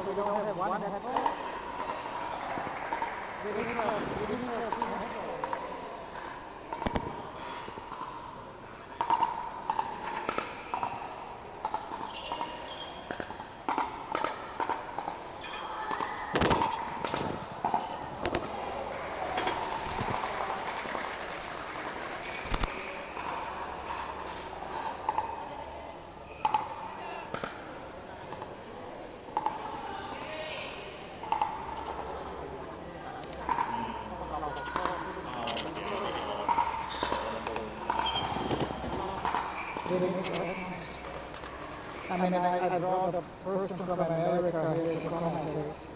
we don't have one head ball. We didn't have two head balls. I mean, I brought a person from America here to commentate.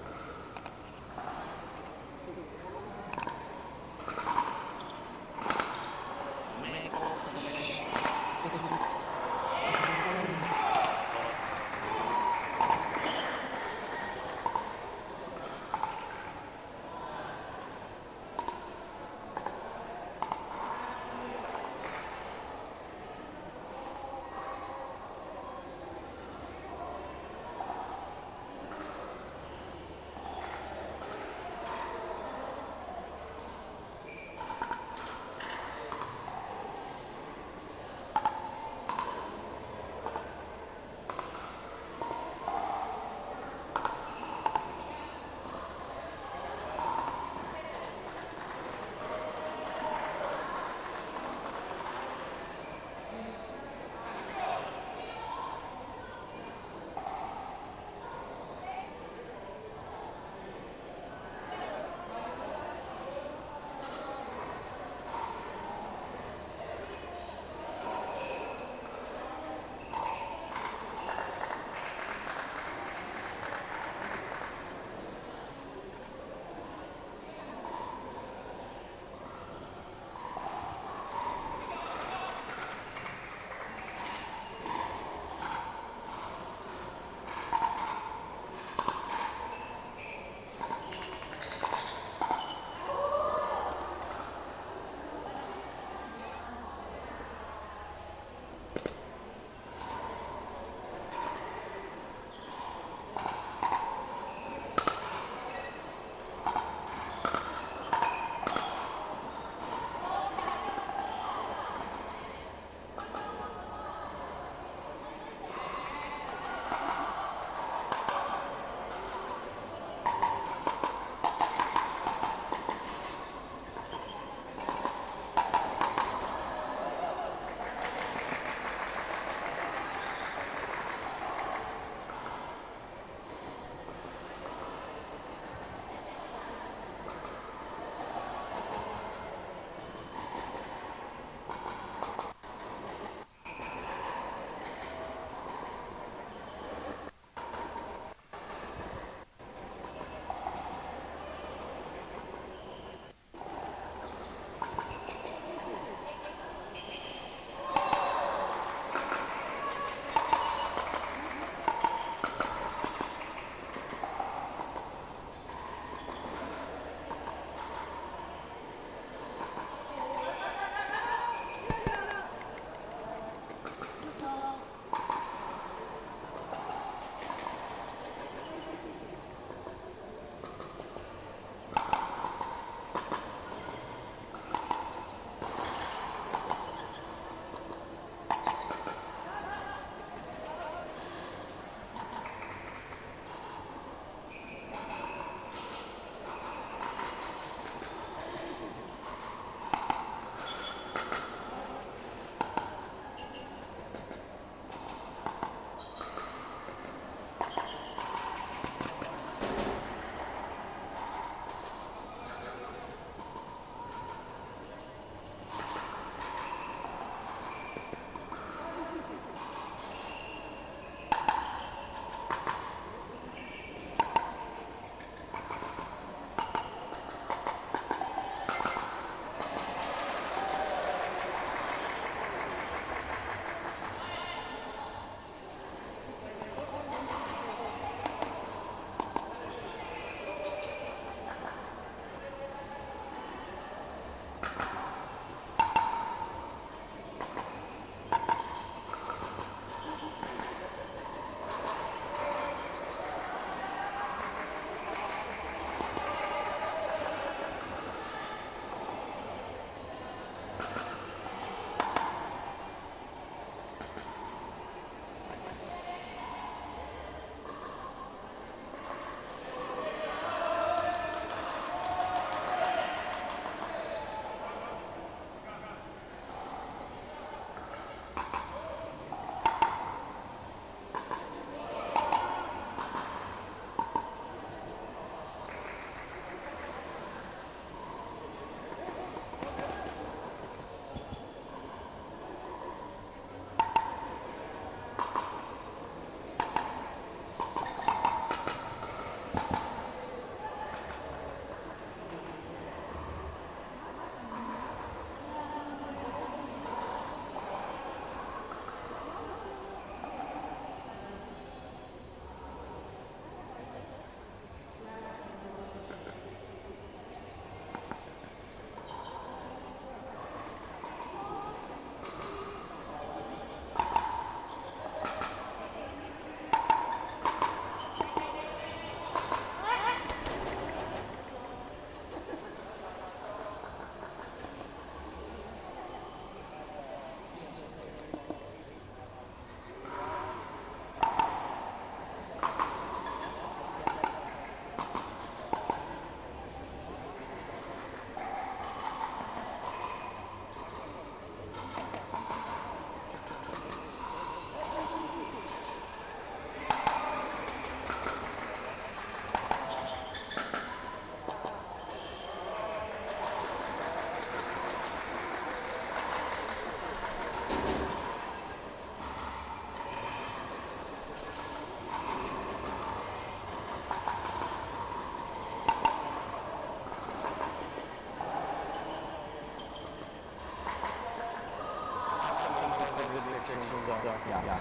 Yeah.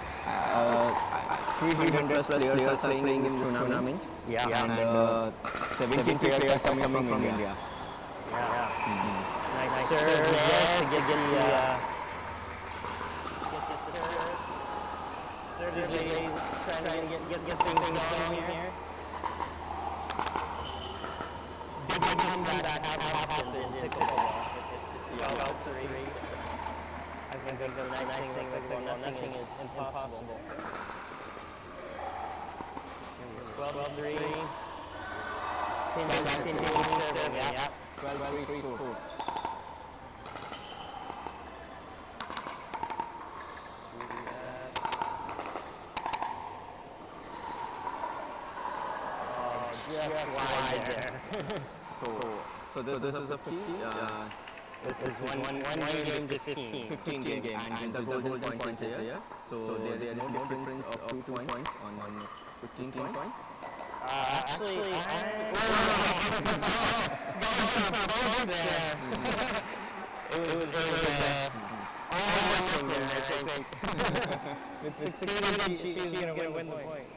300 plus players are playing in this tournament. Yeah. And 70 players are coming from India. Nice serve there to get the serve is raised, trying to get things going here. Big one that happened in pickleball. It's 12-3. I think that's the nice thing with pickleball. Nothing is impossible. 12-3. Continuing serving, yeah. 12-3 score. Just wide there. So this is a 50. This is one game to 15. 15 game and the goal point here. So there is no difference of 2 points on 15 point. Actually, I it was all nothing there, I think. With 16, she was going to win the point.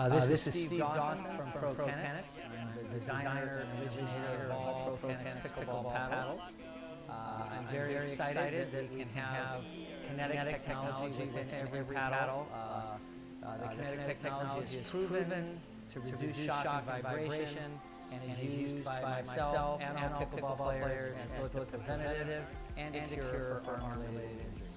This is Steve Dawson from ProKennex. I'm the designer and originator of all ProKennex pickleball paddles. I'm very excited that we can have kinetic technology within every paddle. The kinetic technology is proven to reduce shock and vibration and is used by myself and all pickleball players as both a preventative and a cure for arm-related injuries.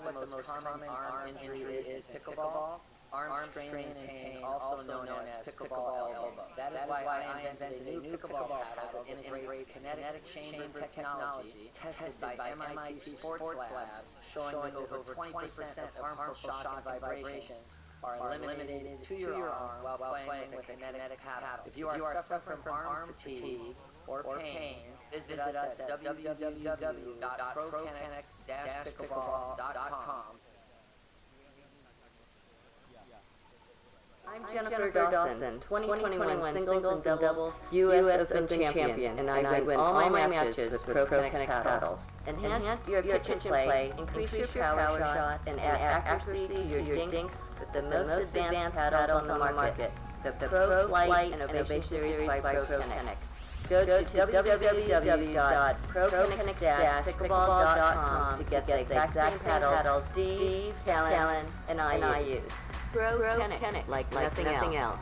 What the most common arm injury is in pickleball? Arm strain and pain, also known as pickleball elbow. That is why I invented a new pickleball paddle that integrates kinetic chamber technology tested by MIT Sports Labs, showing that over 20% of harmful shock and vibrations are eliminated to your arm while playing with a kinetic paddle. If you are suffering from arm fatigue or pain, visit us at www.prokennex-pickleball.com. I'm Jennifer Dawson, 2021 singles and doubles U.S. Open champion, and I win all my matches with ProKennex paddles. Enhance your kitchen play, increase your power shot, and add accuracy to your dinks with the most advanced paddles on the market, the Pro Flight Innovation Series by ProKennex. Go to www.prokennex-pickleball.com to get the exact paddles Steve, Callan, and I use. ProKennex, like nothing else.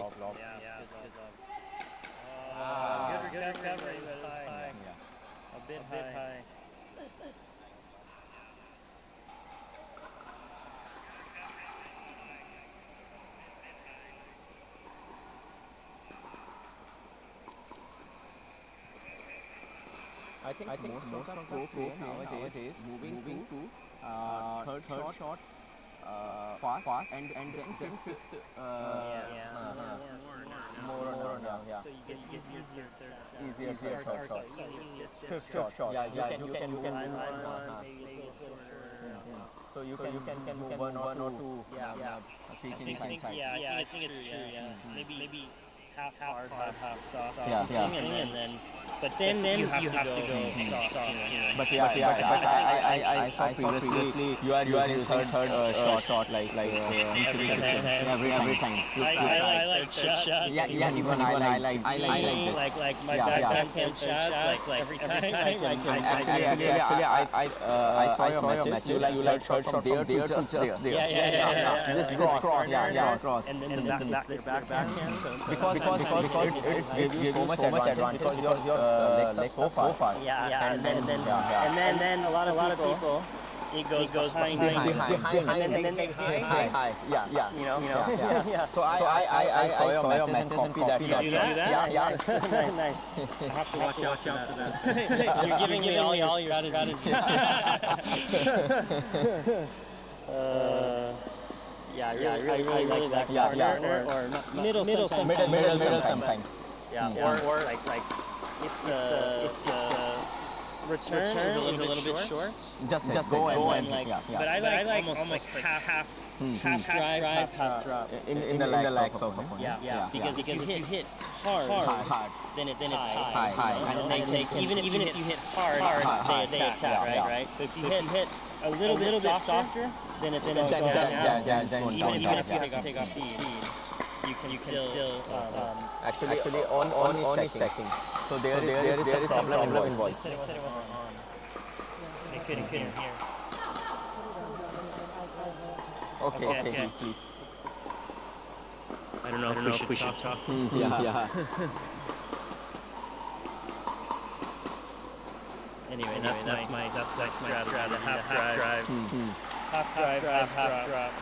lob. Yeah, good recovery, but it was high. Yeah. A bit high. I think most of the pro nowadays moving to third shot fast and then fifth more now. Yeah. So you get easier third shot. Easier third shot. Fifth Fifth shot. Yeah, you can move. line maybe it's a little shorter. So you can move one or two feet inside. I think it's true. Yeah, maybe half hard, half soft, Yeah, something, and then you have to go soft. But I saw previously you are using third shot like every time. I like third shot. Yeah, even I like this. Like my backhand shots, like every time. Actually, I saw your matches. You like third shot from there to just there. Yeah. Just cross. Yeah, cross. And then your backhand. Because it gives you so much advantage because your legs so fast. Yeah. And then a lot of people. It goes behind, and then they high. Yeah. You know. So I saw your matches and copy that. You do that? Yeah. Nice. I have to watch out for that. You're giving me all your strategy. I really like that corner or middle sometimes. Yeah, or like if the return is a little bit short. Just go and like. Yeah. But I like almost half drive, half drop. In the legs of opponent. Yeah. Because if you hit hard, then it's high. And they even if you hit hard, they attack, right? But if you hit a little bit softer, then it's going down. Even if you take off speed, you can still actually on is checking. So there is some problem involved. They said it wasn't on. They couldn't hear. Okay, please. I don't know if we should talk. Yeah. Anyway, that's my strategy. Half drive. Half drop.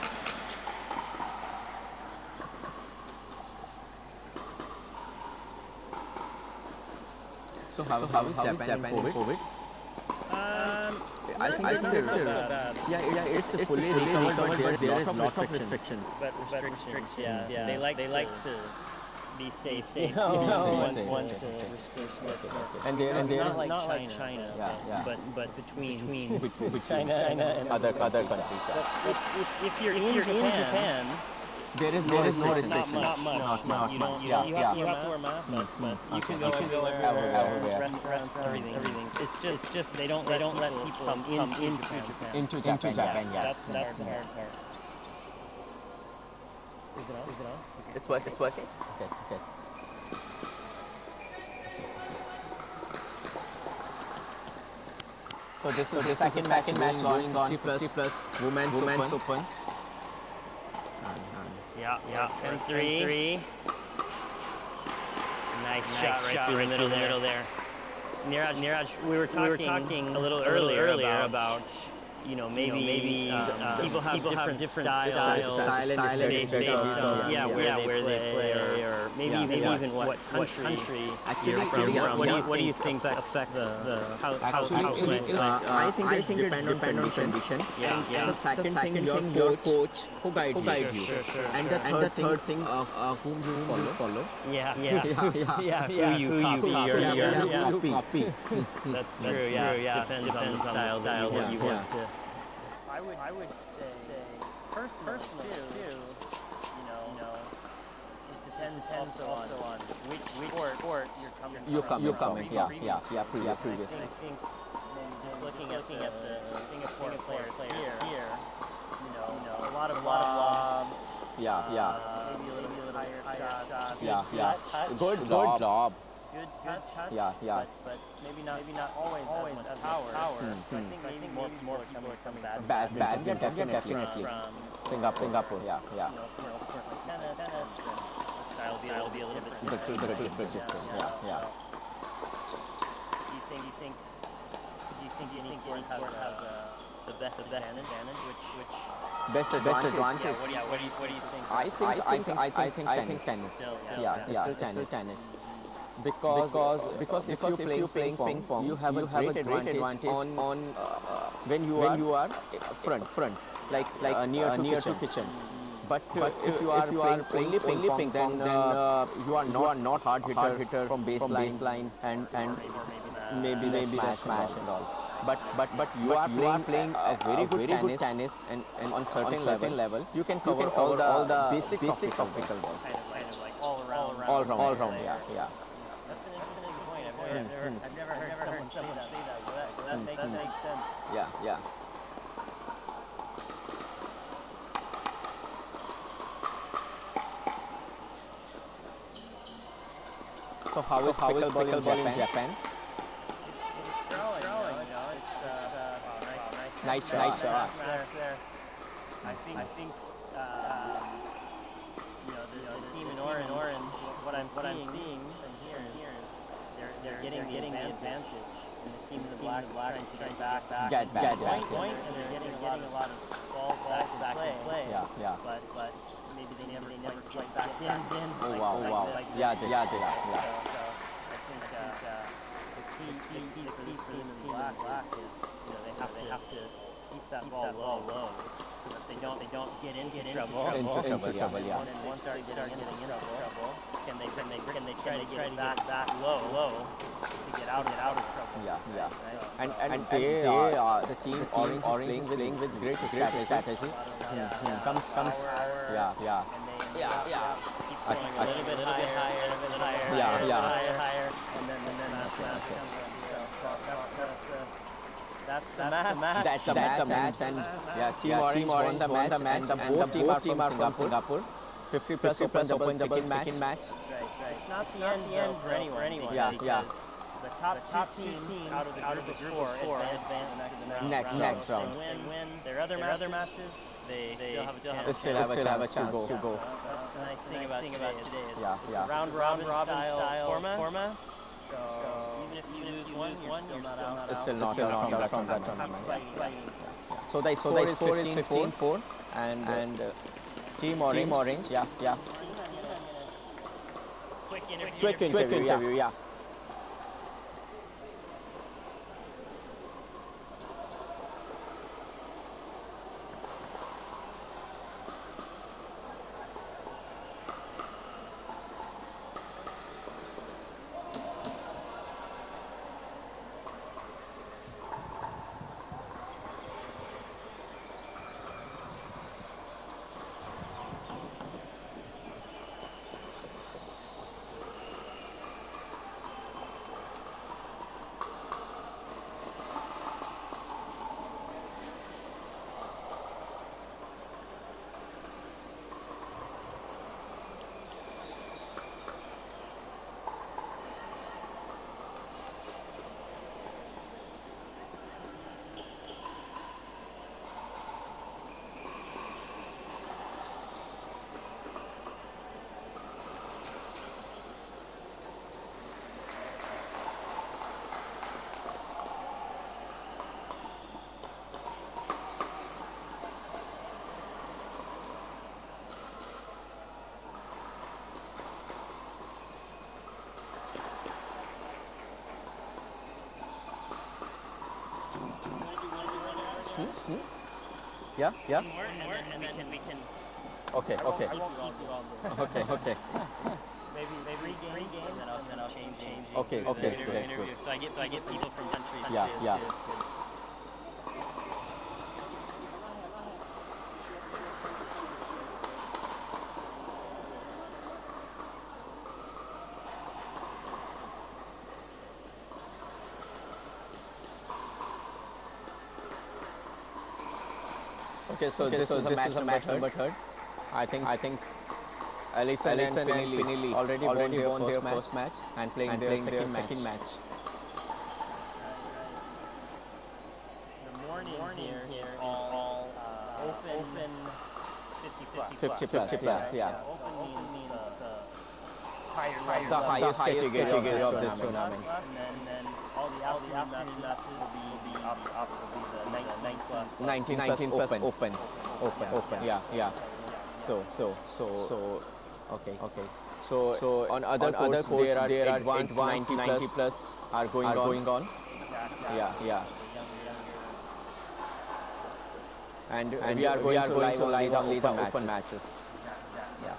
So how is Japan in COVID? I think it's bad. It's fully recovered, but there is lots of restrictions. But restrictions, yeah. They like to be safe. Safe. Want to restrict. And there is Not like China. Yeah. But between China and other countries. But if you're in Japan, there is no restrictions. Not much. You have to wear masks, but you can go everywhere. Restaurants, everything. It's just they don't let people come into Japan. That's the hard part. Is it on? It's working. Okay. So this is the second match going on 50 plus women's open. Yeah. 10-3. Nice shot right through the middle there. Niraj, we were talking a little earlier about maybe people have different styles based on where they play or maybe even what country you're from. What do you think affects the how it went? I think it depends on condition. And the second thing, your coach who guides you. Sure. And the third thing of whom you follow. Yeah. Who you copy. That's true. Yeah. Depends on the style that you want to. I would say personally too. It depends also on which sport you're coming. Yeah. Previously. I think maybe just looking at the Singapore players here, a lot of lobs. Maybe a little higher shots. Yeah. Good lob. Good touch. Yeah. But maybe not always as much power. I think maybe more people are coming Bad, definitely. from Singapore, yeah. of course, like tennis, style will be a little bit different. Yeah, yeah. Do you think any sport has the best advantage? Which Best advantage. what do you think? I think tennis. Still, Yeah, still tennis. Because if you're playing ping pong, you have a great advantage on when you are front, like near to kitchen. But if you are playing only ping pong, then you are not hard hitter from baseline and maybe the smash and all. But you are playing a very good tennis and on certain level you can cover all the basics of pickleball. Kind of like all around. All round. Yeah. That's an interesting point. I've never heard someone say that. That makes sense. Yeah. So how is pickleball in Japan? It's growing. You know, it's Nice nice shot. there. I think you know the team in Oren. What I'm seeing from here is they're getting the advantage, and the team in the black is trying to get back. Get Point, and they're getting a lot of balls back in play. Yeah. But maybe they never quite back in. Oh wow. Yeah. So I think the key for this team in black is they have to keep that ball low so that they don't get into trouble. Into trouble, yeah. And once they start getting into trouble, can they try to get back low to get out of trouble? Yeah. Right? And they are the team Orange is playing with great strategies. Comes. Yeah. Keep going a little bit higher, and then the smash comes in. That's the match. That's a match, and yeah, Team Orange won the match, and both team are from Singapore. 50 plus opens the second match. That's right. It's not the end for anyone. Yeah. The top two teams out of the group of four advance to the Next round. So win their other matches, they still have a chance to go. That's the nice thing about today. It's a round robin style format. So even if you lose one, you're still not out from that tournament. So the score is 15-4, and Team Orange. Yeah. Quick interview. Yeah. Yeah. And then we can. Okay. I won't keep you all day. Okay. Maybe 3 games, and then I'll change. Okay, that's Interview. good. So I get people from countries. Yeah. It's good. Okay, so this is a match number third. I think Alison and Pinelli already won their first match and playing their second match. The morning here is all open 50 plus. 50 plus, yeah. Open means the highest category of this tournament. And then all the afternoon matches will be opposite. Will be the 19 plus open. Yeah. So, okay. So on other courts there are advanced 90 plus are going on. Yeah. And we are going to live only the open matches. Yeah.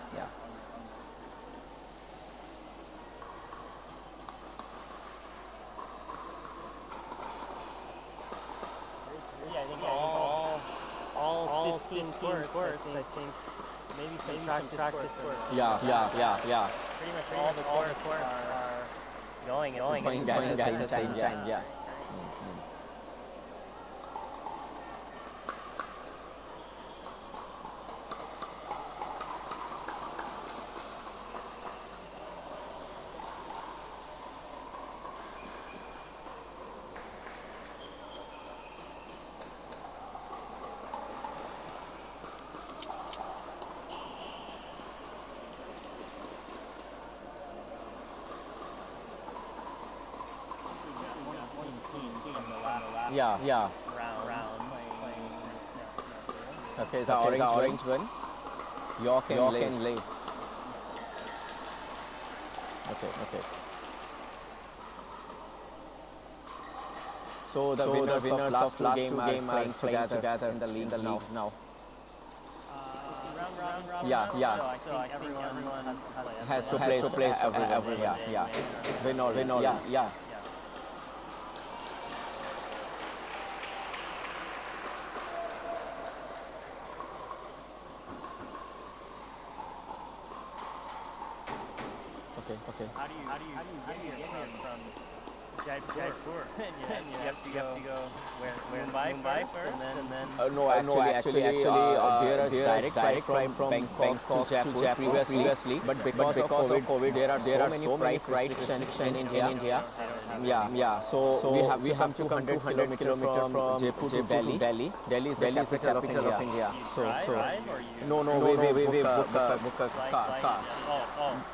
Yeah, I think all 15 courts, I think maybe some practice courts. Yeah. Pretty much all the courts are going At the same time. Yeah. Yeah. Okay, the orange one. York and Lay. Okay. So the winners of last two games are playing together in the league now. Yeah. So I think everyone Has to play everyone. Yeah. Win or yeah. Okay. How do you get here from Jaipur? And you have to go where Mumbai first, and then No, actually, there is direct flight from Bangkok to Jaipur previously, but because of COVID, there are so many flight restrictions in India. Yeah. So we have 200 kilometers from Jaipur to Delhi. Delhi is the capital of India. So no, we book a car.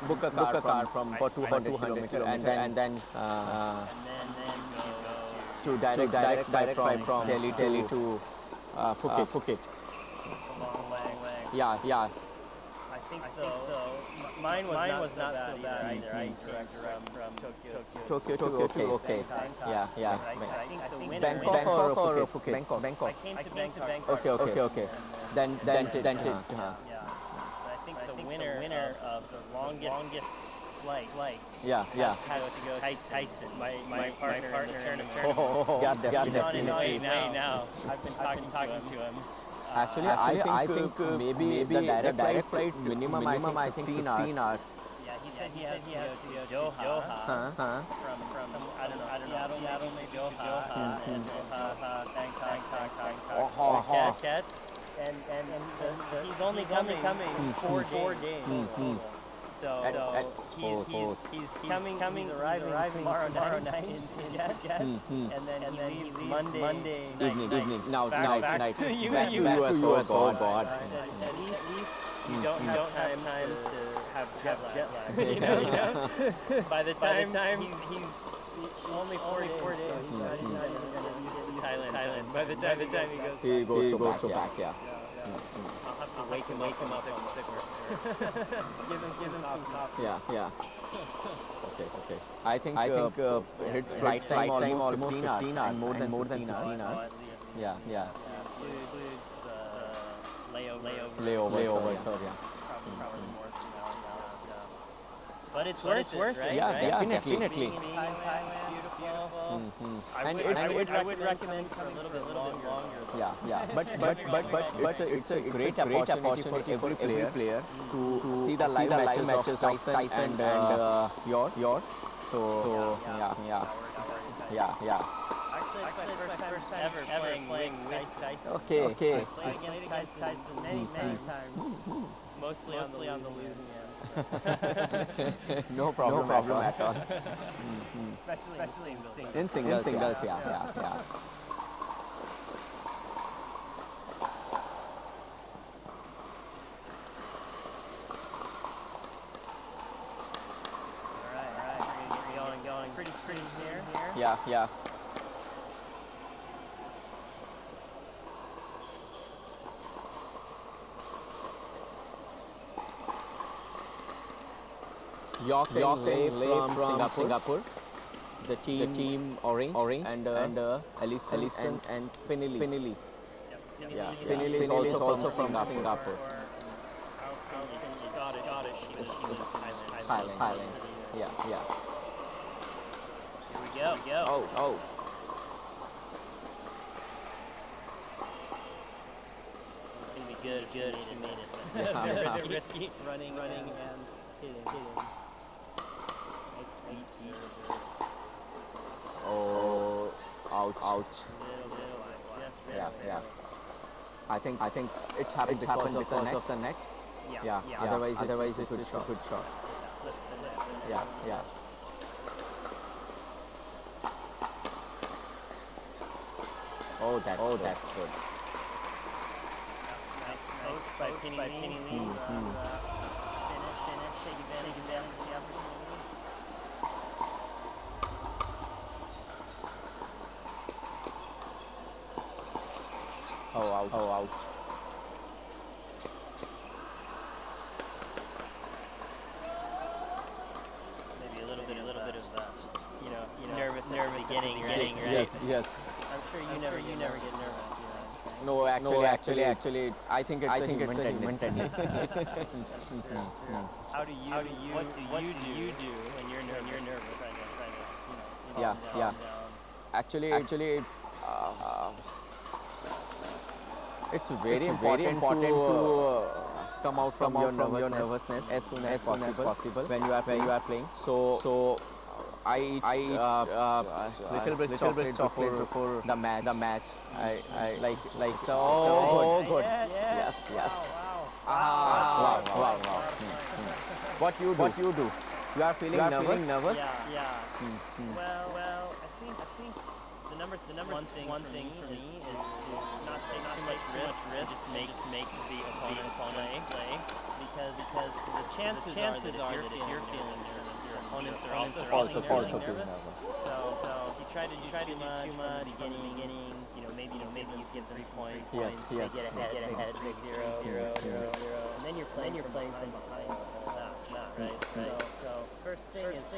Book a car from for 200 kilometers, and then to direct flight from Delhi to Phuket. a long way. Yeah. I think though, mine was not so bad either. I came from Tokyo Tokyo. Okay. Bangkok. Yeah. I think the winner. Bangkok or Phuket? Bangkok. I came to Bangkok. Okay. Then. Yeah. But I think the winner of the longest flight. Yeah. Had to go Tyson, my partner in the tournament. Yeah, He's on his way definitely. now. I've been talking to him. Actually, I think maybe the direct flight minimum I think 15 hours. Yeah, he said he has to go to Doha. From I don't know, Seattle maybe Doha, and Bangkok, Phuket, and he's only coming 4 days total. So he's coming. He's arriving tomorrow night in Phuket, and then he leaves Monday Evening. Now back night. to Back to US. Oh God. At least you don't have time to have jet lag. You know? By the time he's only 4 days, so he's not even gonna used to Thailand. By the time he goes to back. Yeah. I'll have to wake him up on the thicker. Give him some coffee. Yeah. Okay. I think its flight time almost 15 hours, more than 15 hours. Yeah. Includes Layovers. So yeah. Probably more than that. But it's worth it, right? Yeah, Right? definitely. Being in Thailand, beautiful. And I would recommend for a little bit longer. Yeah. But it's a great opportunity for every player to see the live matches of Tyson and your. So yeah. Actually, it's my first time ever playing with Tyson. Okay. Played against Tyson many times. Mostly on the losing end. No problem at all. Especially in singles. In singles, yeah. pretty here. Yeah, yeah. York Lei from Singapore. The team orange and Alison and Penili. Yeah, Penili is also from Singapore. Scottish. He was Thailand. Yeah, yeah. Here we go. Oh. It's gonna be good if you made it. Yeah. Risky. Running and hitting. Nice serve. Oh, ouch. Yeah. I think it happened because of the net. Yeah. Otherwise it's a good shot. Yeah. Oh, that's good. Nice by Penny Lee. Finish. Take advantage of the opportunity. Oh, out. Maybe a little bit of nervous at the beginning, getting ready. Yes. I'm sure you never get nervous. No, actually, I think it's a human tendency. What do you do when you're nervous? Yeah. Actually, it's very important to come out from your nervousness as soon as possible when you are playing. So I eat little bit chocolate before the match. I like so good. Yes. Wow. What you do? You are feeling nervous? Yeah. Well, I think the number one thing for me is to not take too much risk. Just make the opponent's play because the chances are that if you're feeling nervous, your opponents are also feeling nervous. So if you try to do too much from the beginning, maybe you get 3 points. Yes. They get ahead 3-0, and then you're playing from behind. Right. So first thing is if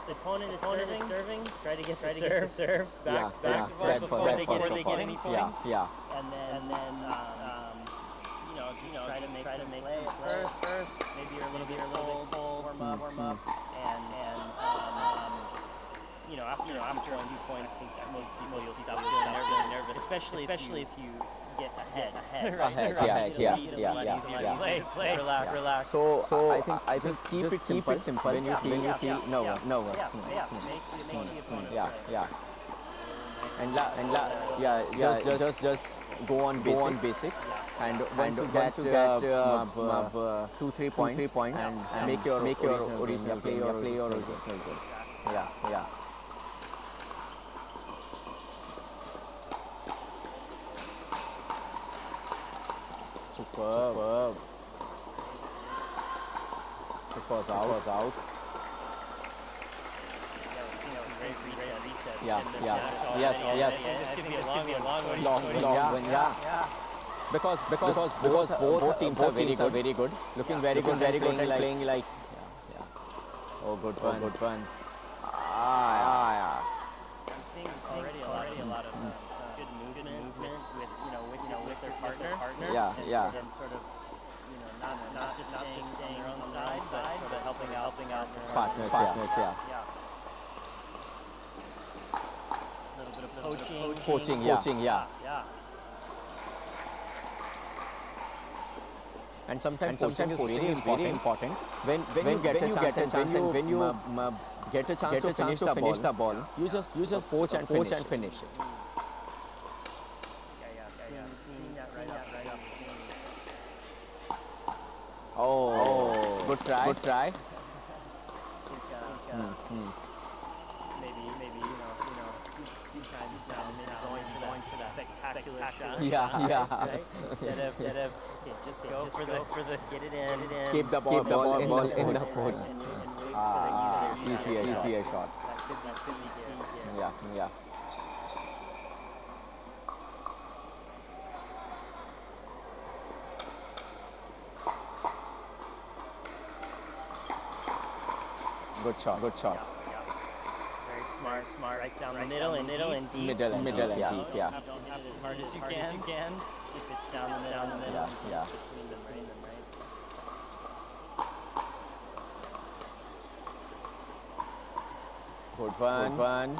the opponent is serving, try to get the serve back before they get any points. Yeah. And then just try to make play at first. Maybe you're a little bit cold, warm up, and after a few points, I think most people you'll stop feeling nervous, especially if you get ahead. Yeah. Play, relax. So I think keep it simple when you feel nervous. Make the opponent play. Yeah. And just go on basics. And once you get 2-3 points and make your original play your original goal. Yeah. Superb. It was out. Yeah. This could be a long one. Yeah. Because both teams are very good. Looking very good, playing like. Yeah. Oh, good one. I'm seeing already a lot of good movement with their partner. Yeah. And sort of not just staying on their own side, but sort of helping out their Partners. Yeah. A little bit of Coaching. Yeah. And sometimes coaching is very important. When you get a chance and when you get a chance to finish the ball, you just coach and finish it. Seeing that right up. Oh, good try. Maybe few times down, maybe going for that spectacular shot. Yeah. Right? Instead of just go for the get it in. Keep the ball in the hole. And easier shot. That could be key here. Yeah. Good shot. Very smart. Right down the middle and deep. Middle and deep, yeah. You don't have to hit it as hard as you can. If it's down the middle. Yeah. Between them, right? Good one.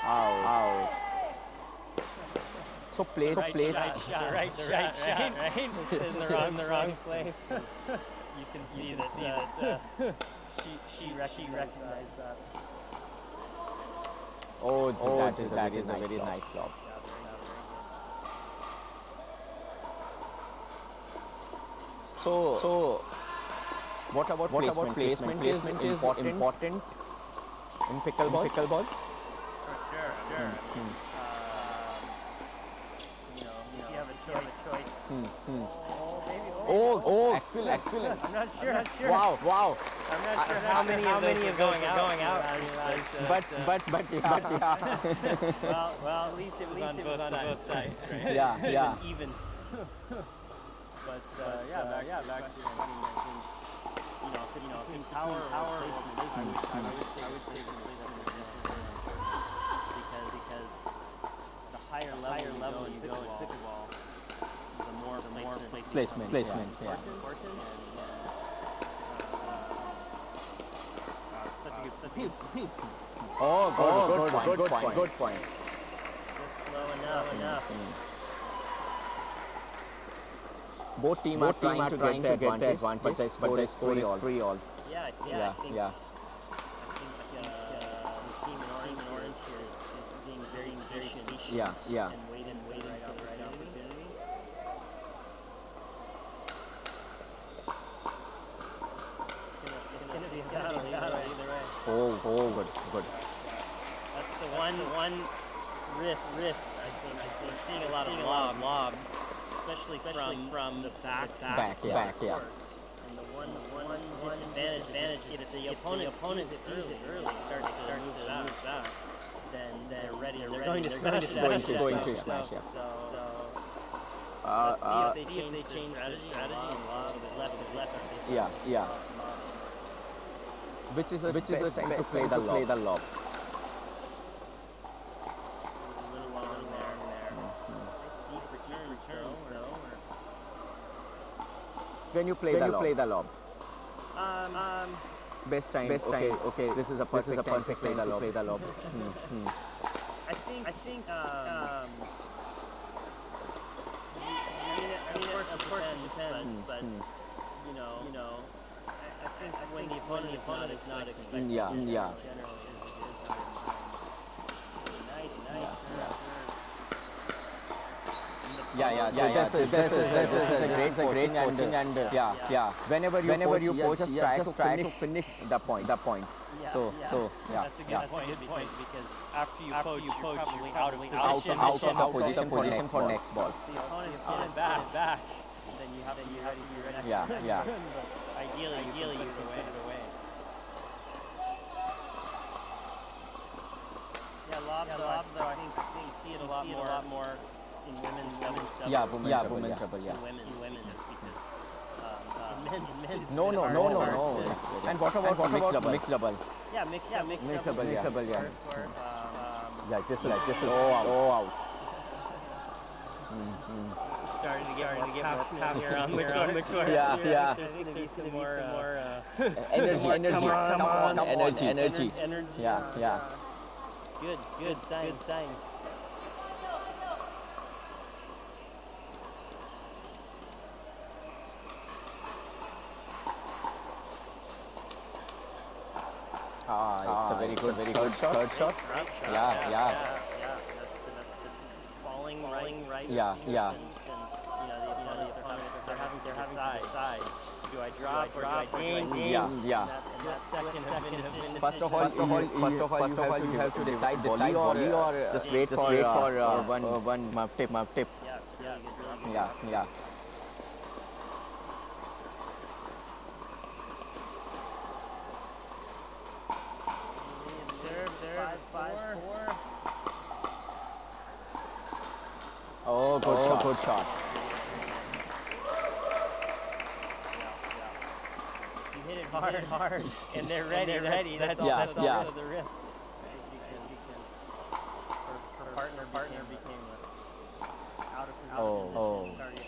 Out. So plates. Right shot, right? It's in the wrong place. You can see that she recognized that. Oh, that is a very nice lob. So, what about placement? Placement is important in pickleball. For sure. You know, if you have a choice. Oh, excellent. I'm not sure. Wow. I'm not sure how many of those are going out. But yeah. Well, at least it was on both sides, right? Yeah. It was even. But back to your question. I think if it's power placement, I would say the placement is important because the higher level you go in pickleball, the more placement. Yeah. Important. Such a good point. Oh, good point. Just low enough. Both teams are trying to get the advantage, but the score is 3-all. Yeah. I think the team in orange here is being very patient. Yeah. And waiting for the right opportunity. It's gonna be a battle either way. Oh, good. That's the one risk. I think we're seeing a lot of lobs, especially from the back. Yeah. And the one disadvantage if the opponent sees it early, starts to move out, then they're ready. They're going to smash. Going to smash. Yeah. So let's see if they change strategy and a little bit less. Yeah. Which is the time to play the lob. A little long there. Deep returns though. When you play the lob. Best time. Okay. This is a perfect time to play the lob. I think. Of course it depends, but you know, I think when the opponent is not expecting, Yeah. generally is nice. Yeah. This is a great coaching and yeah. Whenever you coach, just try to finish the point. So yeah. That's a good point because after you coach, you're probably out Out of position for next ball. The opponent is getting back. Then you have to be ready for your next Yeah. But ideally you can put it away. Lobs though, I think you see it a lot more in women's double. Yeah, women's double. In women just because men's No. And what about mixed double? Yeah, mixed double. Yeah. Yeah, this is out. Starting to get more passionate on the court. Yeah. There's going to be some more Energy. Come on, energy. Yeah. Good sign. It's a very good third shot. Yeah. That's falling right. Yeah. And, the opponents are having to decide. Do I drop or do I ding? Yeah. That second of indecision. First of all, you have to decide volley or just wait for one tip. Yeah, it's really good. Yeah. hit it hard, and they're ready. That's Yeah, also yeah. the risk, right? Because her partner became out of position. Oh. Target.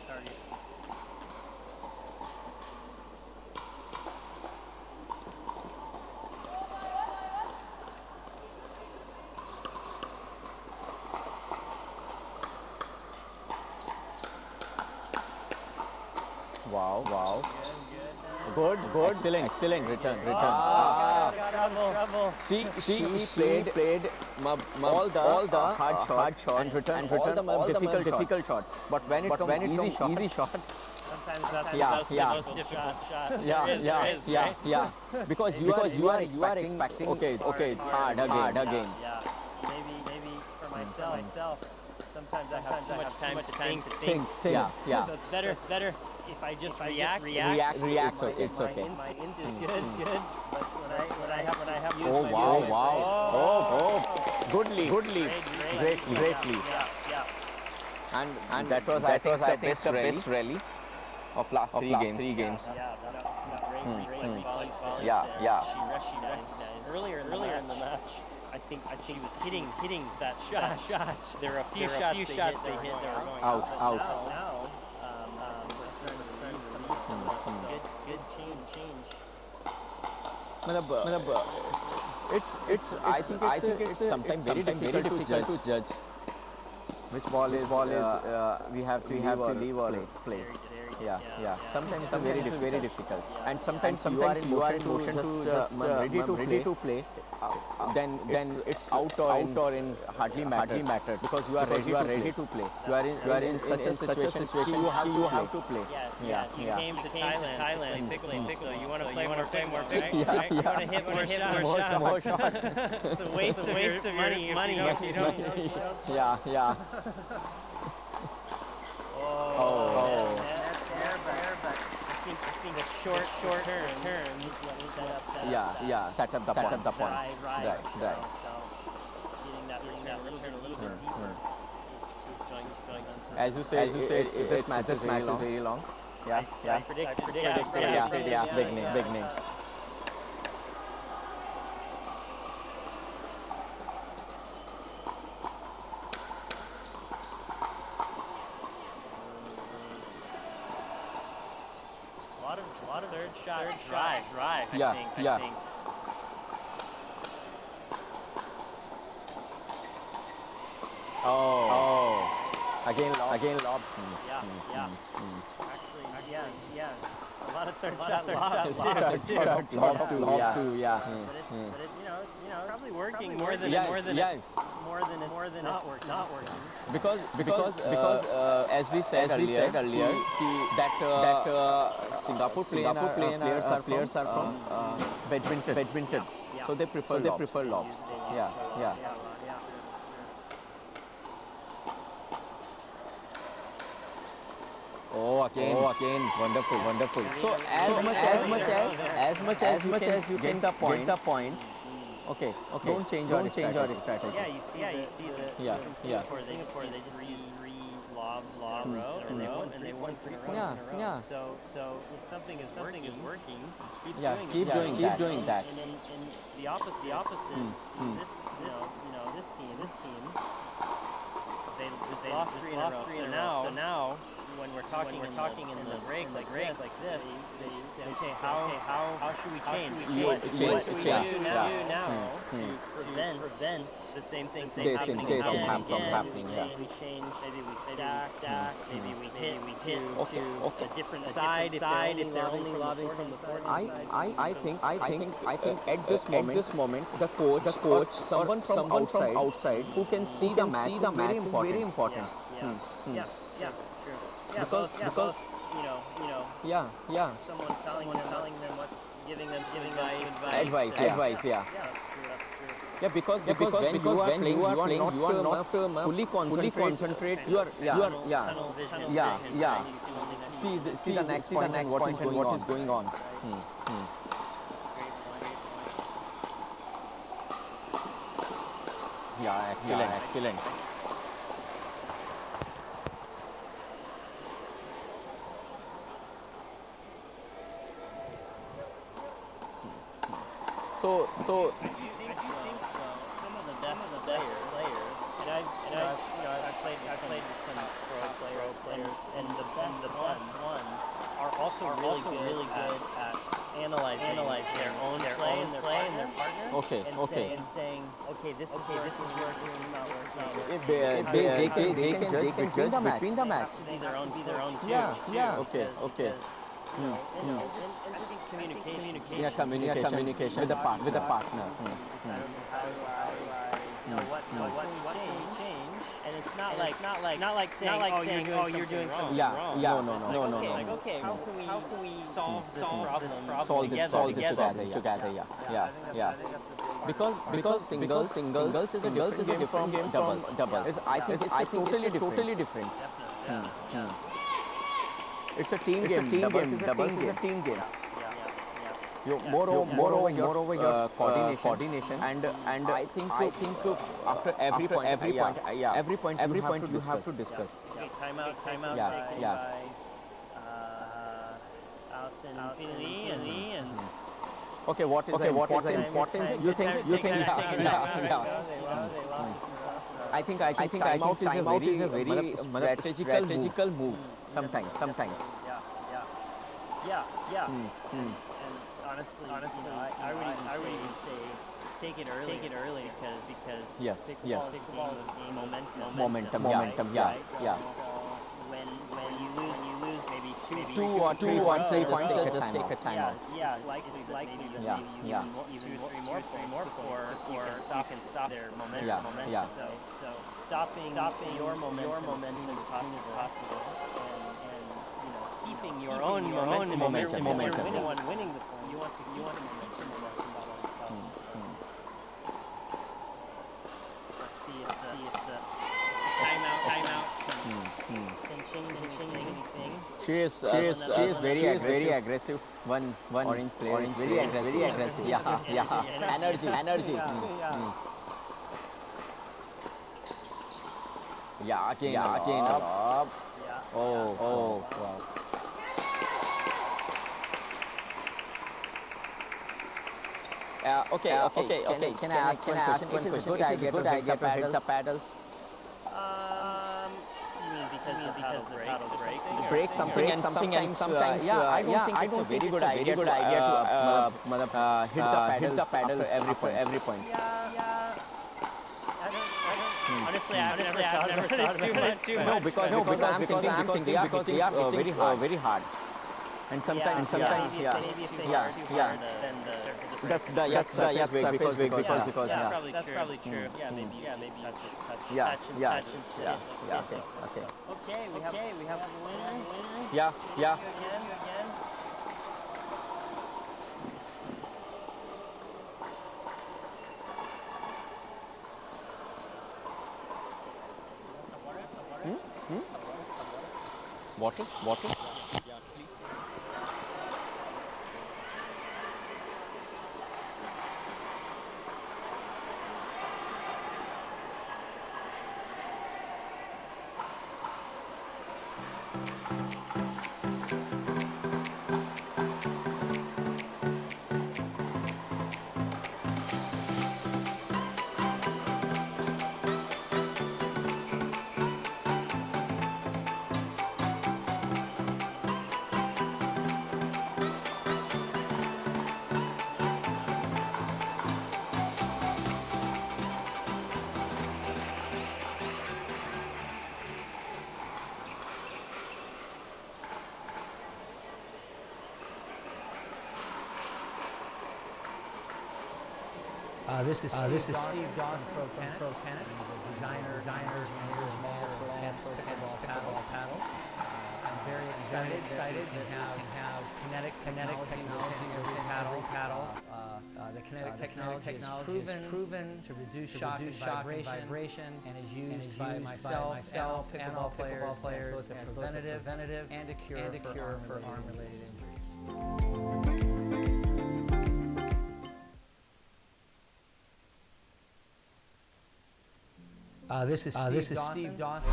Wow. Good. Excellent return. Trouble. See, she played all the hard shot and return all the difficult shots. But when it comes easy shot, Sometimes that's Yeah, the yeah. most difficult shot. yeah. Because you are expecting okay, hard again. Yeah. Maybe for myself, sometimes I have too much time to think. Yeah. So it's better if I just react. React. It's okay. My instinct is good, but when I have to use Oh my wow. brain- Good lead. Great lead. Yeah. And that was I think the best rally of last three games. Yeah, that was great reflex volleys Yeah, there. yeah. She recognized earlier in the match. I think she was hitting that shot. There were a few shots they hit that were going Out. Now, we're trying to some good change. मतलब, I think it's sometimes very difficult to judge which ball is we have to leave or play. Yeah. Sometimes it's very difficult. And sometimes you are in motion to just ready to play. Then it's out or in hardly matters because you are ready to play. You are in such a situation you have to play. Yeah. You came to Thailand to play pickle. So you want to play more pickle, right? Yeah. You want to hit more shots. It's a waste of money if you don't. Yeah. Oh. But I think a short turn is what set up Set up the point. Right. So getting that return a little bit deeper is going on. As you said, this match is very long. Yeah. I predicted. Yeah. Big name. A lot of third shot drive. Yeah. I think. Oh. Again lob. Yeah. Actually, yeah. A lot of third shot lobs too. Lob too. Yeah. But it's probably working more than it's not working. Because as we said earlier, that Singapore players are from badminton. So they prefer lobs. Yeah. Oh, again, wonderful. So as much as you get the point. Okay. Don't change your strategy. Yeah, you see from Singapore, they just used 3 lobs in a row, and they won 3 points in a row. Yeah. So if something is working, Keep doing that. And the opposite is this team, they lost 3 in a row. So now when we're talking in the break like this, they say, okay, how should we change? What should we do now to prevent the same thing happening happening? Maybe we change, maybe we stack, maybe we hit to a different side if they're only lobbing from the forehand side. I think at this moment the coach someone from outside who can see the match is very important. Yeah, true. Yeah, Because someone telling them what, giving them advice. Advice. Yeah, that's true. Yeah, because when you are playing, you are not fully concentrate. You are Tunnel vision. See the next point and what is going on. Yeah, excellent. So I do think some of the best players, and I've played with some pro players, and the best ones are also really good at analyzing their own play and their partner. okay, okay. And saying, okay, this is working, this is not working. They can judge between the match. To be their own too. Yeah. Okay. And I think communication. Yeah, communication with the partner. What can we change? And it's not like saying oh you're doing something wrong. No. It's like okay, how can we solve this problem Solve this together? together. Yeah. Because singles is a different game from doubles. I think it's totally different. Definitely. It's a team game. Doubles is a team game. Moreover your coordination and I think after every point you have to discuss. Okay, timeout Yeah, taken yeah. by Allison Finley and Okay, what is the importance? You think? Yeah. I think timeout is a very strategical move. Sometimes. Yeah. And honestly, I would even say take it early because Yes. pickleball is a game of Momentum. right? Yeah. So when you lose maybe Two or three points, just take a timeout. It's likely that maybe Yeah. even two or three more before you can stop their momentum. Yeah. So stopping your momentum as soon as possible and keeping your own momentum. If you're winning the point, you want momentum. Let's see if the timeout can change anything. She is very aggressive. One orange player is very aggressive. Yeah. Energy. Yeah, again a lob. Oh, wow. Okay. Can I ask one question? It is a good idea to hit the paddles. You mean because the paddle breaks? Break something and sometimes I don't think it's a very good idea to hit the paddle after every point. Yeah. Honestly, I've never thought about it too much. No, because I'm thinking they are hitting very hard. And sometimes, maybe if they are too hard, then the surface surface big because that's probably true. Maybe touch and stick. Okay. Okay, we have a winner. Yeah. Again. Water? This is Steve Dawson from Pro Tennis, designer, engineers, Pro Tennis, pickleball paddles. I'm very excited that we have kinetic technology in every paddle. The kinetic technology is proven to reduce shock and vibration and is used by myself and all pickleball players as both a preventative and a cure for arm-related injuries. This is Steve Dawson.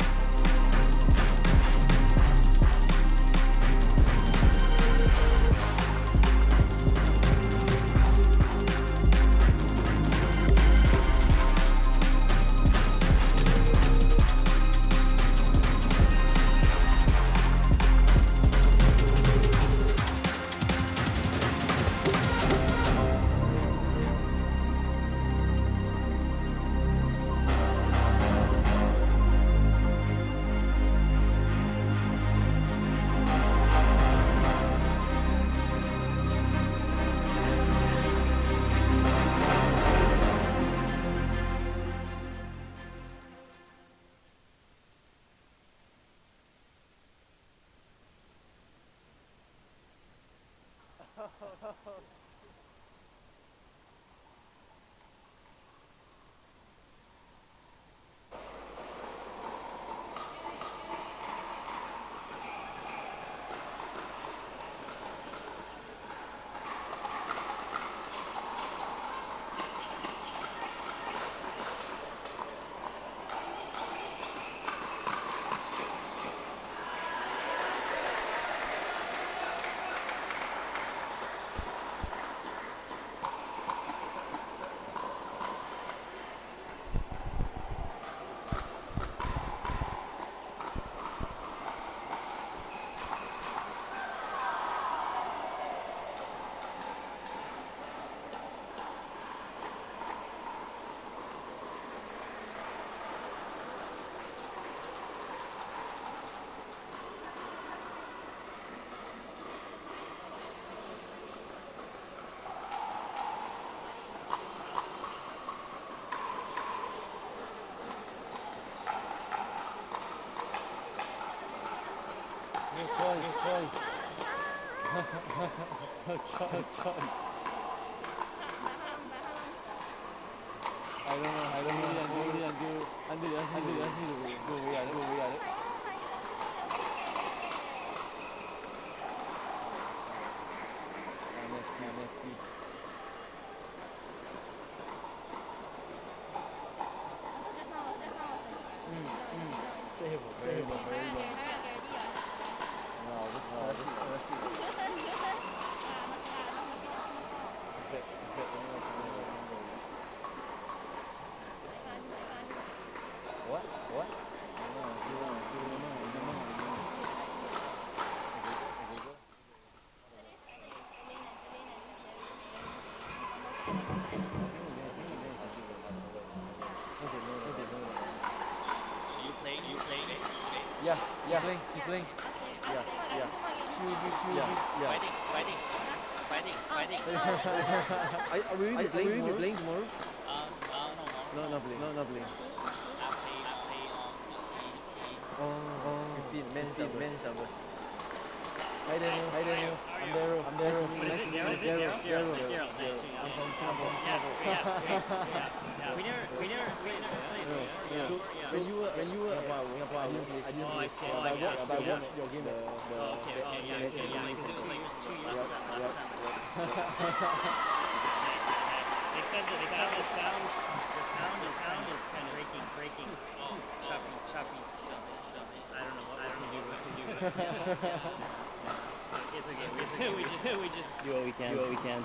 We just do what we can.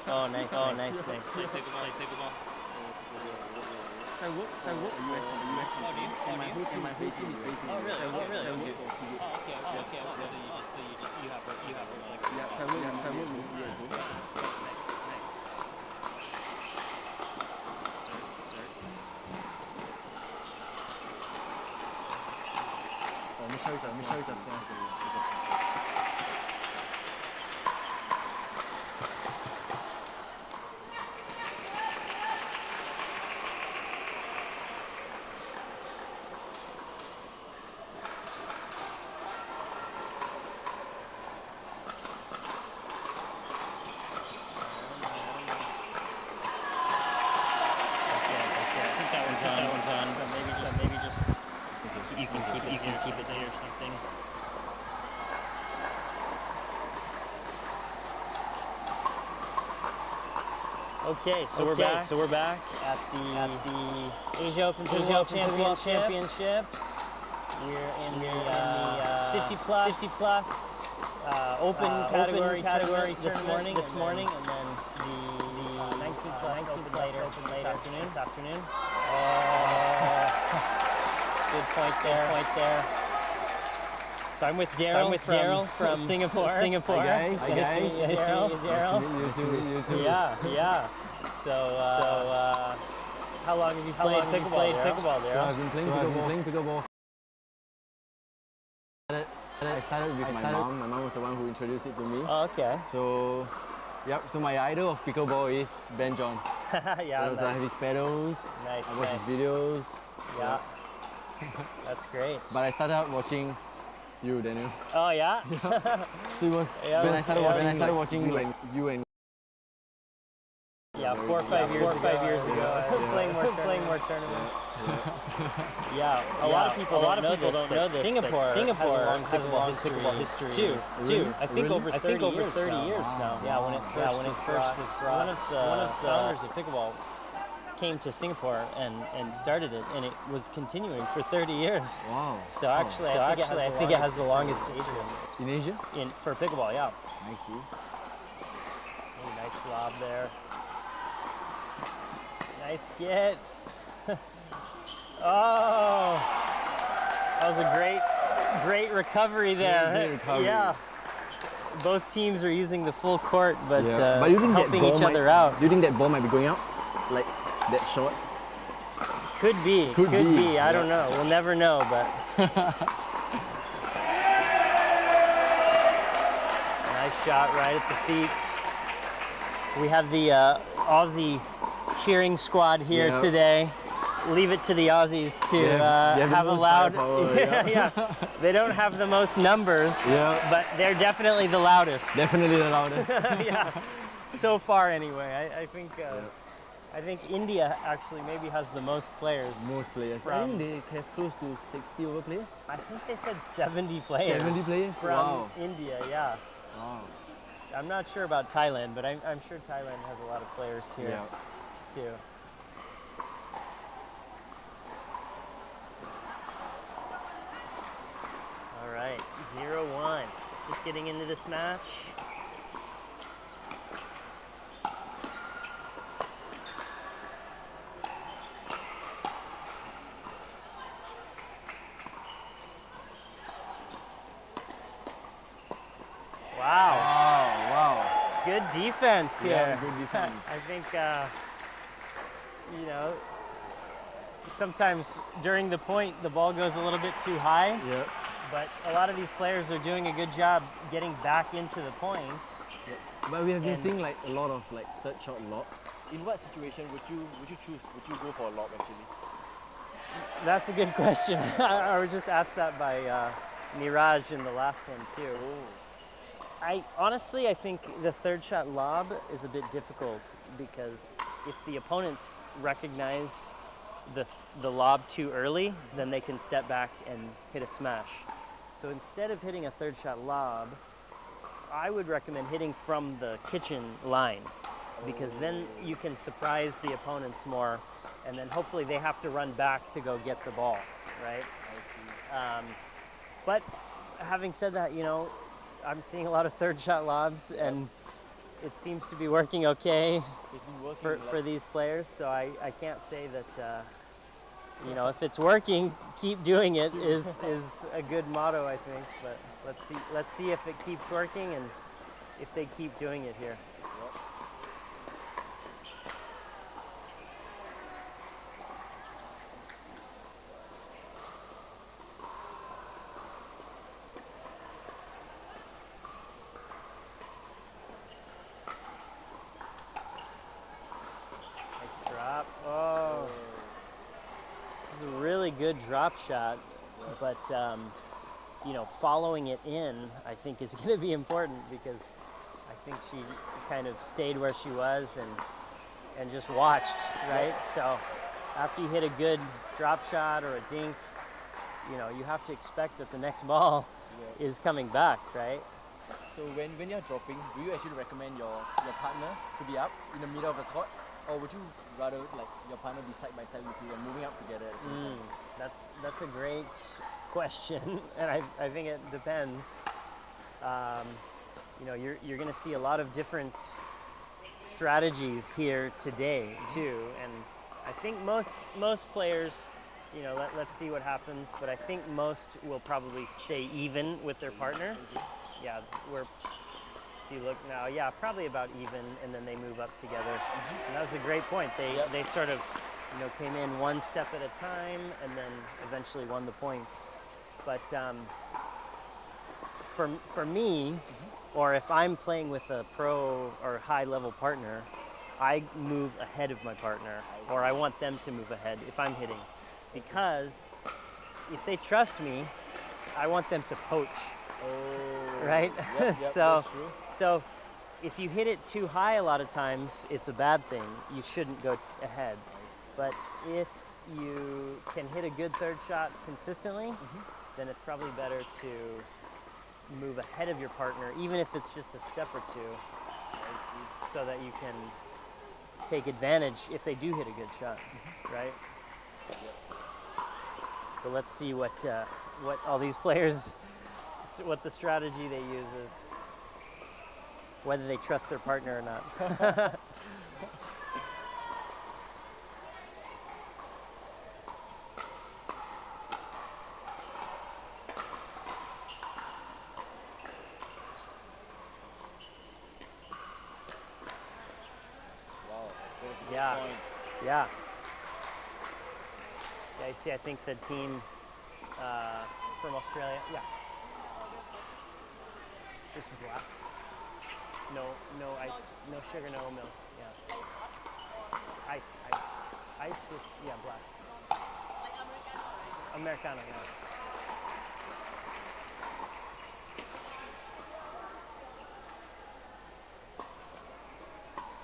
Oh, nice. Play pickleball. I work at US and my whole team is based in Oh, really? I work Oh, for okay. So you have yeah, I work with Nice. Start. Michelle is That one's on. So maybe just you can keep it there or something. Okay, so we're back at the Asia Open Pickleball Championships. We're in the 50 plus open category tournament this morning, and then the 19 plus open later this afternoon. Good point there. So I'm with Daryl from Singapore. Hi guys. Nice to meet you, Daryl. Nice to meet you too. Yeah. So, how long have you played pickleball, So Daryl? I've been playing pickleball. I started with my mom. My mom was the one who introduced it to me. Oh, okay. So, yep. So my idol of pickleball is Ben Johns. Yeah, So I have his pedals. Nice, I watch nice. his videos. Yeah. That's great. But I started out watching you, Daniel. Oh, yeah? So it was Yeah, when it I was- started yeah, watching, it was watching like you and Yeah, 4 or 5 years ago. I was playing more tournaments. Yeah, a lot of people don't know this. Singapore has a long pickleball history too. I think over 30 years now. Yeah, when it first was one of the founders of pickleball came to Singapore and started it, and it was continuing for 30 years. wow. So actually, I think it has the longest history In Asia? for pickleball. Yeah. I see. Ooh, nice lob there. Nice get. Oh, that was a great recovery there. Great recovery. Yeah. Both teams are using the full court, but, But you think that helping ball each other out. Do you think that ball might be going out? Like that short? Could be. Could be. I don't know. We'll never know, but. Nice shot right at the feet. We have the Aussie cheering squad here Yep. today. Leave it to the Aussies to They have the have a most loud. firepower, Yeah. They don't have the most numbers, Yeah. but they're definitely the loudest. Definitely the loudest. Yeah. So far, anyway. I think India actually maybe has the most players. Most players. I From- think they have close to 60 over players. I think they said 70 players. 70 players? From Wow. India, yeah. Wow. I'm not sure about Thailand, but I'm sure Thailand has a lot of players here Yeah. too. All right, 0-1. Just getting into this match. Wow, Wow. good defense here. Yeah, good defense. I think, you know, sometimes during the point, the ball goes a little bit too high, Yep. but a lot of these players are doing a good job getting back into the points. But we have been And- seeing like a lot of like third shot lobs. In what situation would you choose? Would you go for a lob actually? That's a good question. I was just asked that by Niraj in the last one too. I think the third shot lob is a bit difficult because if the opponents recognize the lob too early, then they can step back and hit a smash. So instead of hitting a third shot lob, I would recommend hitting from the kitchen line because then you can surprise the opponents more, and then hopefully they have to run back to go get the ball, right? But having said that, you know, I'm seeing a lot of third shot lobs, and it seems to be working okay It's been working. for these players. So I can't say that, you know, if it's working, keep doing it is a good motto, I think. But let's see if it keeps working and if they keep doing it here. Nice drop. Oh, this is a really good drop shot, but you know, following it in, I think, is going to be important because I think she kind of stayed where she was and just watched, right? So after you hit a good drop shot or a dink, you know, you have to expect that the next ball is coming back, right? So when you're dropping, do you actually recommend your partner to be up in the middle of the court, or would you rather like your partner be side by side with you and moving up together at the same time? That's a great question, and I think it depends. You know, you're going to see a lot of different strategies here today too, and I think most players you know, let's see what happens. But I think most will probably stay even with their partner. Yeah, if you look now, yeah, probably about even, and then they move up together. And that was a great point. They sort of, you know, came in one step at a time, and then eventually won the point. But for me, or if I'm playing with a pro or high level partner, I move ahead of my partner, or I want them to move ahead if I'm hitting, because if they trust me, I want them to poach. Oh. Right? Yep, so that's true. so if you hit it too high a lot of times, it's a bad thing. You shouldn't go ahead. But if you can hit a good third shot consistently, then it's probably better to move ahead of your partner, even if it's just a step or two, so that you can take advantage if they do hit a good shot, right? But let's see what all these players, what the strategy they use is, whether they trust their partner or not. Wow. Yeah. Point. Yeah. Yeah, you see, I think the team from Australia, this is black. No ice, no sugar, no milk. Yeah. Ice with, black. Americano, yeah.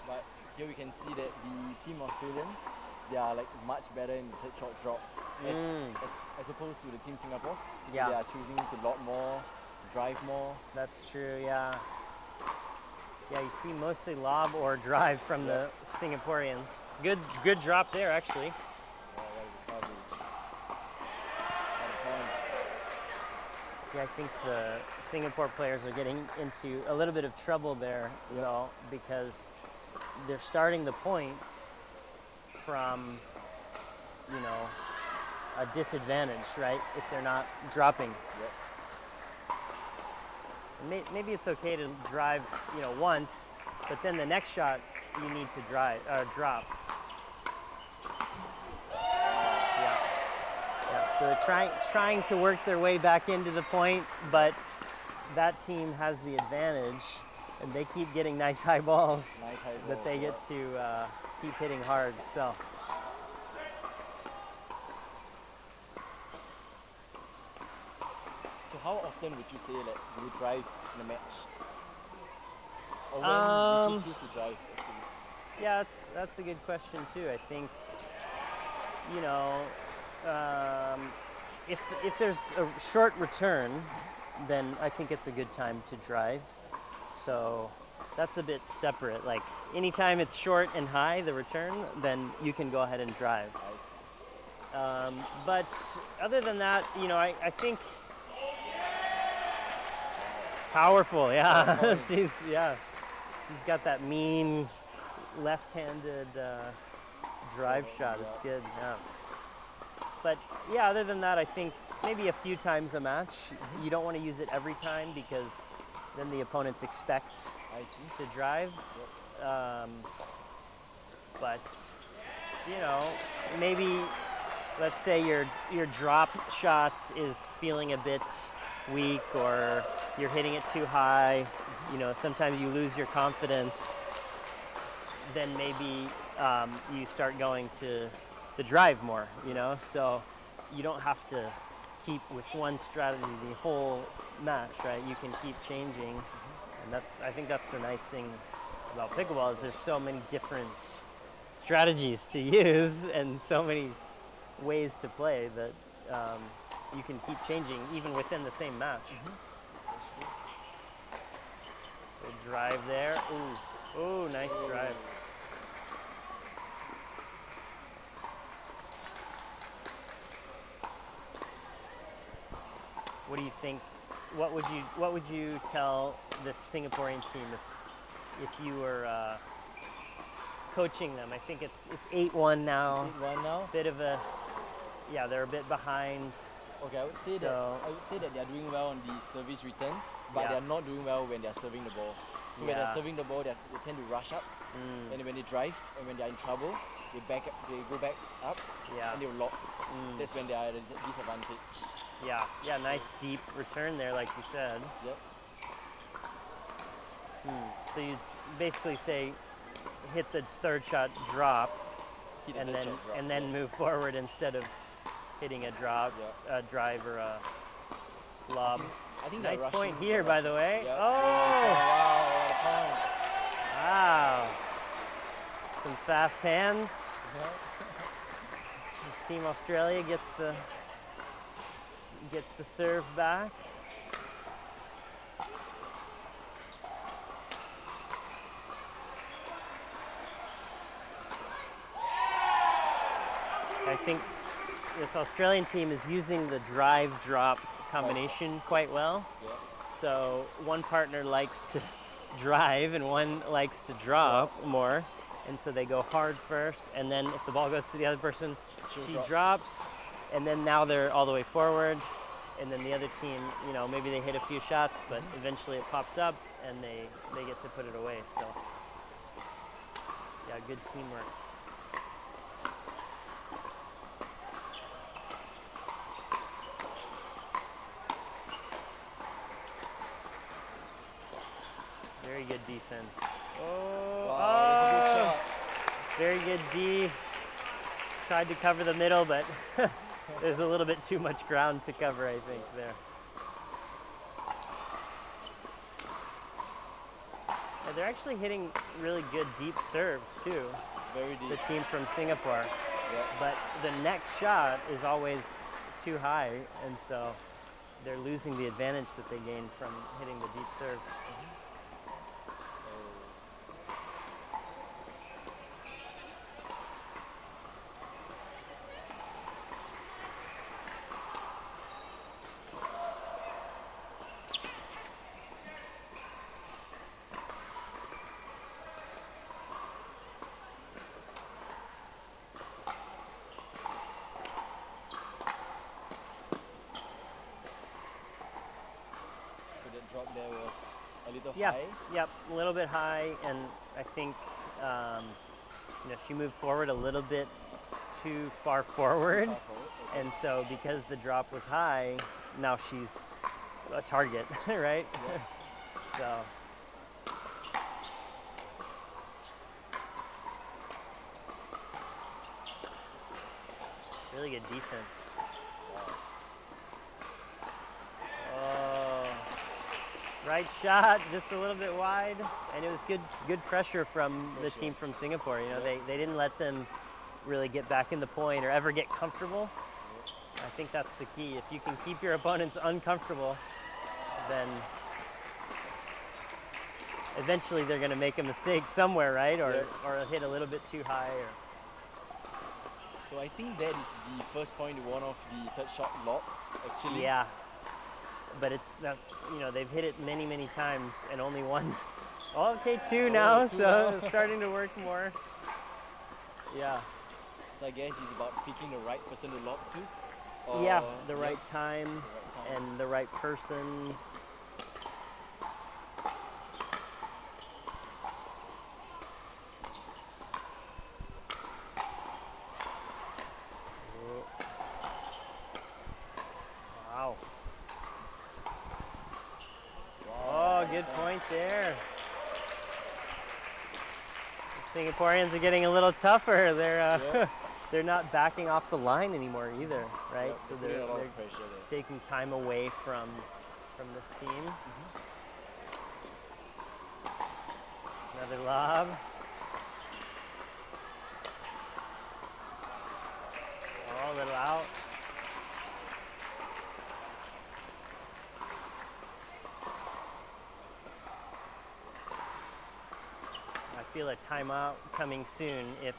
But here we can see that the team Australians, they are like much better in the third shot drop as opposed to the team Singapore. So Yeah. they are choosing to lob more, to drive more. That's true, yeah. Yeah, you see mostly lob or drive from the Singaporeans. Good drop there, actually. Wow, what a recovery. What a point. Yeah, I think the Singapore players are getting into a little bit of trouble there, though, because they're starting the point from, you know, a disadvantage, right? If they're not dropping. Maybe it's okay to drive, you know, once, but then the next shot you need to drop. Yeah. So they're trying to work their way back into the point, but that team has the advantage, and they keep getting nice high balls that they get to keep hitting hard. So. So how often would you say that you drive in a match? Or when would you choose to drive, actually? Yeah, that's a good question too. I think, you know, if there's a short return, then I think it's a good time to drive. So that's a bit separate. Like anytime it's short and high, the return, then you can go ahead and drive. But other than that, you know, I think powerful. Yeah, she's got that mean left-handed drive shot. It's good. Yeah. But yeah, other than that, I think maybe a few times a match. You don't want to use it every time because then the opponents expect to drive. But you know, maybe let's say your drop shot is feeling a bit weak, or you're hitting it too high. You know, sometimes you lose your confidence. Then maybe you start going to the drive more, you know? So you don't have to keep with one strategy the whole match, right? You can keep changing. And I think that's the nice thing about pickleball is there's so many different strategies to use and so many ways to play that you can keep changing even within the same match. Good drive there. Ooh, nice drive. What do you think? What would you tell this Singaporean team if you were coaching them? I think it's 8-1 now. 8-1 now. Bit of a yeah, they're a bit behind. Okay, I would say that they are doing well on the service return, but Yeah. they are not doing well when they are serving the ball. So when they Yeah. are serving the ball, they tend to rush up, and when they drive and when they are in trouble, they go back up, Yeah. and they will lock. That's when they are at a disadvantage. Yeah. Yeah. Nice deep return there, like you said. Yep. So you'd basically say, hit the third shot, drop, Hit the and third then shot, drop, and then yeah. move forward instead of hitting a drop, Yeah. a drive or a lob. I think they're Nice rushing. point here, by the way. Yep. Oh, Wow, what a point. wow! Some fast hands. Yeah. Team Australia gets the serve back. I think this Australian team is using the drive-drop combination quite well. Yeah. So one partner likes to drive and one likes to drop more. And so they go hard first, and then if the ball goes to the other person, she drops, and then now they're all the way forward. And then the other team, you know, maybe they hit a few shots, but eventually it pops up and they get to put it away. So yeah, good teamwork. Very good defense. Oh, Wow, that's a good shot. very good D. Tried to cover the middle, but there's a little bit too much ground to cover, I think, there. Yeah, they're actually hitting really good deep serves, too, Very deep. the team from Singapore. Yeah. But the next shot is always too high, and so they're losing the advantage that they gained from hitting the deep serve. So that drop there was a little Yeah, high. yep, a little bit high, and I think you know, she moved forward a little bit too far forward, Far forward, okay. and so because the drop was high, now she's a target, right? So really good defense. Oh, right shot, just a little bit wide, and it was good pressure from the team from Singapore. You know, they didn't let them really get back in the point or ever get comfortable. I think that's the key. If you can keep your opponents uncomfortable, then eventually they're going to make a mistake somewhere, right? Or hit a little bit too high. Or So I think that is the first point one of the third shot lob, actually. yeah, but it's not, you know, they've hit it many times and only one. Okay, two now, two so now. it's starting to work more. Yeah. So I guess it's about picking the right person to lob to. Yeah, or- the right time and the right person. Wow. Oh, good point there. The Singaporeans are getting a little tougher. They're they're not backing off the line anymore either, right? Yeah, So putting they're a lot of pressure there. taking time away from this team. Another lob. Oh, a little out. I feel a timeout coming soon if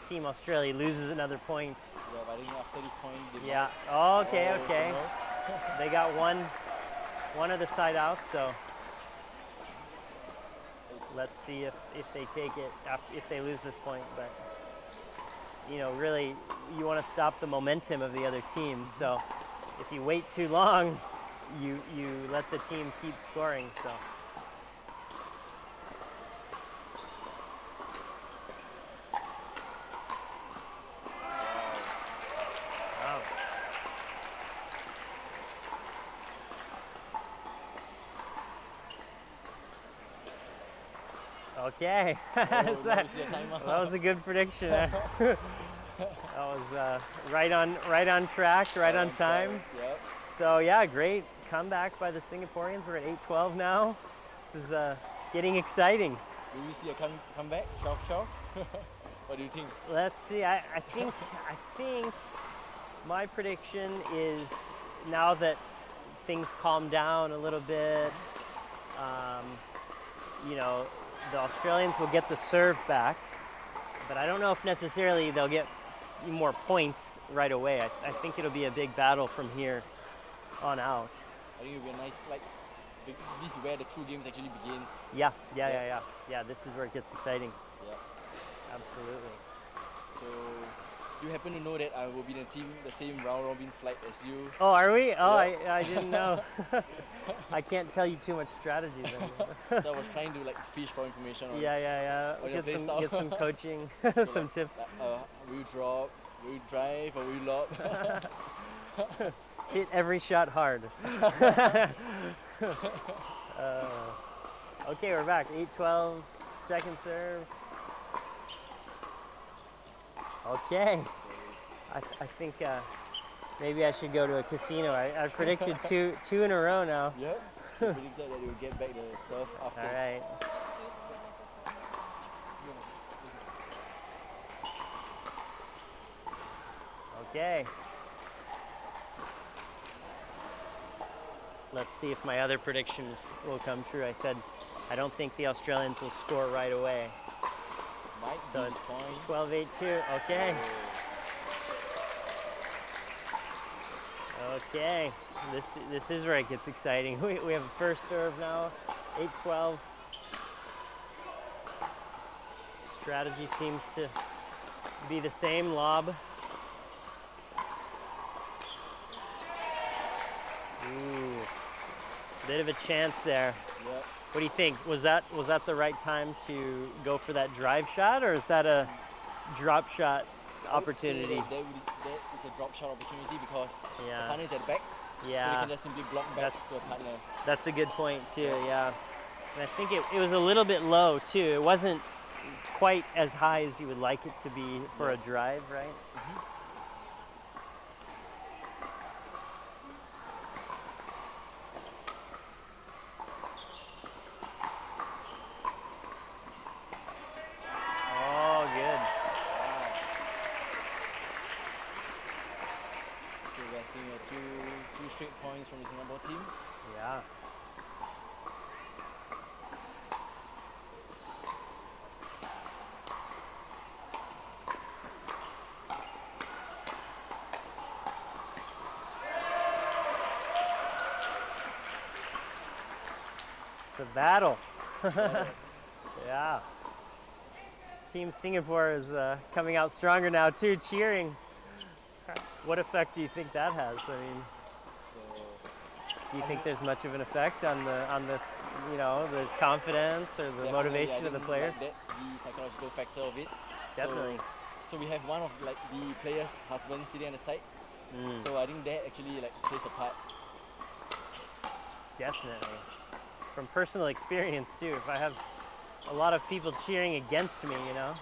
Team Australia loses another point. Yeah, but I think after this point, they Yeah. might- Oh, okay, Oh, okay. no. They got one of the side outs, so let's see if they take it after, if they lose this point. But you know, really you want to stop the momentum of the other team. So if you wait too long, you let the team keep scoring. So. Wow. Okay. Oh, So now we see a timeout. that was a good prediction. That was right on track, right on time. Yep. So yeah, great comeback by the Singaporeans. We're at 8-12 now. This is getting exciting. Will we see a comeback? Shove? What do you think? Let's see. I think my prediction is now that things calm down a little bit, you know, the Australians will get the serve back, but I don't know if necessarily they'll get more points right away. I think it'll be a big battle from here on out. I think it'll be a nice, like, this is where the true games actually begins. Yeah, this is where it gets exciting. Yeah. Absolutely. So, do you happen to know that I will be in the same round robin flight as you? Oh, are we? Oh, Yeah. I didn't know. I can't tell you too much strategy then. So I was trying to like fish for information on. Yeah. on your Get play some style. coaching, So, some like, tips. Will you drop? Will you drive? Or will you lob? Hit every shot hard. Okay, we're back. 8-12, second serve. Okay. I think maybe I should go to a casino. I predicted two in a row now. Yep. She predicted that they will get back the serve after. All right. Okay. Let's see if my other predictions will come true. I said I don't think the Australians will score right away. Might So be it's fine. 12-8-2. Okay. Okay. This is where it gets exciting. We have a first serve now. 8-12. Strategy seems to be the same. Lob. Ooh. Bit of a chance there. Yep. What do you think? Was that the right time to go for that drive shot, or is that a drop shot opportunity? That is a drop shot opportunity because Yeah. the partner is at the back. So they Yeah, can just simply block back That's- to the partner. that's a good point too. Yeah, and I think it was a little bit low too. It wasn't quite as high as you would like it to be for a drive, right? Oh, good. So we are seeing two straight points from the Singapore team. Yeah. It's a battle. Yeah. Team Singapore is coming out stronger now too, cheering. What effect do you think that has? I mean, So do you think there's much of an effect on this, you know, the confidence or the definitely, motivation I of the think, players? like, that's the psychological factor of it. Definitely. So we have one of like the player's husband sitting on the side. Mm, So I think that actually like plays a part. definitely. From personal experience too, if I have a lot of people cheering against me, you know,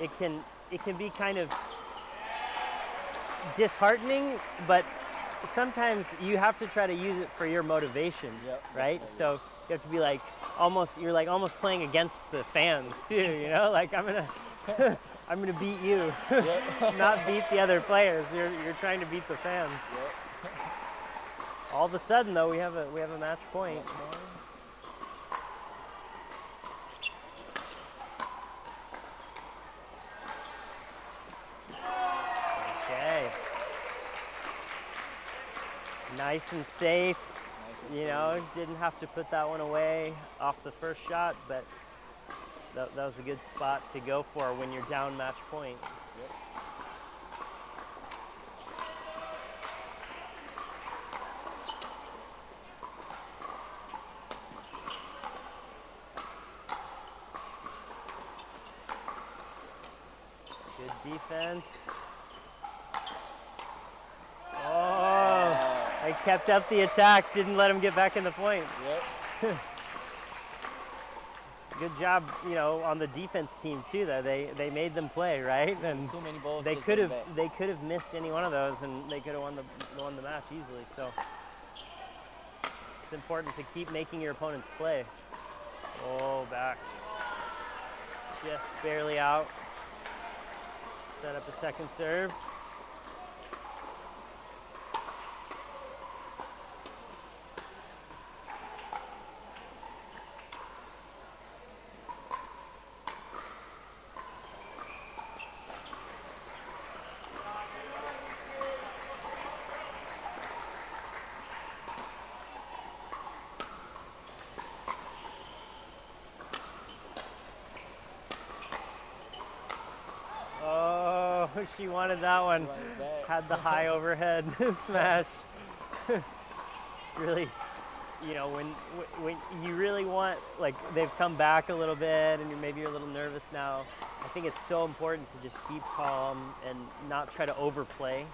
it can be kind of disheartening, but sometimes you have to try to use it for your motivation, Yep, right? definitely. So you have to be like you're almost playing against the fans too, you know, like I'm gonna beat you, Yep. not beat the other players. You're trying to beat the fans. Yep. All of a sudden though, we have a match point. Okay. Nice and safe. You know, didn't have to put that one away off the first shot, but that was a good spot to go for when you're down match point. Yep. Defense. Oh, they kept up the attack, didn't let him get back in the point. Yep. Good job, you know, on the defense team too. Though they made them play, right? And So many balls. they just could going have back. missed any one of those, and they could have won the match easily. So it's important to keep making your opponents play. Oh, back, just barely out. Set up a second serve. Oh, she wanted that one. Had the high overhead smash. It's really, you know, when you really want, like, they've come back a little bit and maybe you're a little nervous now. I think it's so important to just keep calm and not try to overplay,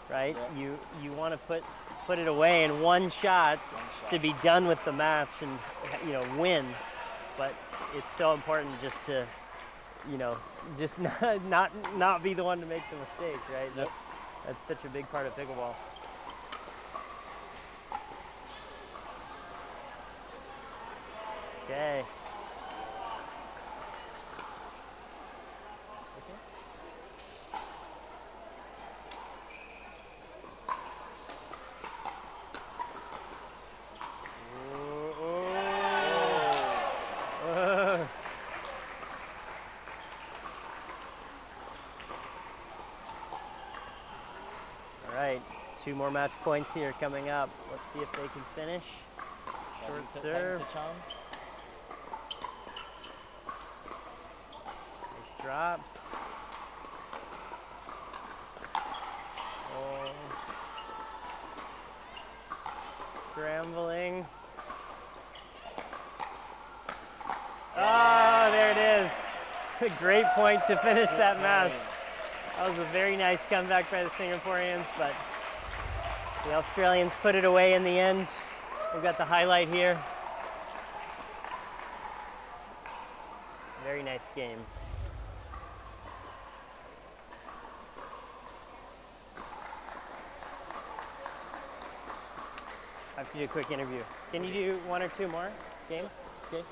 right? Yeah. You want to put it away in one shot to be done with the match and, you know, win. But it's so important just to, you know, just not be the one to make the mistake, right? Yep. That's such a big part of pickleball. Okay. All right, 2 more match points here coming up. Let's see if they can finish. Short serve. Nice drops. Oh. Scrambling. Oh, there it is. Great point to finish that match. That was a very nice comeback by the Singaporeans, but the Australians put it away in the end. We've got the highlight here. Very nice game. I have to do a quick interview. Can you do 1 or 2 more games? Okay.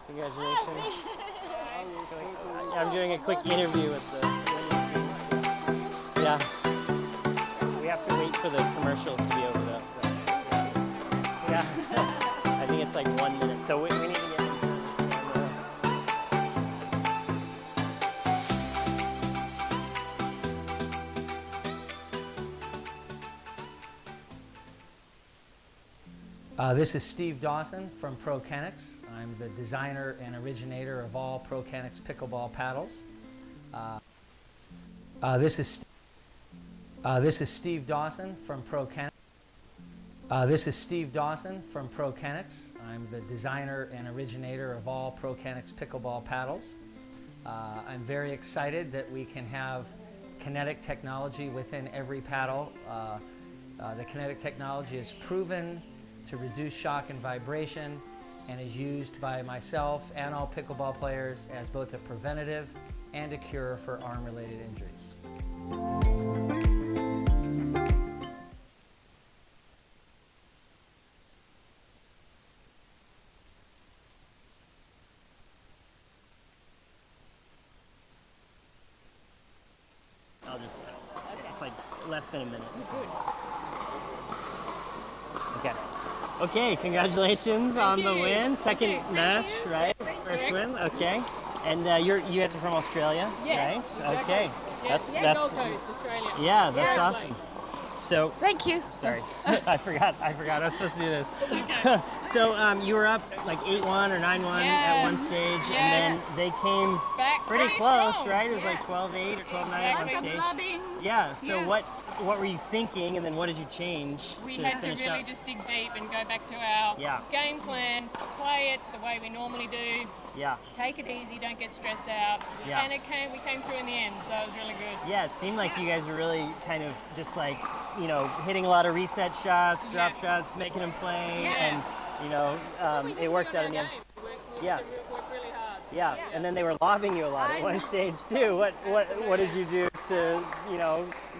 Congratulations. I'm doing a quick interview with the yeah. We have to wait for the commercials to be over though. So. Yeah. I think it's like 1 minute. So we need to get into This is Steve Dawson from ProKenix. I'm the designer and originator of all ProKenix pickleball paddles. This is Steve Dawson from ProKenix. This is Steve Dawson from ProKenix. I'm the designer and originator of all ProKenix pickleball paddles. I'm very excited that we can have kinetic technology within every paddle. The kinetic technology is proven to reduce shock and vibration and is used by myself and all pickleball players as both a preventative and a cure for arm-related injuries. I'll just, it's like less than a minute. Okay. Okay, congratulations on the win. Second match, right? First win, okay. And you guys are from Australia, Yes, right? Okay. Yes. That's Gold Coast, Australia. yeah, that's Great awesome. place. So Thank you. sorry, I forgot I was supposed to do this. So you were up like 8-1 or 9-1 at one stage, and then they came Back pretty pretty close, strong. right? It was like 12-8 or 12-9 at one Like a stage. blubbing. Yeah. So Yeah. what were you thinking, and then what did you change We to had to finish really up? just dig deep and go back to our Yeah. game plan, play it the way we normally do, Yeah. take it easy, don't get stressed out. Yeah. And we came through in the end, so it was really good. Yeah, it seemed like you guys were really kind of just like, hitting a lot of reset shots, drop Yes. shots, making them play, Yes. and it worked out in the end. Yeah. We worked really hard. Yeah, and then they were lobbing you a lot at one stage too. What did you do to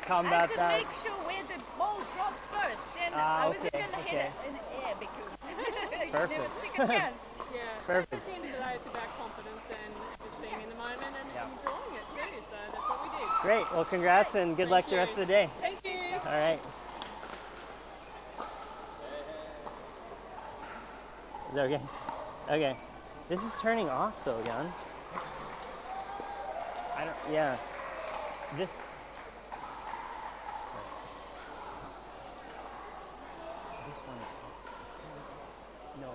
combat I that? had to make sure where the ball drops first. Then I wasn't going to hit it in the air because there Perfect. was a second chance. Yeah. Perfect. At the end of the day, it's about confidence and just being in the moment and Yeah. enjoying it too. So that's what we did. Great. Well, congrats and good luck the rest of the day. Thank you. All right. Is that okay? Okay. This is turning off though, Jan. Yeah. This. Sorry. This one is off. No.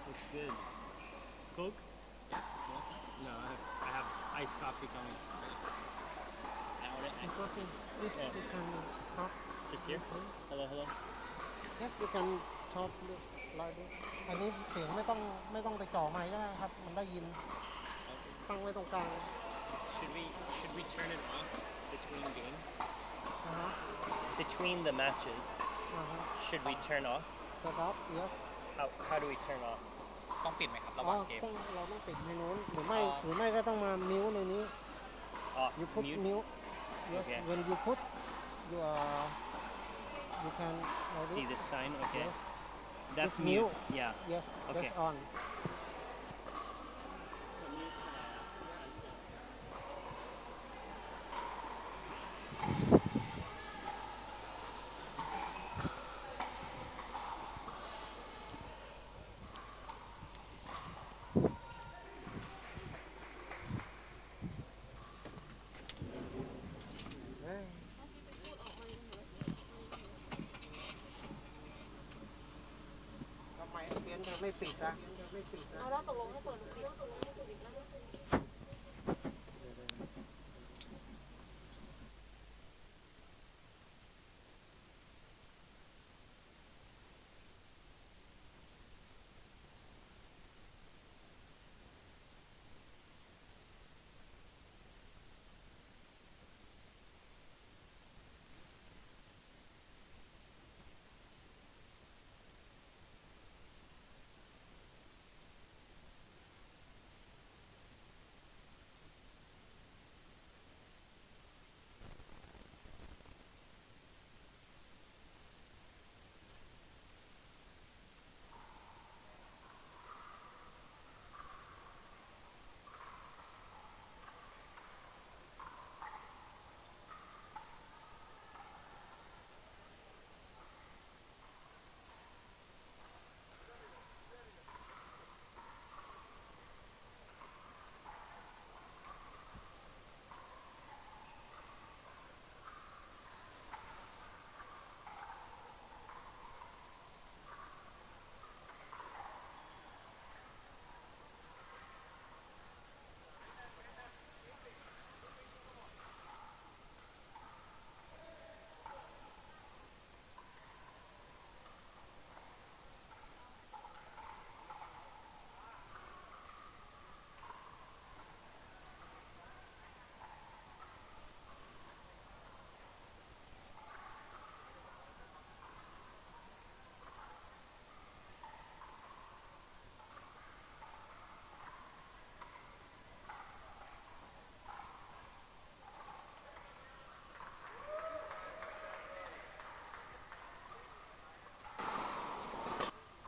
Looks good. Coke? Yeah. No, I have iced coffee coming. It's okay. If you can talk. Just here? Hello, hello. Yes, you can talk like this. อันนี้เสียงไม่ต้องไปจ่อไมค์ก็ได้ครับมันได้ยินตั้งไว้ตรงกลาง Should we turn it off between games? นะฮะ Between the matches, นะฮะ should we turn off? Shut up yes How do we turn off? ต้องปิดไหมครับระห อ๋อ ว่างเกม เราต้องปิดในนู้นหรือไม่ก็ต้องมามิวในนี้ you put mute? mute yes Okay. when you put you you can See this sign? Okay. Yes. That's It's mute. mute. Yeah. yes Okay. that's onทำไมเปลี่ยนจะไม่ปิดนะไม่ปิดนะ เอาแล้วตกลงให้เปิดหรือปิด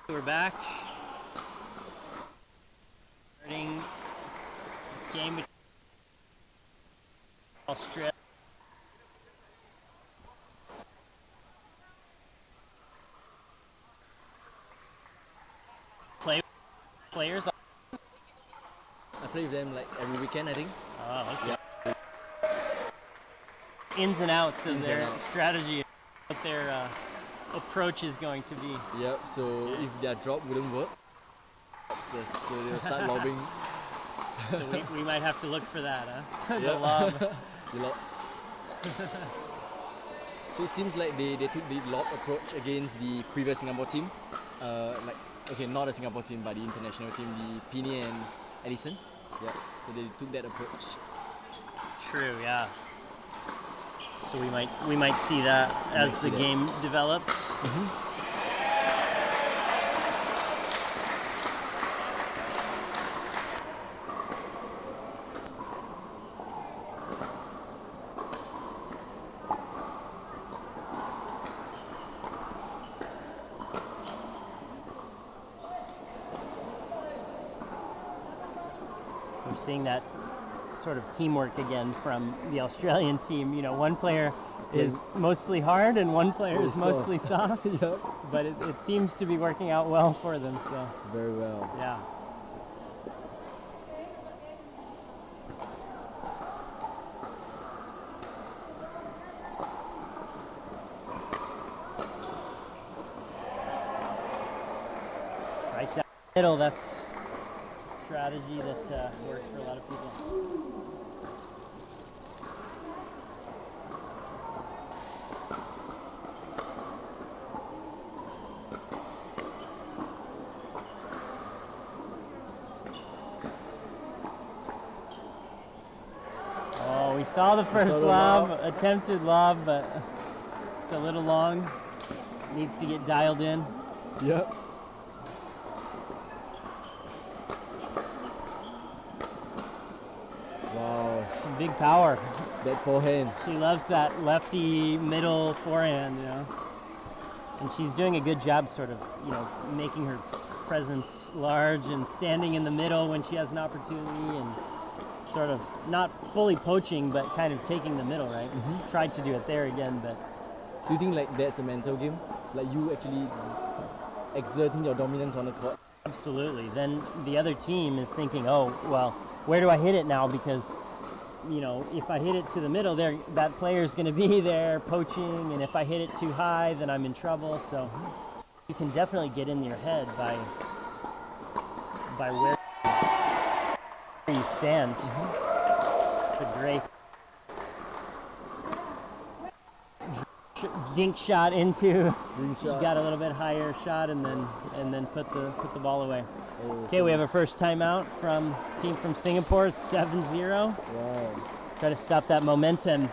We're back. Starting this game between Australia. Players. I play with them like every weekend, I think. Oh, okay. Ins and outs of their strategy, what their approach is going to be. Yep, so if their drop wouldn't work, so they'll start lobbing. So we might have to look for that, huh? The Yep. lob. The lobs. So it seems like they took the lob approach against the previous Singapore team. Not the Singapore team, but the international team, the Pini and Edison. Yeah, so they took that approach. True, yeah. So we might see that as the game develops. We're seeing that sort of teamwork again from the Australian team. You know, one player is mostly hard and one player is mostly soft. Yep. But it seems to be working out well for them, so Very well. yeah. Right down the middle, that's a strategy that works for a lot of people. saw the first lob, attempted lob, but it's a little long. Needs to get dialed in. Yep. Wow. Some big power. That forehand. She loves that lefty middle forehand, you know. And she's doing a good job sort of, you know, making her presence large and standing in the middle when she has an opportunity and sort of not fully poaching, but kind of taking the middle, right? Tried to do it there again, but... Do you think like that's a mental game? Like you actually exerting your dominance on the court? Absolutely. Then the other team is thinking, oh, well, where do I hit it now? Because, you know, if I hit it to the middle, there, that player's going to be there poaching, and if I hit it too high, then I'm in trouble. So you can definitely get in your head by where you stand. It's a great dink shot into. You got a little bit higher shot, and then put the ball away. Okay, we have a first timeout from team from Singapore. It's 7-0. Wow. Try to stop that momentum.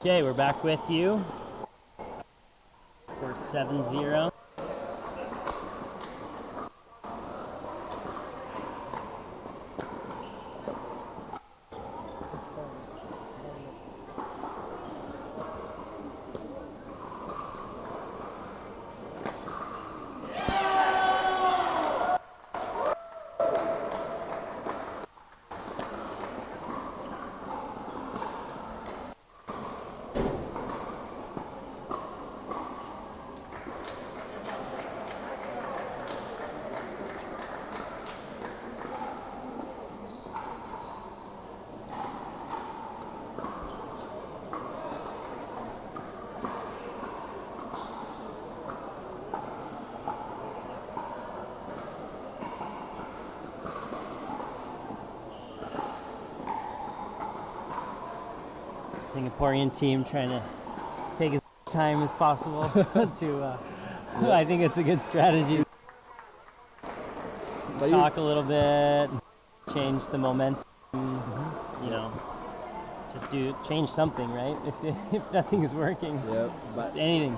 Okay, we're back with you. Score 7-0. Singaporean team trying to take as much time as possible to. I think it's a good strategy. Talk a little bit, change the momentum. You know, just change something, right? If nothing is working, but just anything.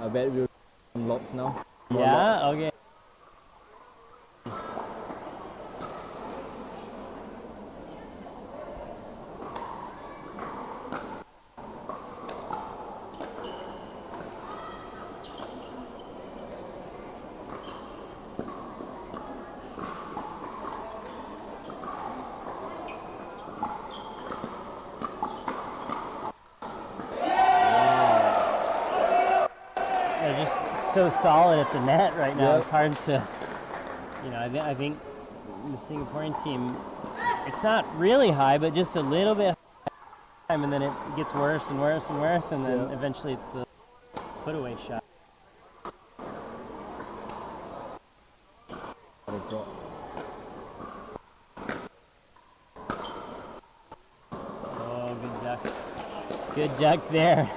I bet we'll some lobs now. Yeah. Okay. They're just so solid at the net right now. It's hard to, you know, I think the Singaporean team, it's not really high, but just a little bit high, and then it gets worse and worse and worse, and then eventually it's the put away shot. Oh, good duck. Good duck there.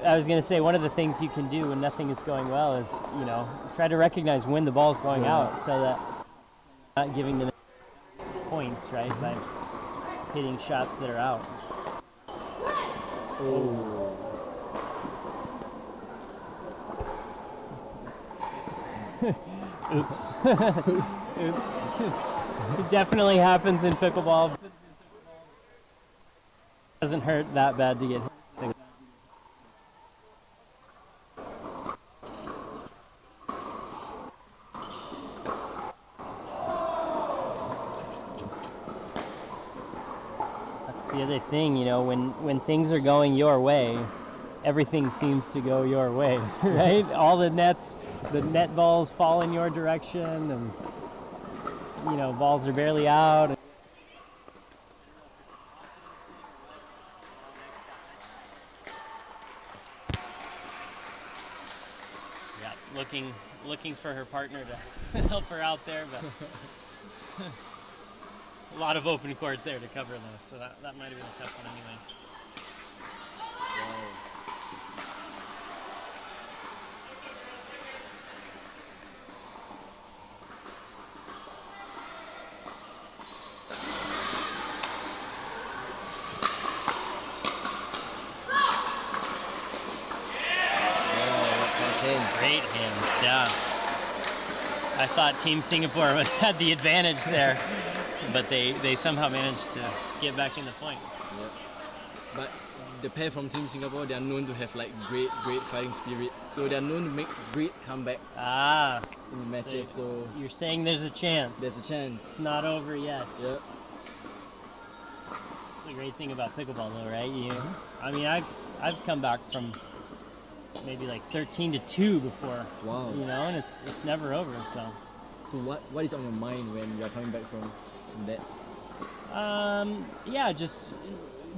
I was going to say, one of the things you can do when nothing is going well is, you know, try to recognize when the ball is going out, so that you're not giving them points, right, by hitting shots that are out. Oh. Oops. Oops. It definitely happens in pickleball. It doesn't hurt that bad to get hit. the other thing, you know, when things are going your way, everything seems to go your way, right? All the net balls fall in your direction, and you know, balls are barely out. Yeah, looking for her partner to help her out there, but a lot of open court there to cover though, so that might have been a tough one anyway. Great hands, yeah. I thought Team Singapore had the advantage there, but they somehow managed to get back in the point. Yeah. But the pair from Team Singapore, they are known to have like great fighting spirit. So they are known to make great comebacks in the matches. So you're saying there's a chance. There's a chance. It's not over yet. Yep. That's the great thing about pickleball, though, right? I mean, I've come back from maybe like 13-2 before. Wow. You know, and it's never over. So what is on your mind when you are coming back from that? Yeah, just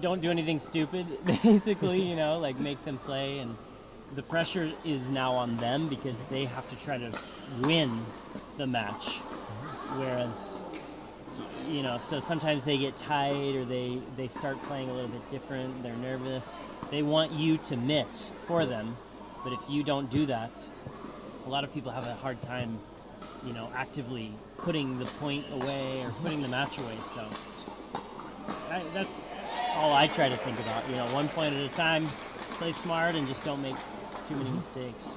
don't do anything stupid, basically. You know, like make them play, and the pressure is now on them because they have to try to win the match, whereas. You know, so sometimes they get tight or they start playing a little bit different. They're nervous. They want you to miss for them, but if you don't do that, a lot of people have a hard time, you know, actively putting the point away or putting the match away. So that's all I try to think about. You know, one point at a time, play smart, and just don't make too many mistakes.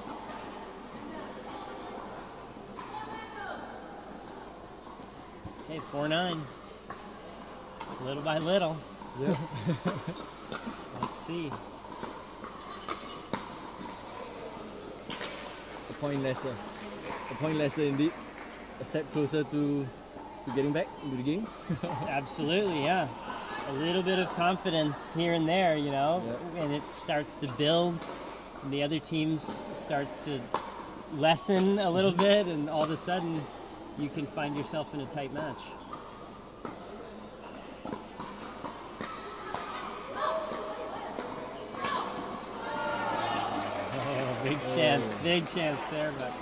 Okay, 4-9. Little by little. Yeah. Let's see. A point lesser. A point lesser indeed. A step closer to getting back into the game. Absolutely, yeah. A little bit of confidence here and there, you know, and it starts to build. And the other teams starts to lessen a little bit, and all of a sudden you can find yourself in a tight match. Big chance there, but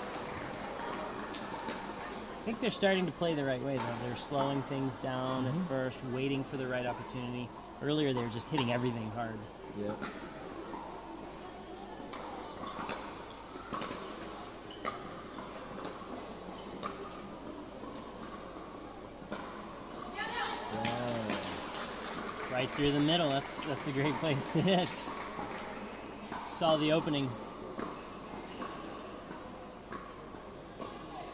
I think they're starting to play the right way, though. They're slowing things down at first, waiting for the right opportunity. Earlier, they were just hitting everything hard. Yeah. Right through the middle. That's a great place to hit. Saw the opening.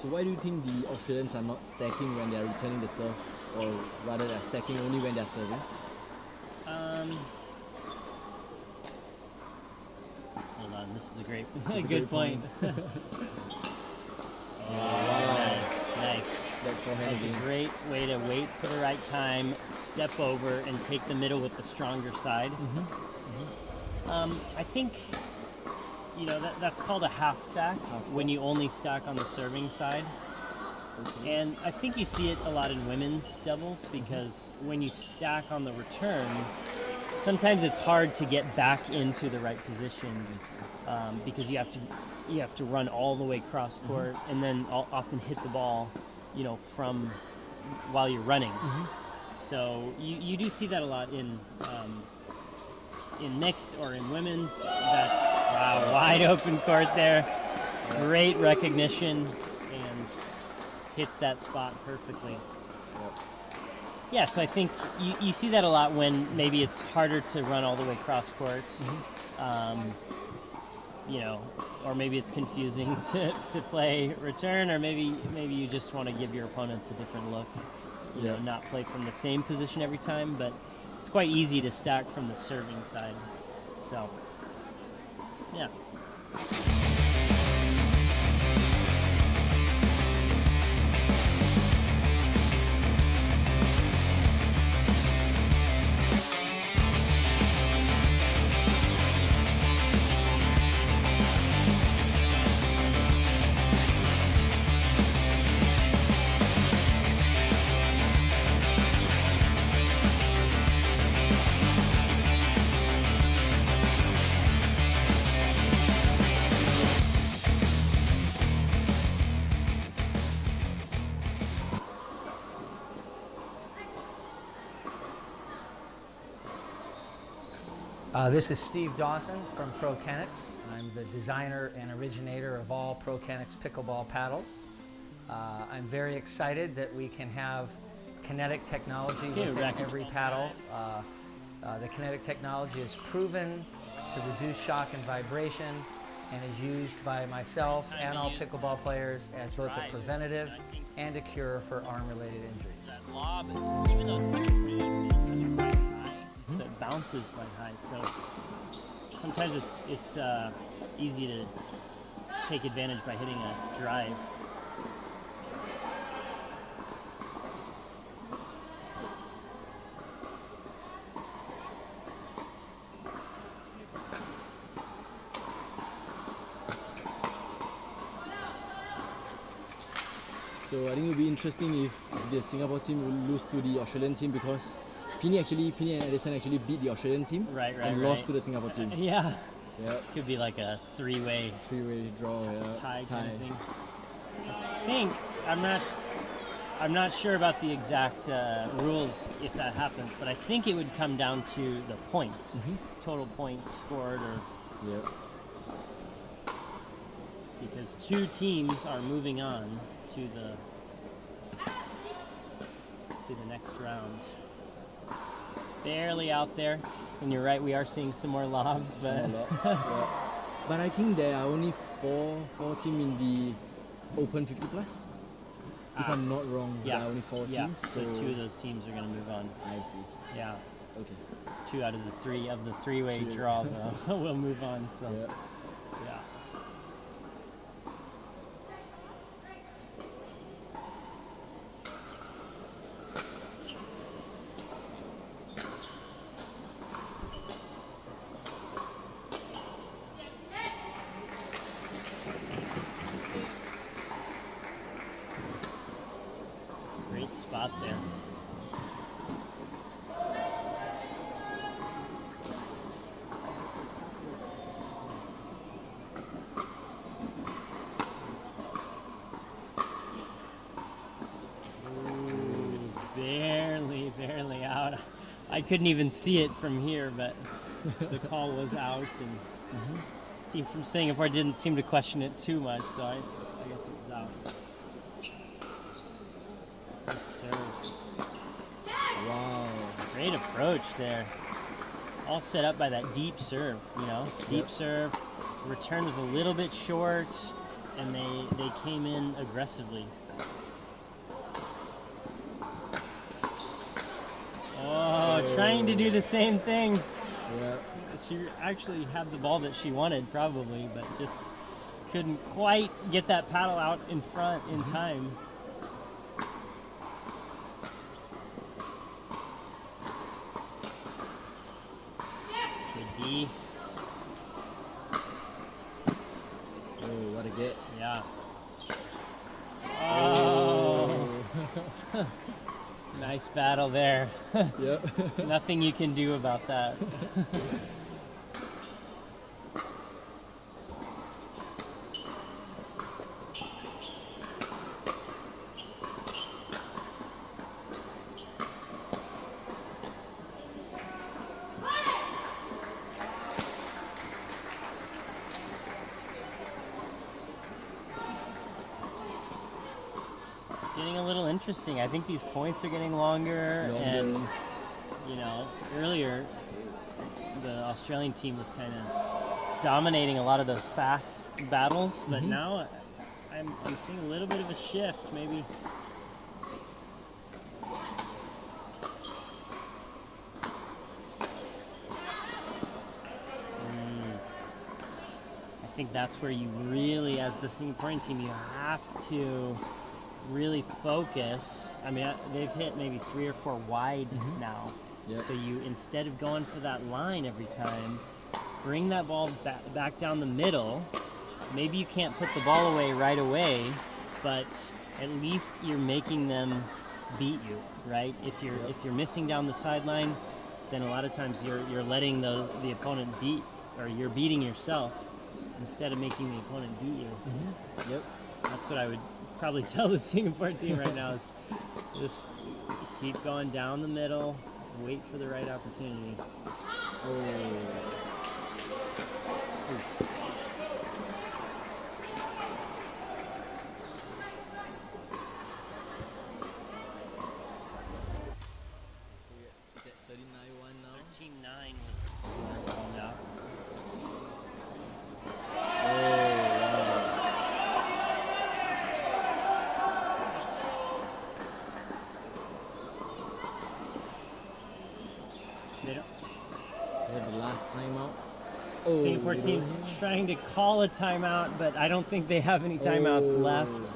So why do you think the Australians are not stacking when they are returning the serve, or rather they're stacking only when they're serving? Hold on, this is a good point. Nice. That's a great way to wait for the right time, step over, and take the middle with the stronger side. I think, you know, that's called a half stack when you only stack on the serving side. And I think you see it a lot in women's doubles because when you stack on the return, sometimes it's hard to get back into the right position because you have to run all the way cross court and then often hit the ball, you know, from while you're running. So you do see that a lot in mixed or in women's. That's wide open court there. Great recognition and hits that spot perfectly. Yeah, so I think you see that a lot when maybe it's harder to run all the way cross court. You know, or maybe it's confusing to play return, or maybe you just want to give your opponents a different look. You know, not play from the same position every time, but it's quite easy to stack from the serving side. So, yeah. This is Steve Dawson from ProKennex. I'm the designer and originator of all ProKennex pickleball paddles. I'm very excited that we can have kinetic technology within every paddle. The kinetic technology is proven to reduce shock and vibration and is used by myself and all pickleball players as both a preventative and a cure for arm-related injuries. That lob, even though it's kind of green, it's coming quite high, so it bounces quite high. So sometimes it's easy to take advantage by hitting a drive. So I think it would be interesting if the Singapore team will lose to the Australian team, because Pini and Edison actually beat the Australian team and lost to the Singapore team. Yeah. Yeah. Could be like a three-way draw, tie kind of thing. I think I'm not sure about the exact rules if that happens, but I think it would come down to the points, total points scored, or Yep. because two teams are moving on to the next round. Barely out there, and you're right, we are seeing some more lobs, but Yeah. But I think there are only four teams in the Open 50 plus. If I'm not wrong, there are only four teams. So two of those teams are going to move on. I see. Yeah. Okay. Two out of the three-way draw though will move on. So Yeah. yeah. Great spot there. Ooh, barely out. I couldn't even see it from here, but the call was out, and the team from Singapore didn't seem to question it too much, so I guess it was out. Nice serve. Wow. Great approach there. All set up by that deep serve, you know? Deep serve. Return was a little bit short, and they came in aggressively. Oh, trying to do the same thing. Yeah. She actually had the ball that she wanted, probably, but just couldn't quite get that paddle out in front in time. Good D. Oh, what a get. Yeah. Oh. Nice battle there. Yep. Nothing you can do about that. Getting a little interesting. I think these points are getting longer. And you know, earlier the Australian team was kind of dominating a lot of those fast battles, but now I'm seeing a little bit of a shift, maybe. I think that's where you really, as the Singaporean team, you have to really focus. I mean, they've hit maybe 3 or 4 wide now. Yep. So you, instead of going for that line every time, bring that ball back down the middle. Maybe you can't put the ball away right away, but at least you're making them beat you, right? If you're missing down the sideline, then a lot of times you're letting the opponent beat, or you're beating yourself instead of making the opponent beat you. Yep. That's what I would probably tell the Singapore team right now, is just keep going down the middle, wait for the right opportunity. Is it 39-1 now? 13-9 was the score called out. They don't. They have the last timeout. Singapore team's trying to call a timeout, but I don't think they have any timeouts left.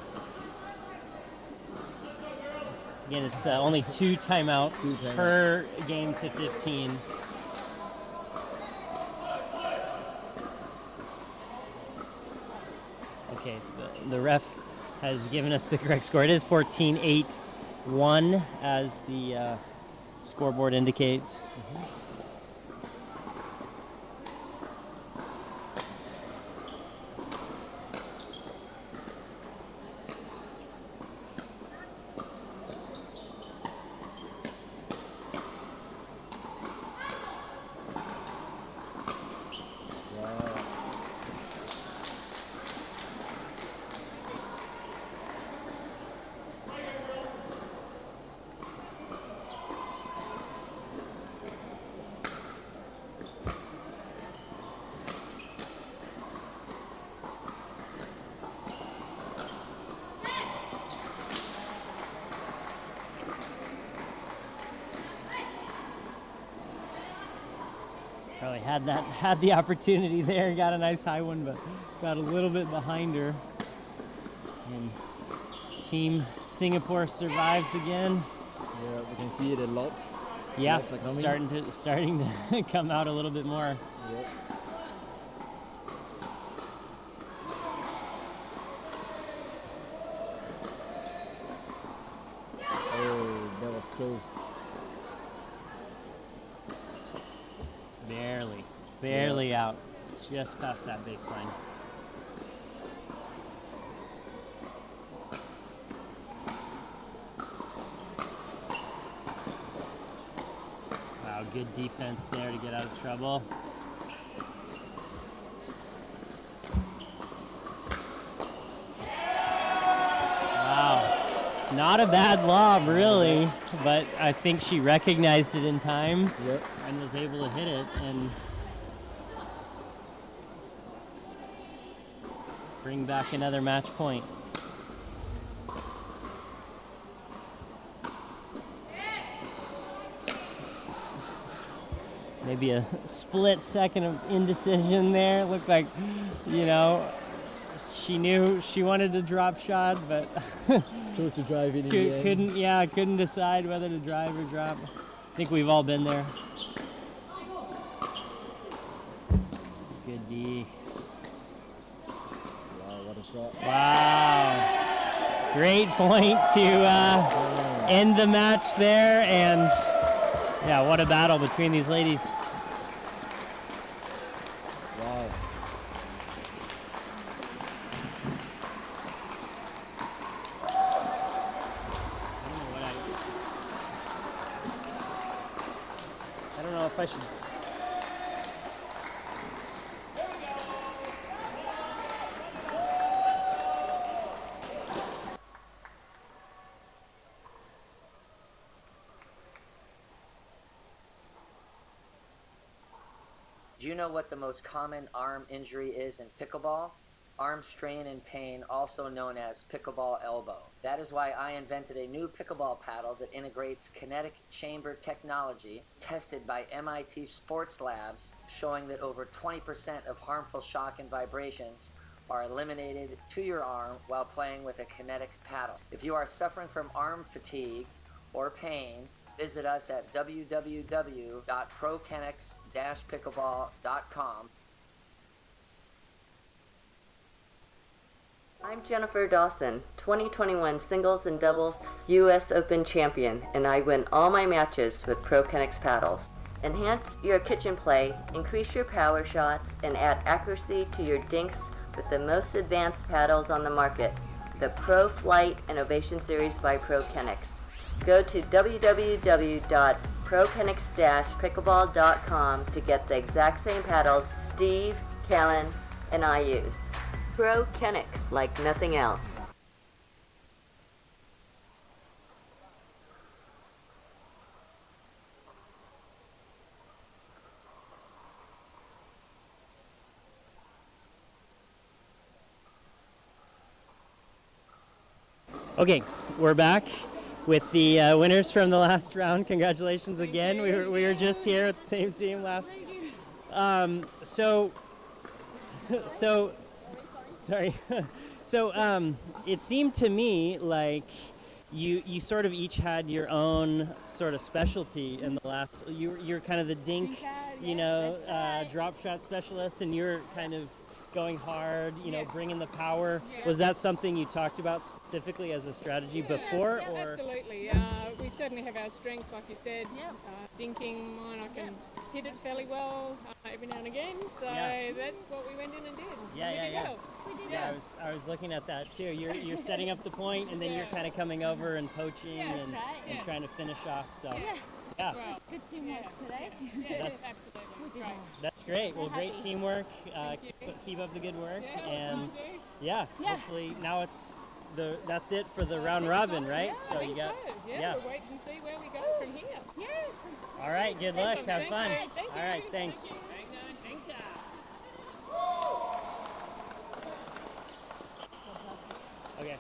Again, it's only two timeouts per game to 15. Okay, so the ref has given us the correct score. It is 14-8-1 as the scoreboard indicates. Probably had the opportunity there, got a nice high one, but got a little bit behind her. And Team Singapore survives again. Yeah, we can see the lobs. Yeah, Lobs are coming. starting to come out a little bit more. Yep. Oh, that was close. Barely out, just past that baseline. Wow, good defense there to get out of trouble. Wow, not a bad lob really, but I think she recognized it in time. Yep. And was able to hit it and bring back another match point. Maybe a split second of indecision there. It looked like, you know, she knew she wanted to drop shot, but Chose to drive it in the end. couldn't decide whether to drive or drop. I think we've all been there. Good D. Wow, what a shot. Wow. Great point to end the match there. And yeah, what a battle between these ladies. Wow. I don't know if I should. Do you know what the most common arm injury is in pickleball? Arm strain and pain, also known as pickleball elbow. That is why I invented a new pickleball paddle that integrates kinetic chamber technology tested by MIT Sports Labs, showing that over 20% of harmful shock and vibrations are eliminated to your arm while playing with a kinetic paddle. If you are suffering from arm fatigue or pain, visit us at www.prokenix-pickleball.com. I'm Jennifer Dawson, 2021 singles and doubles U.S. Open champion, and I win all my matches with ProKenix paddles. Enhance your kitchen play, increase your power shots, and add accuracy to your dinks with the most advanced paddles on the market, the Pro Flight Innovation Series by ProKenix. Go to www.prokenix.com ProKenix-Pickleball.com to get the exact same paddles Steve, Kellen, and I use. Pro Kenix, like nothing else. Okay, we're back with the winners from the last round. Congratulations again. We were just here at the same team last. So sorry. So it seemed to me like you sort of each had your own sort of specialty in the last. You're kind of the dink, drop shot specialist, and you're kind of going hard, bringing the power. Yeah. Was that something you talked about specifically as a strategy before? Yeah, or absolutely. We certainly have our strengths, like you said. Dinking, mine, I can hit it fairly well every now and again. So that's what we went in and did. Yeah. I was looking at that too. You're setting up the point, and then you're kind of coming over and poaching and trying to finish off. So yeah. Well, Good teamwork today. That's absolutely great. That's great. Well, great teamwork. Keep up the good work, and hopefully now that's it for the round robin, right? So you got We'll wait and see where we go from here. All right. Good luck. Have fun. Thank All right. Thanks. Okay.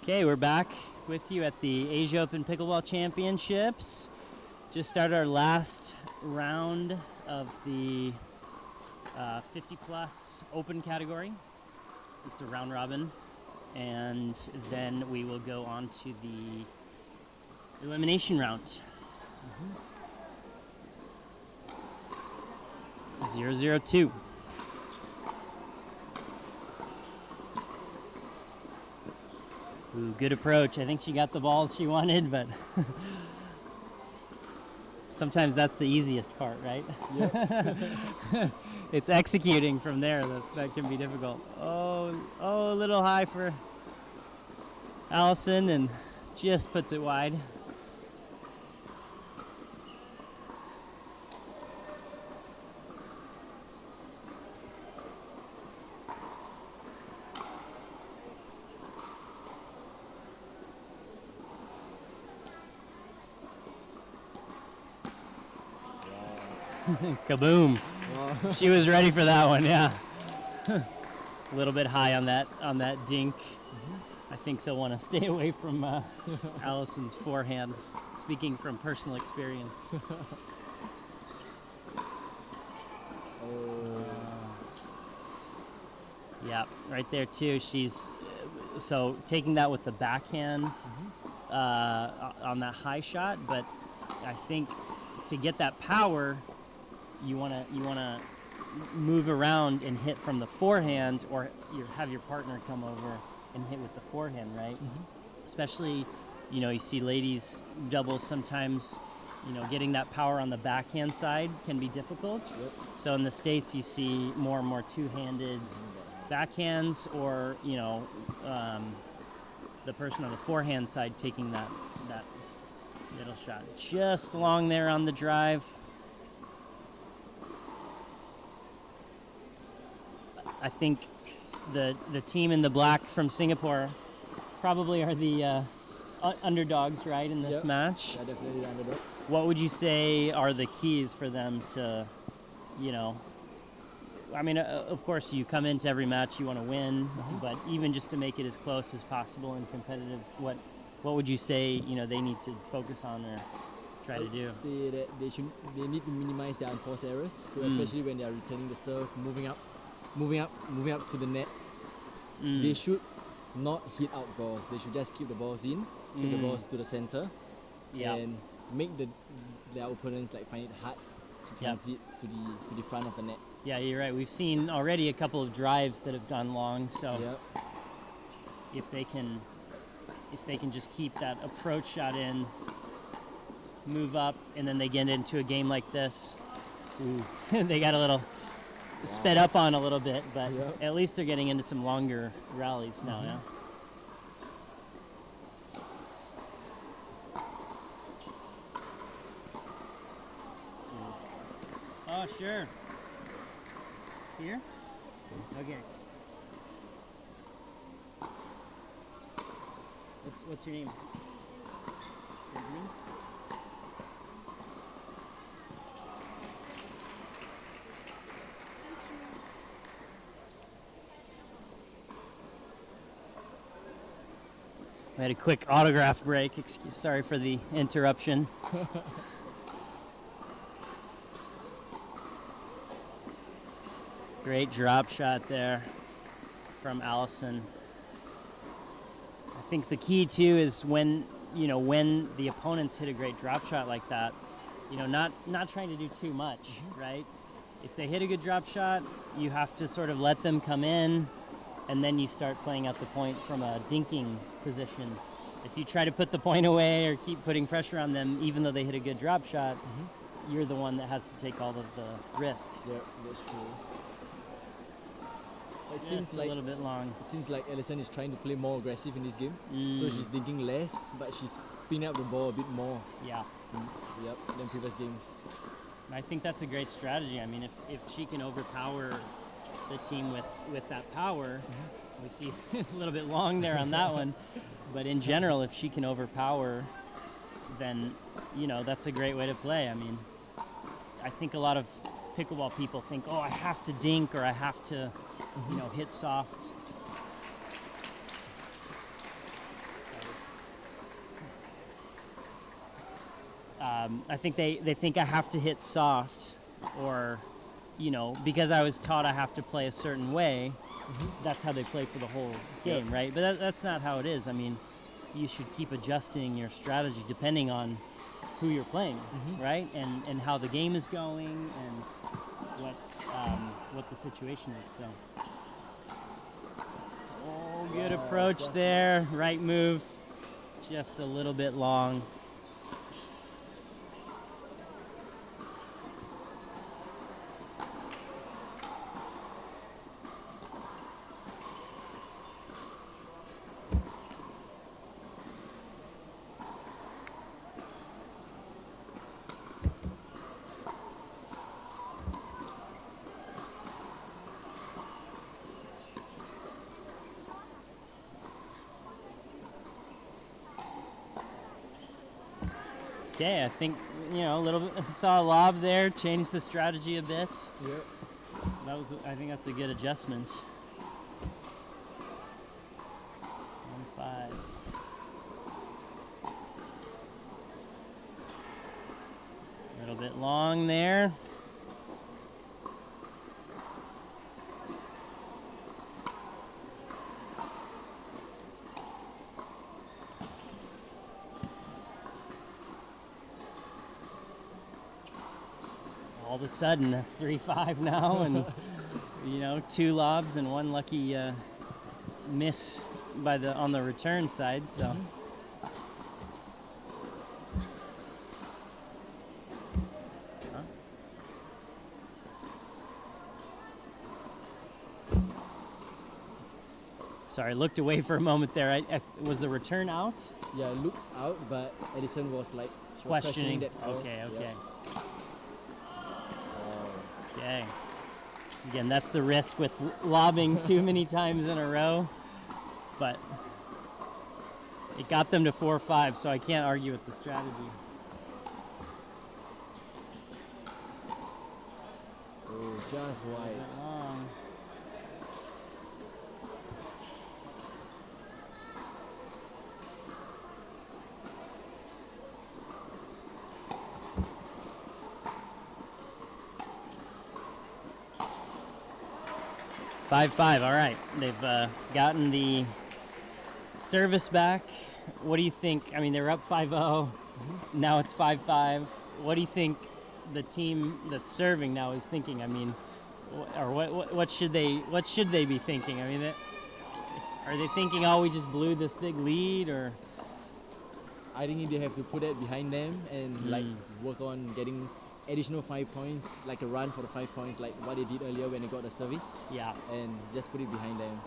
Okay, we're back with you at the Asia Open Pickleball Championships. Just started our last round of the 50-plus open category. It's a round robin, and then we will go on to the elimination round. 0-0-2. Ooh, good approach. I think she got the ball she wanted, but sometimes that's the easiest part, right? Yep. It's executing from there that can be difficult. Oh, a little high for Allison, and just puts it wide. Kaboom. Wow. She was ready for that one, yeah. A little bit high on that dink. I think they'll want to stay away from Allison's forehand, speaking from personal experience. Yeah, right there too. She's so taking that with the backhand on that high shot, but I think to get that power, you wanna move around and hit from the forehand, or you have your partner come over and hit with the forehand, right? Especially, you see ladies doubles sometimes, getting that power on the backhand side can be difficult. Yep. So in the States, you see more and more two-handed backhands, or the person on the forehand side taking that middle shot just along there on the drive. I think the team in the black from Singapore probably are the underdogs, right, in this Yep. match. Yeah, definitely the underdog. What would you say are the keys for them to, I mean, of course, you come into every match, you want to win, but even just to make it as close as possible and competitive, what would you say, they need to focus on or try to do? Say that they need to minimize their unforced errors. So especially when they are returning the serve, moving up to the net. They should not hit out balls. They should just keep the balls in, keep the balls to the center, and make their opponents find it hard to transit to the front of the net. Yeah, you're right. We've seen already a couple of drives that have gone long. So if they can just keep that approach shot in, move up, and then they get into a game like this, they got a little sped up on a little bit, but at least they're getting into some longer rallies now. Yeah. Oh, sure. Here? Okay. What's your name? Benjamin? We had a quick autograph break. Sorry for the interruption. Great drop shot there from Allison. I think the key too is when the opponents hit a great drop shot like that, not trying to do too much, right? If they hit a good drop shot, you have to sort of let them come in, and then you start playing out the point from a dinking position. If you try to put the point away or keep putting pressure on them, even though they hit a good drop shot, you're the one that has to take all of the risk. Yeah, that's true. It Just seems a little bit long. It seems like Alison is trying to play more aggressive in this game. So she's dinking less, but she's spinning up the ball a bit more. Yeah. Than previous games. I think that's a great strategy. I mean, if she can overpower the team with that power, we see a little bit long there on that one, but in general, if she can overpower, then that's a great way to play. I mean, I think a lot of pickleball people think, oh, I have to dink or I have to hit soft. I think they think I have to hit soft, or, you know, because I was taught I have to play a certain way. That's how they play for the whole game, right? But that's not how it is. I mean, you should keep adjusting your strategy depending on who you're playing, right? And how the game is going and what the situation is. So, oh, good approach there. Right move, just a little bit long. Okay, I think, you know, a little bit, saw a lob there, changed the strategy a bit. Yep. I think that's a good adjustment. 1-5. A little bit long there. All of a sudden, that's 3-5 now, and you know, 2 lobs and 1 lucky miss on the return side. So. Sorry, looked away for a moment there. Was the return out? Yeah, it looks out, but Edison was like questioning that call. Okay. Yeah. Okay. Again, that's the risk with lobbing too many times in a row, but it got them to 4-5, so I can't argue with the strategy. Oh, just wide. Long. Five. All right, they've gotten the service back. What do you think? I mean, they're up 5-0. Now it's 5-5. What do you think the team that's serving now is thinking? I mean, or what should they be thinking? I mean, are they thinking, oh, we just blew this big lead, or? I think they have to put it behind them and like work on getting additional 5 points, like a run for the 5 points, like what they did earlier when they got the service. Yeah. And just put it behind them.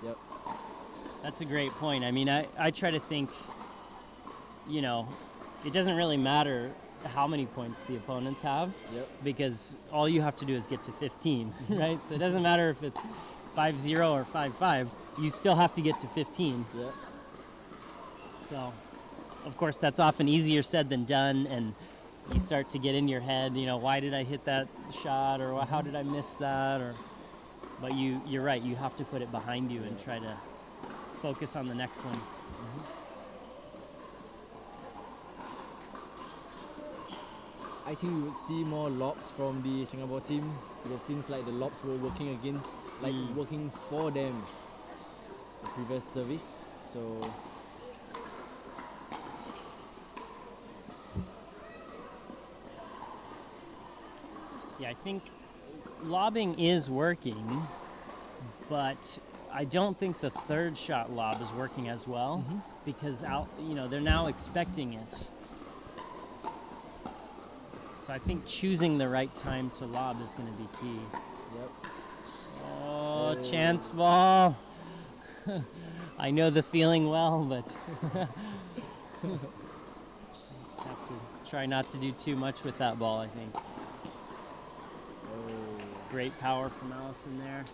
Yep. That's a great point. I mean, I try to think, you know, it doesn't really matter how many points the opponents have, because all you have to do is get to 15, right? So it doesn't matter if it's 5-0 or 5-5, you still have to get to 15. Yep. So, of course, that's often easier said than done, and you start to get in your head, you know, why did I hit that shot, or how did I miss that, but you're right, you have to put it behind you and try to focus on the next one. I think we would see more lobs from the Singapore team, because it seems like the lobs were working against, like working for them, the previous service. So yeah, I think lobbing is working, but I don't think the third shot lob is working as well, because they're now expecting it. So I think choosing the right time to lob is going to be key. Yep. Oh, chance ball. I know the feeling well, but have to try not to do too much with that ball, I think. Great power from Allison there.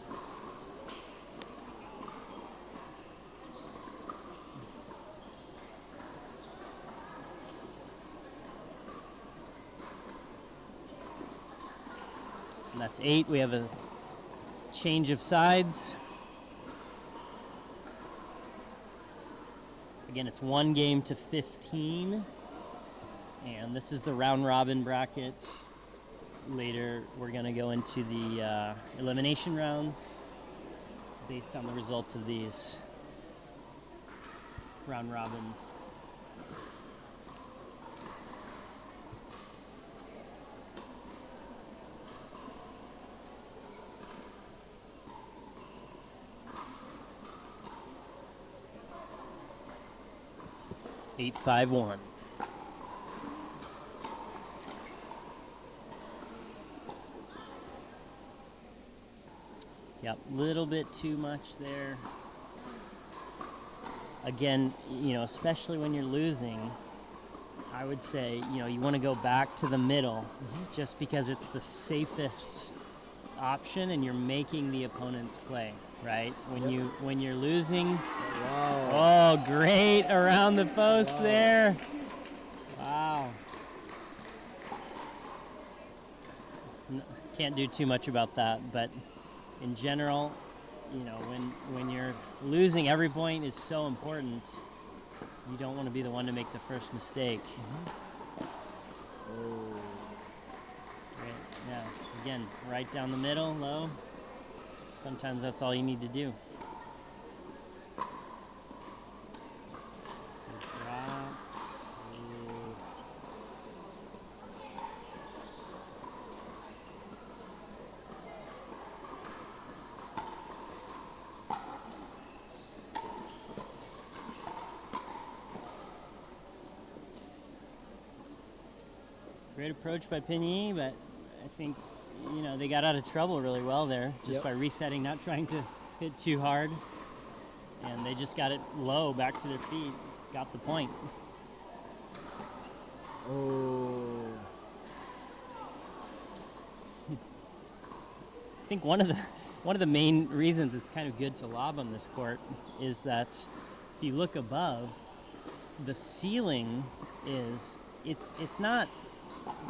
And that's 8. We have a change of sides. Again, it's 1 game to 15. And this is the round robin bracket. Later, we're going to go into the elimination rounds based on the results of these round robins. Eight, 5-1. Yep, little bit too much there. Again, especially when you're losing, I would say, you want to go back to the middle just because it's the safest option and you're making the opponent's play, right? When you're losing, oh, great around the post there. Wow. Can't do too much about that, but in general, when you're losing, every point is so important. You don't want to be the one to make the first mistake. Right, yeah. Again, right down the middle, low. Sometimes that's all you need to do. Good drop. Ooh. Great approach by Pigny, but I think, they got out of trouble really well there just by resetting, not trying to hit too hard. And they just got it low back to their feet, got the point. Oh. I think one of the main reasons it's kind of good to lob on this court is that if you look above, the ceiling is it's not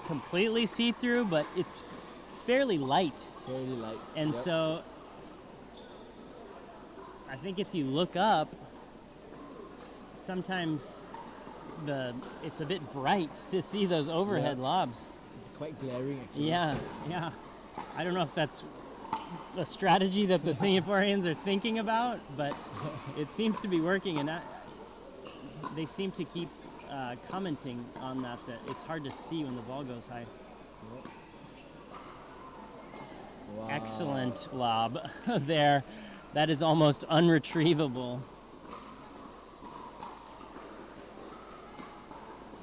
completely see-through, but it's fairly light. Fairly light. And so I think if you look up, sometimes it's a bit bright to see those overhead lobs. It's quite glaring, actually. Yeah. I don't know if that's a strategy that the Singaporeans are thinking about, but it seems to be working, and they seem to keep commenting on that it's hard to see when the ball goes high. Wow. Excellent lob there. That is almost unretrievable.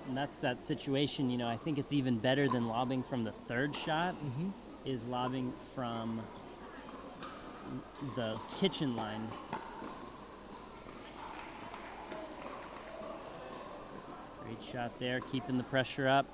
And that's that situation, I think it's even better than lobbing from the third shot, is lobbing from the kitchen line. Great shot there, keeping the pressure up.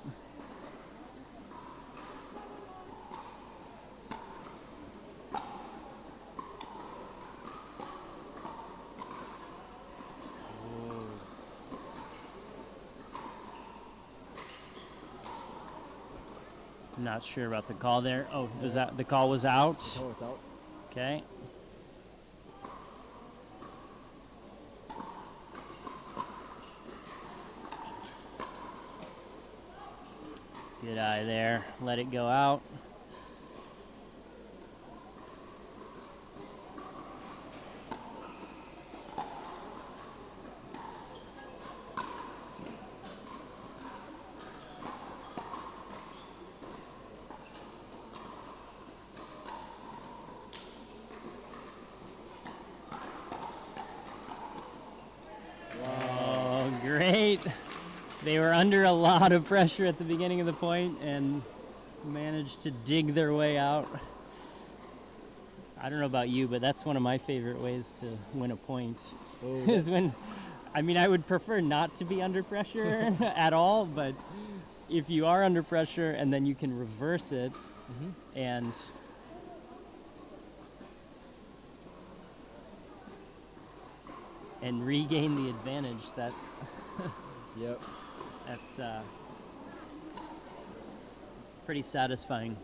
Not sure about the call there. Oh, was that the call was out? The call was out. Okay. Good eye there. Let it go out. Oh, great. They were under a lot of pressure at the beginning of the point and managed to dig their way out. I don't know about you, but that's one of my favorite ways to win a point. Is when, I would prefer not to be under pressure at all, but if you are under pressure and then you can reverse it and regain the advantage, that's pretty satisfying.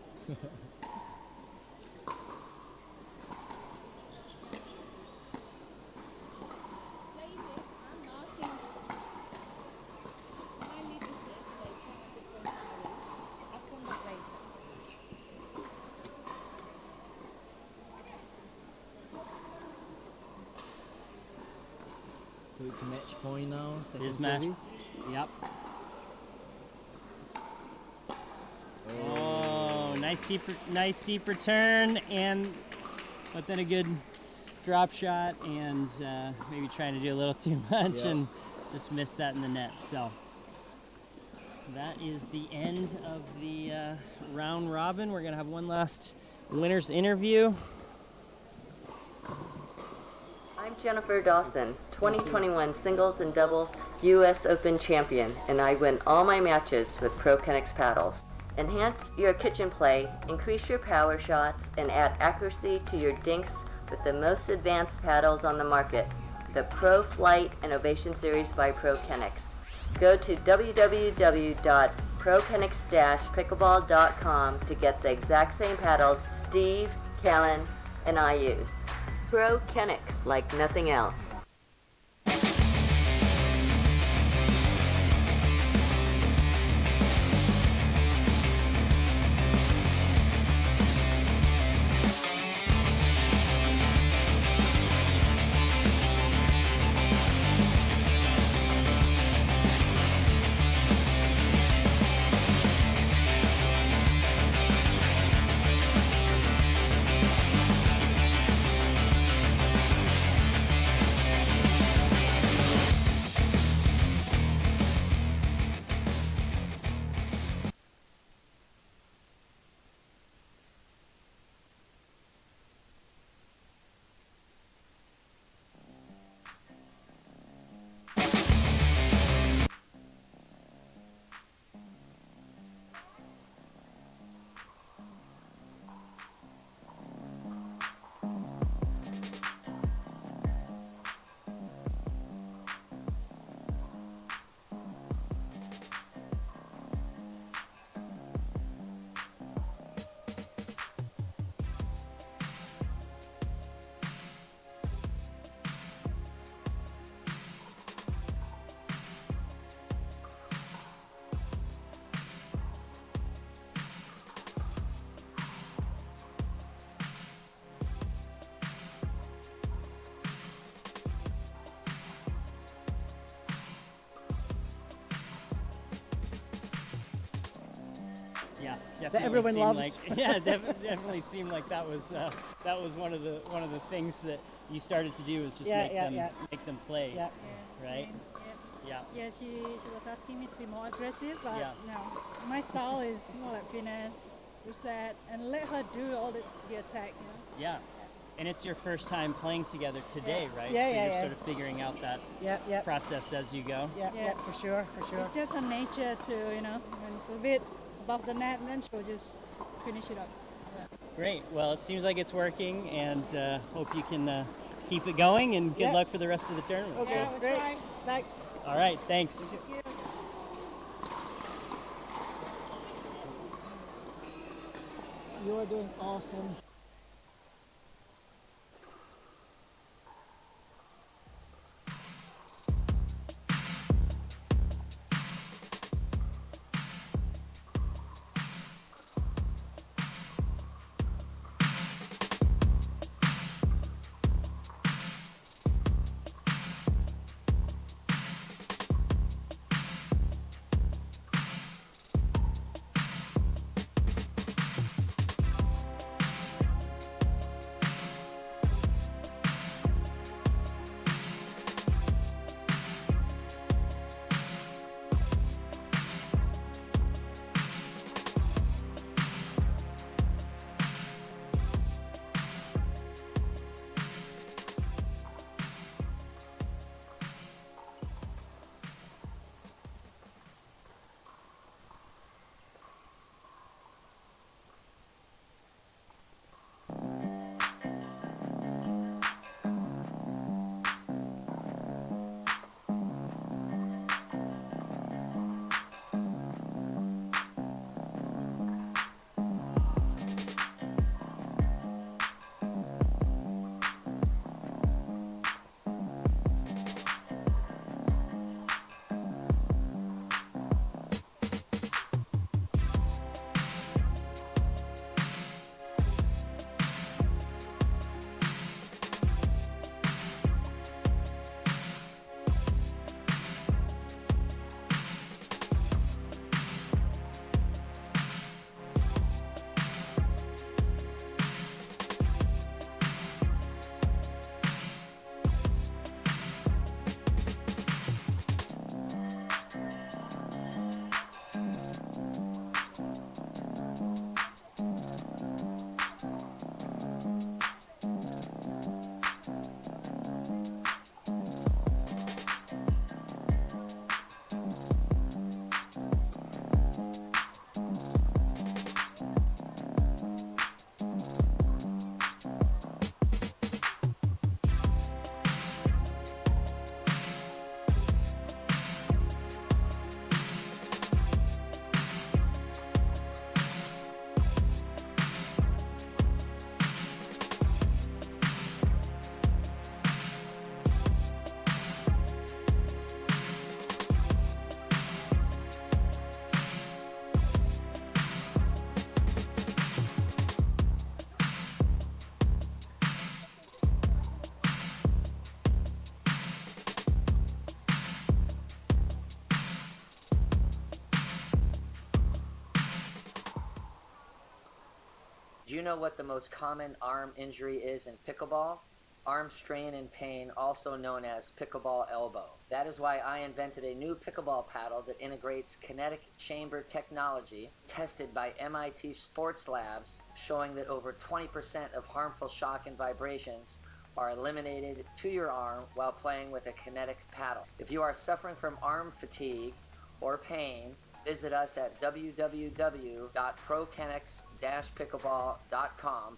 So it's match point now. It Second is match. service. Yep. Oh, nice deep return, but then a good drop shot, and maybe trying to do a little too much, Yep. and just missed that in the net. So that is the end of the round robin. We're gonna have one last winner's interview. I'm Jennifer Dawson, 2021 singles and doubles U.S. Open champion, and I win all my matches with ProKennex paddles. Enhance your kitchen play, increase your power shots, and add accuracy to your dinks with the most advanced paddles on the market, the Pro Flight Innovation Series by ProKennex. Go to www.prokennex-pickleball.com to get the exact same paddles Steve, Callan, and I use. ProKennex, like nothing else. Yeah, definitely everyone seemed loves. Like, yeah, definitely seemed like that was one of the things that you started to do was just make them play, Yeah. right? Yeah. Yeah, she was asking me to be more aggressive, but Yeah. no, my style is more like finesse, reset, and let her do all the attack, you know. Yeah. And it's your first time playing together today, right? Yeah, so yeah, you're yeah. sort of figuring out that Yeah. process as you go. Yeah, for sure. It's just her nature to, you know, when it's a bit above the net, and then she'll just finish it up. Great. Well, it seems like it's working, and hope you can keep it going, and good luck for the rest of the tournament. Okay, Yeah, we'll great. try. Thanks. All right, thanks. You are doing awesome. you know what the most common arm injury is in pickleball? Arm strain and pain, also known as pickleball elbow. That is why I invented a new pickleball paddle that integrates kinetic chamber technology tested by MIT Sports Labs, showing that over 20% of harmful shock and vibrations are eliminated to your arm while playing with a kinetic paddle. If you are suffering from arm fatigue or pain, visit us at www.prokenix-pickleball.com.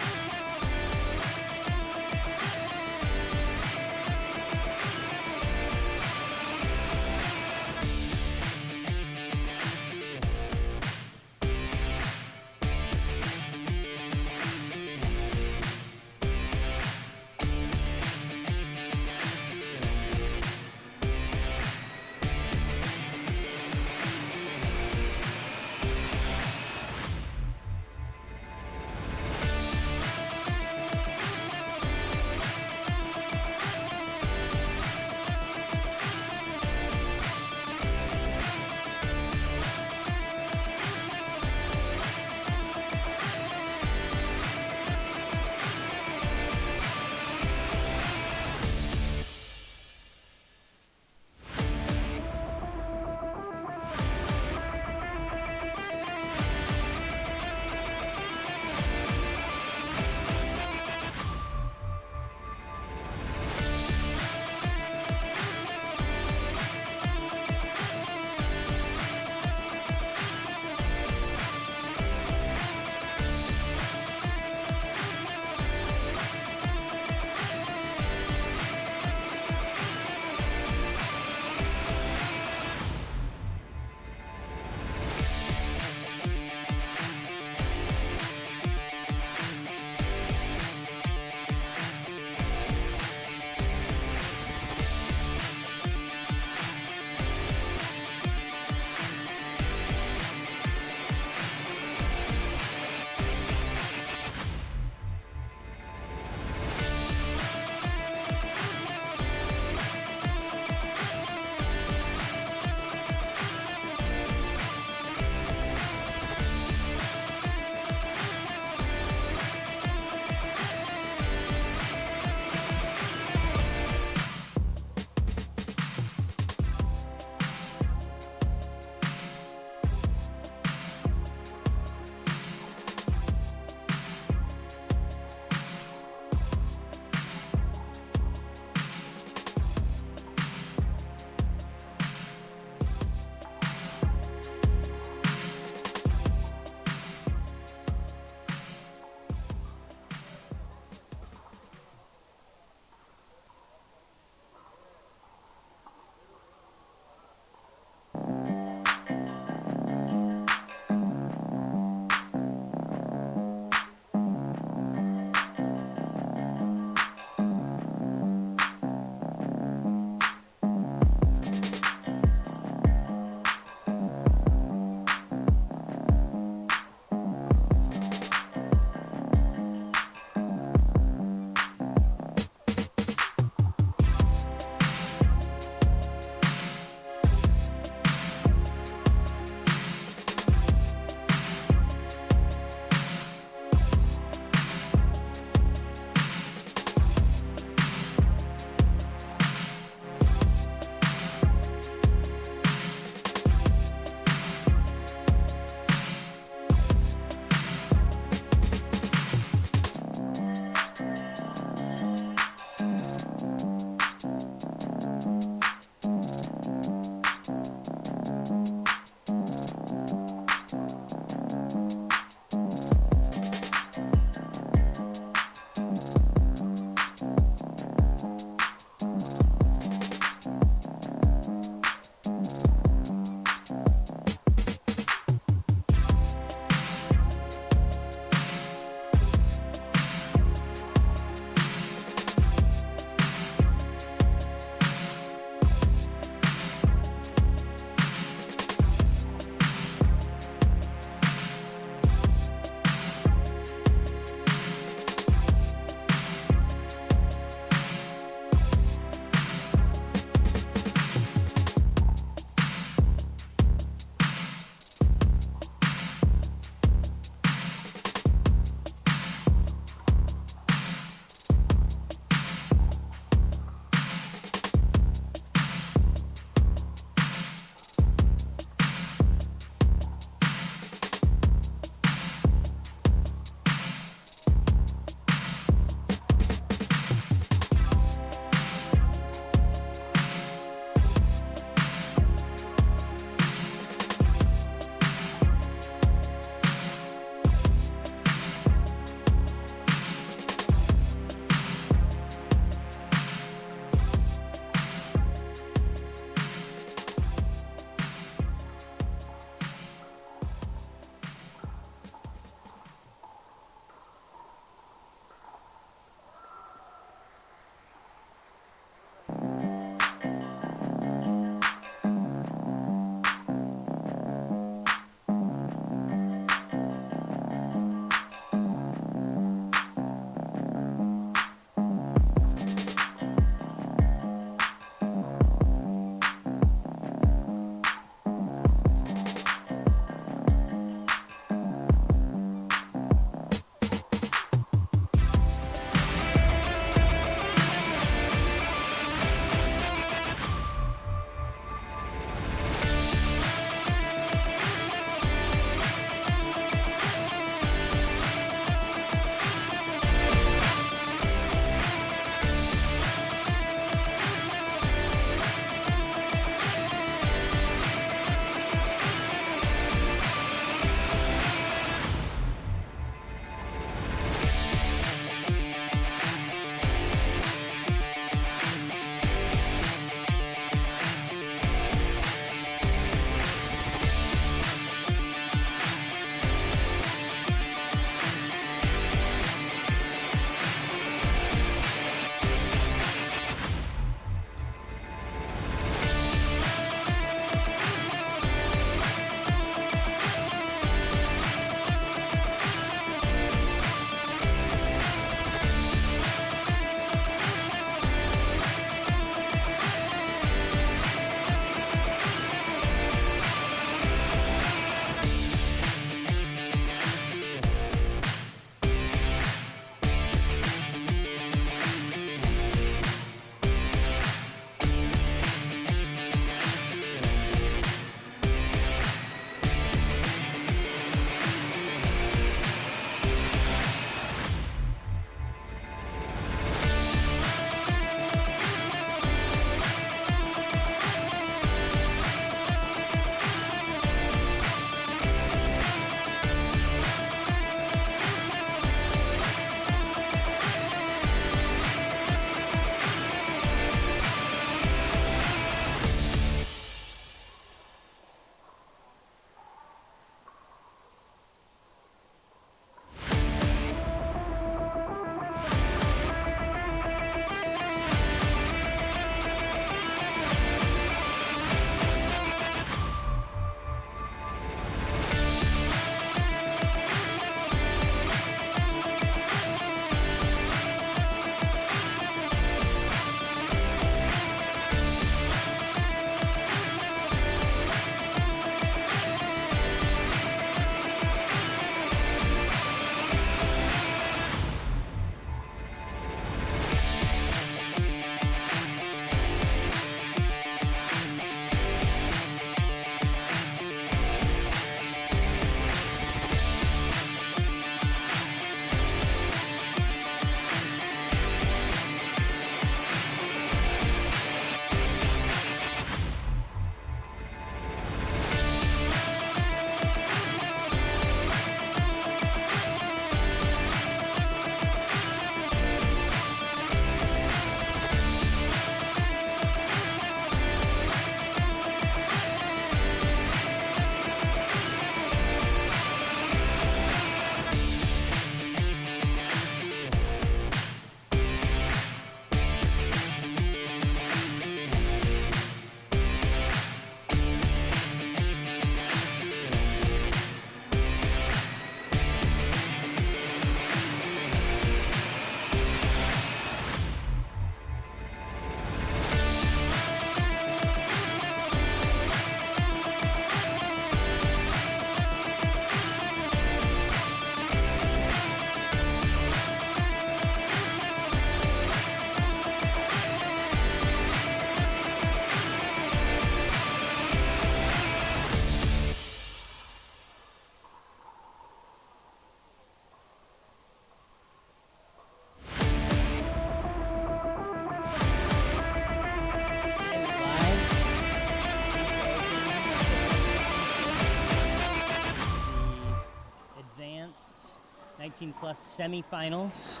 19 plus semifinals.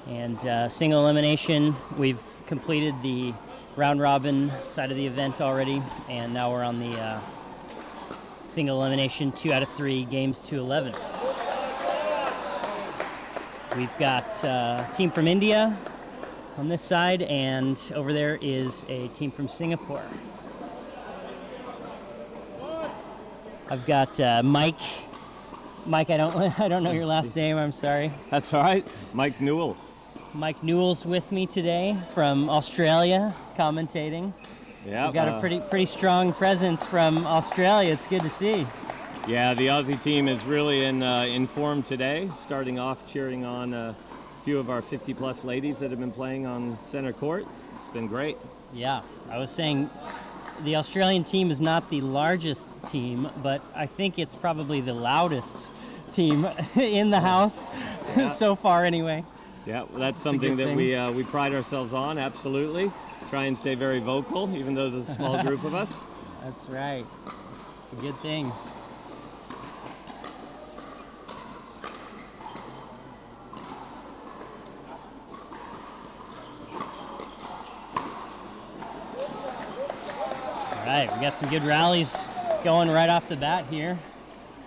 And single elimination, we've completed the round robin side of the event already, and now we're on the single elimination 2 out of 3 games to 11. We've got a team from India on this side, and over there is a team from Singapore. I've got Mike. Mike, I don't know your last name. I'm sorry. That's all right. Mike Newell. Mike Newell's with me today from Australia, commentating. Yeah. We've got a pretty strong presence from Australia. It's good to see. Yeah, the Aussie team is really in form today. Starting off cheering on a few of our 50-plus ladies that have been playing on center court. It's been great. Yeah, I was saying the Australian team is not the largest team, but I think it's probably the loudest team in the house so far anyway. Yeah, well, that's something that we pride ourselves on, absolutely. Try and stay very vocal, even though there's a small group of us. That's right. It's a good thing. All right, we got some good rallies going right off the bat here.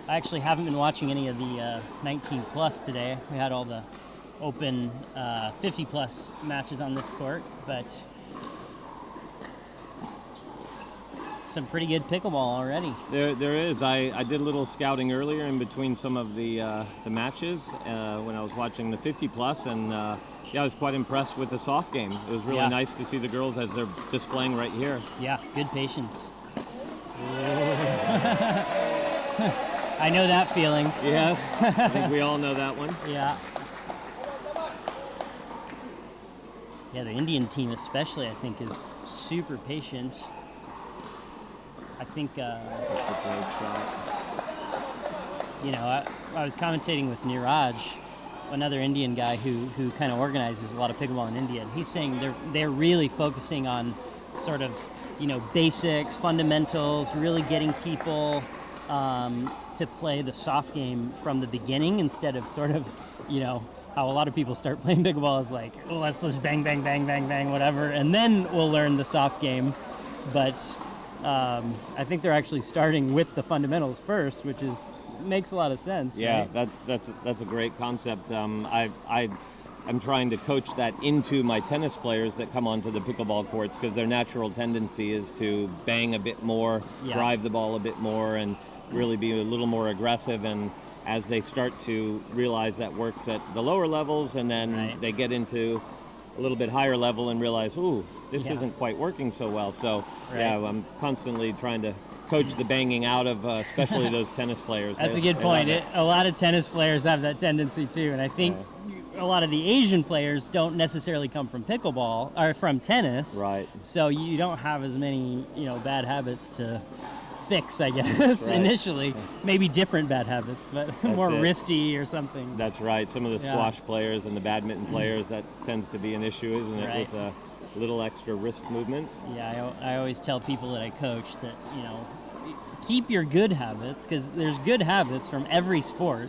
I actually haven't been watching any of the 19 plus today. We had all the open 50 plus matches on this court, but some pretty good pickleball already. There is. I did a little scouting earlier in between some of the matches when I was watching the 50 plus, and yeah, I was quite impressed with the soft game. It was really nice to see the girls as they're displaying right here. Yeah, good patience. I know that feeling. Yes, I think we all know that one. Yeah. Yeah, the Indian team especially, I think, is super patient. I think, you know, I was commentating with Niraj, another Indian guy who kind of organizes a lot of pickleball in India, and he's saying they're really focusing on sort of, you know, basics, fundamentals, really getting people to play the soft game from the beginning instead of sort of, you know, how a lot of people start playing pickleball is like, oh, let's just bang, bang, bang, bang, bang, whatever, and then we'll learn the soft game. But I think they're actually starting with the fundamentals first, which makes a lot of sense. Yeah, right? that's a great concept. I'm trying to coach that into my tennis players that come onto the pickleball courts, because their natural tendency is to bang a bit more, drive the ball a bit more, and really be a little more aggressive. And as they start to realize that works at the lower levels, and then they get into a little bit higher level and realize, ooh, this isn't quite working so well. So yeah, I'm constantly trying to coach the banging out of especially those tennis players. That's a good point. A lot of tennis players have that tendency too, and I think a lot of the Asian players don't necessarily come from pickleball or from tennis. Right. So you don't have as many, you know, bad habits to fix, I guess, initially. Maybe different bad habits, but more wristy or something. That's right. Some of the squash players and the badminton players, that tends to be an issue, isn't it, with little extra wrist movements? Yeah, I always tell people that I coach that, you know, keep your good habits, because there's good habits from every sport,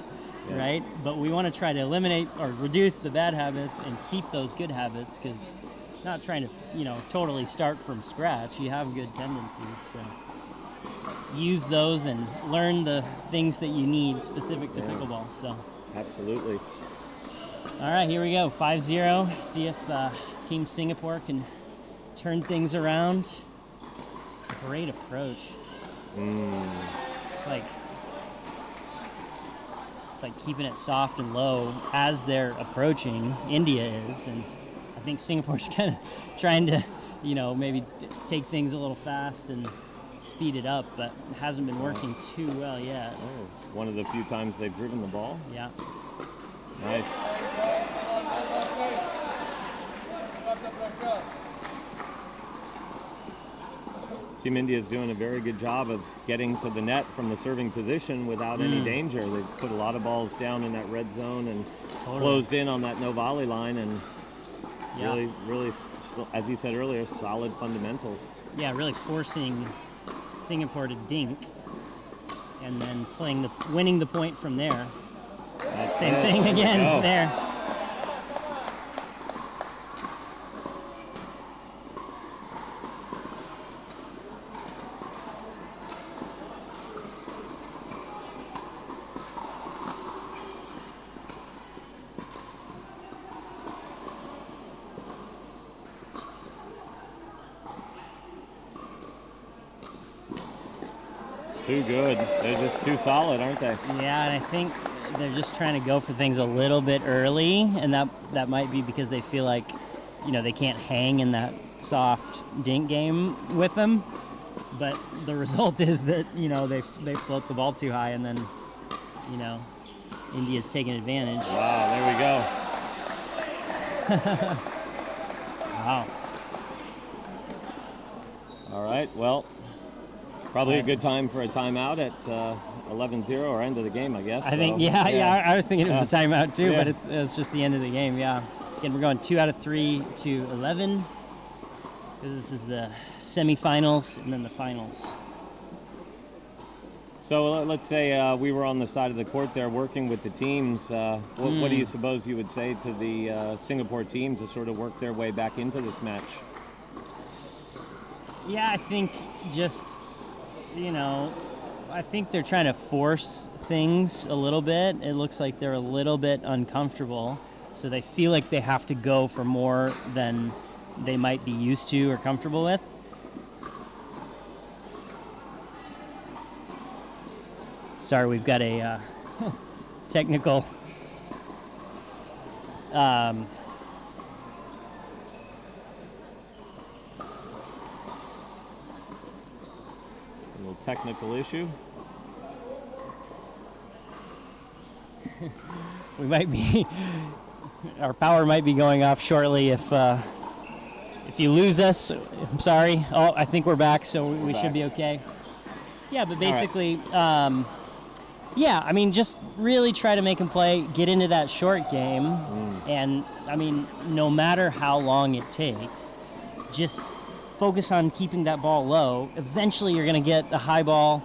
right? But we want to try to eliminate or reduce the bad habits and keep those good habits, because not trying to, you know, totally start from scratch. You have good tendencies, so use those and learn the things that you need specific to pickleball. So absolutely. All right, here we go. 5-0. See if Team Singapore can turn things around. It's a great approach. It's like keeping it soft and low as they're approaching. India is, and I think Singapore's kind of trying to, you know, maybe take things a little fast and speed it up, but it hasn't been working too well yet. Oh, one of the few times they've driven the ball. Yeah. Nice. Team India is doing a very good job of getting to the net from the serving position without any danger. They've put a lot of balls down in that red zone and closed in on that no volley line, and really, as you said earlier, solid fundamentals. Yeah, really forcing Singapore to dink, and then winning the point from there. Same thing again there. Too good. They're just too solid, aren't they? Yeah, and I think they're just trying to go for things a little bit early, and that might be because they feel like, they can't hang in that soft dink game with them. But the result is that, they float the ball too high, and then, India's taking advantage. Wow, there we go. Wow. All right, well, probably a good time for a timeout at 11-0 or end of the game, I guess. I think, I was thinking it was a timeout too, but it's just the end of the game, yeah. Again, we're going 2 out of 3 to 11. This is the semifinals and then the finals. So let's say we were on the side of the court there working with the teams. What do you suppose you would say to the Singapore team to sort of work their way back into this match? Yeah, I think just, I think they're trying to force things a little bit. It looks like they're a little bit uncomfortable. So they feel like they have to go for more than they might be used to or comfortable with. Sorry, we've got a technical A little technical issue. we might be our power might be going off shortly if you lose us. I'm sorry. Oh, I think we're back, so we should be okay. Yeah, but basically, yeah, I mean, just really try to make them play, get into that short game, and I mean, no matter how long it takes, just focus on keeping that ball low. Eventually, you're going to get a high ball.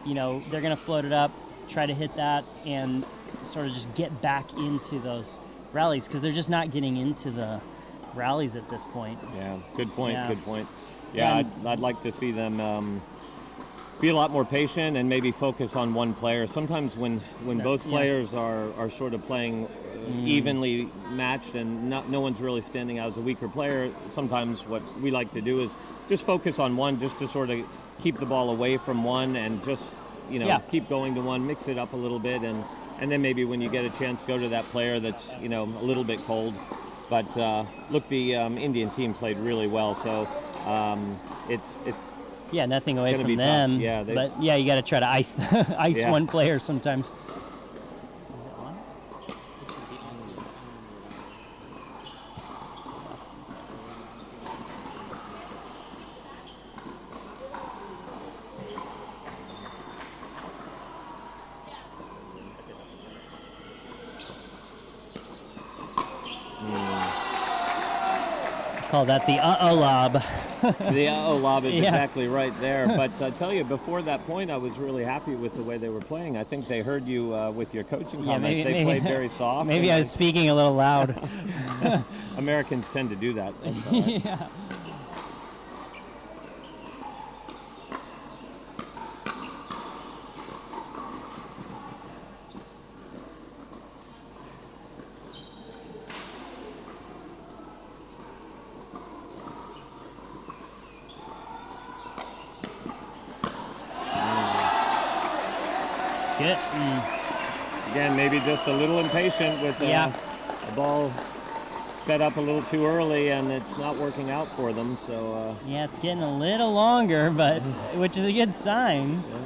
They're going to float it up, try to hit that, and sort of just get back into those rallies because they're just not getting into the rallies at this point. Yeah, good point. Yeah. Good point. Yeah, I'd like to see them be a lot more patient and maybe focus on one player. Sometimes when both players are sort of playing evenly matched and no one's really standing out as a weaker player, sometimes what we like to do is just focus on one, just to sort of keep the ball away from one and just keep going to one, mix it up a little bit, and then maybe when you get a chance, go to that player that's a little bit cold. But look, the Indian team played really well, so it's yeah, nothing away from them. Tough. Yeah, but yeah, you got to try to ice one player sometimes. Is it on? Call that the lob. The lob is exactly right there. But I tell you, before that point, I was really happy with the way they were playing. I think they heard you with your coaching comments. They played very soft. Maybe I was speaking a little loud. Americans tend to do that. That's all right. Yeah. Good. Again, maybe just a little impatient with the ball sped up a little too early, and it's not working out for them. So yeah, it's getting a little longer, but which is a good sign. Yeah.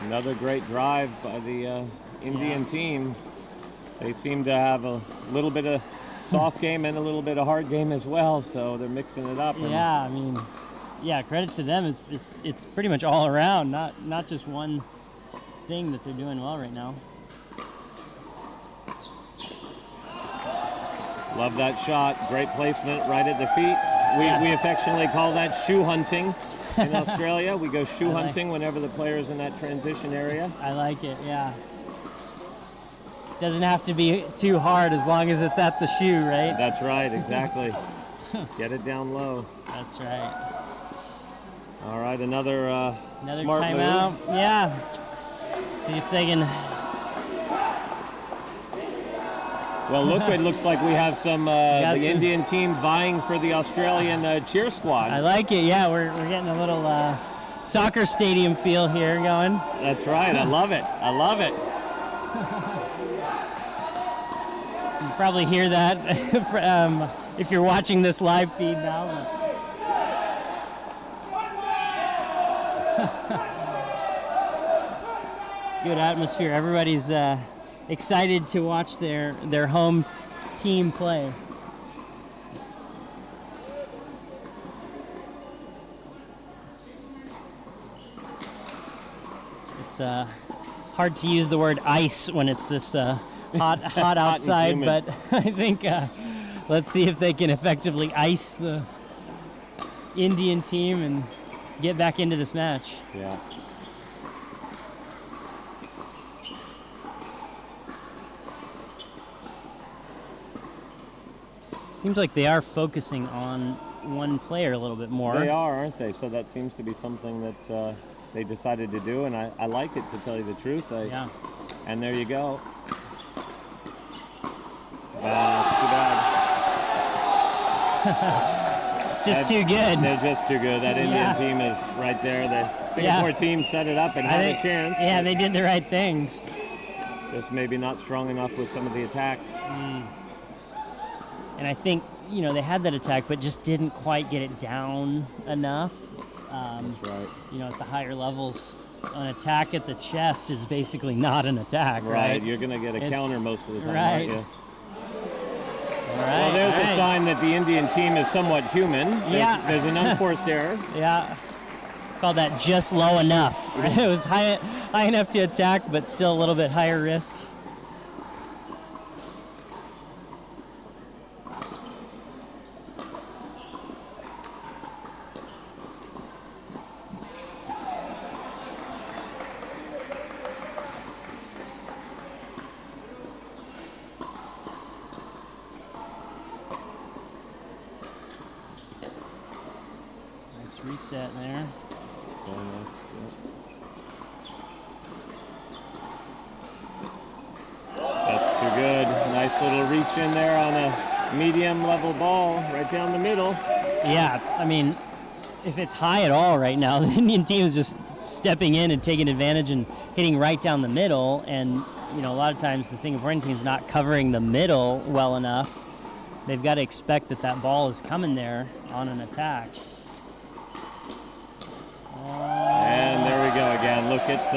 Another great drive by the Indian team. They seem to have a little bit of soft game and a little bit of hard game as well, so they're mixing it up. Yeah, I mean, yeah, credit to them. It's pretty much all around, not just one thing that they're doing well right now. Love that shot. Great placement right at the feet. We affectionately call that shoe hunting in Australia. We go shoe hunting whenever the player's in that transition area. I like it, yeah. Doesn't have to be too hard as long as it's at the shoe, right? That's right, exactly. Get it down low. That's right. All right, another smart timeout. move. Yeah. See if they can. Well, look, it looks like we have some the Indian team vying for the Australian cheer squad. I like it. Yeah, we're getting a little soccer stadium feel here going. That's right. I love it. I love it. You can probably hear that if you're watching this live feed now. It's good atmosphere. Everybody's excited to watch their home team play. It's hard to use the word ice when it's this hot outside, but I think let's see if they can effectively ice the Indian team and get back into this match. Yeah. Seems like they are focusing on one player a little bit more. They are, aren't they? So that seems to be something that they decided to do, and I like it, to tell you the truth. Yeah. And there you go. Too bad. It's just too good. They're just too good. That Indian team is right there. The Singapore team set it up and had a chance. Yeah, they did the right things. Just maybe not strong enough with some of the attacks. And I think, they had that attack, but just didn't quite get it down enough. That's right. At the higher levels, an attack at the chest is basically not an attack, right? You're going to get a counter most of the time, right. aren't you? All right. Well, there's a sign that the Indian team is somewhat human. There's an unforced error. Yeah. Called that just low enough. Right? It was high enough to attack, but still a little bit higher risk. Reset there. Very nice. That's too good. Nice little reach in there on a medium level ball right down the middle. Yeah, I mean, if it's high at all right now, the Indian team is just stepping in and taking advantage and hitting right down the middle. And, a lot of times the Singaporean team's not covering the middle well enough. They've got to expect that ball is coming there on an attack. And there we go again. Look, it's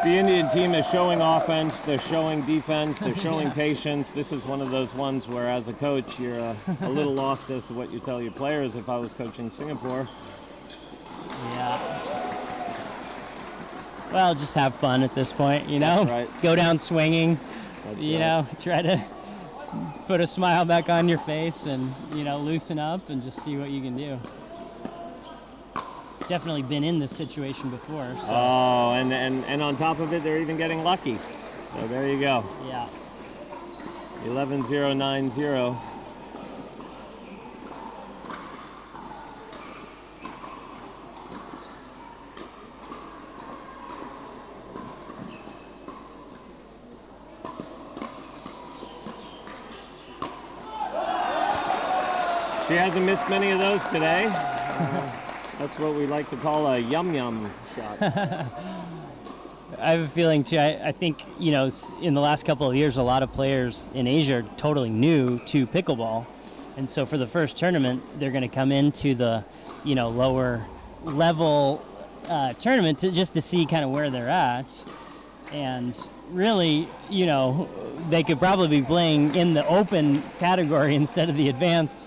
the Indian team is showing offense, they're showing defense, they're showing patience. This is one of those ones where, as a coach, you're a little lost as to what you tell your players. If I was coaching Singapore. Yeah. Well, just have fun at this point, That's right. Go down swinging, That's try to put a smile back on your face and, loosen up and just see what you can do. Definitely been in this situation before. So. Oh, and on top of it, they're even getting lucky. So there you go. Yeah. 11-0-9-0. She hasn't missed many of those today. That's what we like to call a yum-yum shot. I have a feeling, too, I think, in the last couple of years, a lot of players in Asia are totally new to pickleball. And so for the first tournament, they're going to come into the, lower level tournament just to see kind of where they're at. And, really, you know, they could probably be playing in the open category instead of the advanced.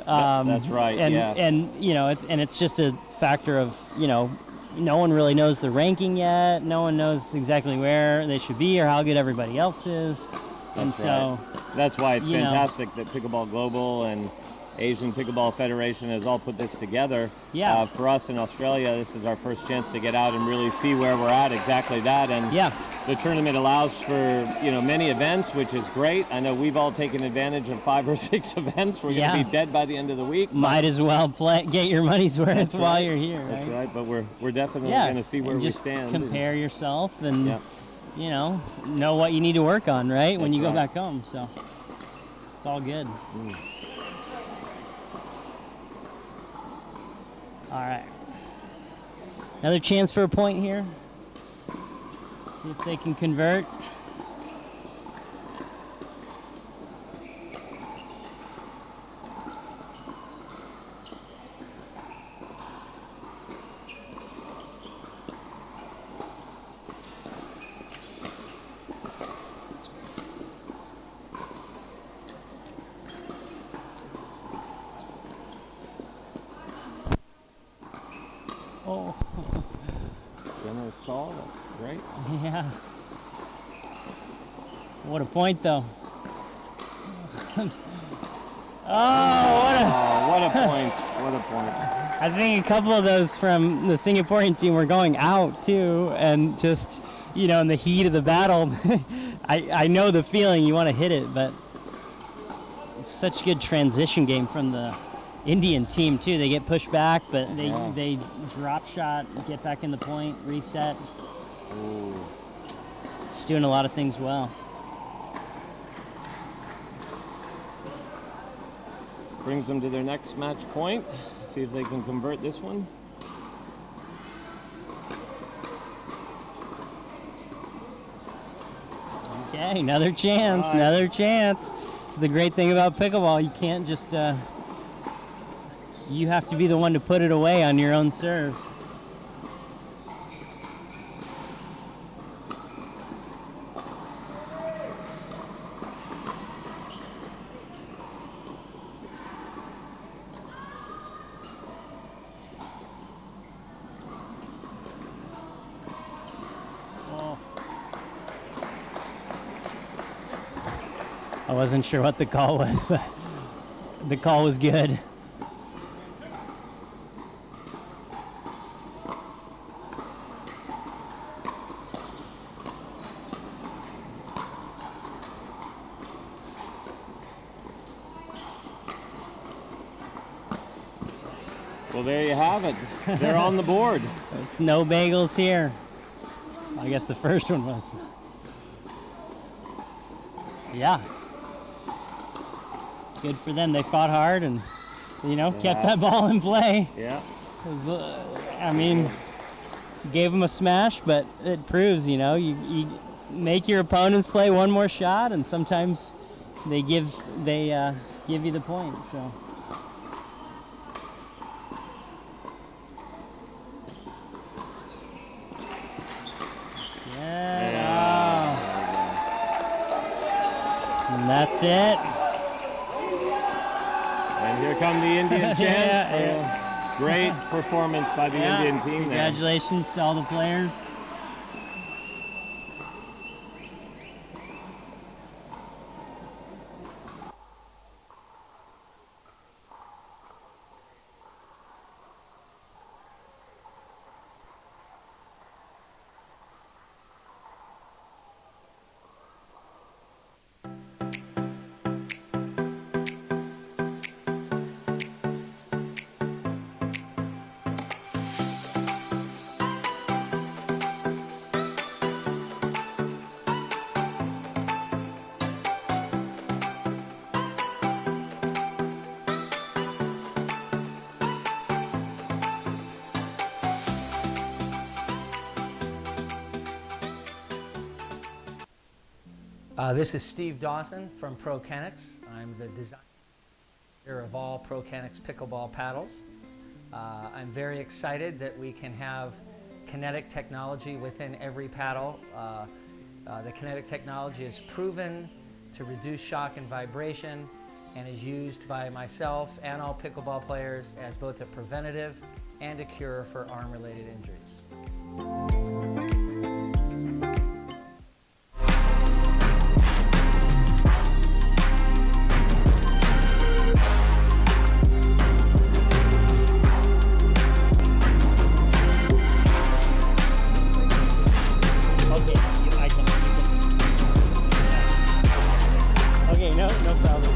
That's right. And you know, it's just a factor of, you know, no one really knows the ranking yet. No one knows exactly where they should be or how good everybody else is. And so that's why it's you know, fantastic that Pickleball Global and Asian Pickleball Federation has all put this together. Yeah. For us in Australia, this is our first chance to get out and really see where we're at, exactly that. And yeah, the tournament allows for, you know, many events, which is great. I know we've all taken advantage of 5 or 6 events. We're going to be dead by the end of the week. Might as well get your money's worth while you're here. That's right? right, but we're definitely going to see where we just stand. Compare yourself and you know what you need to work on, right? When you go back home. So it's all good. All right. Another chance for a point here. See if they can convert. Oh. Generous call, that's great. Yeah. What a point, though. What a point. What a point. I think a couple of those from the Singaporean team were going out, too, and just, you know, in the heat of the battle, I know the feeling you want to hit it, but it's such a good transition game from the Indian team, too. They get pushed back, but they drop shot, get back in the point, reset. Ooh. Just doing a lot of things well. Brings them to their next match point. See if they can convert this one. Okay, another chance, another chance. It's the great thing about pickleball. You can't just, you have to be the one to put it away on your own serve. I wasn't sure what the call was, but the call was good. Well, there you have it. They're on the board. It's no bagels here. I guess the first one was. Yeah. Good for them. They fought hard and, you know, kept that ball in play. Yeah. I mean, gave them a smash, but it proves, you know, you make your opponents play one more shot, and sometimes they give you the point. So. And that's it. And here come the Indian chants. Great performance by the Indian team. Congratulations to all the players. This is Steve Dawson from Pro Kenix. I'm the designer of all Pro Kenix pickleball paddles. I'm very excited that we can have kinetic technology within every paddle. The kinetic technology is proven to reduce shock and vibration and is used by myself and all pickleball players as both a preventative and a cure for arm-related injuries. Okay, no problem.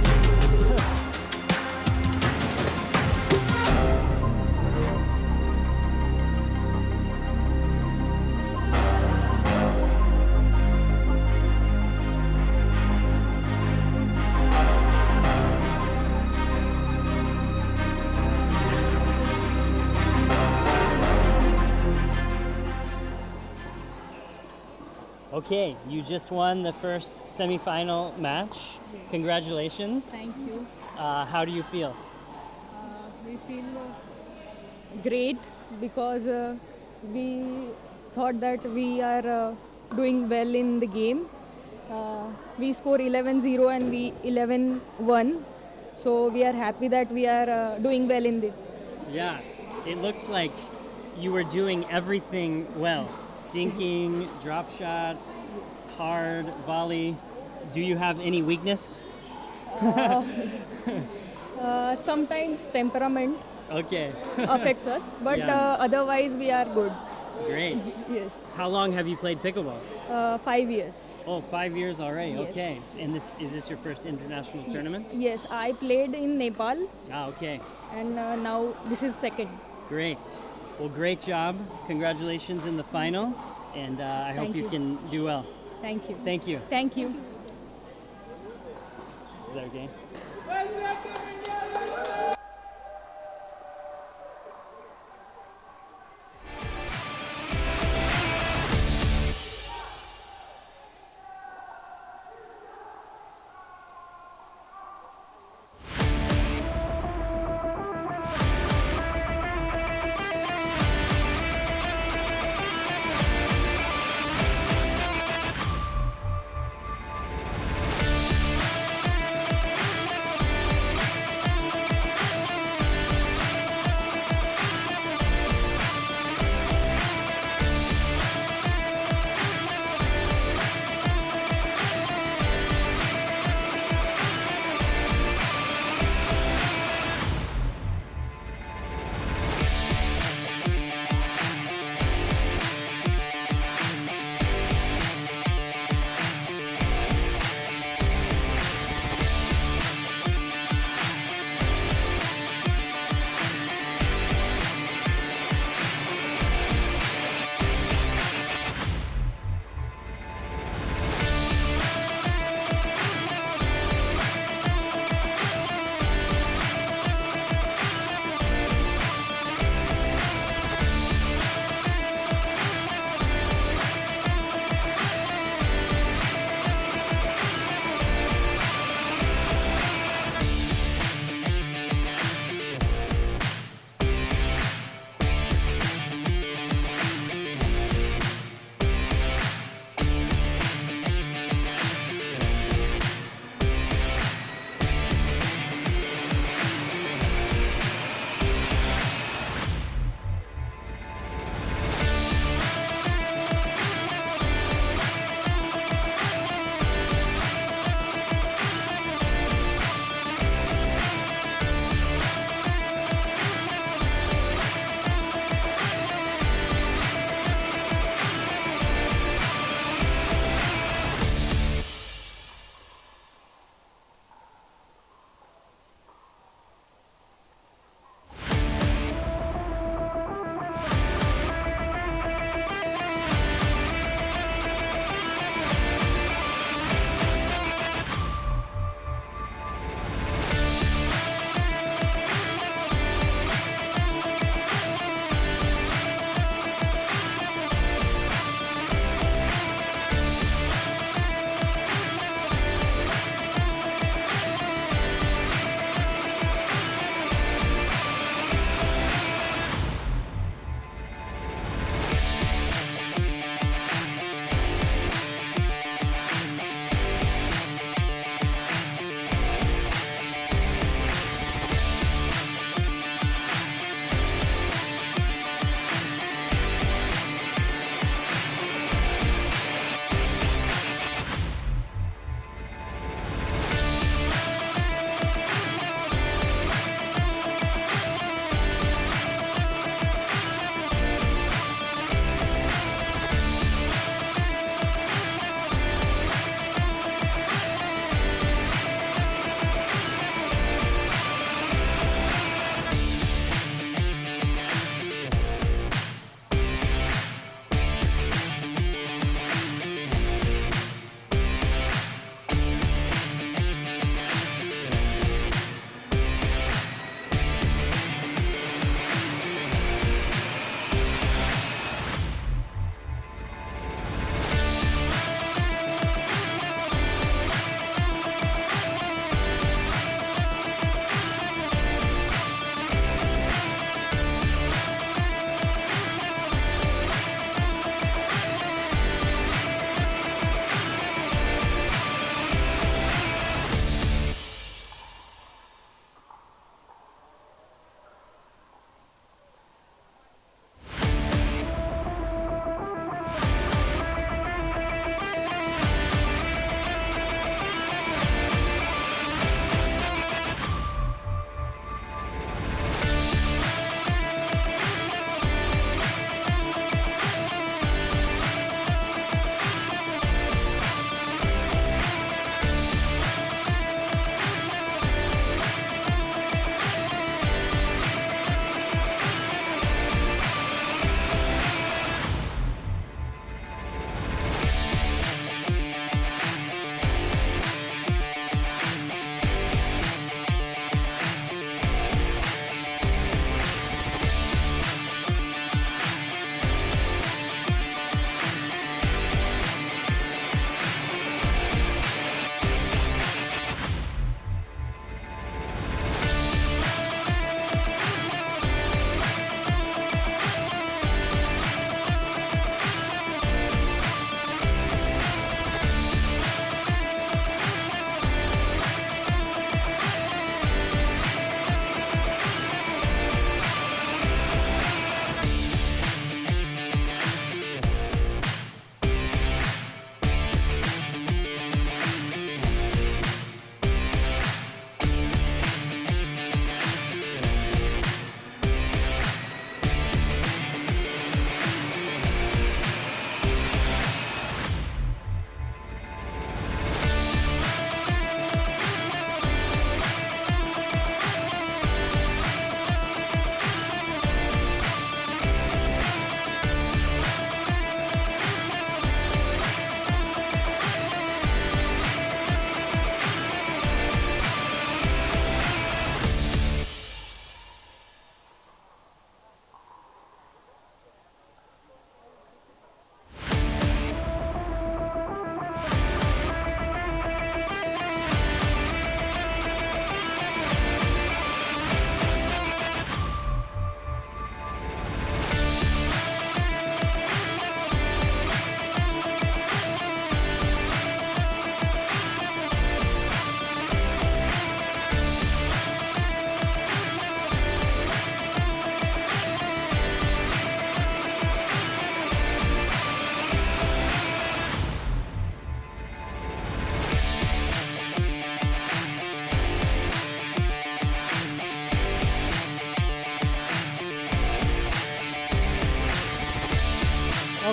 Okay, you just won the first semifinal match. Yes. Congratulations. Thank you. How do you feel? We feel great because we thought that we are doing well in the game. We score 11-0 and we 11-1. So we are happy that we are doing well in this. Yeah, it looks like you were doing everything well. Dinking, drop shot, hard, volley. Do you have any weakness? Sometimes temperament Okay. affects us, but Yeah. otherwise we are good. Great. Yes. How long have you played pickleball? 5 years. Oh, 5 years already. Yes. Okay. And is this your first international tournament? Yes, I played in Nepal Ah, okay. and now this is second. Great. Well, great job. Congratulations in the final, and I hope Thank you you. can do well. Thank you. Thank you. Thank you. Is that okay?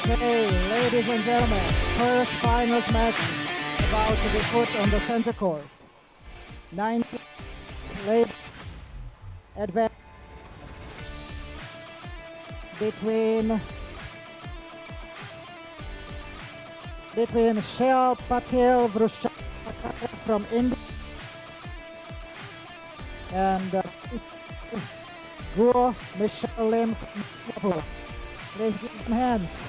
Okay, ladies and gentlemen, first finals match about to be put on the center court. 9 late advance between Shell Patel Vrushak from India and Guo Michelle Lim from Singapore. Please give them hands.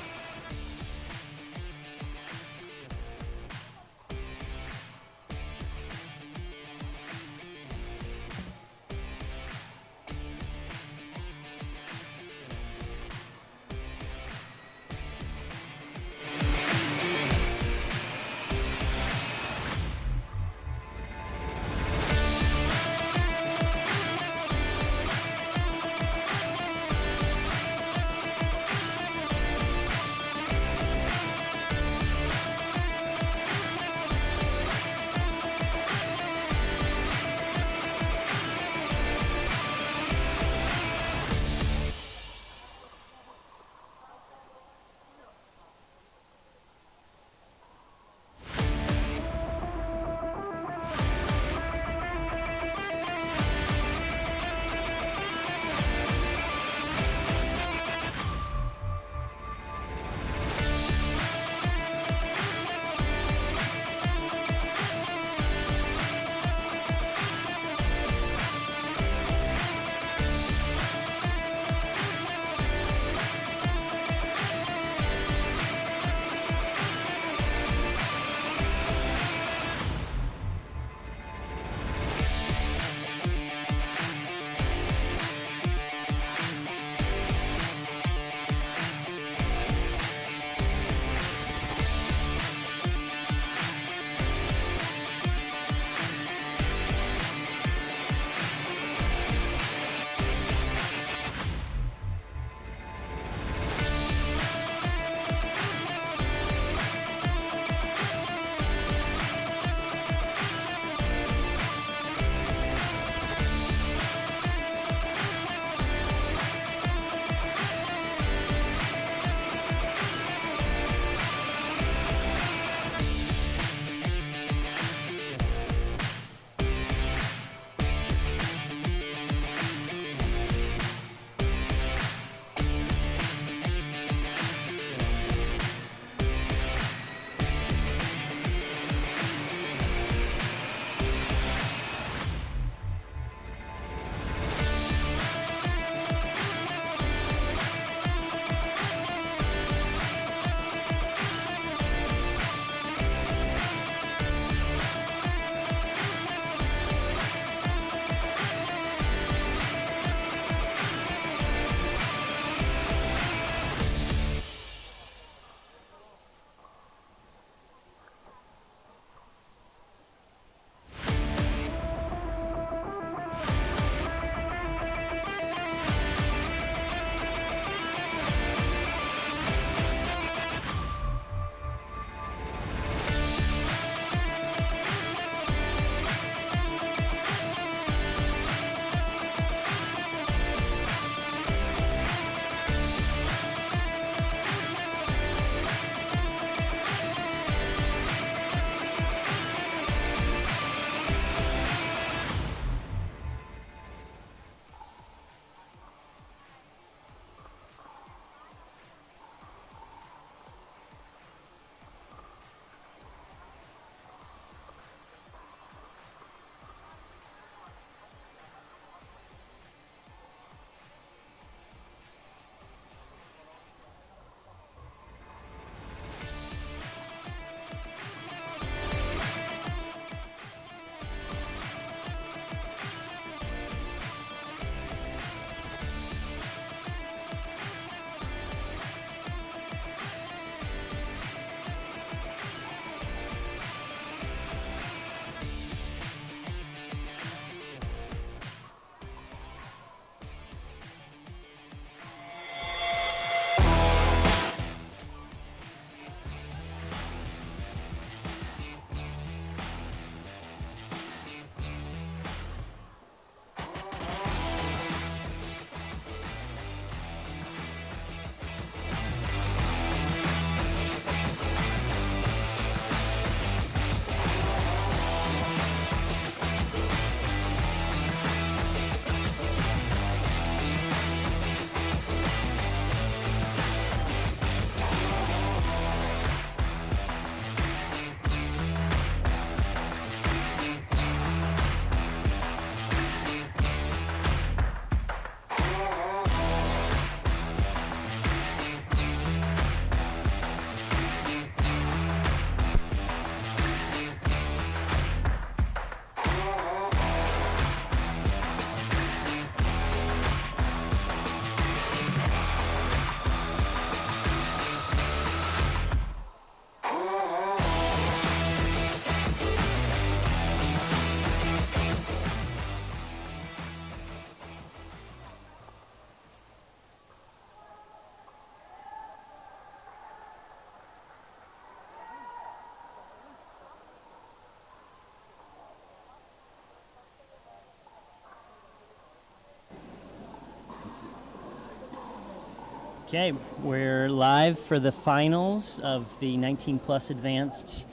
Okay, we're live for the finals of the 19 plus advanced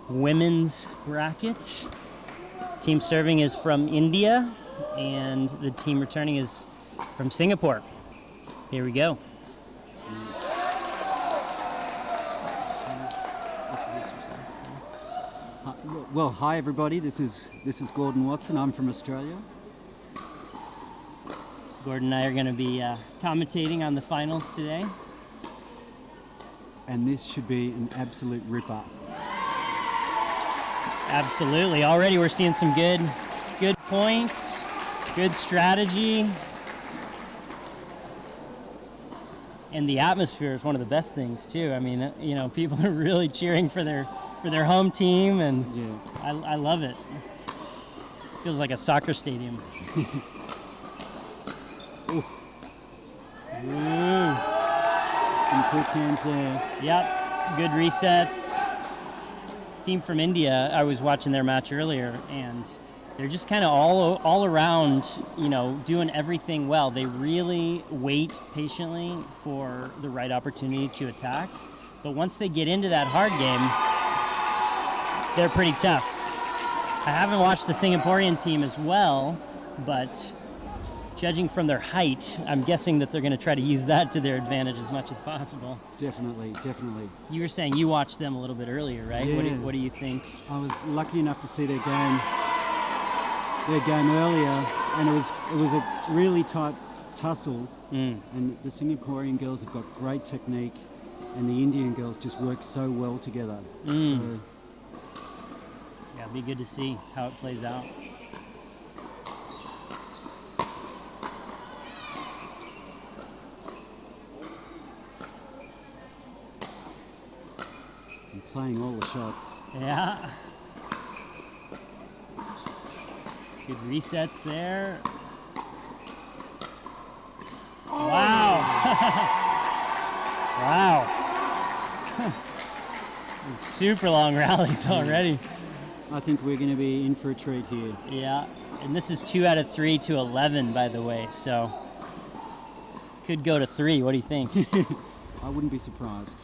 women's bracket. Team serving is from India, and the team returning is from Singapore. Here we go. Well, hi everybody. This is Gordon Watson. I'm from Australia. Gordon and I are going to be commentating on the finals today. And this should be an absolute ripper. Absolutely. Already we're seeing some good points, good strategy. And the atmosphere is one of the best things too. I mean, you know, people are really cheering for their home team, and yeah. I love it. Feels like a soccer stadium. Ooh. Some quick hands there. Yep, good resets. Team from India, I was watching their match earlier, and they're just kind of all around, you know, doing everything well. They really wait patiently for the right opportunity to attack. But once they get into that hard game, they're pretty tough. I haven't watched the Singaporean team as well, but judging from their height, I'm guessing that they're going to try to use that to their advantage as much as possible. Definitely. You were saying you watched them a little bit earlier, right? Yeah. What do you think? I was lucky enough to see their game earlier, and it was a really tight tussle. And the Singaporean girls have got great technique, and the Indian girls just work so well together. So, yeah, it'll be good to see how it plays out. playing all the shots. Yeah. Good resets there. Wow. Wow. Super long rallies already. I think we're going to be in for a treat here. Yeah, and this is 2 out of 3 to 11, by the way, so could go to 3. What do you think? I wouldn't be surprised.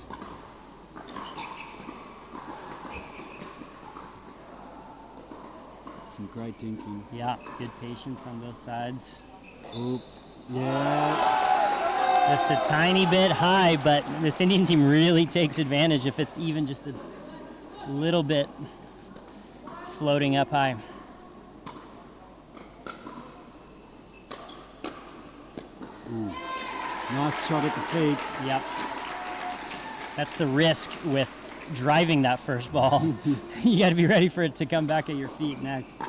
Some great dinking. Yeah, good patience on both sides. Oop. Yeah. Just a tiny bit high, but this Indian team really takes advantage if it's even just a little bit floating up high. Ooh. Nice shot at the feet. Yep. That's the risk with driving that first ball. You got to be ready for it to come back at your feet next.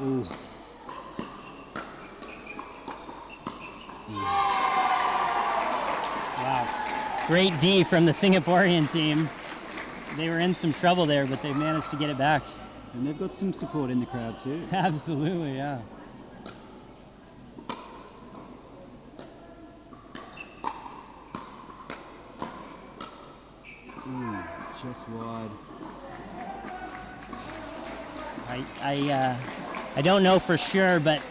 Ooh. Wow. Great D from the Singaporean team. They were in some trouble there, but they managed to get it back. And they've got some support in the crowd too. Absolutely, yeah. Ooh, just wide. I don't know for sure, but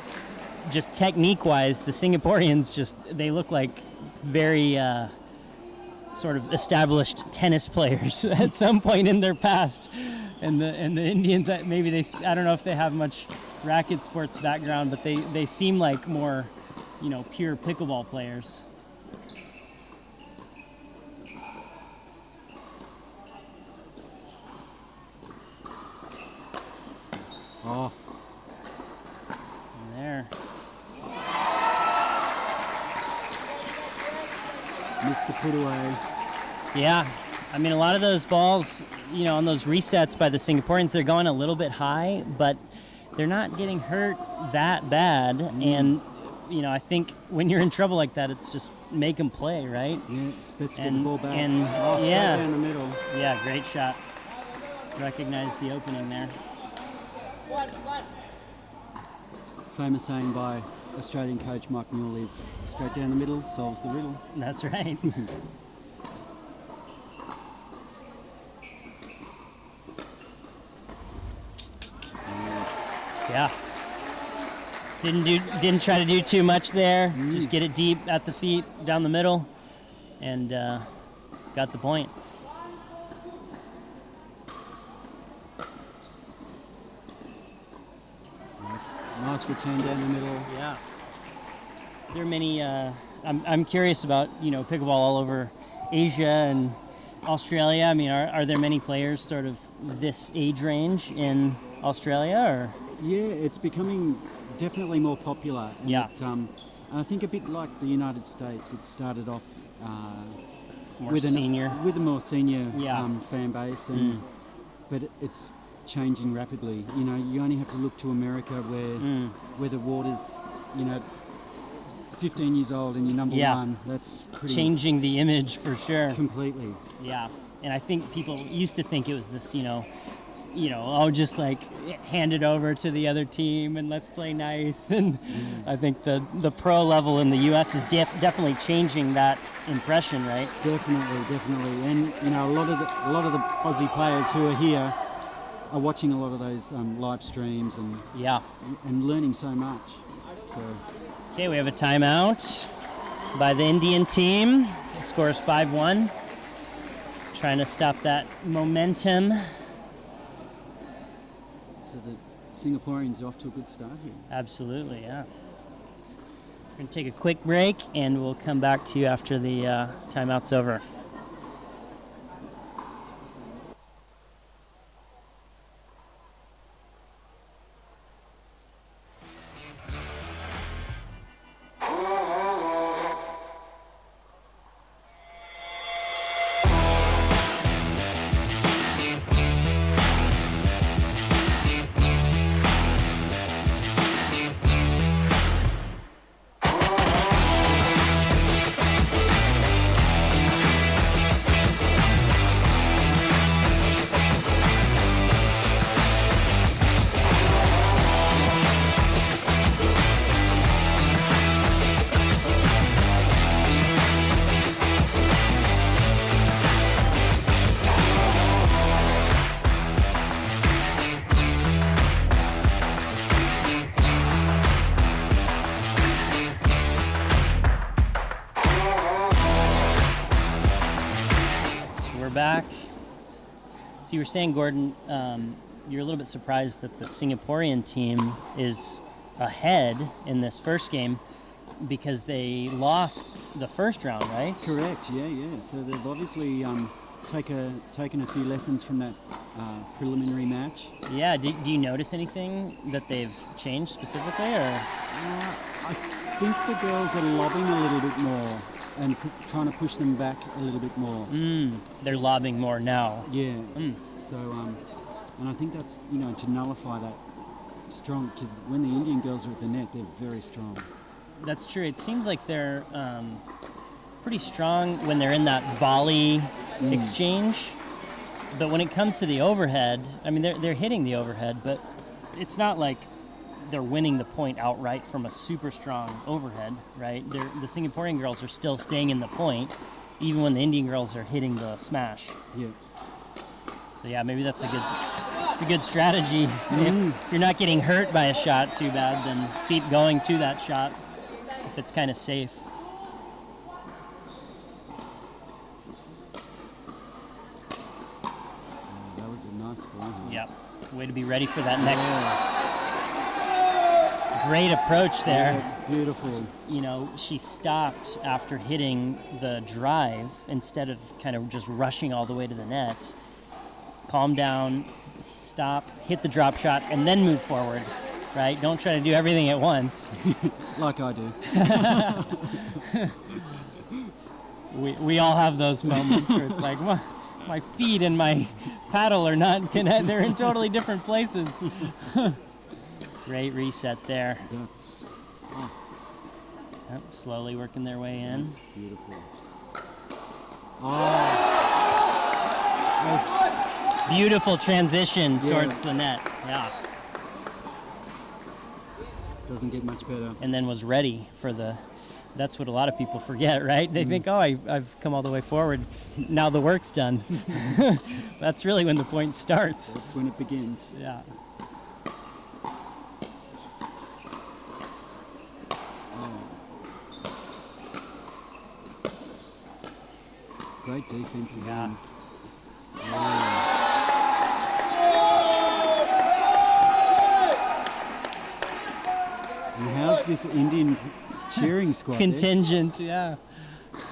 just technique-wise, the Singaporeans they look like very sort of established tennis players at some point in their past, and the Indians maybe I don't know if they have much racket sports background, but they seem like more, you know, pure pickleball players. Oh. There. Missed the put away. Yeah. I mean, a lot of those balls, you know, on those resets by the Singaporeans, they're going a little bit high, but they're not getting hurt that bad. And, you know, I think when you're in trouble like that, it's just make them play, right? Yeah, it's best to get the ball back. And straight down the middle. Yeah, great shot. Recognize the opening there. Famous saying by Australian coach Mike Newell is, straight down the middle solves the riddle. That's right. Yeah. Didn't try to do too much there. Just get it deep at the feet, down the middle, and got the point. Nice return down the middle. Yeah. There are many. I'm curious about pickleball all over Asia and Australia. I mean, are there many players sort of this age range in Australia, or? Yeah, it's becoming definitely more popular. And Yeah. and I think a bit like the United States, it started off More with senior. with a more senior Yeah. fan base, and but it's changing rapidly. You only have to look to America where the water's 15 years old and you're number one. That's pretty Changing the image for sure. completely. Yeah, and I think people used to think it was this, just like hand it over to the other team and let's play nice. And I think the pro level in the U.S. is definitely changing that impression, right? Definitely, and a lot of the Aussie players who are here are watching a lot of those live streams and learning so much. So. Okay, we have a timeout by the Indian team. The score is 5-1. Trying to stop that momentum. So the Singaporeans are off to a good start here. Absolutely, yeah. We're going to take a quick break, and we'll come back to you after the timeout's over. Back. So you were saying, Gordon, you're a little bit surprised that the Singaporean team is ahead in this first game because they lost the first round, right? Correct. Yeah. So they've obviously taken a few lessons from that preliminary match. Yeah. Do you notice anything that they've changed specifically, or? I think the girls are lobbing a little bit more and trying to push them back a little bit more. They're lobbing more now. Yeah. So, and I think that's, to nullify that strong, because when the Indian girls are at the net, they're very strong. That's true. It seems like they're pretty strong when they're in that volley exchange. But when it comes to the overhead, I mean, they're hitting the overhead, but it's not like they're winning the point outright from a super strong overhead, right? The Singaporean girls are still staying in the point, even when the Indian girls are hitting the smash. Yeah. So yeah, maybe that's a good strategy. If you're not getting hurt by a shot too bad, then keep going to that shot if it's kind of safe. That was a nice one. Yep. Way to be ready for that next. Great approach there. Yeah, beautiful. She stopped after hitting the drive instead of kind of just rushing all the way to the net. Calm down, stop, hit the drop shot, and then move forward, right? Don't try to do everything at once. Like I do. We all have those moments where it's like, well, my feet and my paddle are not connected. They're in totally different places. Great reset there. Oh. Yep, slowly working their way in. That's beautiful. Beautiful transition towards the net. Yeah. Doesn't get much better. And then was ready for that's what a lot of people forget, right? They think, oh, I've come all the way forward. Now the work's done. That's really when the point starts. That's when it begins. Yeah. Great defense again. Yeah. And how's this Indian cheering squad? Contingent, yeah.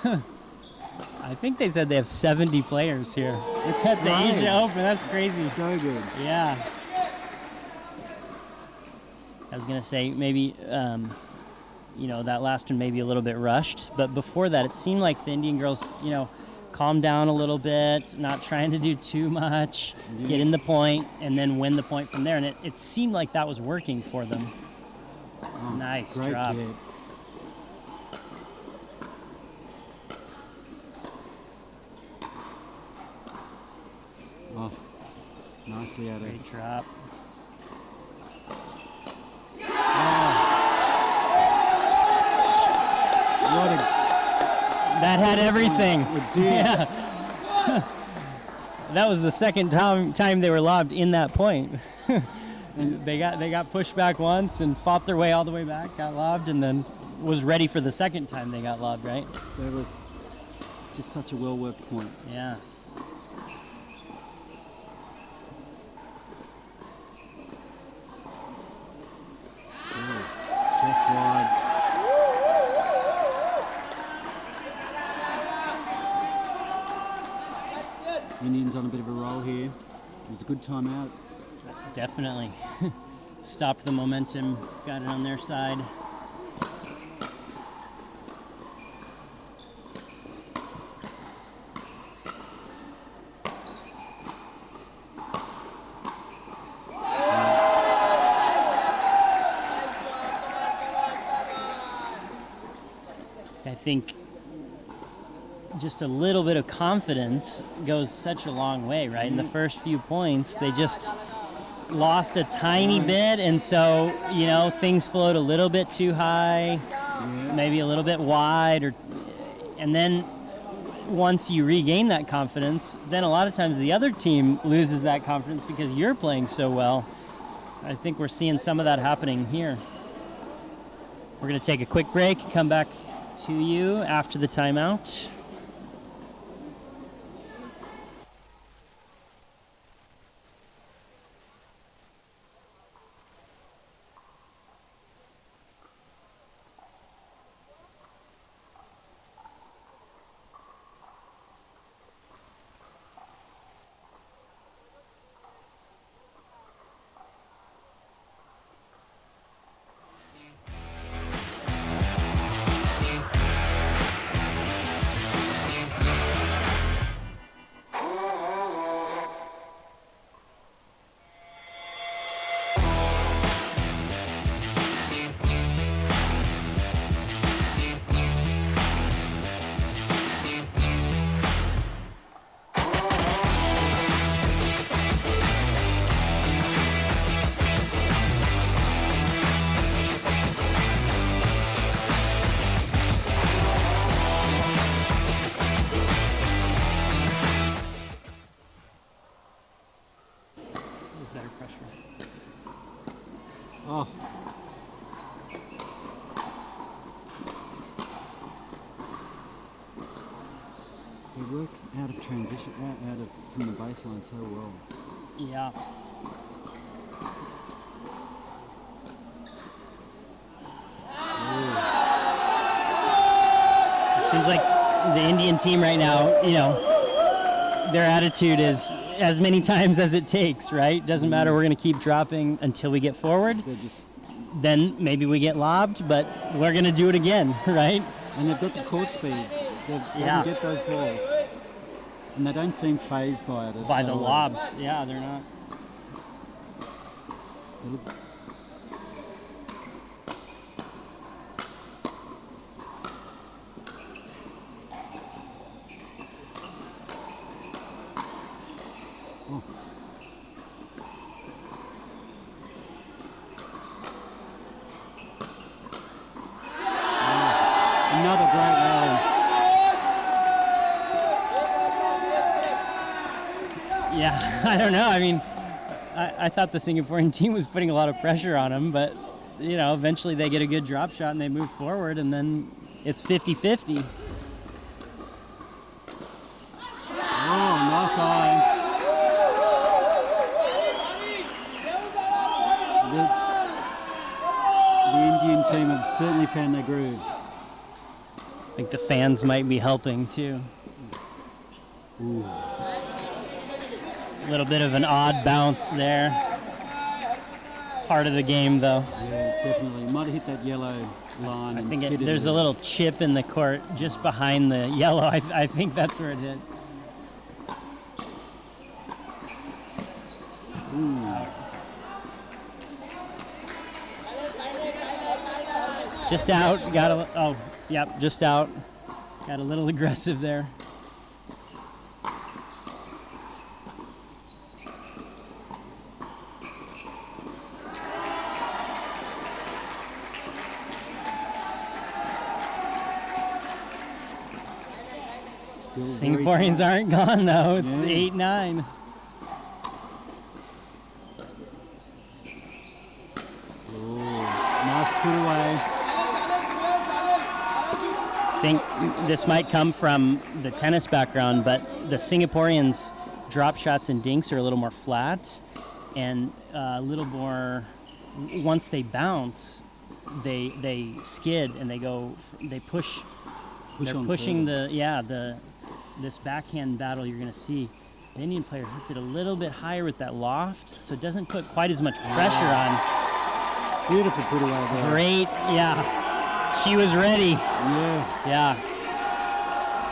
I think they said they have 70 players here at the Asia Open. That's crazy. So good. Yeah. I was gonna say maybe, you know, that last one maybe a little bit rushed, but before that, it seemed like the Indian girls, you know, calmed down a little bit, not trying to do too much, get in the point, and then win the point from there. And it seemed like that was working for them. Oh, nice great drop. Get. Oh, nicely out of Great drop. That had everything. Yeah. That was the second time they were lobbed in that point. they got pushed back once and fought their way all the way back, got lobbed, and then was ready for the second time they got lobbed, right? They were just such a well-worked point. Yeah. Just wide. Indians on a bit of a roll here. It was a good timeout. Definitely. Stopped the momentum, got it on their side. I think just a little bit of confidence goes such a long way, right? In the first few points, they just lost a tiny bit, and so, you know, things flowed a little bit too high, maybe a little bit wide, and then once you regain that confidence, then a lot of times the other team loses that confidence because you're playing so well. I think we're seeing some of that happening here. We're going to take a quick break, come back to you after the timeout. Better pressure. Oh. They work out of transition, out of from the baseline so well. Yeah. It seems like the Indian team right now, you know, their attitude is as many times as it takes, right? Doesn't matter, we're going to keep dropping until we get forward. Then maybe we get lobbed, but we're going to do it again, right? And they've got the court speed. They can get those balls. And they don't seem phased by it. By the lobs. Yeah, they're not. They look another great rally. Yeah, I don't know. I mean, I thought the Singaporean team was putting a lot of pressure on them, but, you know, eventually they get a good drop shot and they move forward, and then it's 50-50. inside. The Indian team have certainly found their groove. I think the fans might be helping too. Ooh. A little bit of an odd bounce there. Part of the game though. Yeah, definitely. Might have hit that yellow line. I think there's a little chip in the court just behind the yellow. I think that's where it hit. Just out, just out. Got a little aggressive there. Singaporeans aren't gone though. It's 8-9. Nice put away. I think this might come from the tennis background, but the Singaporeans' drop shots and dinks are a little more flat and a little more, once they bounce, they skid and they push. They're pushing this backhand battle you're going to see. The Indian player hits it a little bit higher with that loft, so it doesn't put quite as much pressure on. Beautiful put away there. Great, yeah. She was ready. Yeah.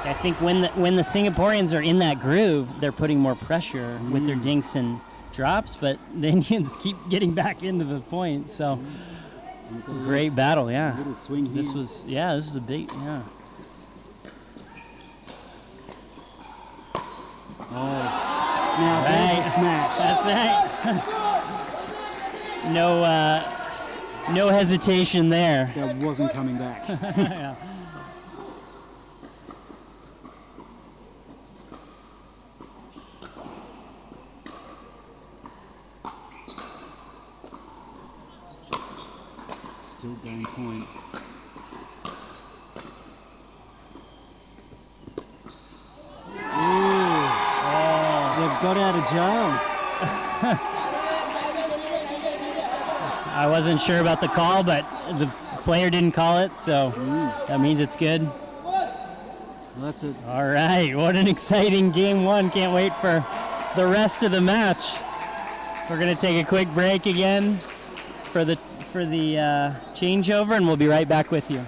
I think when the Singaporeans are in that groove, they're putting more pressure with their dinks and drops, but the Indians keep getting back into the point. So great battle, yeah. Little swing here. This is a big, yeah. Oh, now there's a smash. That's right. No hesitation there. That wasn't coming back. Yeah. Still game point. They've got out of jail. I wasn't sure about the call, but the player didn't call it, so that means it's good. That's it. All right, what an exciting game one. Can't wait for the rest of the match. We're going to take a quick break again for the changeover, and we'll be right back with you.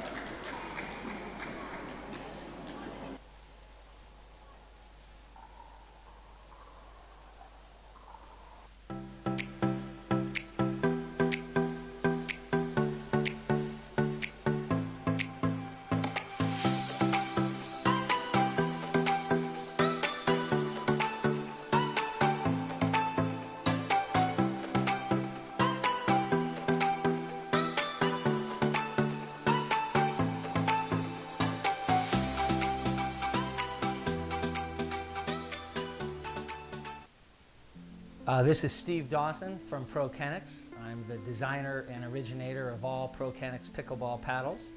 This is Steve Dawson from ProKenix. I'm the designer and originator of all ProKenix pickleball paddles.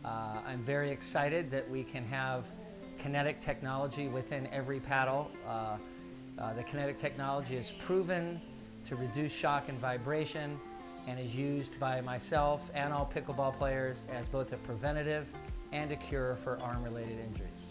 I'm very excited that we can have kinetic technology within every paddle. The kinetic technology is proven to reduce shock and vibration and is used by myself and all pickleball players as both a preventative and a cure for arm-related injuries.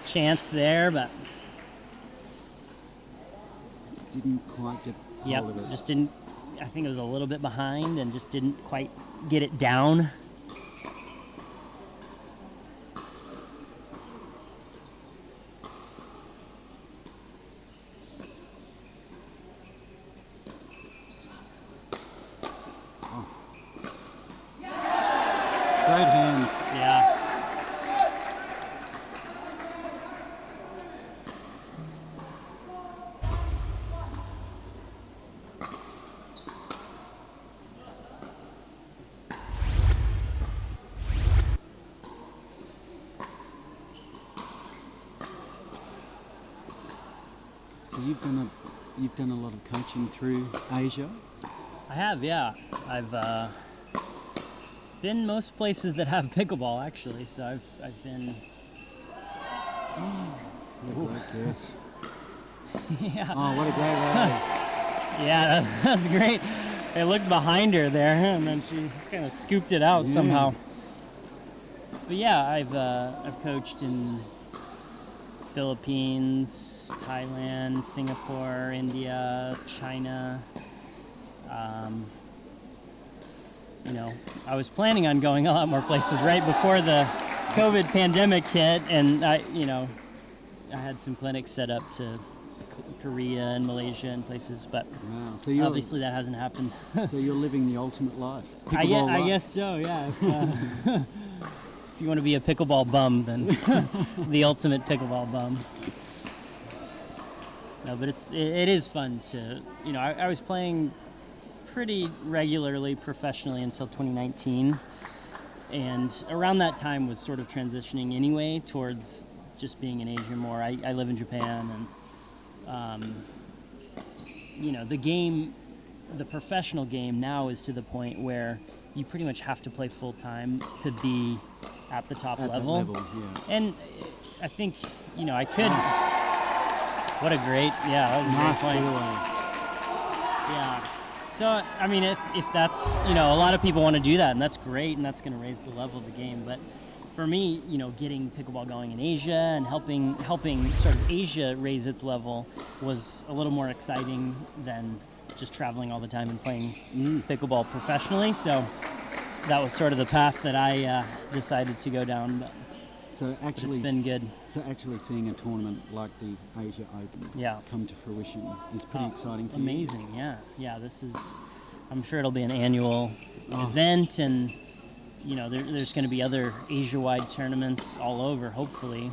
Chance there, but just didn't quite get hold of it. Just didn't. I think it was a little bit behind and just didn't quite get it down. Great hands. Yeah. So you've done a lot of coaching through Asia. I have, yeah. I've been most places that have pickleball, actually. So I've been. Great catch. Yeah. Oh, what a great rally. Yeah, that's great. I looked behind her there, and then she kind of scooped it out somehow. But yeah, I've coached in Philippines, Thailand, Singapore, India, China. You know, I was planning on going a lot more places right before the COVID pandemic hit, and I had some clinics set up to Korea and Malaysia and places, but wow. So obviously that hasn't happened. So you're living the ultimate life. I guess so, yeah. If you want to be a pickleball bum, then the ultimate pickleball bum. No, but it is fun to, I was playing pretty regularly professionally until 2019, and around that time was sort of transitioning anyway towards just being in Asia more. I live in Japan, and the professional game now is to the point where you pretty much have to play full time to be at the top level. That level, yeah. And I think I could. What a great, that was a great point. Yeah. So I mean, if that's a lot of people want to do that, and that's great, and that's going to raise the level of the game. But for me, getting pickleball going in Asia and helping sort of Asia raise its level was a little more exciting than just traveling all the time and playing pickleball professionally. So that was sort of the path that I decided to go down. But it's been good. So actually seeing a tournament like the Asia Open come to fruition is pretty exciting for you. Amazing, yeah. This is, I'm sure it'll be an annual event, and there's going to be other Asia-wide tournaments all over, hopefully.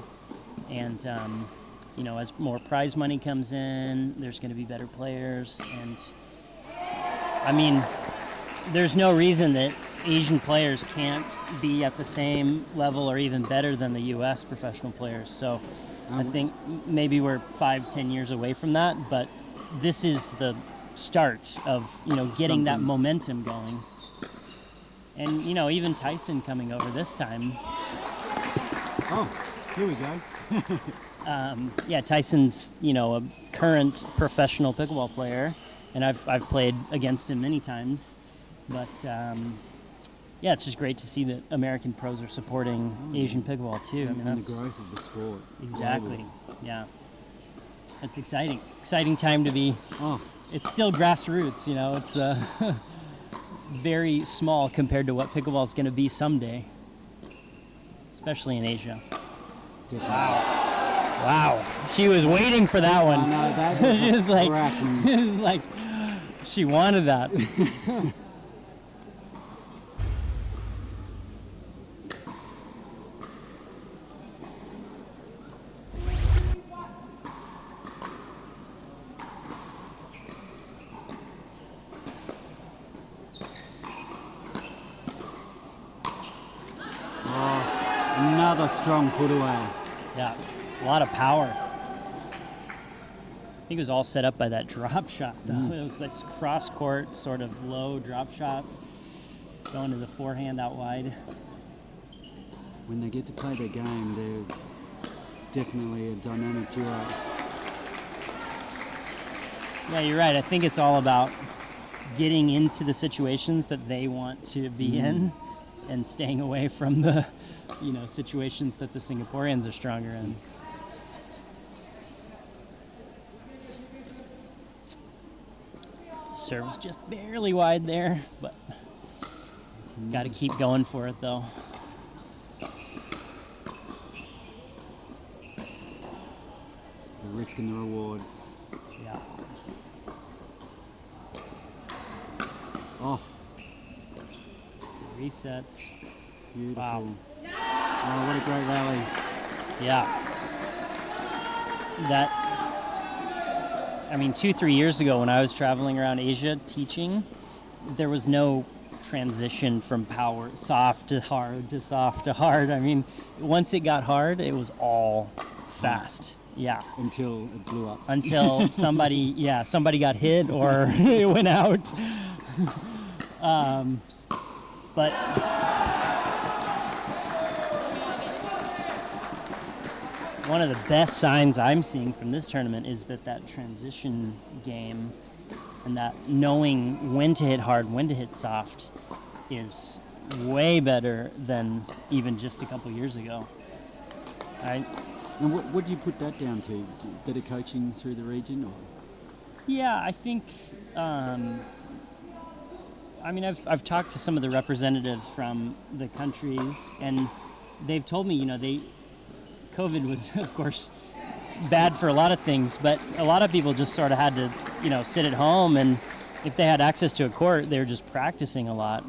And as more prize money comes in, there's going to be better players. And I mean, there's no reason that Asian players can't be at the same level or even better than the U.S. professional players. So I think maybe we're 5-10 years away from that, but this is the start of getting that momentum going. And even Tyson coming over this time. Oh, here we go. Tyson's a current professional pickleball player, and I've played against him many times. But it's just great to see that American pros are supporting Asian pickleball too. And the growth of the sport. Exactly. Globally. Yeah. It's exciting. Exciting time to be. Oh. It's still grassroots. It's very small compared to what pickleball is going to be someday, especially in Asia. Definitely. Wow. She was waiting for that one. I know, that was she was like, cracking. it was like, she wanted that. Another strong put away. Yeah, a lot of power. I think it was all set up by that drop shot, though. It was this cross-court, sort of low drop shot, going to the forehand out wide. When they get to play their game, they're definitely a dynamic duo. Yeah, you're right. I think it's all about getting into the situations that they want to be in and staying away from the situations that the Singaporeans are stronger in. Serve's just barely wide there, but got to keep going for it though. The risk and the reward. Yeah. Oh. Resets. Beautiful. Wow. Oh, what a great rally. Yeah. That, I mean, 2-3 years ago when I was traveling around Asia teaching, there was no transition from power, soft to hard to soft to hard. I mean, once it got hard, it was all fast. Yeah. Until it blew up. Until somebody got hit or it went out. But one of the best signs I'm seeing from this tournament is that transition game and that knowing when to hit hard, when to hit soft is way better than even just a couple years ago. And what do you put that down to? Better coaching through the region, or? Yeah, I think. I mean, I've talked to some of the representatives from the countries, and they've told me, COVID was, of course, bad for a lot of things, but a lot of people just sort of had to, sit at home, and if they had access to a court, they were just practicing a lot,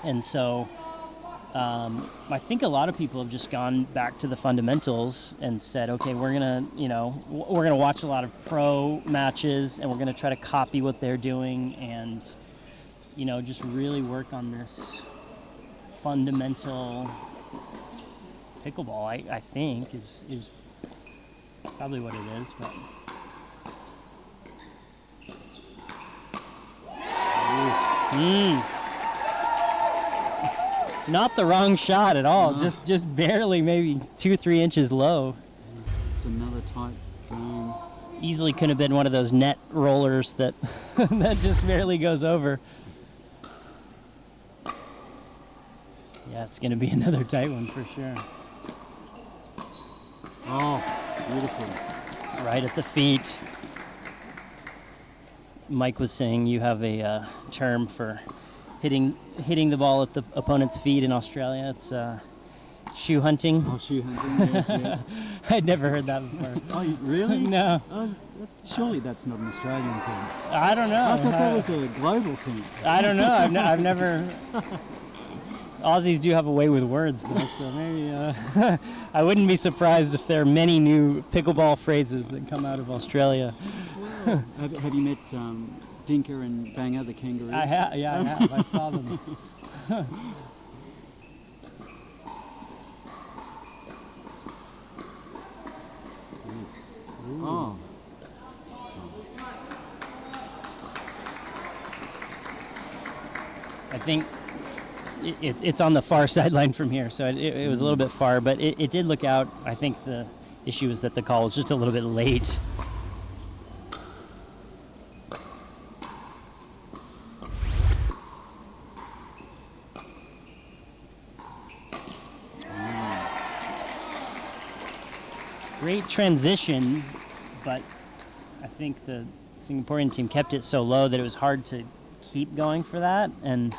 and so. I think a lot of people have just gone back to the fundamentals and said, okay, we're gonna watch a lot of pro matches and we're gonna try to copy what they're doing and, just really work on this fundamental pickleball. I think is probably what it is, but. Not the wrong shot at all, No. just barely, maybe 2-3 inches low. It's another tight game. Easily could have been one of those net rollers that that just barely goes over. Yeah, it's going to be another tight one for sure. Oh, beautiful. Right at the feet. Mike was saying you have a term for hitting the ball at the opponent's feet in Australia. It's shoe hunting. Oh, shoe hunting, yes, yeah. I'd never heard that before. Oh, really? No. Oh, surely that's not an Australian thing. I don't know. I thought that was a global thing. I don't know. I've never. Aussies do have a way with words, though, so maybe I wouldn't be surprised if there are many new pickleball phrases that come out of Australia. Well, have you met Dinka and Banger, the kangaroo? I have. Yeah, I have. I saw them. Oh. I think it's on the far sideline from here, so it was a little bit far, but it did look out. I think the issue is that the call was just a little bit late. Great transition, but I think the Singaporean team kept it so low that it was hard to keep going for that and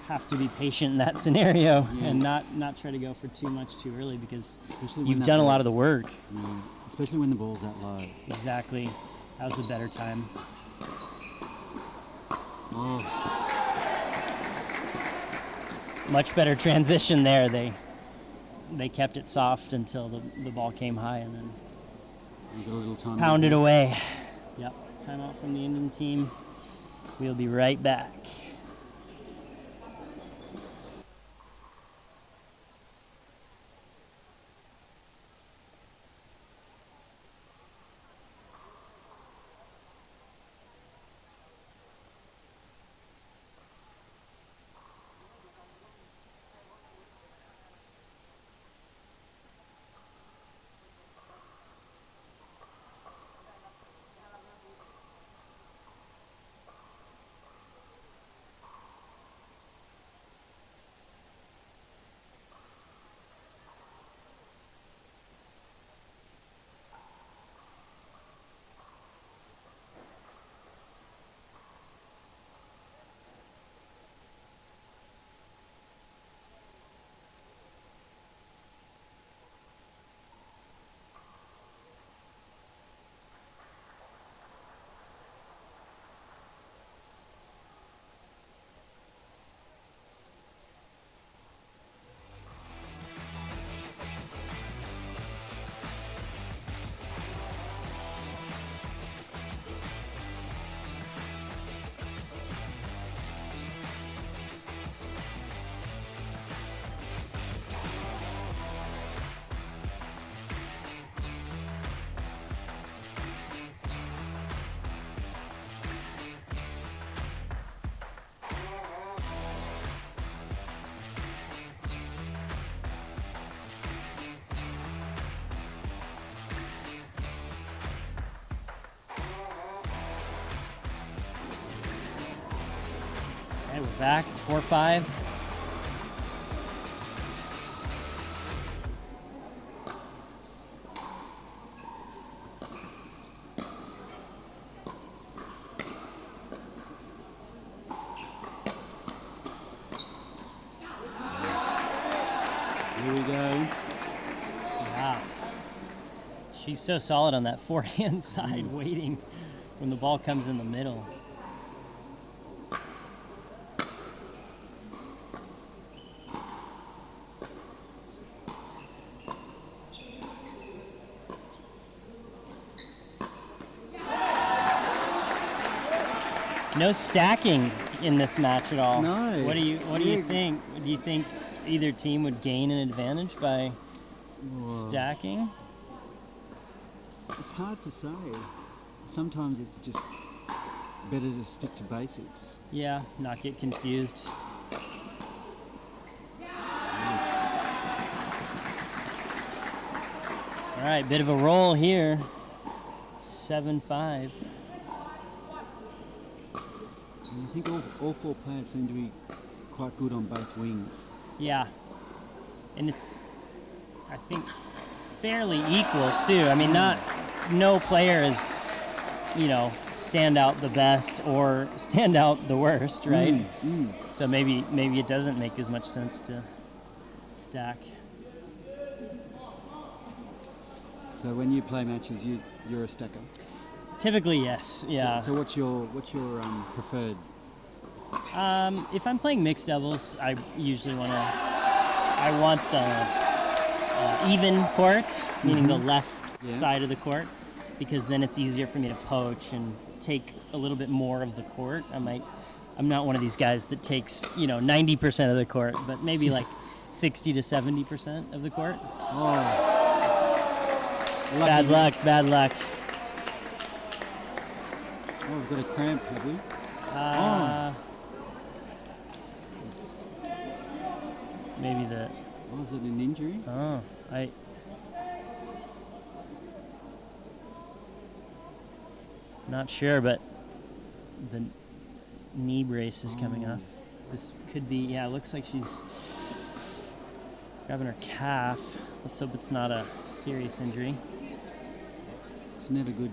have to be patient in that scenario and not try to go for too much too early because you've done a lot of the work. Yeah, especially when the ball's that low. Exactly. That was a better time. Oh. Much better transition there. They kept it soft until the ball came high and then You got a little time pounded away. Yep. Timeout from the Indian team. We'll be right back. we're back. It's 4-5. Here we go. Wow. She's so solid on that forehand side, waiting when the ball comes in the middle. No stacking in this match at all. No. What do you think? Do you think either team would gain an advantage by stacking? It's hard to say. Sometimes it's just better to stick to basics. Yeah, not get confused. All right, bit of a roll here. 7-5. I think all four players seem to be quite good on both wings. Yeah, and it's, I think, fairly equal too. I mean, no player is, stand out the best or stand out the worst, right? So maybe it doesn't make as much sense to stack. So when you play matches, you're a stacker. Typically, yes. Yeah. So what's your preferred? If I'm playing mixed doubles, I usually want the even court, meaning the left side of the court, because then it's easier for me to poach and take a little bit more of the court. I'm not one of these guys that takes 90% of the court, but maybe like 60 to 70% of the court. Oh. Bad luck. Bad luck. Oh, we've got a cramp, have we? Maybe the. Was it an injury? Oh, not sure, but the knee brace is coming off. This could be, it looks like she's grabbing her calf. Let's hope it's not a serious injury. It's never good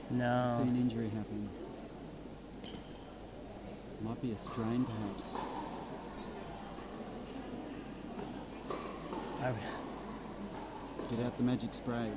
to No. see an injury happen. Might be a strain, perhaps. Get out the magic spray.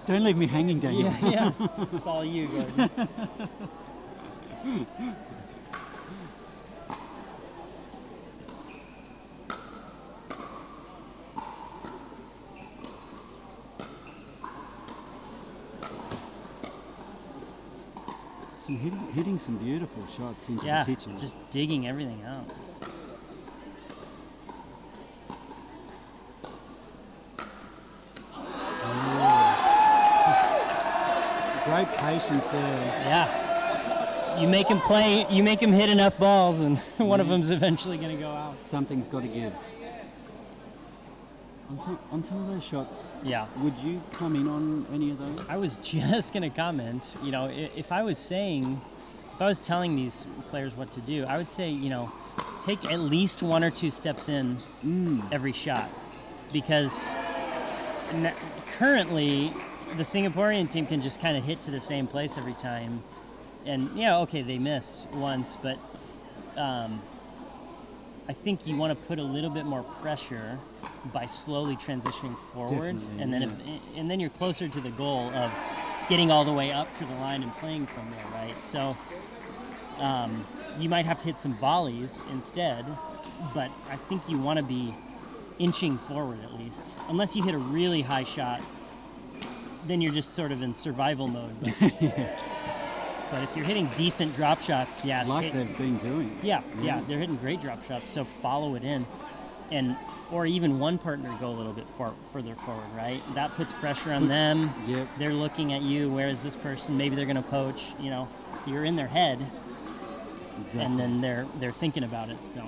Don't leave me hanging, Daniel. Yeah, it's all you, Gordon. Hitting some beautiful shots into Yeah, the kitchen. just digging everything out. Great patience there. Yeah. You make him play, you make him hit enough balls, and one of them's eventually going to go out. Something's got to give. On some of those shots, Yeah. would you come in on any of those? I was just going to comment, you know, if I was telling these players what to do, I would say, you know, take at least 1 or 2 steps in every shot. Because currently, the Singaporean team can just kind of hit to the same place every time. And, yeah, okay, they missed once, but I think you want to put a little bit more pressure by slowly transitioning forward. Definitely, And then and then you're closer to the goal of getting all the way up to the line and playing from there, right? So you might have to hit some volleys instead, but I think you want to be inching forward at least. Unless you hit a really high shot, then you're just sort of in survival mode. But if you're hitting decent drop shots, yeah. Like they've been doing. Yeah, they're hitting great drop shots, so follow it in. Or even one partner go a little bit further forward, right? That puts pressure on them. Yep. They're looking at you, where is this person? Maybe they're going to poach, you know. So you're in their head. Exactly. And then they're thinking about it, so.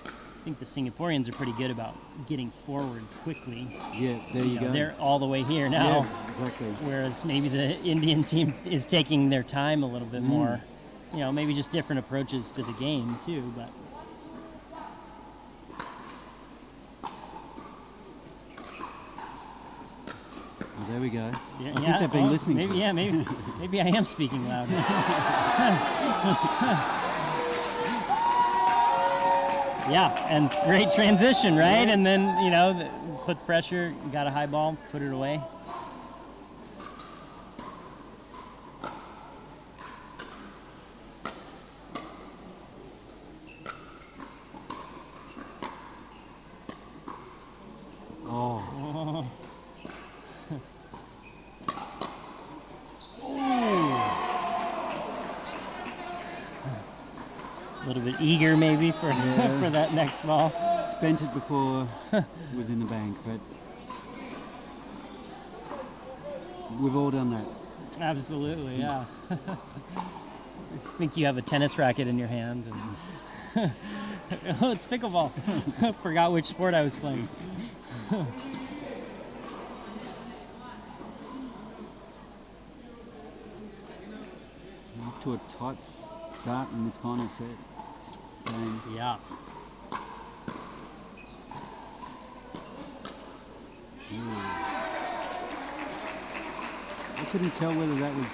I think the Singaporeans are pretty good about getting forward quickly. Yeah, there you go. They're all the way here now. Yeah, exactly. Whereas maybe the Indian team is taking their time a little bit more. You know, maybe just different approaches to the game too, but. Well, there we go. Yeah, I think they've been listening maybe, to it. Yeah, maybe I am speaking loud. Yeah, and great transition, right? And then, you know, put pressure, got a high ball, put it away. Oh. A little bit eager maybe for for that next ball. Spent it before it was in the bank, but we've all done that. Absolutely, yeah. I think you have a tennis racket in your hand. And oh, it's pickleball. Forgot which sport I was playing. Off to a tight start in this final set. Yeah. I couldn't tell whether that was.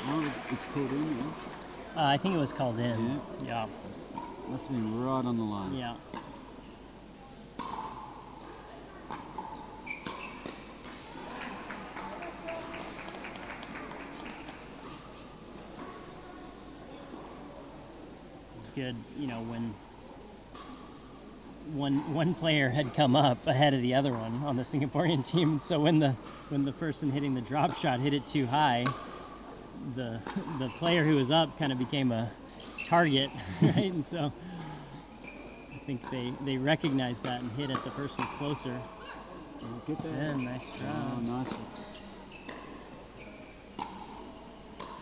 Oh, it's called in. Yeah? I think it was called in. Yeah. Must have been right on the line. Yeah. It's good, you know, when one player had come up ahead of the other one on the Singaporean team, and so when the person hitting the drop shot hit it too high, the player who was up kind of became a target, right? And so I think they recognized that and hit at the person closer. Get It's that. in, nice try. Oh, nice one.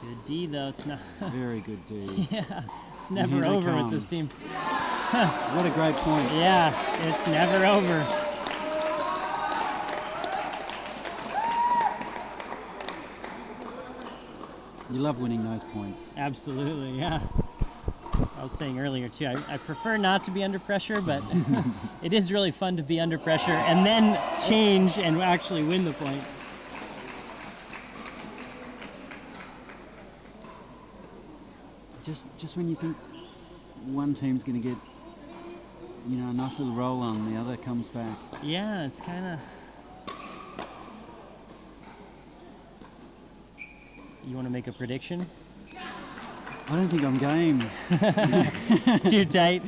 Good D though, it's not. Very good D. Yeah, it's never over with this team. What a great point. Yeah, it's never over. You love winning those points. Absolutely, yeah. I was saying earlier too, I prefer not to be under pressure, but it is really fun to be under pressure and then change and actually win the point. Just when you think one team's going to get you know, a nice little roll on, the other comes back. Yeah, it's kind of... You want to make a prediction? I don't think I'm game. It's too tight.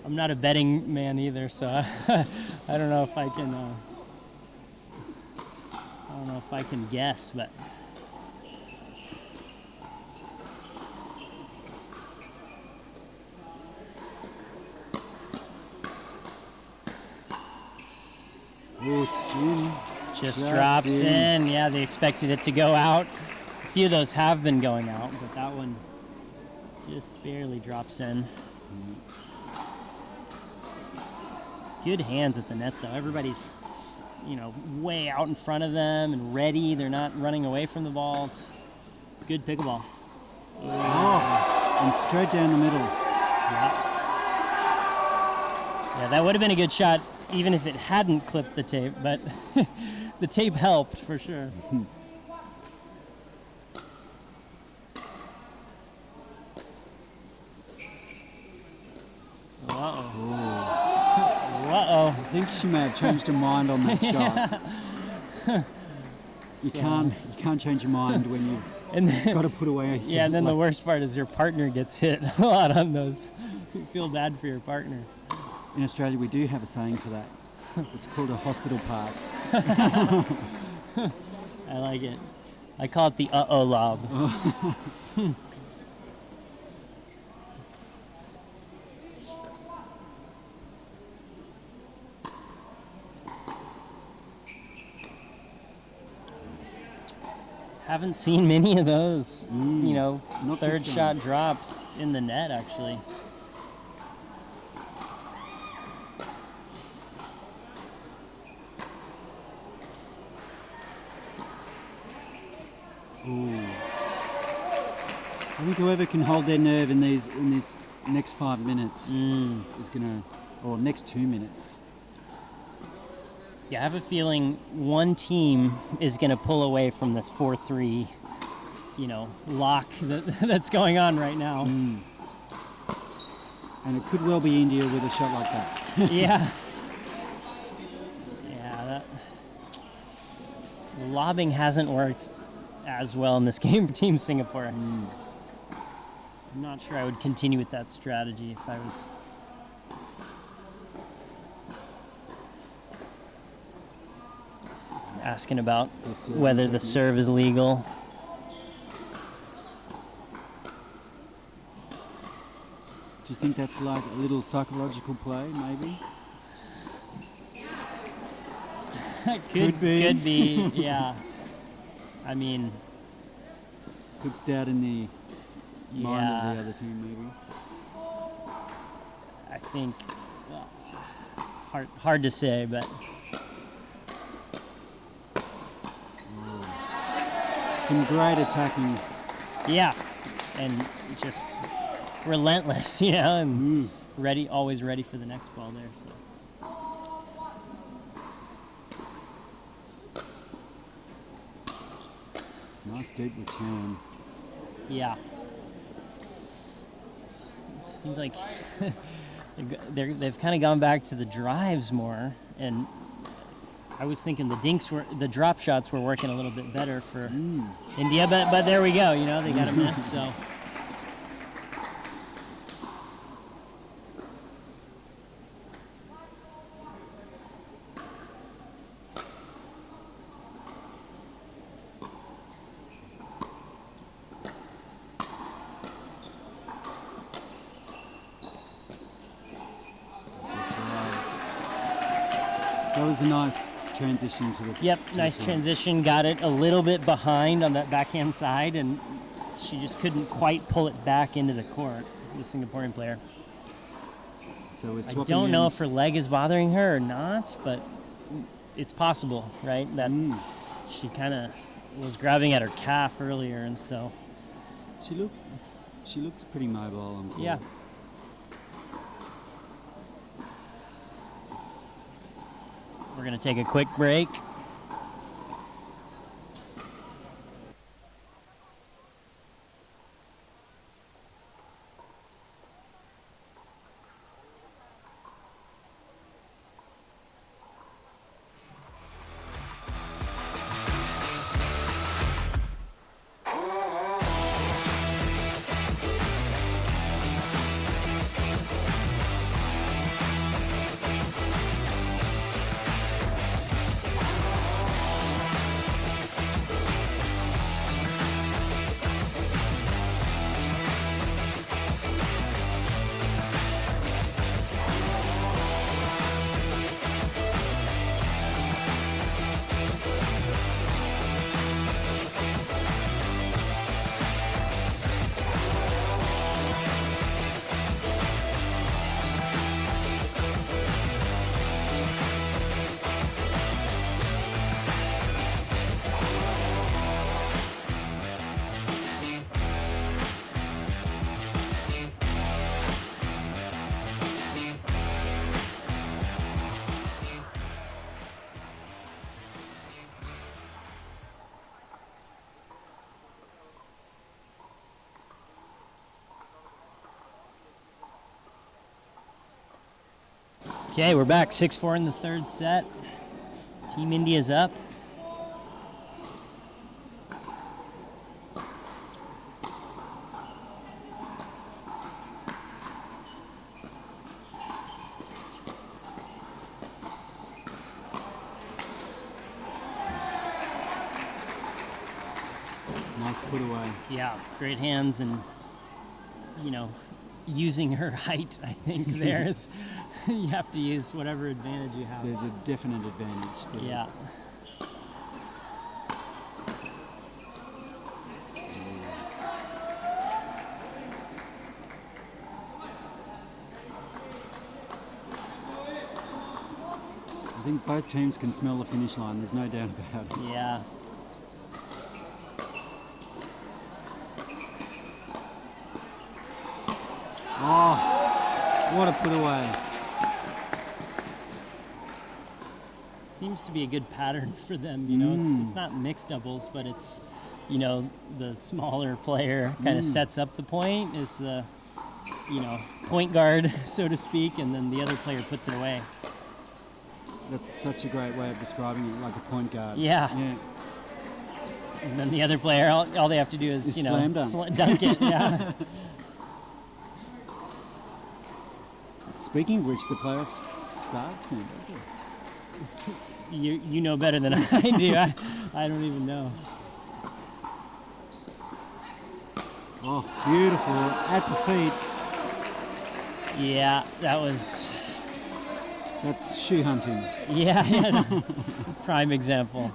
I'm not a betting man either, so I don't know if I can. I don't know if I can guess, but. Oh, it's in. Just drops in. Yeah, they expected it to go out. A few of those have been going out, but that one just barely drops in. Good hands at the net, though. Everybody's, you know, way out in front of them and ready. They're not running away from the ball. It's good pickleball. Oh, and straight down the middle. Yeah. Yeah, that would have been a good shot even if it hadn't clipped the tape, but the tape helped for sure. Uh-oh. Uh-oh. I think she may have changed her mind on that shot. You can't change your mind when you've got to put away. Yeah, and then the worst part is your partner gets hit a lot on those. You feel bad for your partner. In Australia, we do have a saying for that. It's called a hospital pass. I like it. I call it the uh-oh lob. Haven't seen many of those, you know, third shot drops in the net, actually. Ooh. I think whoever can hold their nerve in this next 5 minutes is gonna, or next 2 minutes. Yeah, I have a feeling one team is going to pull away from this 4-3, you know, lock that's going on right now. And it could well be India with a shot like that. Yeah. Yeah, the lobbing hasn't worked as well in this game for Team Singapore. I'm not sure I would continue with that strategy if I was... asking about whether the serve is legal. Do you think that's like a little psychological play, maybe? Could be, yeah. I mean... Puts doubt in the mind of the other team, maybe. I think... hard to say, but... Some great attacking. Yeah, and just relentless, you know, and ready, always ready for the next ball there. So. Nice deep return. Yeah. Seems like they've kind of gone back to the drives more, and I was thinking the drop shots were working a little bit better for India, but there we go, you know, they got a miss, so. That was a nice transition to the... Yep, nice transition. Got it a little bit behind on that backhand side, and she just couldn't quite pull it back into the court, the Singaporean player. So we're I don't know if her leg is bothering her or not, but it's possible, right? That she kind of was grabbing at her calf earlier, and so... She looks pretty mobile on court. Yeah. We're going to take a quick break. Okay, we're back 6-4 in the third set. Team India's up. Nice put away. Yeah, great hands and, you know, using her height, I think there's, you have to use whatever advantage you have. There's a definite advantage there. Yeah. I think both teams can smell the finish line, there's no doubt about it. Yeah. Oh, what a put away. Seems to be a good pattern for them, you know, it's not mixed doubles, but it's, you know, the smaller player kind of sets up the point, is the, you know, point guard, so to speak, and then the other player puts it away. That's such a great way of describing it, like a point guard. Yeah. Yeah. And then the other player, all they have to do is, you know, slam dunk. dunk it. Yeah. Speaking of which, the playoffs start soon, don't they? You know better than I do. I don't even know. Oh, beautiful. At the feet. Yeah, that was... That's shoe hunting. Yeah. Prime example.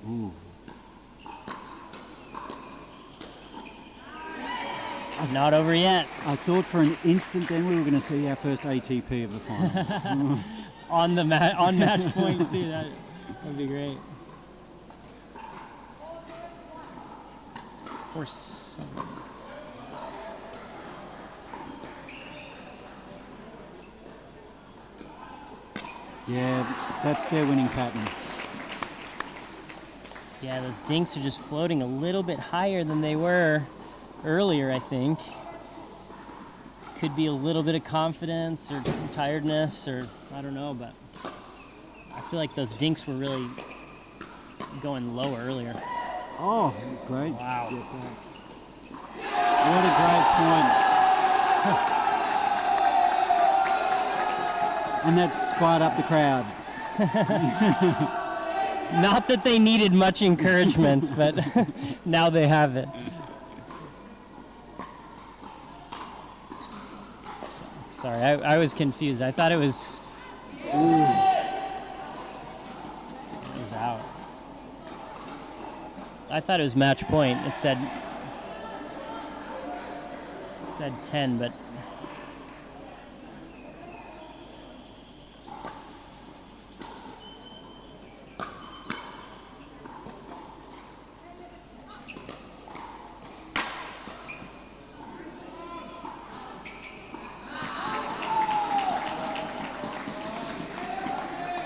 Ooh. Not over yet. I thought for an instant then we were going to see our first ATP of the final. on match point too. That would be great. Of course. Yeah, that's their winning pattern. Yeah, those dinks are just floating a little bit higher than they were earlier, I think. Could be a little bit of confidence or tiredness, or I don't know, but I feel like those dinks were really going low earlier. Oh, great. Wow. What a great point. And that's fired up the crowd. Not that they needed much encouragement, but now they have it. Sorry, I was confused. I thought it was... Ooh. It was out. I thought it was match point. It said 10, but...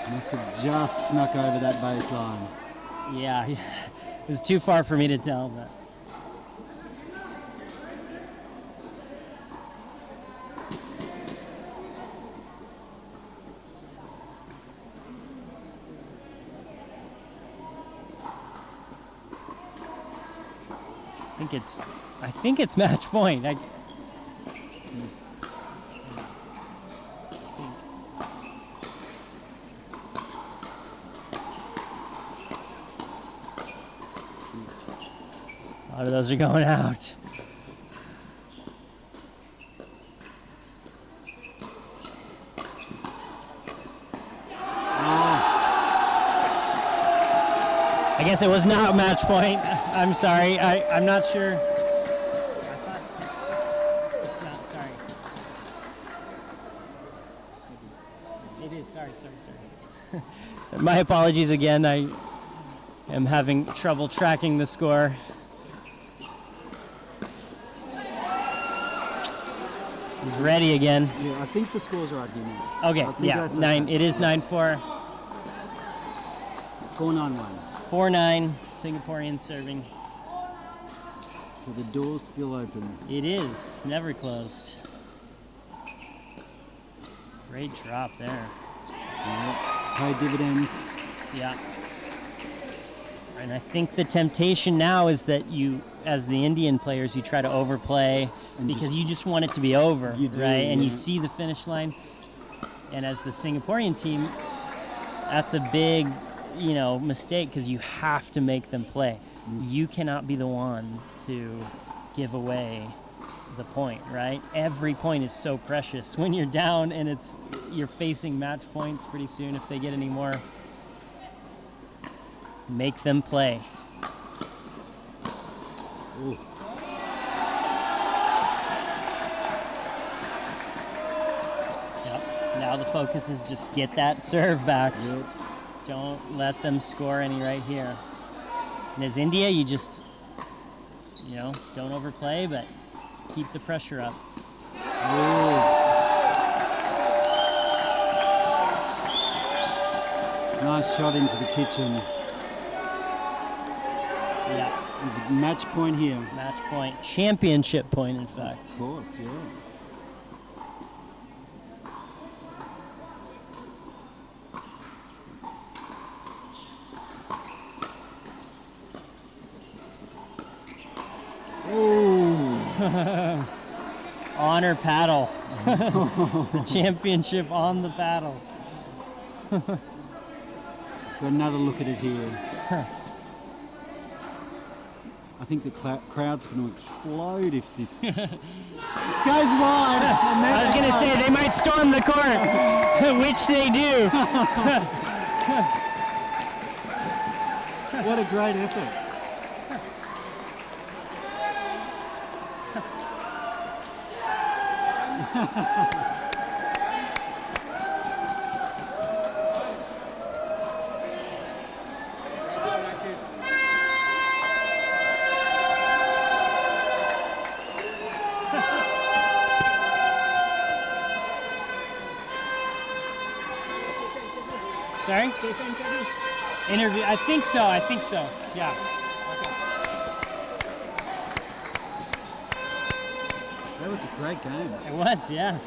Must have just snuck over that baseline. Yeah, it was too far for me to tell, but... I think it's match point. A lot of those are going out. I guess it was not match point. I'm sorry. I'm not sure. I thought it's not. Sorry. It is. Sorry. So my apologies again. I am having trouble tracking the score. He's ready again. Yeah, I think the scores are right here now. Okay, yeah, 9. It is 9-4. 4-9-1. 4-9, Singaporean serving. So the door's still open. It is. It's never closed. Great drop there. Yeah. Pay dividends. Yeah. And I think the temptation now is that you, as the Indian players, you try to overplay And because you just want it to be over, You do, right? And you yeah. see the finish line. And as the Singaporean team, that's a big, mistake because you have to make them play. You cannot be the one to give away the point, right? Every point is so precious when you're down and you're facing match points pretty soon if they get any more. Make them play. Ooh. Yep. Now the focus is just get that serve back. Yep. Don't let them score any right here. And as India, you just, don't overplay, but keep the pressure up. Ooh. Nice shot into the kitchen. Yeah. There's a match point here. Match point. Championship point, in fact. Of course, yeah. Ooh. Honor paddle. The championship on the paddle. Got another look at it here. I think the crowd's going to explode if this goes wide. I was going to say, they might storm the court, which they do. What a great effort. Sorry? Interview. I think so. Yeah. That was a great game. It was, yeah.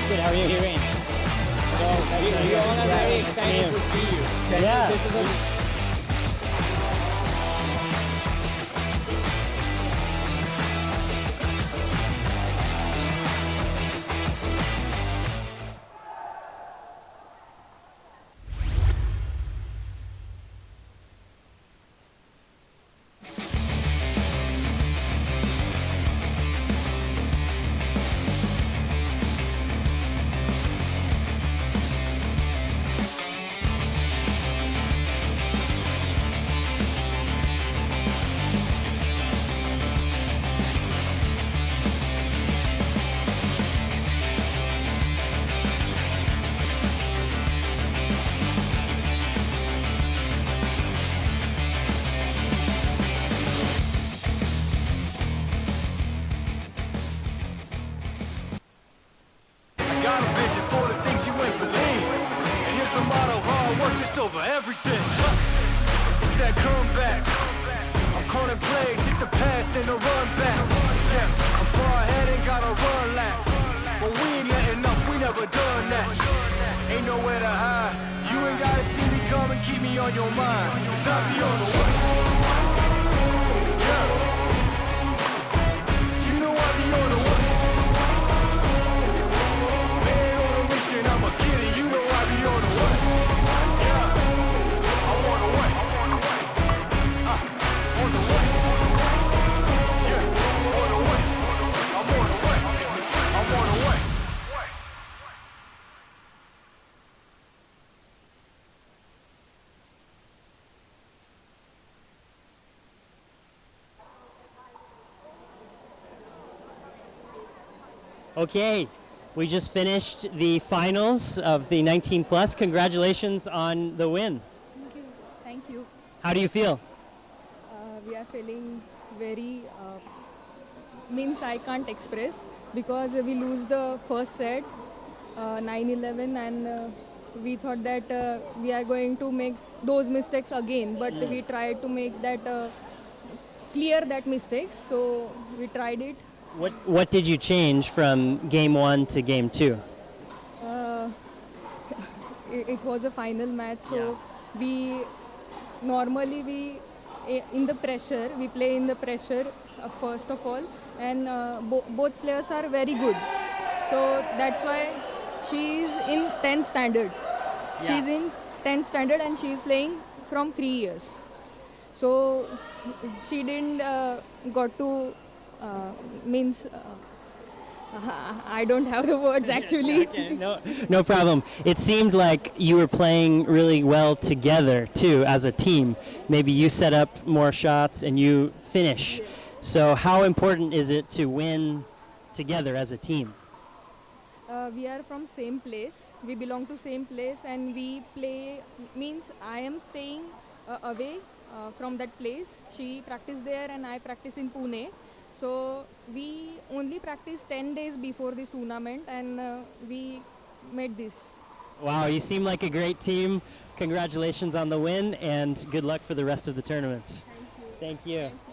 Good, how are you? You're in. We all are very excited to see you. Yeah. Got a vision for the things you ain't believe. And here's the motto, hard work is over everything. It's that comeback. I'm calling plays, hit the pass, then the run back. Yeah, I'm far ahead and gotta run last. But we ain't letting up, we never done that. Ain't nowhere to hide. You ain't gotta see me come and keep me on your mind. 'Cause I be on the way. Okay, we just finished the finals of the 19 plus. Congratulations on the win. Thank you. Thank you. How do you feel? We are feeling very, means I can't express because we lose the first set 9-11 and we thought that we are going to make those mistakes again, but we tried to make that clear that mistakes, so we tried it. What did you change from game 1 to game 2? uh, it was a final match, so we normally in the pressure we play in the pressure first of all, and both players are very good, so that's why she is in 10th standard. She's in 10th standard and she is playing from 3 years, so she didn't got to means I don't have the words actually. Okay, no problem. It seemed like you were playing really well together too as a team. Maybe you set up more shots and you finish. So how important is it to win together as a team? We are from same place. We belong to same place, and we play. Means I am staying away from that place. She practice there, and I practice in Pune. So we only practice 10 days before this tournament, and we made this. Wow, you seem like a great team. Congratulations on the win, and good luck for the rest of the tournament. Thank you. Thank you.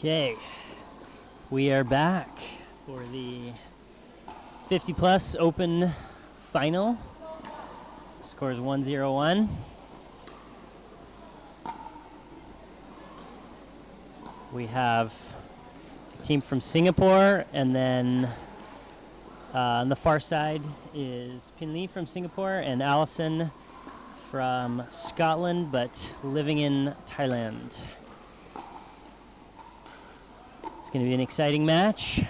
Okay, we are back for the 50+ Open Final. Score is 1-0-1. We have a team from Singapore, and then on the far side is Pin Lee from Singapore and Allison from Scotland, but living in Thailand. It's going to be an exciting match.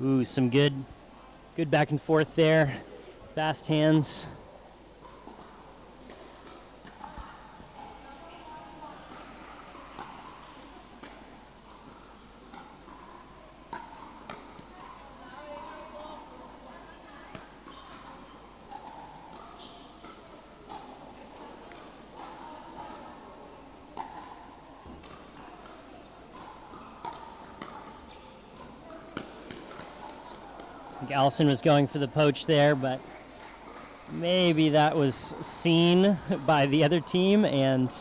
Ooh, some good back and forth there. Fast hands. I think Allison was going for the poach there, but maybe that was seen by the other team and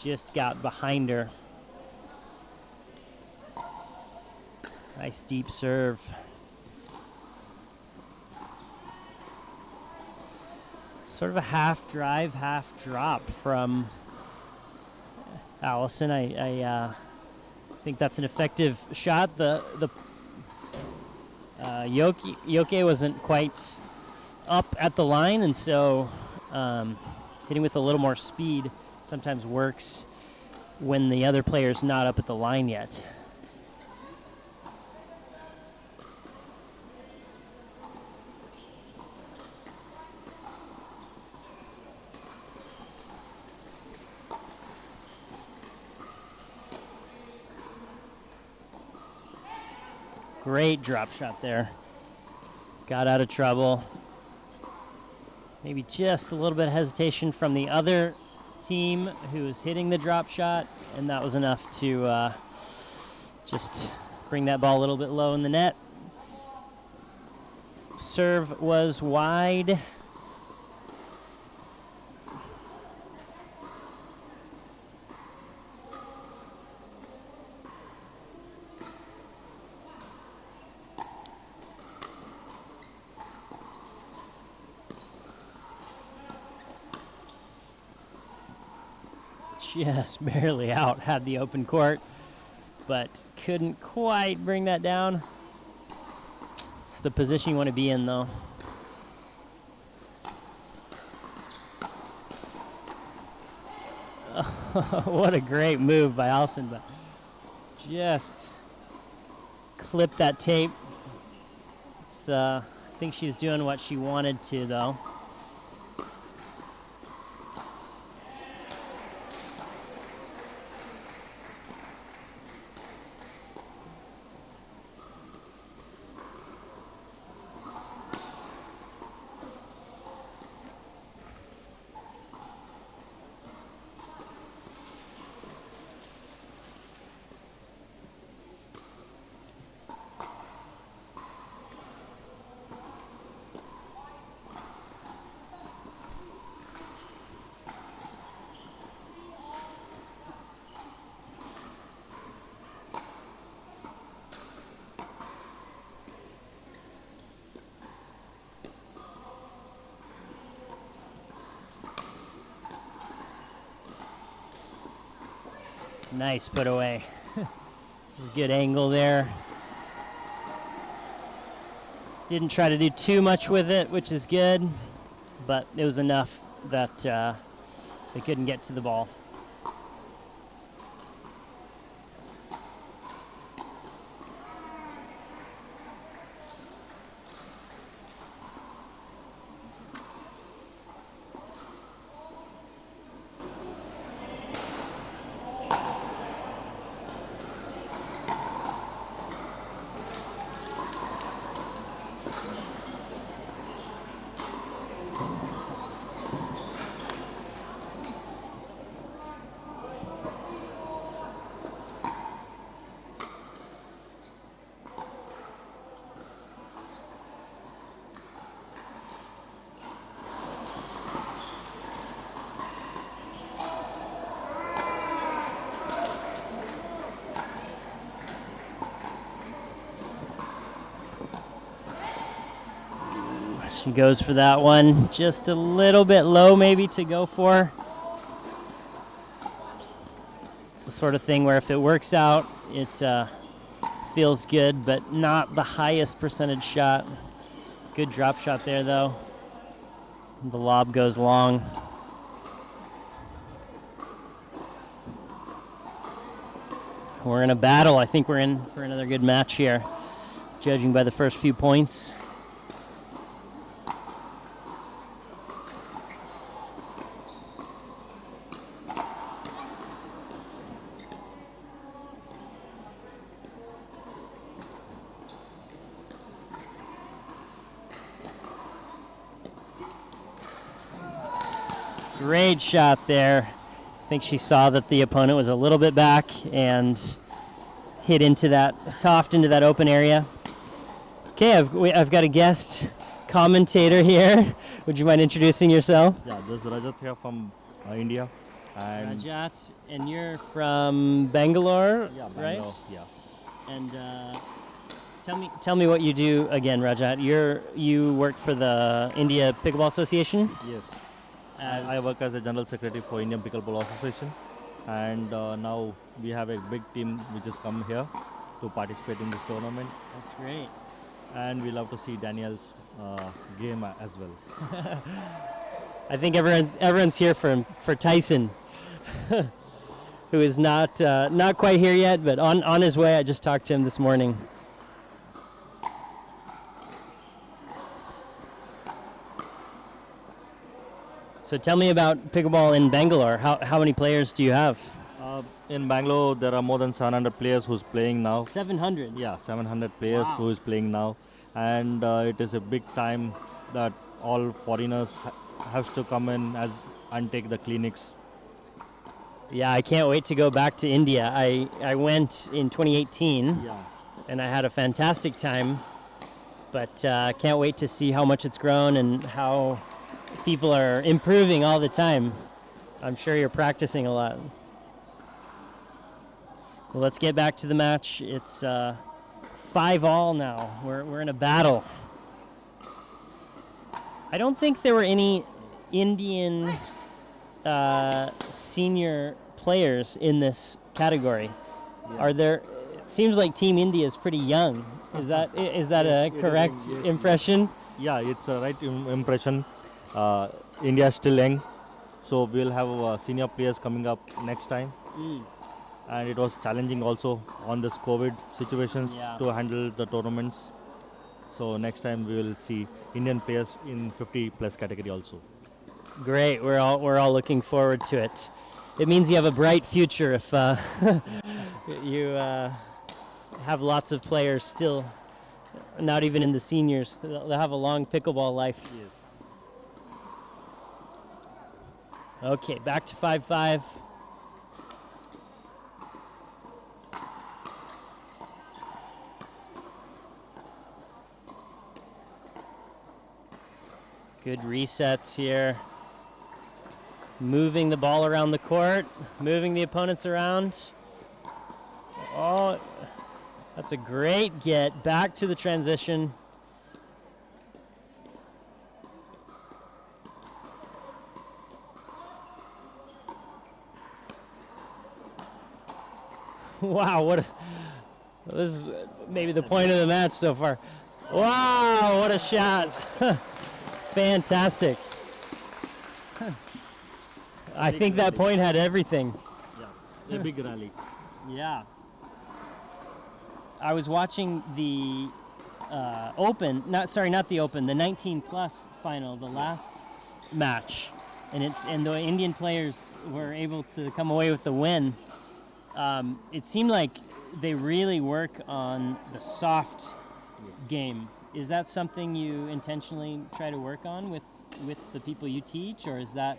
just got behind her. Nice deep serve. Sort of a half drive, half drop from Allison. I think that's an effective shot. The Yoke wasn't quite up at the line, and so hitting with a little more speed sometimes works when the other player's not up at the line yet. Great drop shot there. Got out of trouble. Maybe just a little bit of hesitation from the other team who was hitting the drop shot, and that was enough to just bring that ball a little bit low in the net. Serve was wide. Just barely out, had the open court, but couldn't quite bring that down. It's the position you want to be in, though. What a great move by Allison, but just clipped that tape. I think she's doing what she wanted to, though. Nice put away. This is a good angle there. Didn't try to do too much with it, which is good, but it was enough that they couldn't get to the ball. She goes for that one. Just a little bit low maybe to go for. It's the sort of thing where if it works out, it feels good, but not the highest percentage shot. Good drop shot there, though. The lob goes long. We're in a battle. I think we're in for another good match here, judging by the first few points. Great shot there. I think she saw that the opponent was a little bit back and hit into that, soft into that open area. Okay, I've got a guest commentator here. Would you mind introducing yourself? Yeah, this is Rajat here from India. And Rajat, and you're from Bangalore, yeah, right? Bangalore, yeah. And tell me what you do again, Rajat. You work for the India Pickleball Association? Yes. I work as a General Secretary for Indian Pickleball Association, and now we have a big team which has come here to participate in this tournament. That's great. And we love to see Daniel's game as well. I think everyone's here for Tyson, who is not quite here yet, but on his way. I just talked to him this morning. So tell me about pickleball in Bangalore. How many players do you have? In Bangalore, there are more than 700 players who's playing now. 700? Yeah, 700 players Wow. who is playing now. And it is a big time that all foreigners have to come in and take the clinics. Yeah, I can't wait to go back to India. I went in 2018, Yeah. and I had a fantastic time. But can't wait to see how much it's grown and how people are improving all the time. I'm sure you're practicing a lot. Well, let's get back to the match. It's 5-all now. We're in a battle. I don't think there were any Indian senior players in this category. Yeah. Are there? It seems like Team India is pretty young. Is that a correct impression? Yeah, it's a right impression. India is still young, so we'll have senior players coming up next time. And it was challenging also on this COVID situations to handle the tournaments. So next time we will see Indian players in 50+ category also. Great, we're all looking forward to it. It means you have a bright future if you have lots of players still, not even in the seniors. They'll have a long pickleball life. Yes. Okay, back to 5-5. Good resets here. Moving the ball around the court, moving the opponents around. Oh, that's a great get. Back to the transition. Wow, this is maybe the point of the match so far. Wow, what a shot. Fantastic. I think that point had everything. Yeah, a big rally. Yeah. I was watching the Open, not the Open, the 19+ final, the last match, and the Indian players were able to come away with the win. It seemed like they really work on the soft game. Is that something you intentionally try to work on with the people you teach, or is that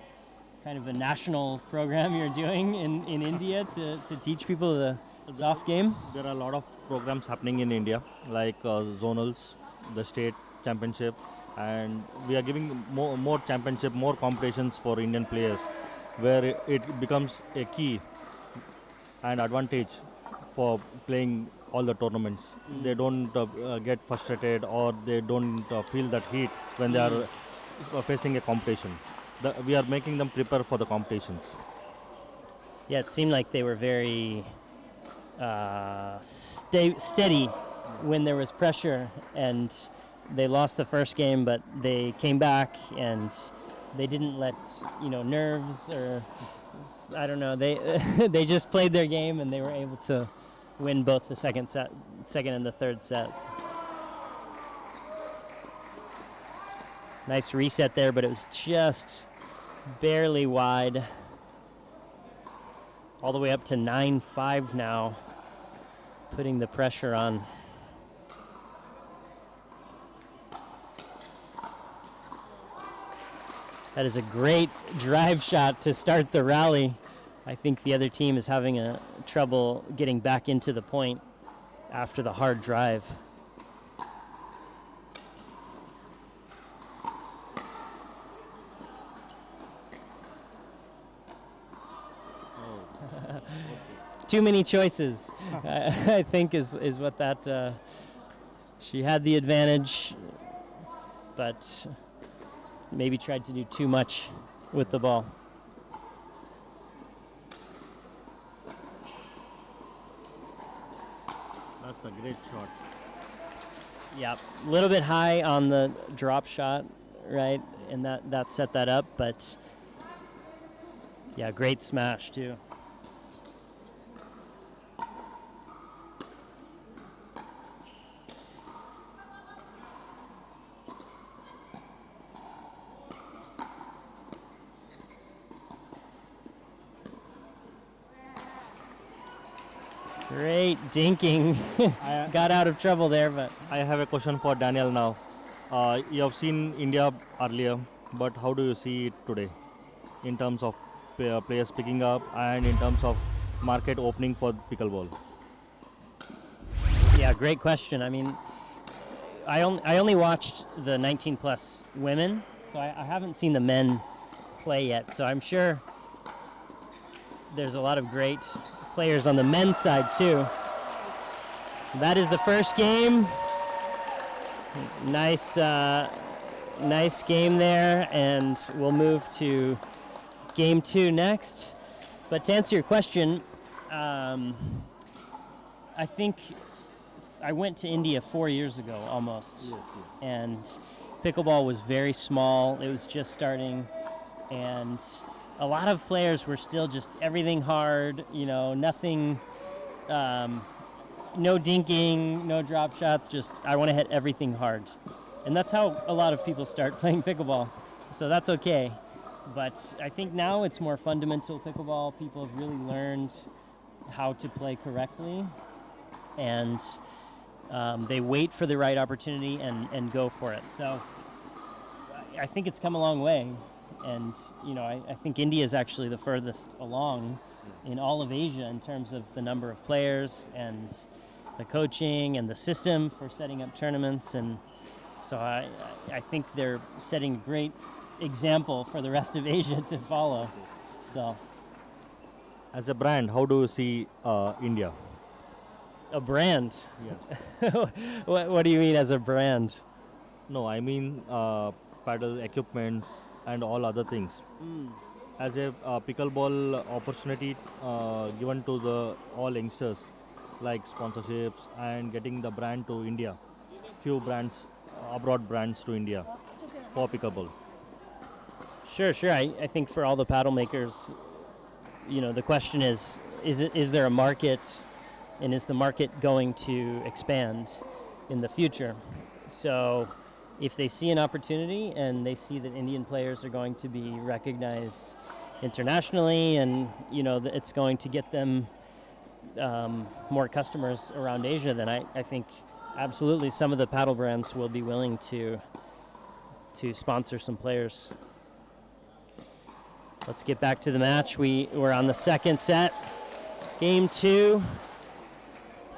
kind of a national program you're doing in India to teach people the soft game? There are a lot of programs happening in India, like zonals, the state championship, and we are giving more championship, more competitions for Indian players, where it becomes a key and advantage for playing all the tournaments. They don't get frustrated or they don't feel that heat when they are facing a competition. We are making them prepare for the competitions. Yeah, it seemed like they were very steady when there was pressure, and they lost the first game, but they came back and they didn't let nerves or I don't know. They just played their game and they were able to win both the second and the third set. Nice reset there, but it was just barely wide. All the way up to 9-5 now, putting the pressure on. That is a great drive shot to start the rally. I think the other team is having trouble getting back into the point after the hard drive. Too many choices, I think is what that. She had the advantage, but maybe tried to do too much with the ball. That's a great shot. Yeah, a little bit high on the drop shot, right? And that set that up, but yeah, great smash too. Great dinking. Got out of trouble there, but I have a question for Daniel now. You have seen India earlier, but how do you see it today in terms of players picking up and in terms of market opening for pickleball? Yeah, great question. I mean, I only watched the 19 plus women, so I haven't seen the men play yet. So I'm sure there's a lot of great players on the men's side too. That is the first game. Nice game there, and we'll move to game 2 next. But to answer your question, I think I went to India 4 years ago almost. Yes. And pickleball was very small. It was just starting, and a lot of players were still just everything hard, nothing, no dinking, no drop shots, just I want to hit everything hard. And that's how a lot of people start playing pickleball. So that's okay. But I think now it's more fundamental pickleball. People have really learned how to play correctly. And they wait for the right opportunity and go for it. So I think it's come a long way. And, I think India is actually the furthest along in all of Asia in terms of the number of players and the coaching and the system for setting up tournaments. And so I think they're setting a great example for the rest of Asia to follow. So, as a brand, how do you see India? A brand? Yeah. What do you mean as a brand? No, I mean paddle equipments and all other things. As a pickleball opportunity given to the all youngsters, like sponsorships and getting the brand to India, few brands, abroad brands to India for pickleball. Sure. I think for all the paddle makers, the question is there a market, and is the market going to expand in the future? So if they see an opportunity and they see that Indian players are going to be recognized internationally, and it's going to get them more customers around Asia, then I think absolutely some of the paddle brands will be willing to sponsor some players. Let's get back to the match. We're on the second set, game 2.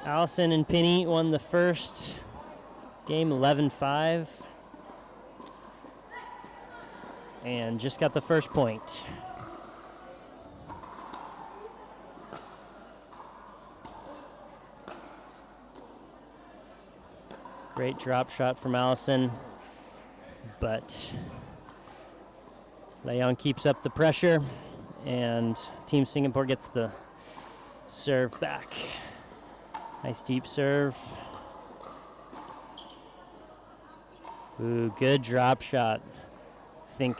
Allison and Penny won the first game 11-5. And just got the first point. Great drop shot from Allison, but Leon keeps up the pressure, and Team Singapore gets the serve back. Nice deep serve. Ooh, good drop shot. Think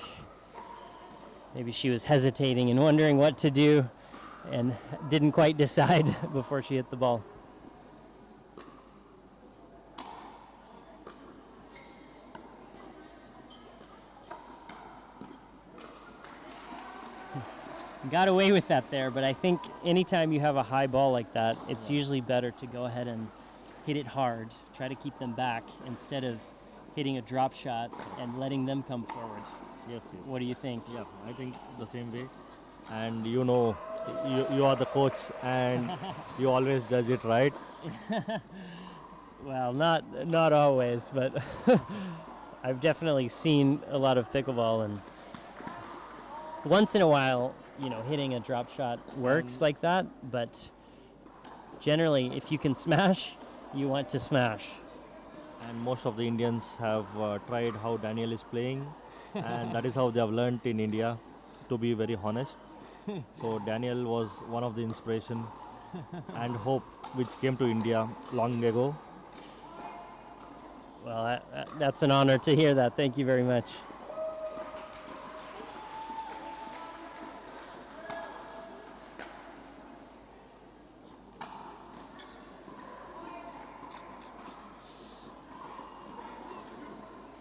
maybe she was hesitating and wondering what to do and didn't quite decide before she hit the ball. Got away with that there, but I think anytime you have a high ball like that, it's usually better to go ahead and hit it hard, try to keep them back instead of hitting a drop shot and letting them come forward. Yes. What do you think? Yeah, I think the same way. And you know, you are the coach and you always judge it right. Well, not always, but I've definitely seen a lot of pickleball, and once in a while, you know, hitting a drop shot works like that, but generally, if you can smash, you want to smash. And most of the Indians have tried how Daniel is playing, and that is how they have learned in India, to be very honest. So Daniel was one of the inspiration and hope which came to India long ago. Well, that's an honor to hear that. Thank you very much.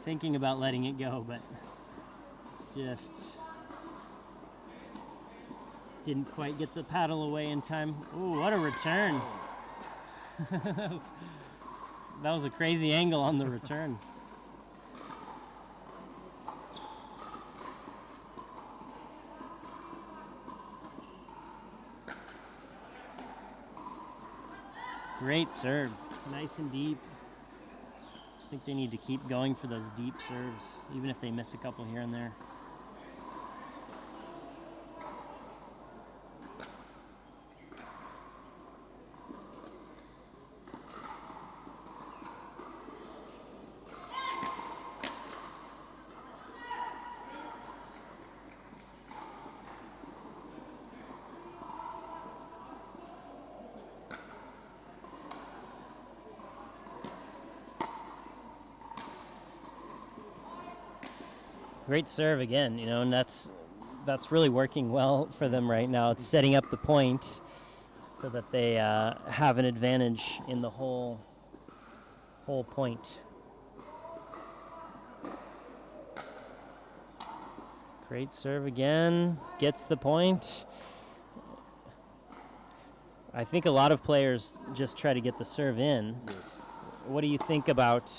Thinking about letting it go, but just didn't quite get the paddle away in time. Ooh, what a return. That was a crazy angle on the return. Great serve, nice and deep. I think they need to keep going for those deep serves, even if they miss a couple here and there. Great serve again, you know, and that's really working well for them right now. It's setting up the point so that they have an advantage in the whole point. Great serve again, gets the point. I think a lot of players just try to get the serve in. Yes. What do you think about,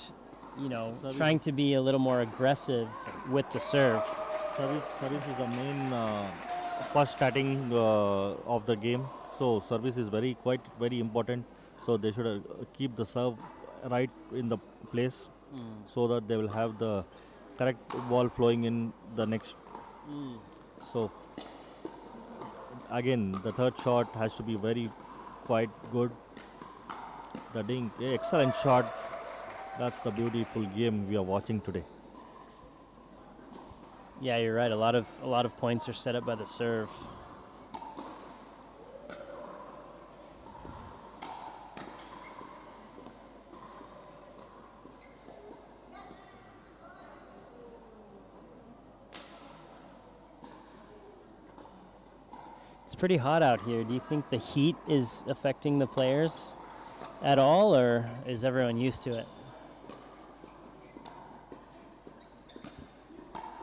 you know, Service. trying to be a little more aggressive with the serve? Service is the main first starting of the game. So service is very important. So they should keep the serve right in the place, so that they will have the correct ball flowing in the next. So again, the third shot has to be quite good. The ding, excellent shot. That's the beautiful game we are watching today. Yeah, you're right. A lot of points are set up by the serve. It's pretty hot out here. Do you think the heat is affecting the players at all, or is everyone used to it?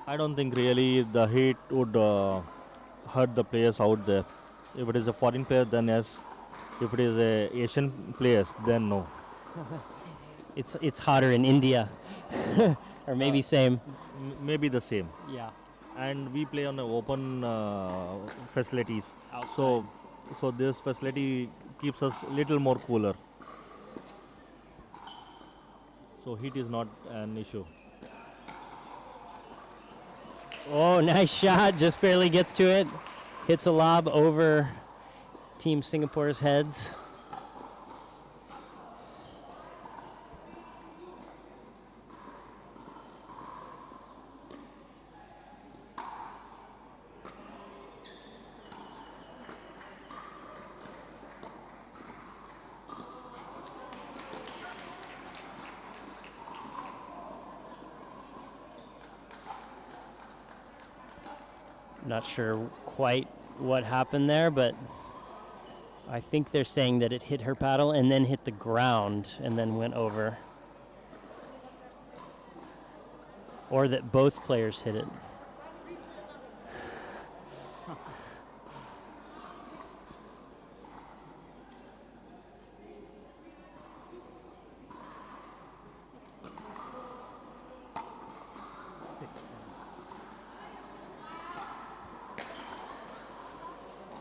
I don't think really the heat would hurt the players out there. If it is a foreign player, then yes. If it is a Asian players, then no. It's hotter in India, or maybe same. Maybe the same. Yeah. And we play on the open facilities. Outside. So this facility keeps us little more cooler. So heat is not an issue. Oh, nice shot. Just barely gets to it. Hits a lob over Team Singapore's heads. Not sure quite what happened there, but I think they're saying that it hit her paddle and then hit the ground and then went over. Or that both players hit it.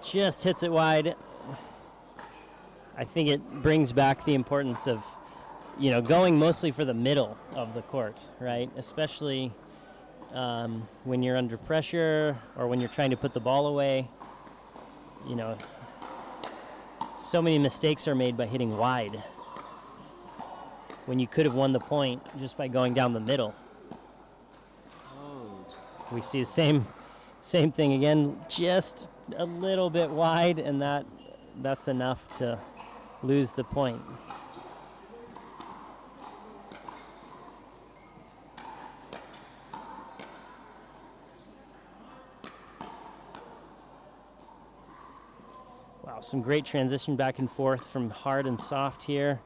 Just hits it wide. I think it brings back the importance of, going mostly for the middle of the court, right? Especially when you're under pressure or when you're trying to put the ball away. So many mistakes are made by hitting wide when you could have won the point just by going down the middle. We see the same thing again, just a little bit wide, and that's enough to lose the point. Wow, some great transition back and forth from hard and soft here.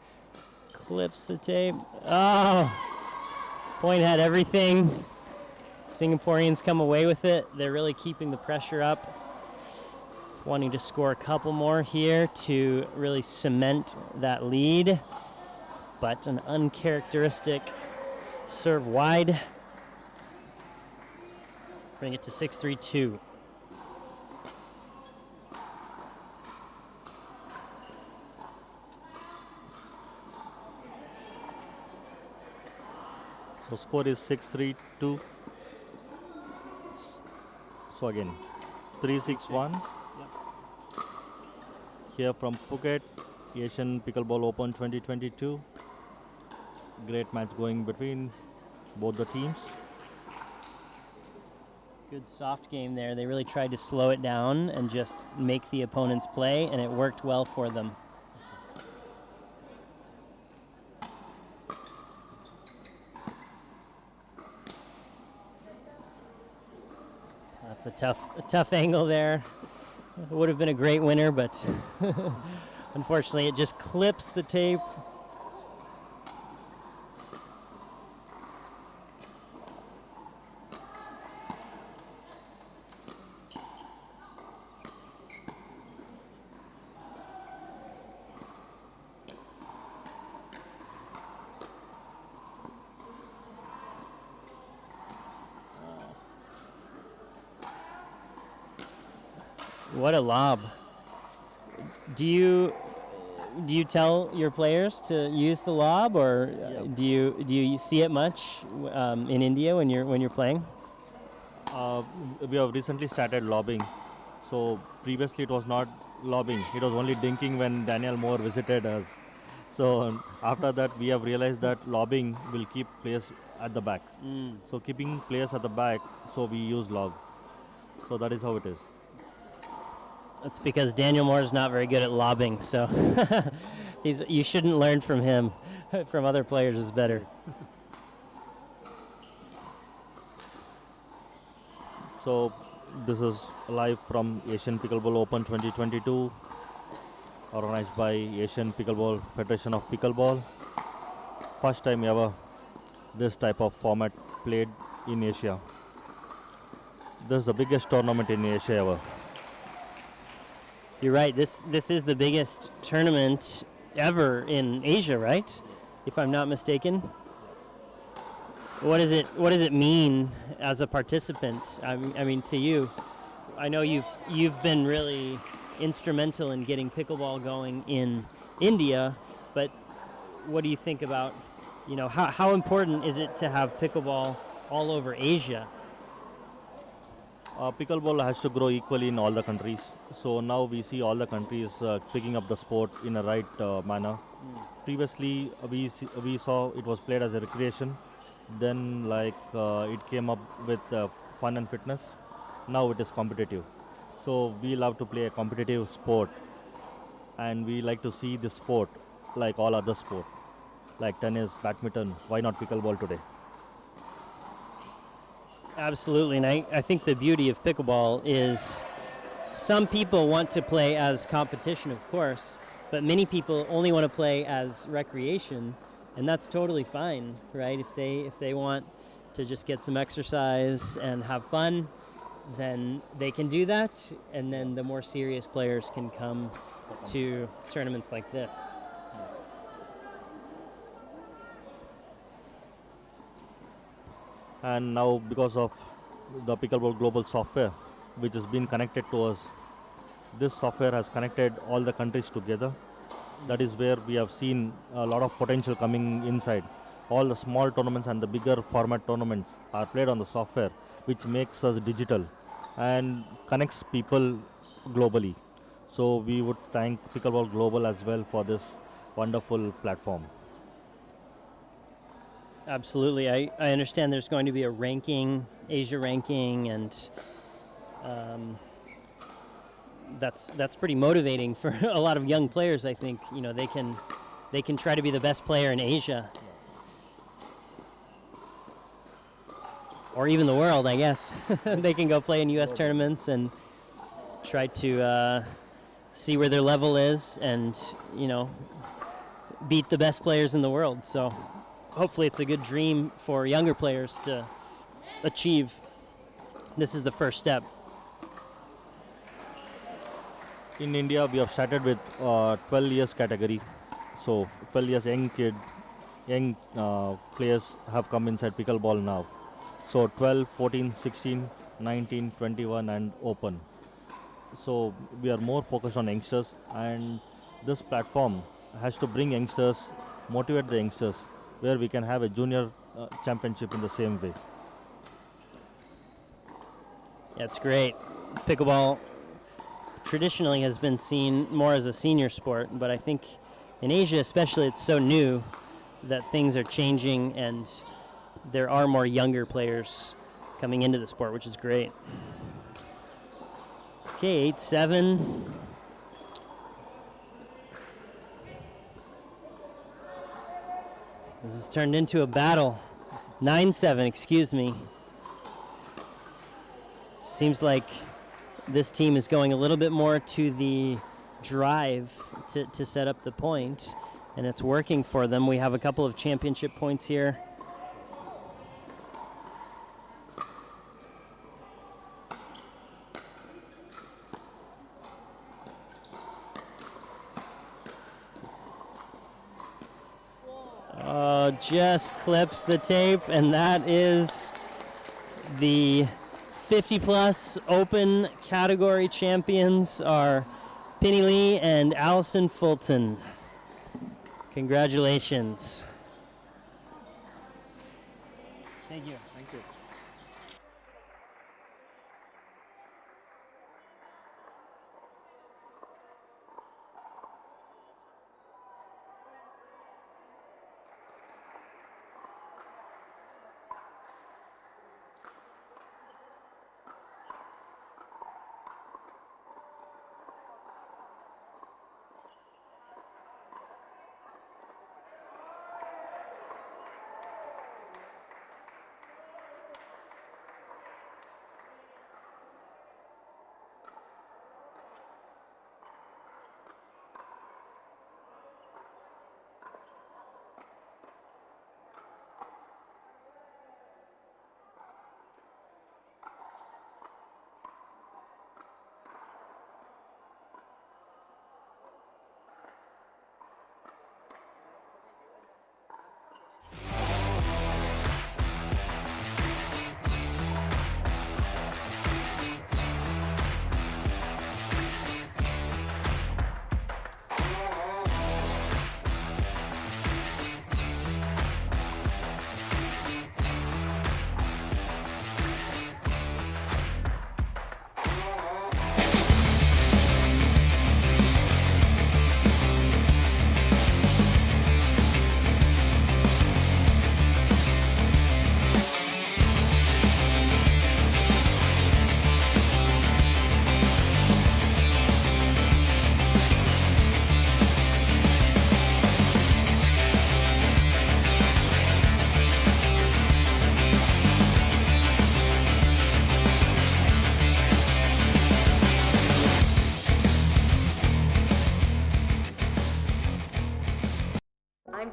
Clips the tape. Oh, point had everything. Singaporeans come away with it. They're really keeping the pressure up, wanting to score a couple more here to really cement that lead. But an uncharacteristic serve wide. Bring it to 6-3-2. So score is 6-3-2. So again, 3-6-1. Yep. Here from Phuket, Asian Pickleball Open 2022. Great match going between both the teams. Good soft game there. They really tried to slow it down and just make the opponents play, and it worked well for them. That's a tough angle there. It would have been a great winner, but unfortunately it just clips the tape. What a lob. Do you tell your players to use the lob, or do you see it much in India when you're playing? We have recently started lobbing. So previously it was not lobbing. It was only dinking when Daniel Moore visited us. So after that we have realized that lobbing will keep players at the back. So keeping players at the back, so we use lob. So that is how it is. That's because Daniel Moore is not very good at lobbing, so you shouldn't learn from him. From other players is better. So this is live from Asian Pickleball Open 2022, organized by Asian Pickleball Federation of Pickleball. First time ever this type of format played in Asia. This is the biggest tournament in Asia ever. You're right. This is the biggest tournament ever in Asia, right? If I'm not mistaken. What does it mean as a participant? I mean to you. I know you've been really instrumental in getting pickleball going in India, but what do you think about, how important is it to have pickleball all over Asia? Pickleball has to grow equally in all the countries. So now we see all the countries picking up the sport in a right manner. Previously, we saw it was played as a recreation. Then it came up with fun and fitness. Now it is competitive. So we love to play a competitive sport. And we like to see this sport like all other sport. Like tennis, badminton. Why not pickleball today? Absolutely, and I think the beauty of pickleball is some people want to play as competition, of course, but many people only want to play as recreation, and that's totally fine, right? If they want to just get some exercise and have fun, then they can do that, and then the more serious players can come to tournaments like this. And now because of the Pickleball Global software, which has been connected to us, this software has connected all the countries together. That is where we have seen a lot of potential coming inside. All the small tournaments and the bigger format tournaments are played on the software, which makes us digital and connects people globally. So we would thank Pickleball Global as well for this wonderful platform. Absolutely. I understand there's going to be a ranking, Asia ranking, and that's pretty motivating for a lot of young players. I think they can try to be the best player in Asia, or even the world. I guess they can go play in U.S. tournaments and try to see where their level is, and beat the best players in the world. So hopefully it's a good dream for younger players to achieve. This is the first step. In India, we have started with 12 years category. So 12 years young players have come inside pickleball now. So 12, 14, 16, 19, 21 and open. So we are more focused on youngsters, and this platform has to bring youngsters, motivate the youngsters, where we can have a junior championship in the same way. That's great. Pickleball traditionally has been seen more as a senior sport, but I think in Asia especially it's so new that things are changing and there are more younger players coming into the sport, which is great. Okay, 8-7. This has turned into a battle. 9-7, excuse me. Seems like this team is going a little bit more to the drive to set up the point, and it's working for them. We have a couple of championship points here. Just clips the tape, and that is the 50-plus open category champions are Penny Lee and Allison Fulton. Congratulations. Thank you. Thank you.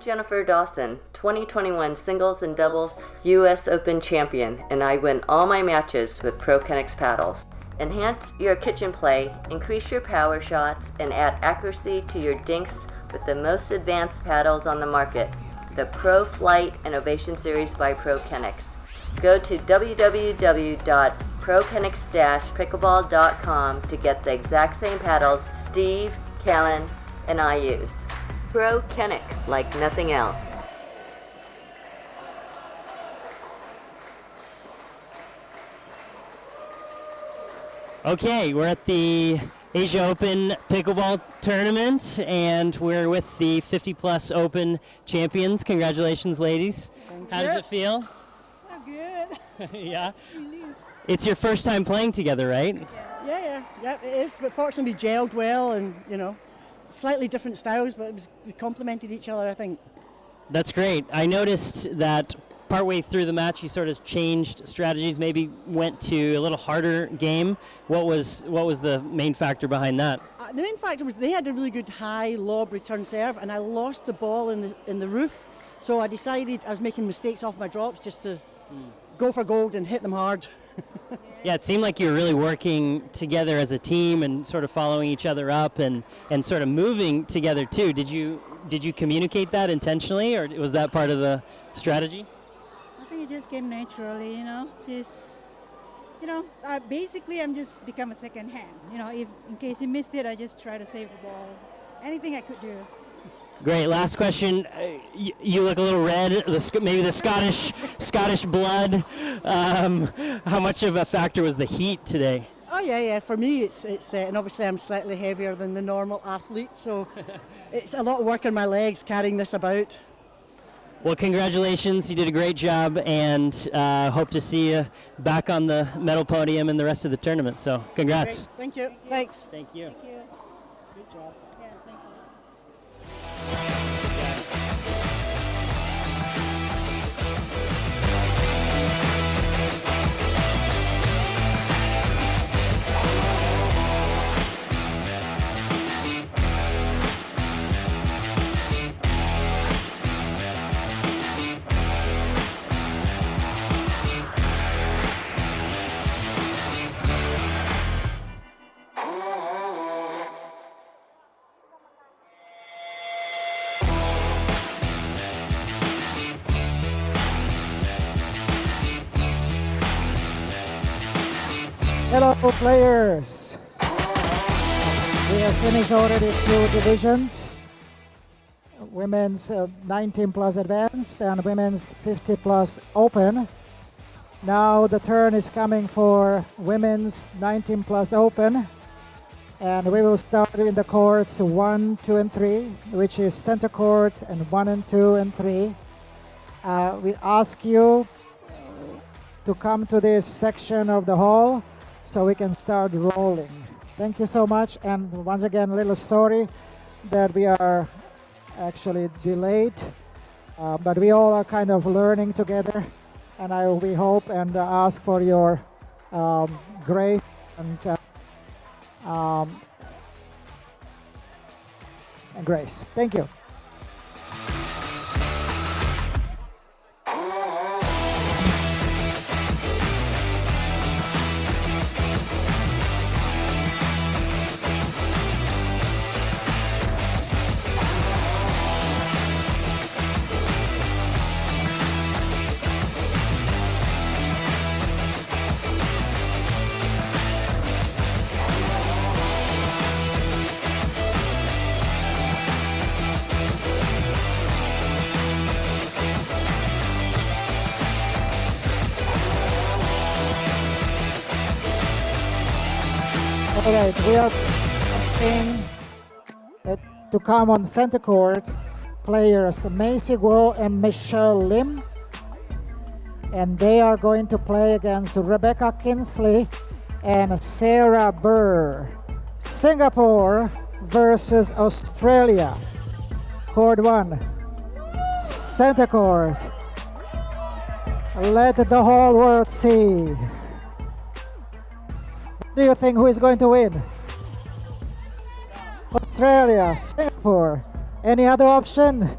Jennifer Dawson, 2021 singles and doubles U.S. Open champion, and I win all my matches with ProKennex paddles. Enhance your kitchen play, increase your power shots, and add accuracy to your dinks with the most advanced paddles on the market, the Pro Flight Innovation Series by ProKennex. Go to www.prokennex-pickleball.com to get the exact same paddles Steve, Callan, and I use. ProKennex, like nothing else. Okay, we're at the Asia Open Pickleball Tournament, and we're with the 50 Plus Open champions. Congratulations, ladies. How does it feel? Good. Yeah. It's your first time playing together, right? Yeah, it is. But fortunately, we gelled well, and slightly different styles, but we complemented each other, I think. That's great. I noticed that partway through the match, you sort of changed strategies, maybe went to a little harder game. What was the main factor behind that? The main factor was they had a really good high lob return serve, and I lost the ball in the roof. So I decided I was making mistakes off my drops just to go for gold and hit them hard. Yeah, it seemed like you were really working together as a team and sort of following each other up and sort of moving together too. Did you communicate that intentionally, or was that part of the strategy? I think it just came naturally, Just, basically I'm just become a second hand. If in case he missed it, I just try to save the ball. Anything I could do. Great. Last question. You look a little red. Maybe the Scottish blood. How much of a factor was the heat today? Oh yeah. For me, it's and obviously I'm slightly heavier than the normal athlete, so it's a lot of work on my legs carrying this about. Well, congratulations. You did a great job, and hope to see you back on the medal podium in the rest of the tournament. So, congrats. Great. Thank you. Thanks. Thank you. Thank you. Good job. Yeah, thank you. Hello, players. We have finished already 2 divisions. Women's 19 plus advanced and women's 50 plus open. Now the turn is coming for women's 19 plus open. And we will start in the courts 1, 2, and 3, which is center court and 1 and 2 and 3. We ask you to come to this section of the hall so we can start rolling. Thank you so much, and once again, a little sorry that we are actually delayed, but we all are kind of learning together, and we hope and ask for your grace and grace. Thank you. All right, we are asking to come on center court players Macy Guo and Michelle Lim, and they are going to play against Rebecca Kinsley and Sarah Burr. Singapore versus Australia. Court 1, center court. Let the whole world see. Do you think who is going to win? Australia, Singapore. Any other option?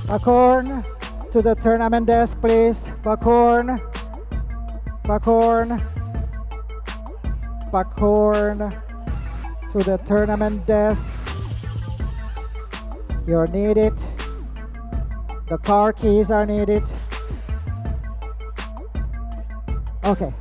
Popcorn to the tournament desk, please. Popcorn. Popcorn. Popcorn to the tournament desk. You're needed. The car keys are needed. Okay.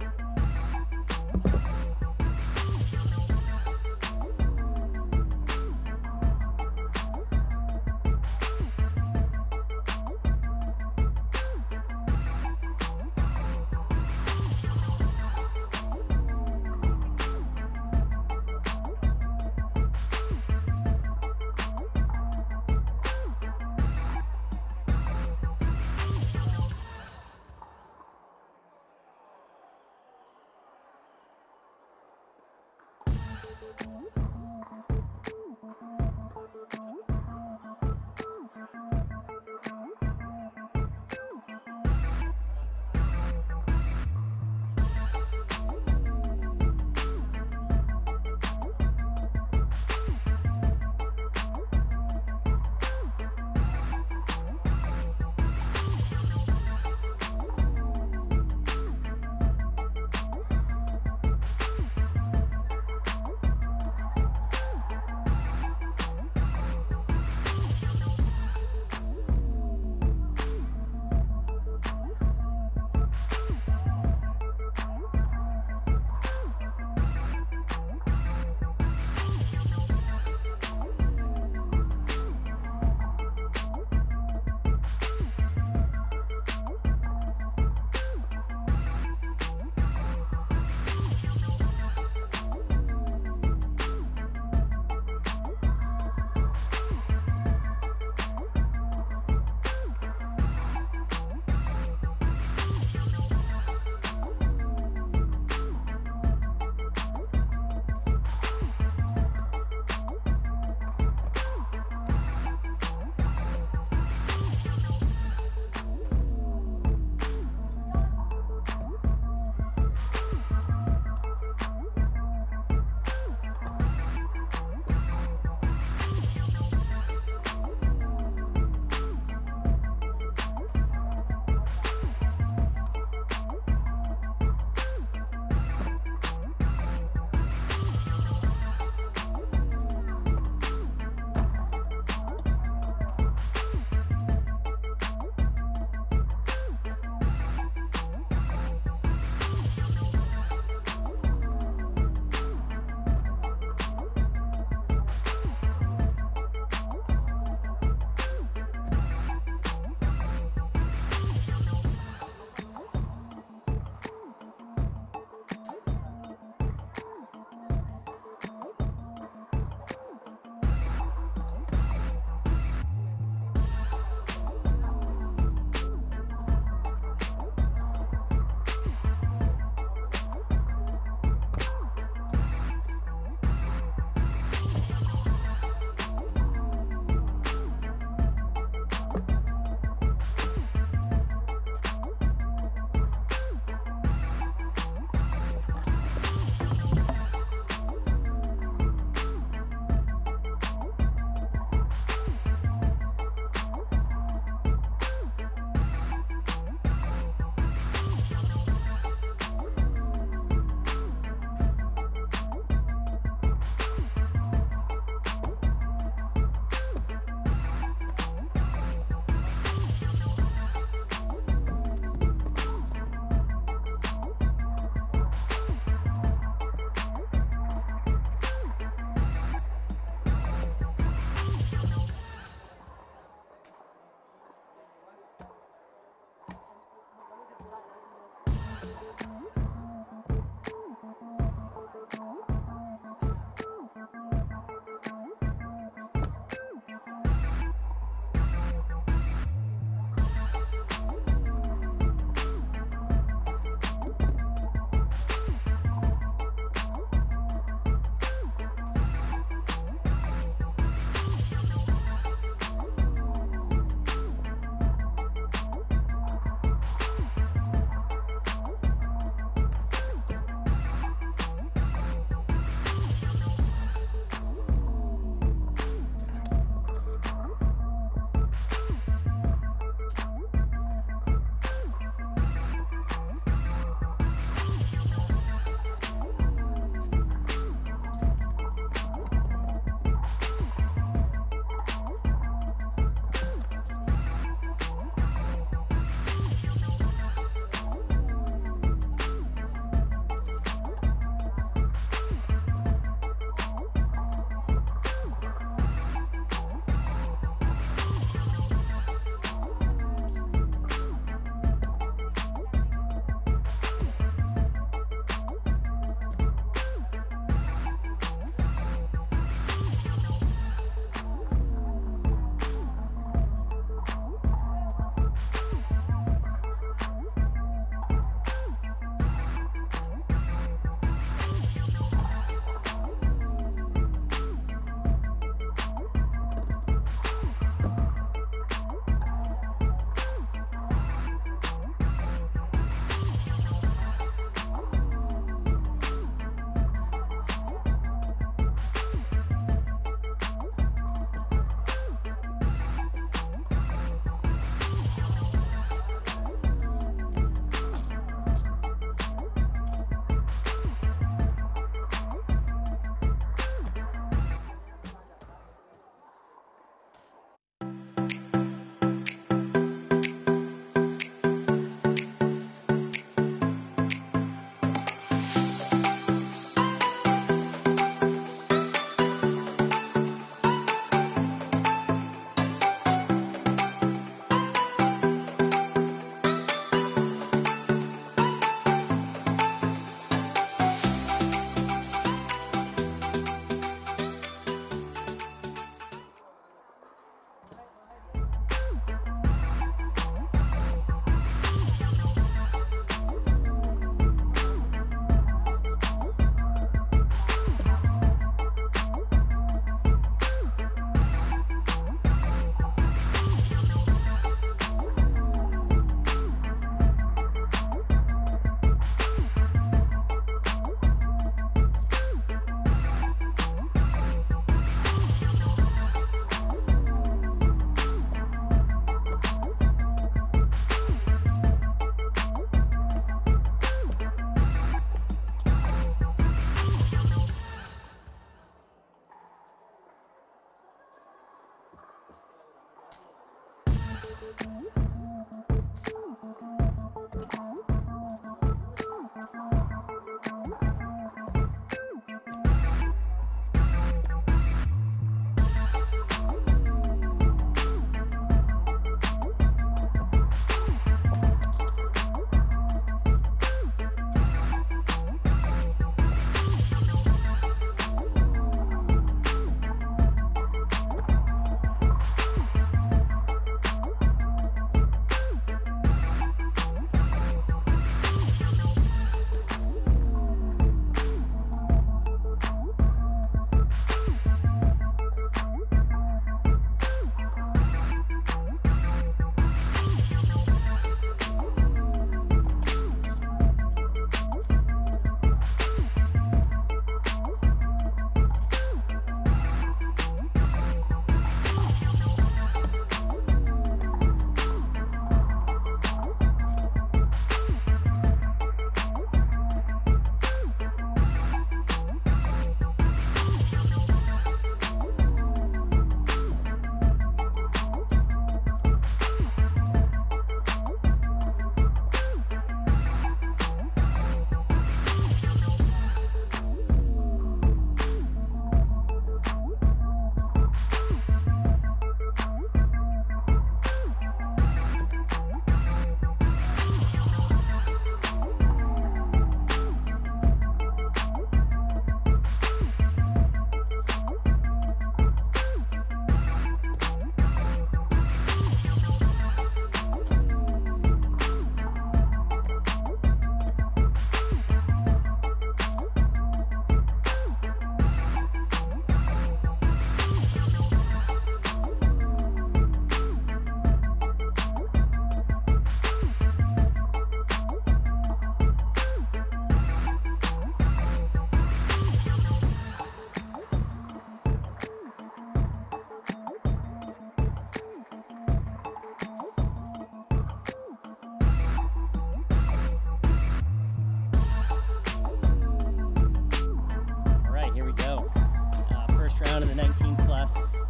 round of the 19 plus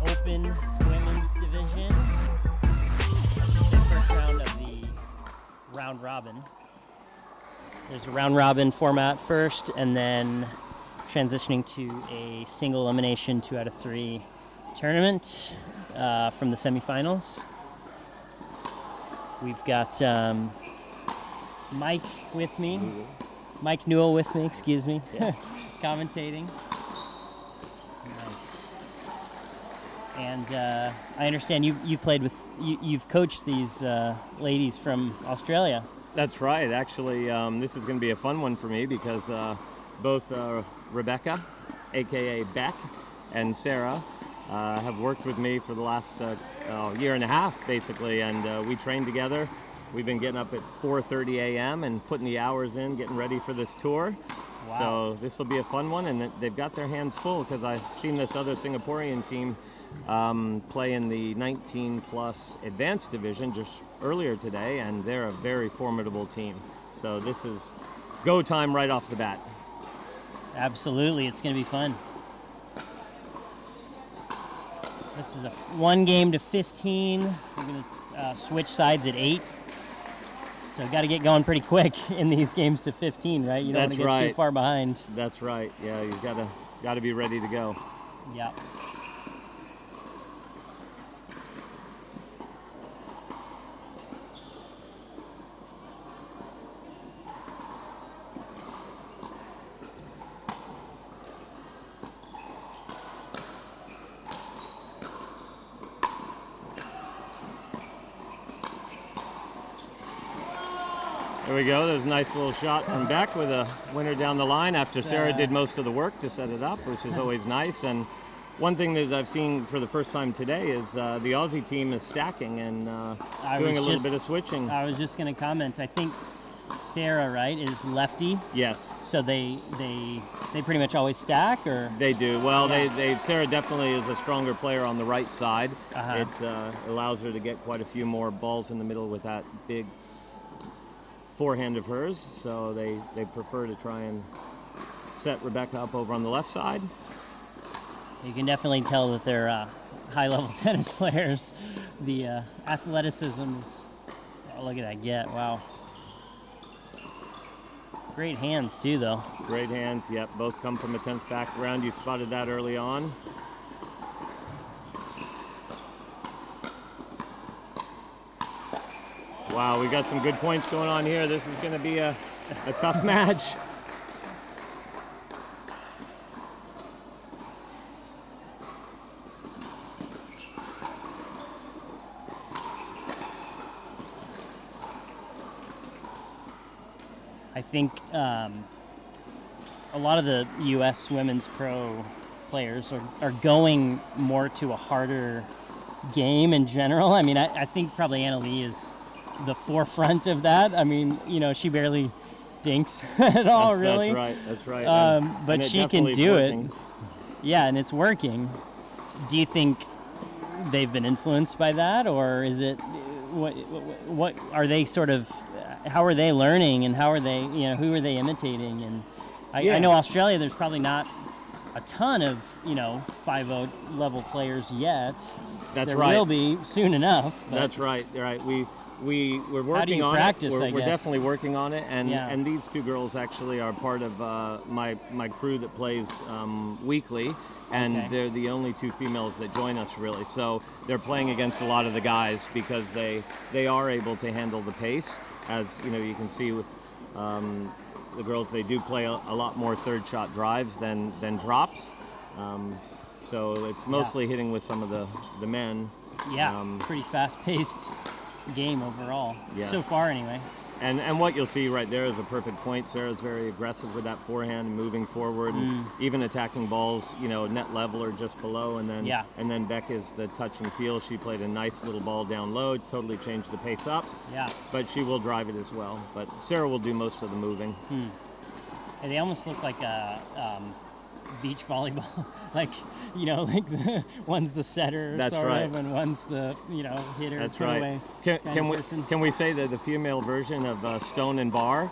open women's division. The first round of the round robin. There's a round robin format first, and then transitioning to a single elimination 2 out of 3 tournament from the semifinals. We've got Mike with me, Mike Newell with me, excuse me, commentating. Nice. And I understand you played with, you've coached these ladies from Australia. That's right. Actually, this is going to be a fun one for me because both Rebecca, aka Beck, and Sarah have worked with me for the last year and a half, basically, and we trained together. We've been getting up at 4:30 a.m. and putting the hours in, getting ready for this tour. Wow. So this will be a fun one, and they've got their hands full because I've seen this other Singaporean team play in the 19 plus advanced division just earlier today, and they're a very formidable team. So this is go time right off the bat. Absolutely, it's going to be fun. This is a 1 game to 15. We're going to switch sides at 8. So got to get going pretty quick in these games to 15, right? You don't want to get too far behind. That's right. Yeah, you got to be ready to go. Yeah. There we go. There's a nice little shot from Beck with a winner down the line after Sarah did most of the work to set it up, which is always nice. And one thing that I've seen for the first time today is the Aussie team is stacking and doing a little bit of switching. I was just going to comment. I think Sarah, right, is lefty. Yes. So they pretty much always stack, or they do. Well, Sarah definitely is a stronger player on the right side. It allows her to get quite a few more balls in the middle with that big forehand of hers, so they prefer to try and set Rebecca up over on the left side. You can definitely tell that they're high-level tennis players. The athleticism is, oh, look at that get, wow. Great hands too, though. Great hands, yep. Both come from a tennis background. You spotted that early on. Wow, we got some good points going on here. This is going to be a tough match. I think a lot of the U.S. women's pro players are going more to a harder game in general. I mean, I think probably Anna Lee is the forefront of that. I mean, you know, she barely dinks at all, really. That's right. But she can do it. Yeah, and it's working. Do you think they've been influenced by that, or is it what are they sort of? How are they learning, and how are they? You know, who are they imitating? And I know Australia. There's probably not a ton of 5-0 level players yet. That's right. There will be soon enough. That's right. Right. We're working How do you on practice, it. I We're guess? definitely working on it, and these two girls actually are part of my crew that plays weekly, and they're the only two females that join us really. So they're playing against a lot of the guys because they are able to handle the pace, as you can see with the girls. They do play a lot more third shot drives than drops. So it's mostly hitting with some of the men. Yeah, it's pretty fast-paced game overall. Yeah. So far, anyway. And what you'll see right there is a perfect point. Sarah's very aggressive with that forehand, moving forward, and even attacking balls, net level or just below. And then Beck is the touch and feel. She played a nice little ball down low, totally changed the pace up. Yeah. But she will drive it as well. But Sarah will do most of the moving. And they almost look like a beach volleyball, like the one's the setter, That's sort right. of, and one's the hitter. That's put right. Away Can we say that the female version of Stone and Bar?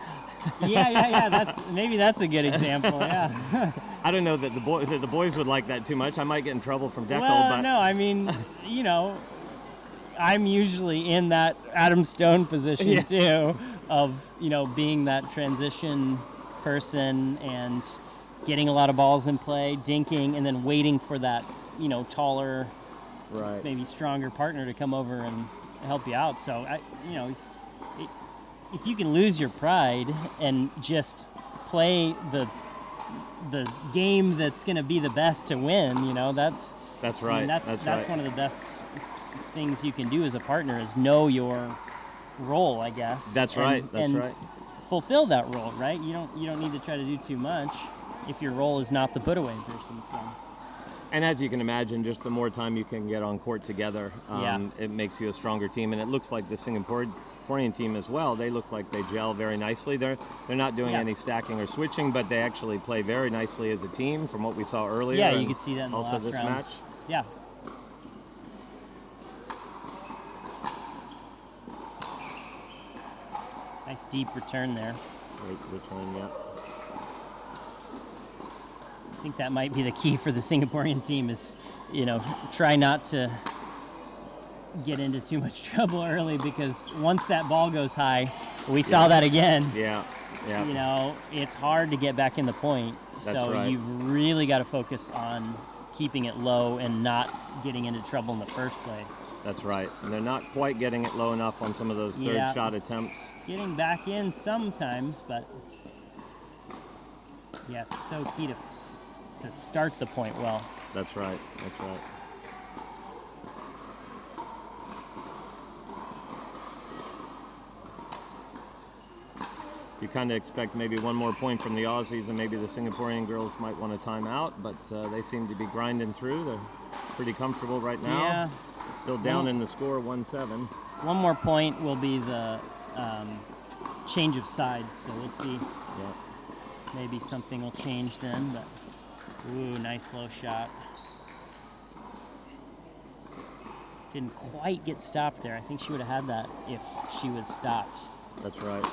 Yeah. That's a good example. Yeah. I don't know that the boys would like that too much. I might get in trouble from Deco. Well, but no, I mean, I'm usually in that Adam Stone position too, of being that transition person and getting a lot of balls in play, dinking, and then waiting for that, taller, maybe stronger partner to come over and help you out. So, if you can lose your pride and just play the game that's going to be the best to win, that's right. I mean, that's one of the best things you can do as a partner is know your role, I guess. That's right. Fulfill that role, right? You don't need to try to do too much if your role is not the put-away person. So. And as you can imagine, just the more time you can get on court together, it makes you a stronger team. And it looks like the Singaporean team as well. They look like they gel very nicely. They're not doing any stacking or switching, but they actually play very nicely as a team from what we saw earlier. Yeah, you could see that in the also last this rounds. match. Yeah. Nice deep return there. Great return, yeah. I think that might be the key for the Singaporean team is, try not to get into too much trouble early, because once that ball goes high, we saw that again. Yeah. It's hard to get back in the point. That's so right. You've really got to focus on keeping it low and not getting into trouble in the first place. That's right. And they're not quite getting it low enough on some of those third shot attempts. Getting back in sometimes, but it's so key to start the point well. That's right. You kind of expect maybe one more point from the Aussies, and maybe the Singaporean girls might want a timeout, but they seem to be grinding through. They're pretty comfortable right now. Yeah. Still down in the score, 1-7. One more point will be the change of sides, so we'll see. Yeah. Maybe something will change then, but ooh, nice low shot. Didn't quite get stopped there. I think she would have had that if she was stopped. That's right.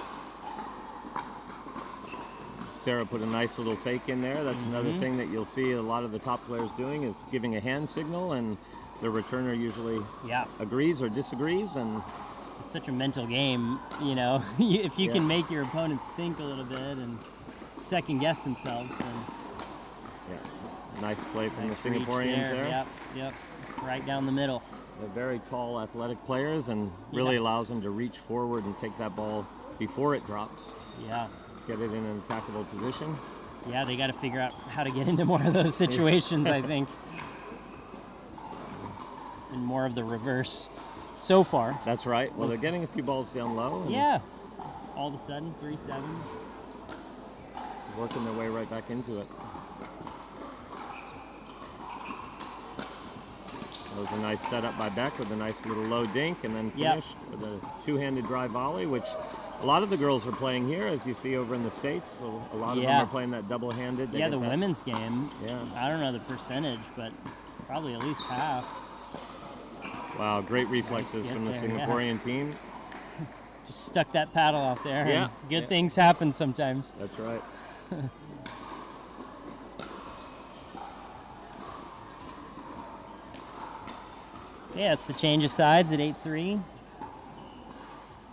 Sarah put a nice little fake in there. That's another thing that you'll see a lot of the top players doing, is giving a hand signal, and the returner usually agrees or disagrees. And it's such a mental game, you know. If you can make your opponents think a little bit and second guess themselves, then nice play from the Singaporeans there. Yep, right down the middle. They're very tall, athletic players, and really allows them to reach forward and take that ball before it drops. Yeah. Get it in an attackable position. Yeah, they got to figure out how to get into more of those situations, I think. And more of the reverse so far. That's right. Well, they're getting a few balls down low. Yeah. All of a sudden, 3-7. Working their way right back into it. That was a nice setup by Beck with a nice little low dink, and then finished with a two-handed drive volley, which a lot of the girls are playing here, as you see over in the States. So a lot of them are playing that double-handed. Yeah, the women's game. Yeah. I don't know the percentage, but probably at least half. Wow, great reflexes from the Singaporean team. Just stuck that paddle out there. And good things happen sometimes. That's right. Yeah, it's the change of sides at 8-3.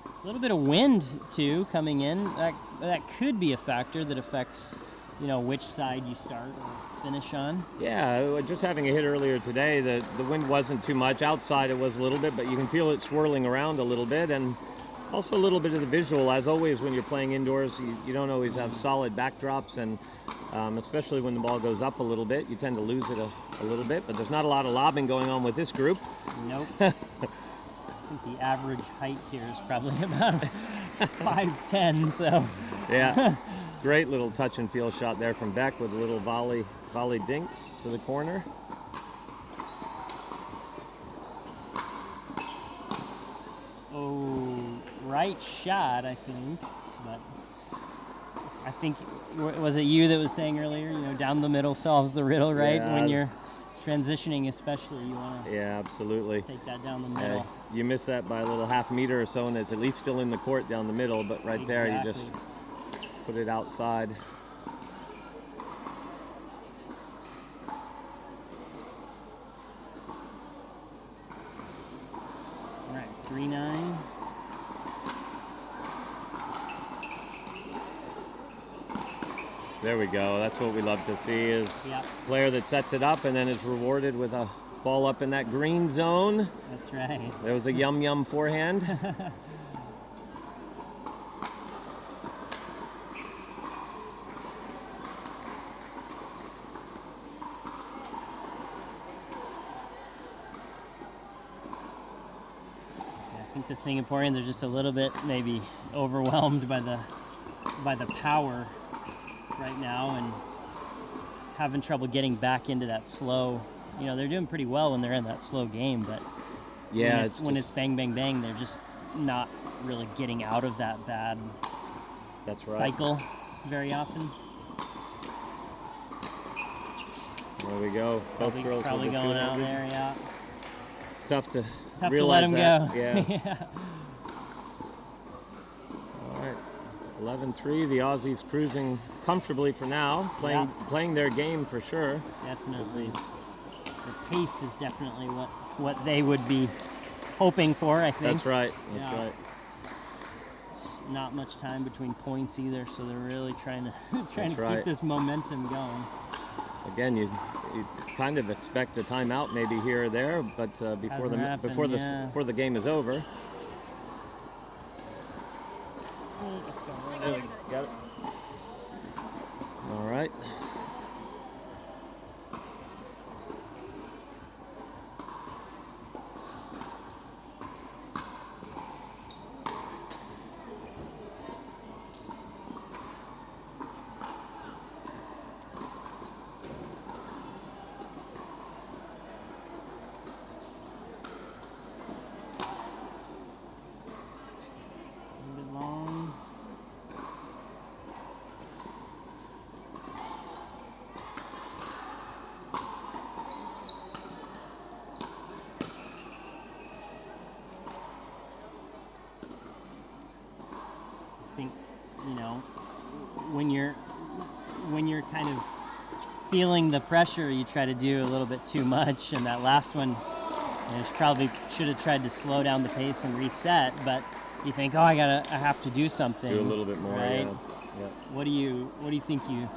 A little bit of wind too coming in. That could be a factor that affects, you know, which side you start or finish on. Yeah, just having a hit earlier today, the wind wasn't too much. Outside it was a little bit, but you can feel it swirling around a little bit, and also a little bit of the visual. As always, when you're playing indoors, you don't always have solid backdrops, and especially when the ball goes up a little bit, you tend to lose it a little bit, but there's not a lot of lobbing going on with this group. Nope. I think the average height here is probably about 5'10", so. Yeah, great little touch and feel shot there from Beck with a little volley dink to the corner. Oh, right shot, I think, but I think, was it you that was saying earlier, you know, down the middle solves the riddle, right? Yeah. When you're transitioning especially, you want to absolutely take that down the middle. You miss that by a little half meter or so, and it's at least still in the court down the middle, but right there you just put it outside. All right, 3-9. There we go. That's what we love to see, is a player that sets it up and then is rewarded with a ball up in that green zone. That's right. There was a yum forehand. I think the Singaporeans are just a little bit maybe overwhelmed by the power right now and having trouble getting back into that slow. You know, they're doing pretty well when they're in that slow game, but when it's bang, bang, bang, they're just not really getting out of that bad cycle very often. There we go. Both girls probably going out there, yeah. It's tough to let them that. go. Yeah. All right. 11-3. The Aussies cruising comfortably for now, playing their game for sure. Definitely. The pace is definitely what they would be hoping for, I think. That's right. That's right. Not much time between points either, so they're really trying to keep this momentum going. Again, you kind of expect a timeout maybe here or there, but before the game is over. Let's go. Got it. All right. feeling the pressure, you try to do a little bit too much, and that last one, you probably should have tried to slow down the pace and reset, but you think, oh, I have to do something. Do a little bit more, right? Yeah. What do you think you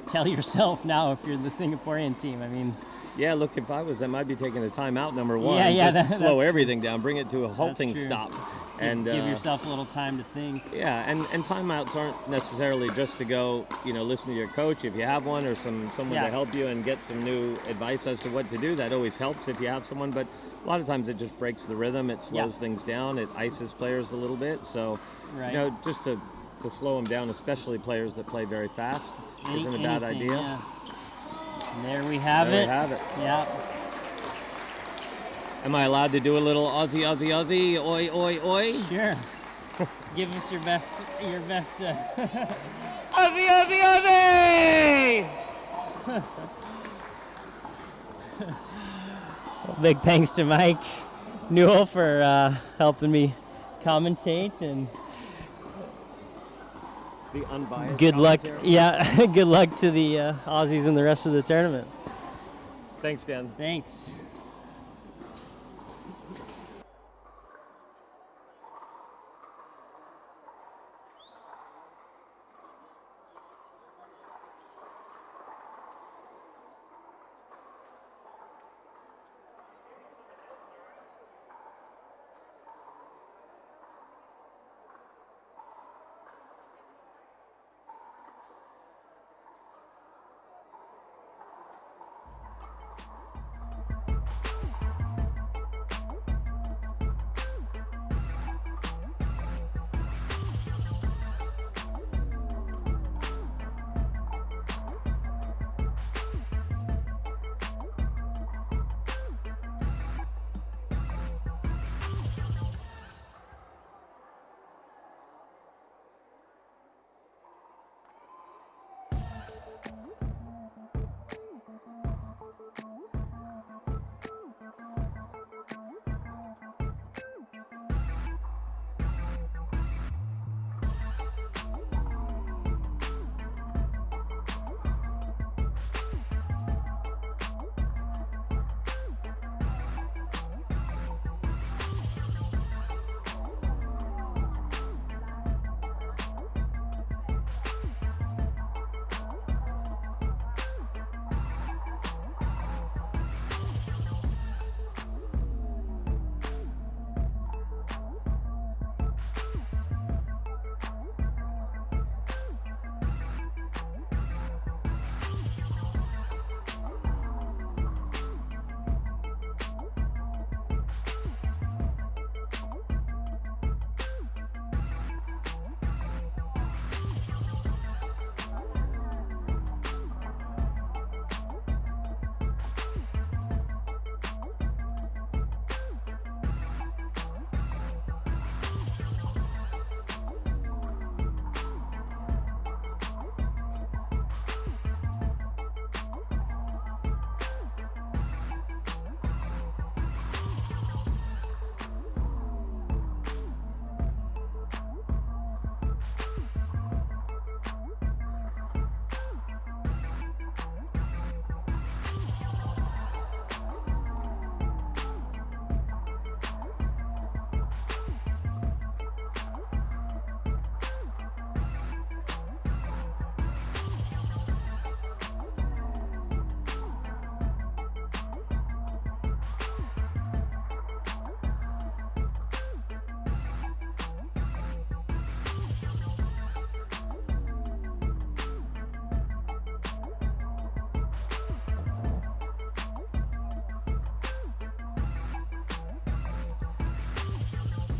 tell yourself now if you're the Singaporean team? I mean, yeah, look, if I was them, I'd be taking a timeout, number one. Yeah, just slow everything down, bring it to a halting true. stop. And give yourself a little time to think. Yeah, and timeouts aren't necessarily just to go, listen to your coach if you have one, or someone to help you and get some new advice as to what to do. That always helps if you have someone, but a lot of times it just breaks the rhythm. It slows things down. It ices players a little bit. So, just to slow them down, especially players that play very fast, isn't a bad idea. Yeah. And there we have it. Yeah. Am I allowed to do a little Aussie, Aussie, Aussie, oi, oi, oi? Sure. Give us your best. Aussie, Aussie, Aussie! Big thanks to Mike Newell for helping me commentate, and the unbiased good luck. commentary. Yeah, good luck to the Aussies in the rest of the tournament. Thanks, Dan. Thanks.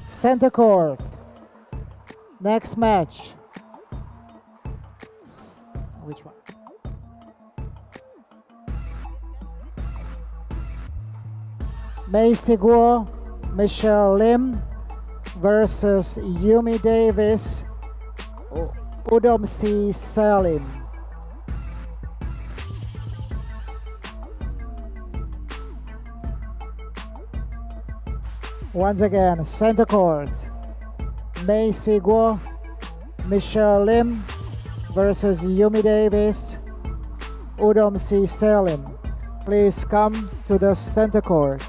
Center court. Next match. Which one? Mei Seguo, Michelle Lim versus Yumi Davis, Udomsi Salim. Once again, center court. Mei Seguo, Michelle Lim versus Yumi Davis, Udom C. Salim. Please come to the center court.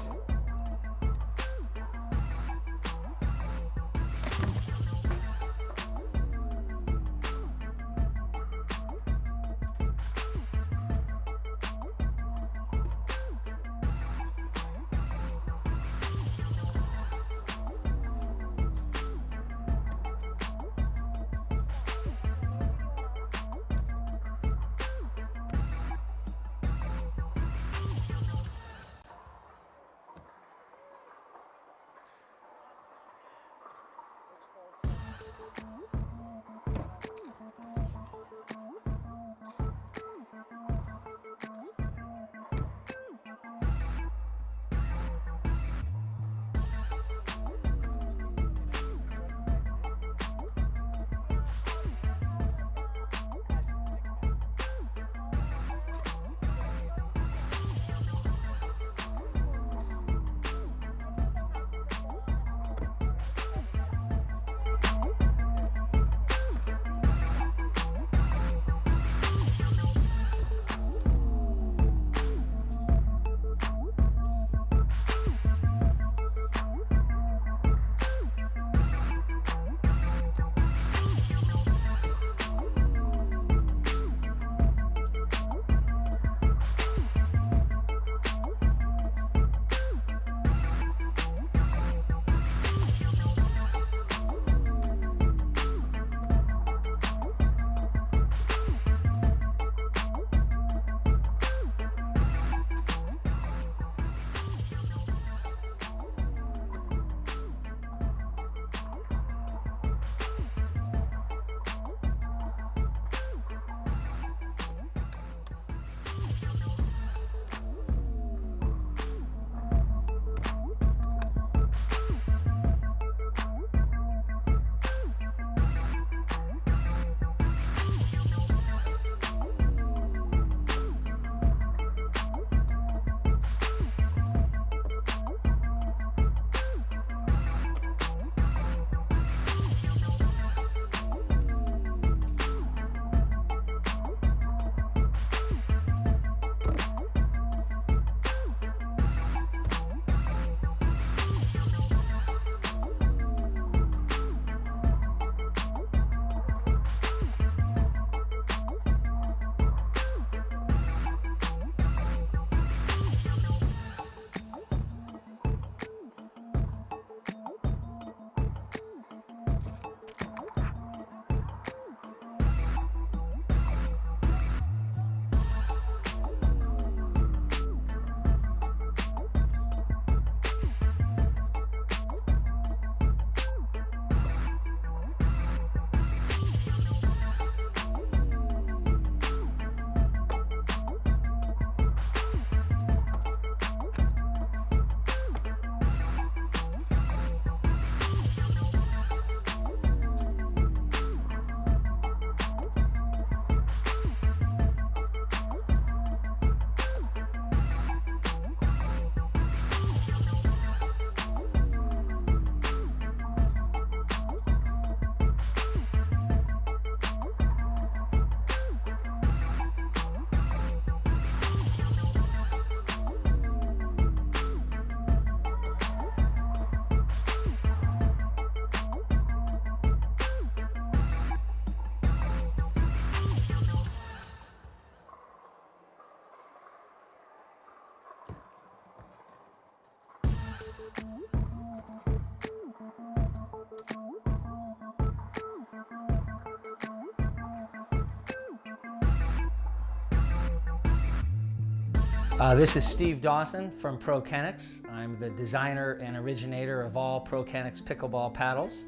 This is Steve Dawson from ProKennex. I'm the designer and originator of all ProKennex pickleball paddles.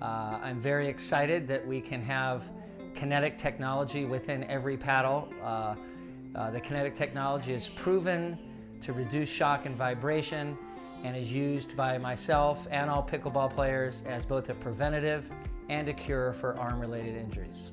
I'm very excited that we can have kinetic technology within every paddle. The kinetic technology is proven to reduce shock and vibration and is used by myself and all pickleball players as both a preventative and a cure for arm-related injuries.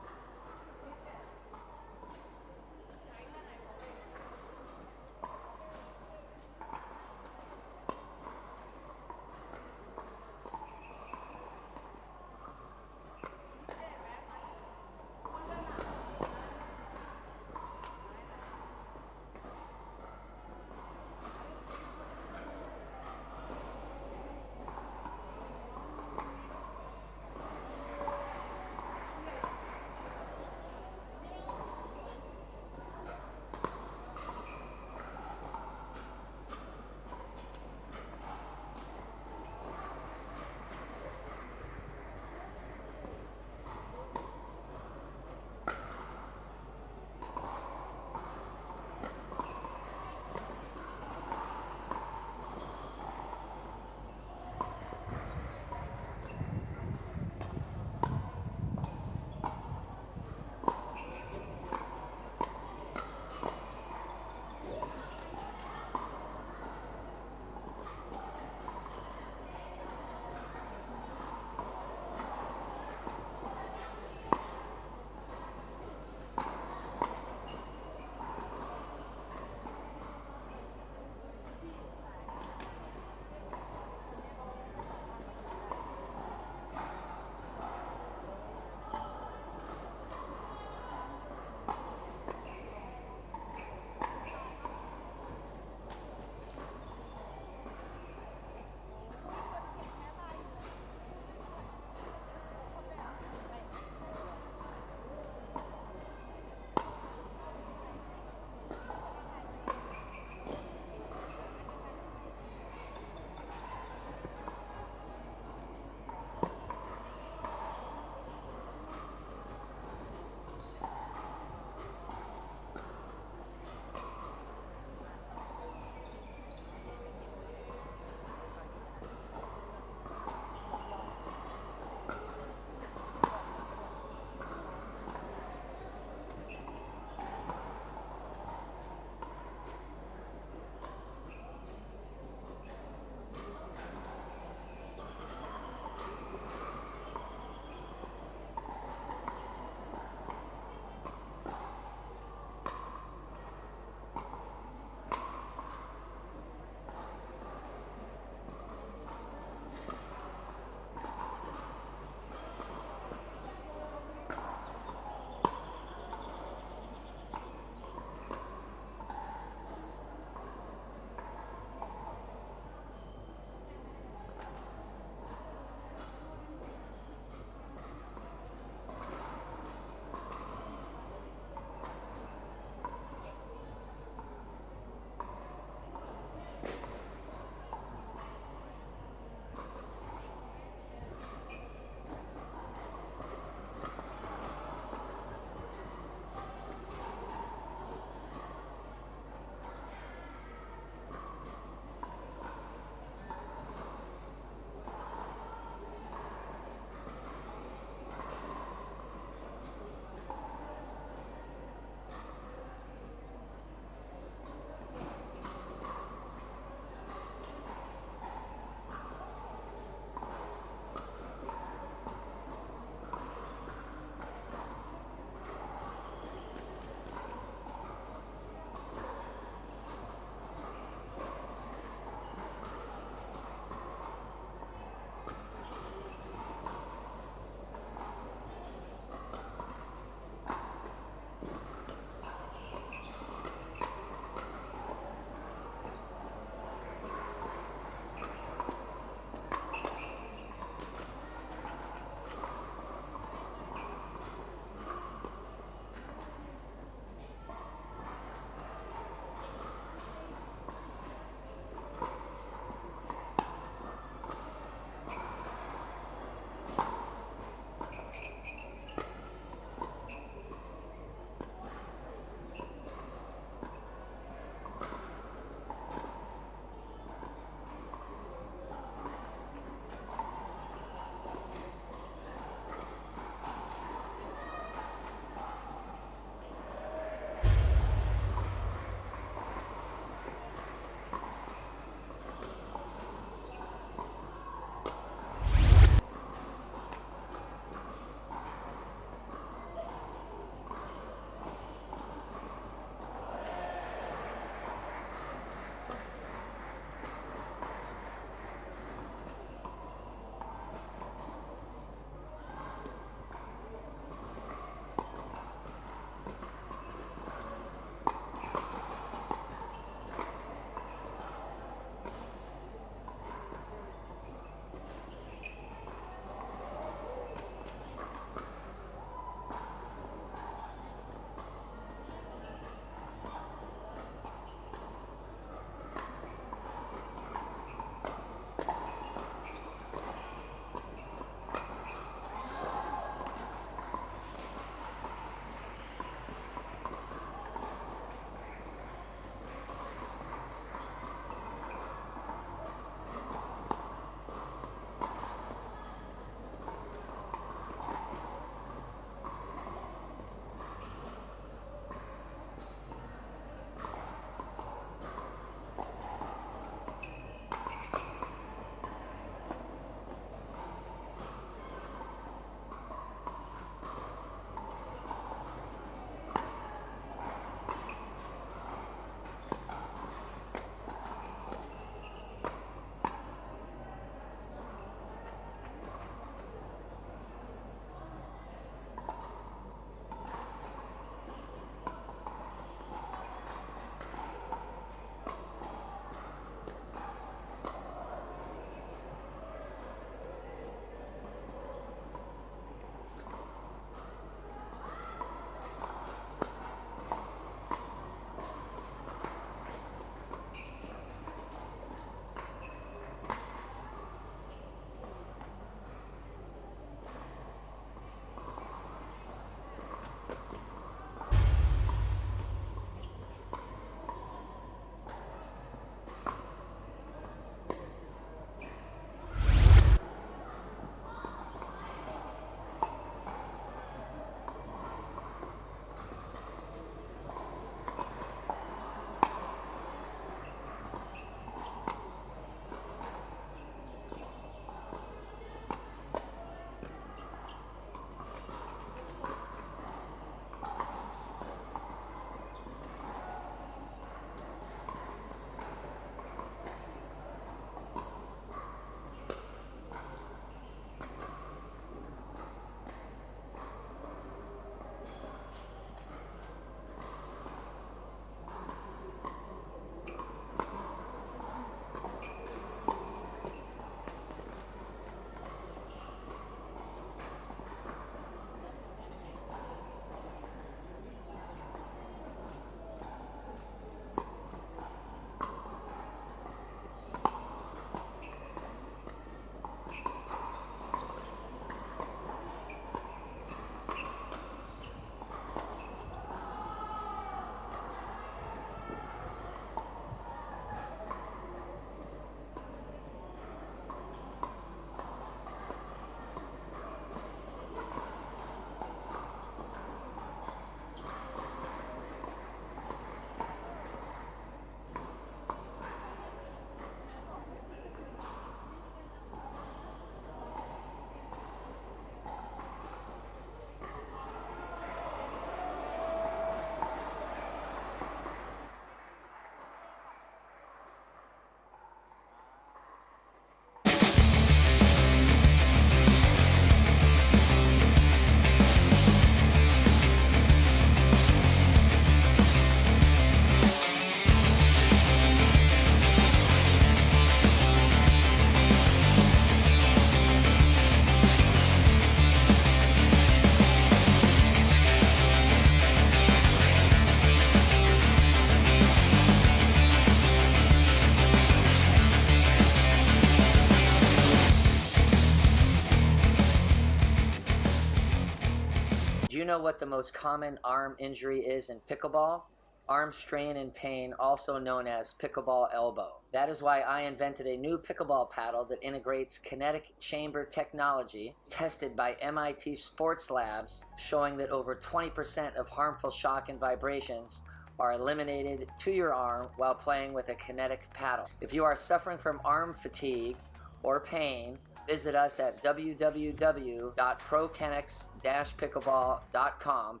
know what the most common arm injury is in pickleball? Arm strain and pain, also known as pickleball elbow. That is why I invented a new pickleball paddle that integrates kinetic chamber technology tested by MIT Sports Labs, showing that over 20% of harmful shock and vibrations are eliminated to your arm while playing with a kinetic paddle. If you are suffering from arm fatigue or pain, visit us at www.prokenix-pickleball.com.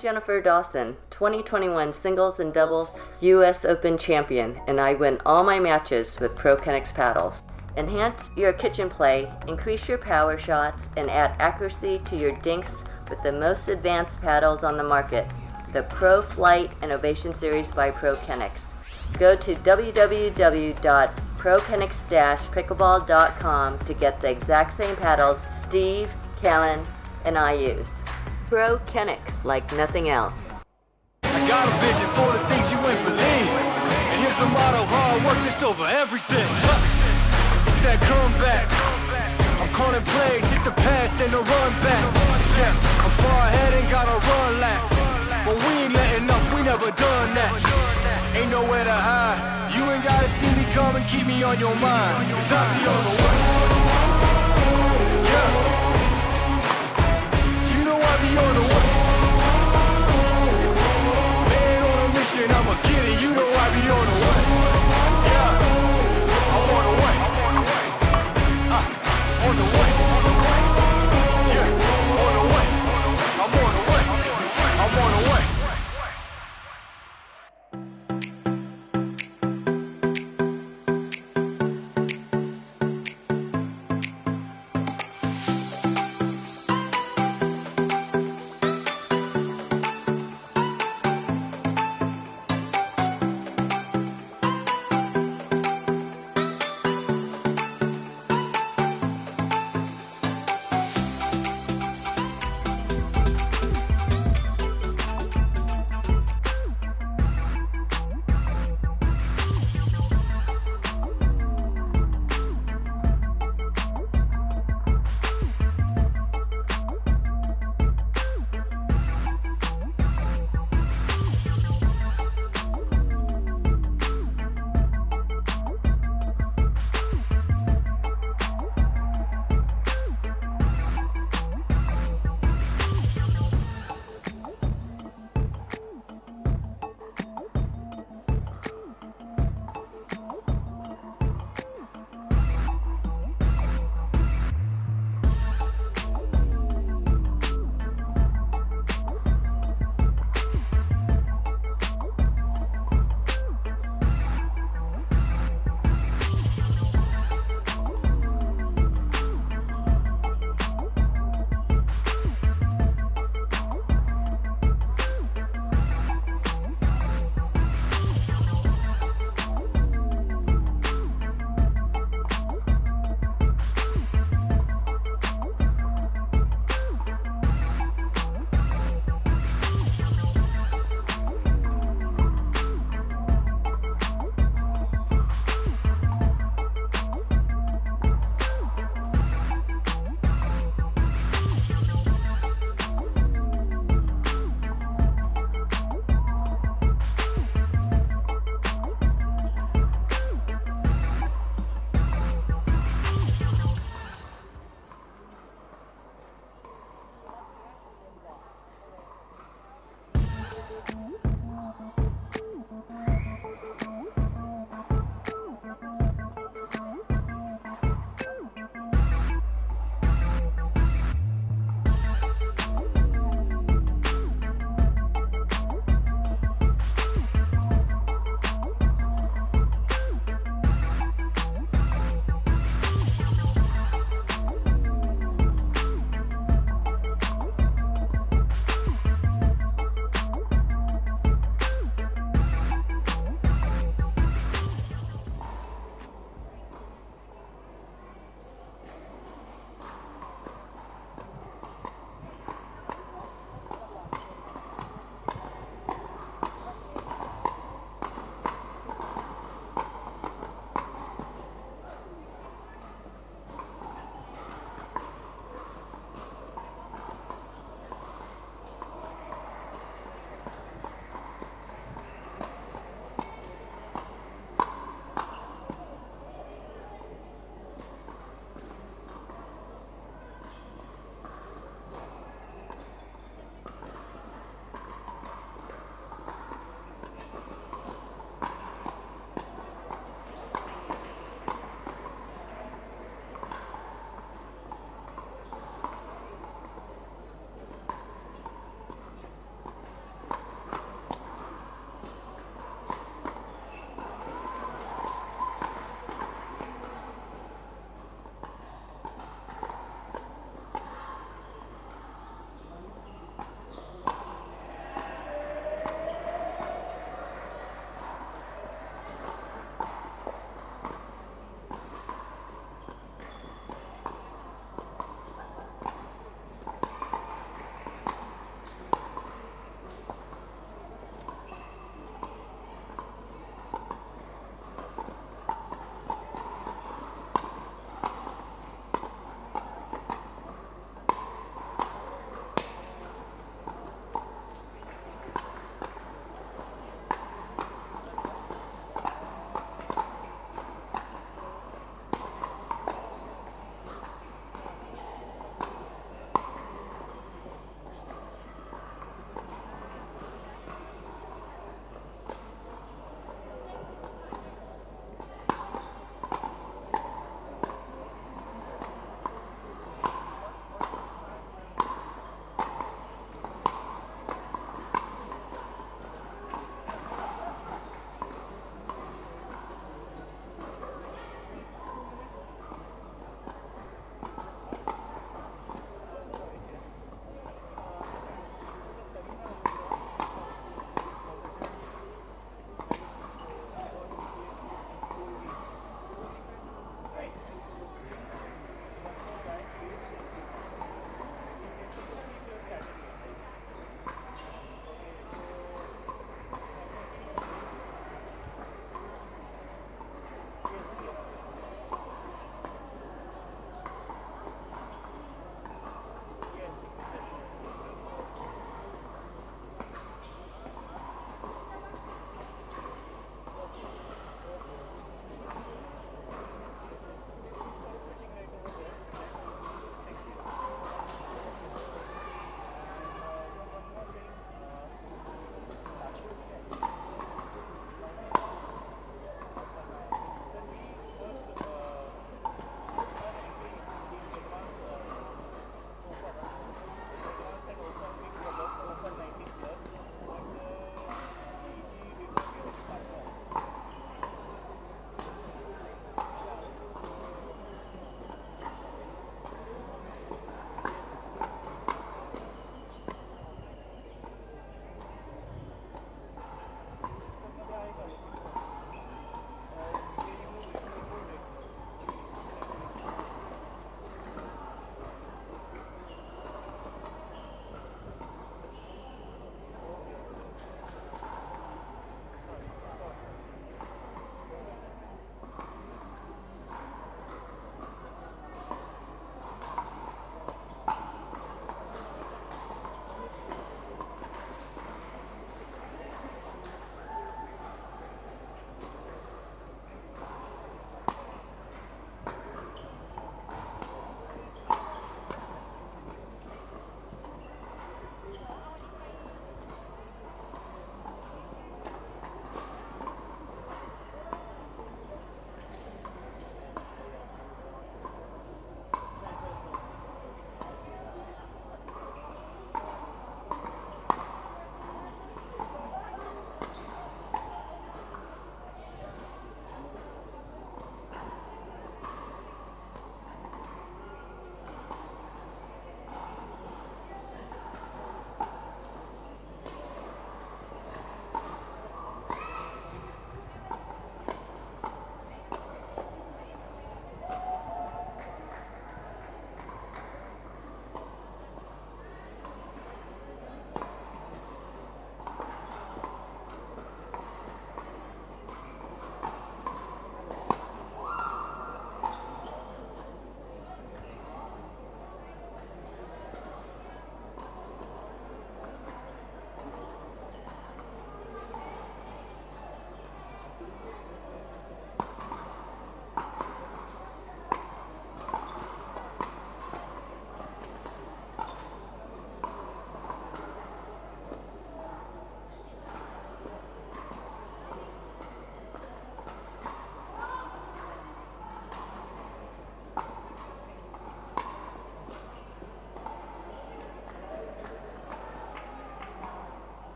Jennifer Dawson, 2021 singles and doubles U.S. Open champion, and I win all my matches with ProKenix paddles. Enhance your kitchen play, increase your power shots, and add accuracy to your dinks with the most advanced paddles on the market, the Pro Flight Innovation Series by ProKenix. Go to www.prokenix-pickleball.com to get the exact same paddles Steve, Callan, and I use. ProKenix, like nothing else. I got a vision for the things you ain't believe. And here's the motto, hard work is over everything. It's that comeback. I'm calling plays, hit the pass, then the run back. Yeah, I'm far ahead and gotta run laps. But we ain't letting up, we never done that. Ain't nowhere to hide. You ain't gotta see me come and keep me on your mind. Cause I be on the way. Yeah. I be on the way. Man on a mission, I'ma get it. You know I be on the way. Yeah, I'm on the way. On the way. Yeah, on the way. I'm on the way. I'm on the way.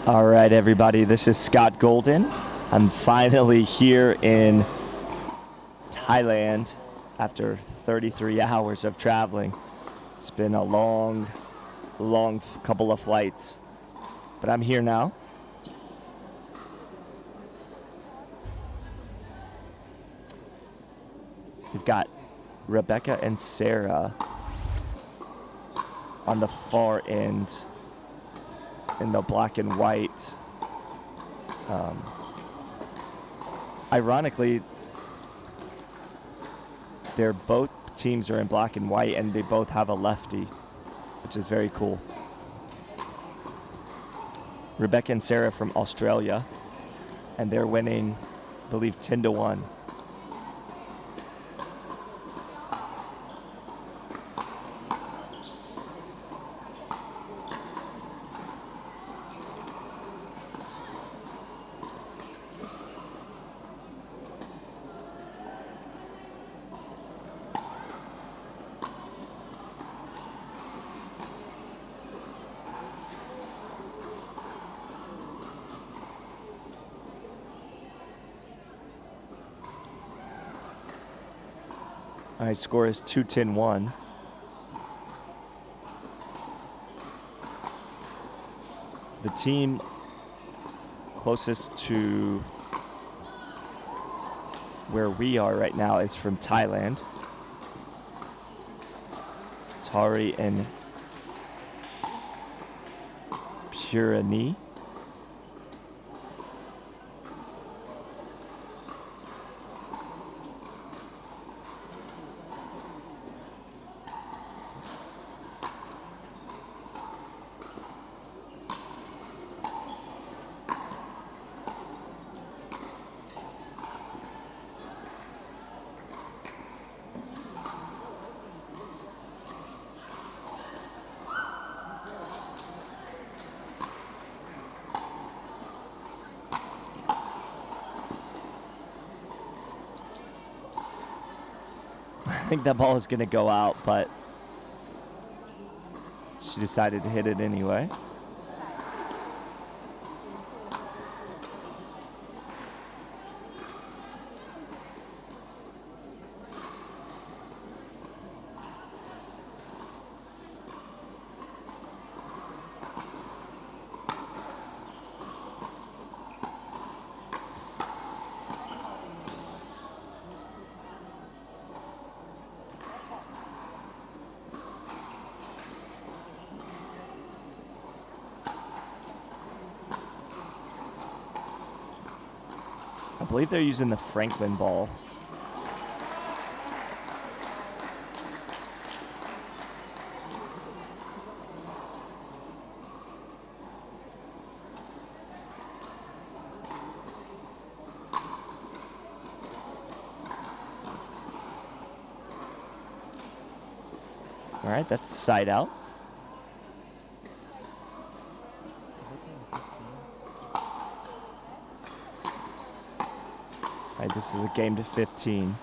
All right, everybody, this is Scott Golden. I'm finally here in Thailand after 33 hours of traveling. It's been a long couple of flights, but I'm here now. We've got Rebecca and Sarah on the far end in the black and white. Ironically, both teams are in black and white, and they both have a lefty, which is very cool. Rebecca and Sarah from Australia, and they're winning, I believe, 10-1. All right, score is 2-10-1. The team closest to where we are right now is from Thailand. Tari and Purani. I think that ball is going to go out, but she decided to hit it anyway. I believe they're using the Franklin ball. All right, that's side out. All right, this is a game to 15.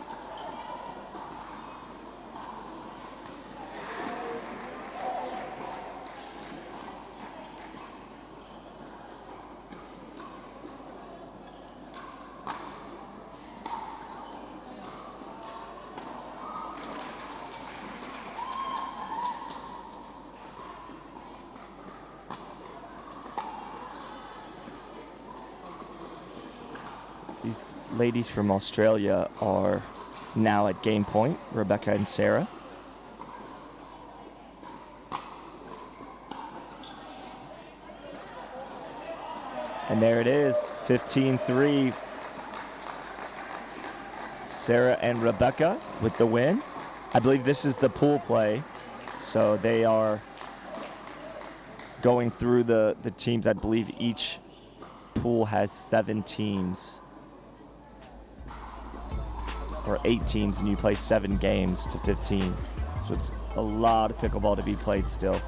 These ladies from Australia are now at game point, Rebecca and Sarah. And there it is, 15-3. Sarah and Rebecca with the win. I believe this is the pool play, so they are going through the teams. I believe each pool has 7 teams. Or 8 teams, and you play 7 games to 15. So it's a lot of pickleball to be played still.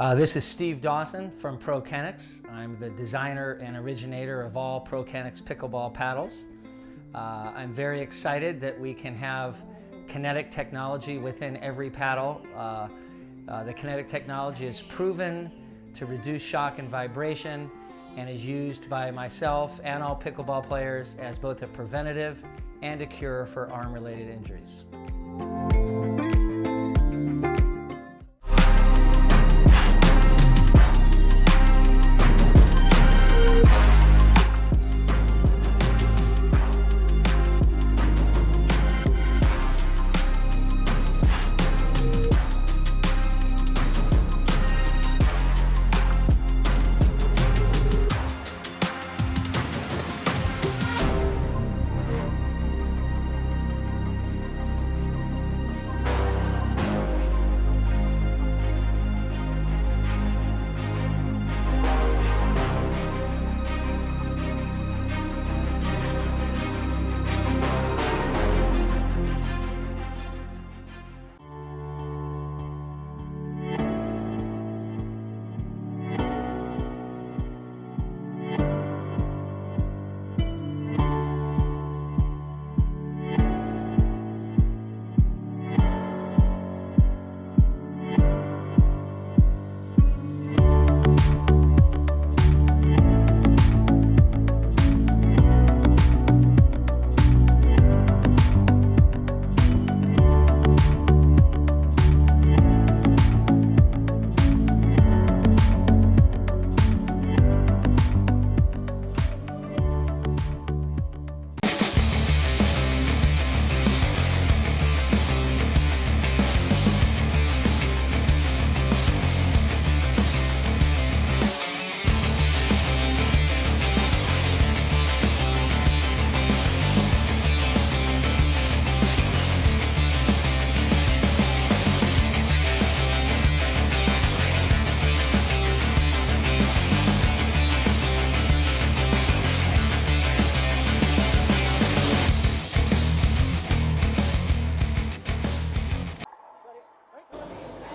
This is Steve Dawson from ProKennex. I'm the designer and originator of all ProKennex pickleball paddles. I'm very excited that we can have kinetic technology within every paddle. The kinetic technology is proven to reduce shock and vibration and is used by myself and all pickleball players as both a preventative and a cure for arm-related injuries.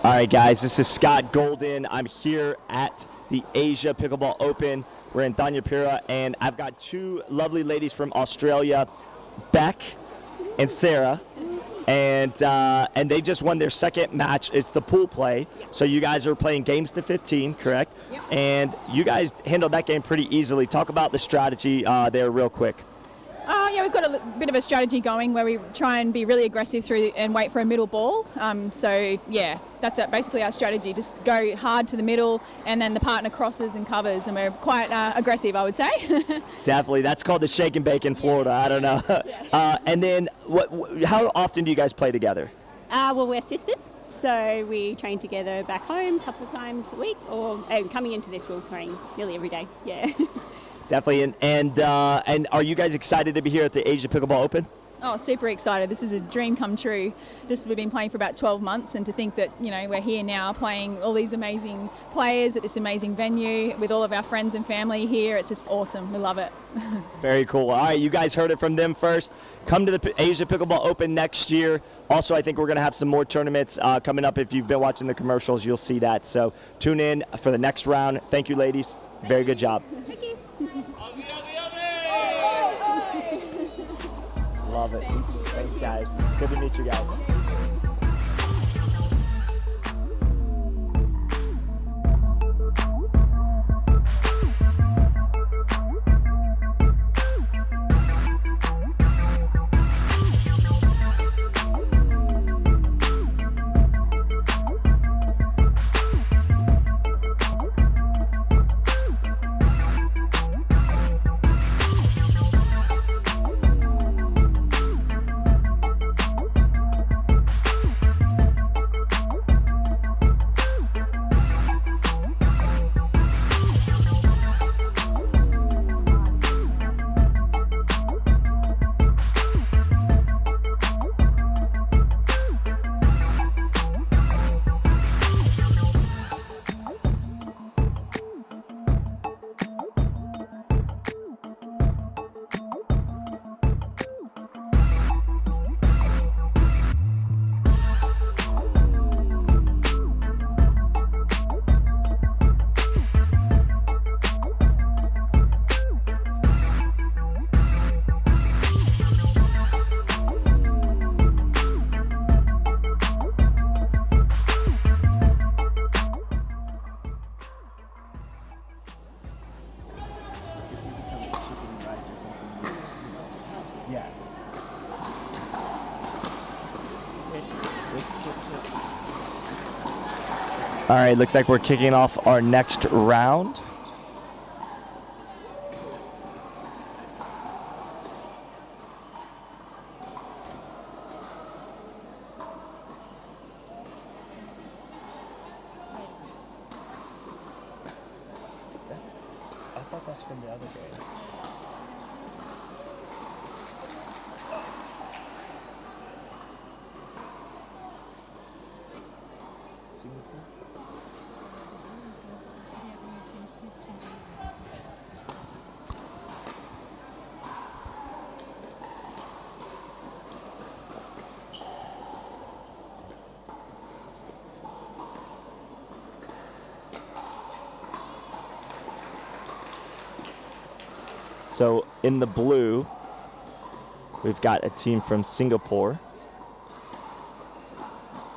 All right, guys, this is Scott Golden. I'm here at the Asia Pickleball Open. We're in Thanyapura, and I've got two lovely ladies from Australia, Beck and Sarah, and they just won their second match. It's the pool play, so you guys are playing games to 15, correct? Yep. And you guys handled that game pretty easily. Talk about the strategy there real quick. Yeah, we've got a bit of a strategy going where we try and be really aggressive through and wait for a middle ball. So yeah, that's basically our strategy. Just go hard to the middle, and then the partner crosses and covers, and we're quite aggressive, I would say. Definitely, that's called the shake and bake in Florida. I don't know. And then, how often do you guys play together? Well, we're sisters, so we train together back home a couple of times a week, and coming into this, we're playing nearly every day. Yeah. Definitely, and are you guys excited to be here at the Asia Pickleball Open? Oh, super excited. This is a dream come true. We've been playing for about 12 months, and to think that, we're here now playing all these amazing players at this amazing venue with all of our friends and family here. It's just awesome. We love it. Very cool. All right, you guys heard it from them first. Come to the Asia Pickleball Open next year. Also, I think we're going to have some more tournaments coming up. If you've been watching the commercials, you'll see that. So tune in for the next round. Thank you, ladies. Very good job. Thank you. Love it. Thanks, guys. Good to meet you guys. All right, looks like we're kicking off our next round. I thought that's from the other day. So in the blue, we've got a team from Singapore.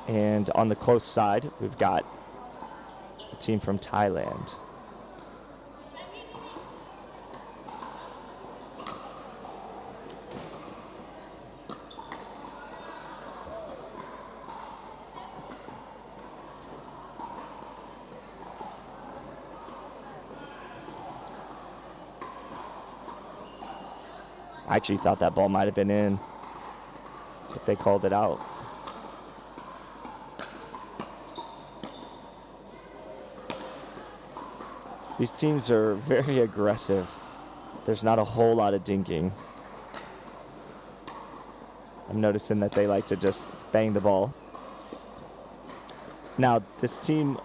And on the close side, we've got a team from Thailand. I actually thought that ball might have been in if they called it out. These teams are very aggressive. There's not a whole lot of dinking. I'm noticing that they like to just bang the ball. Now, this team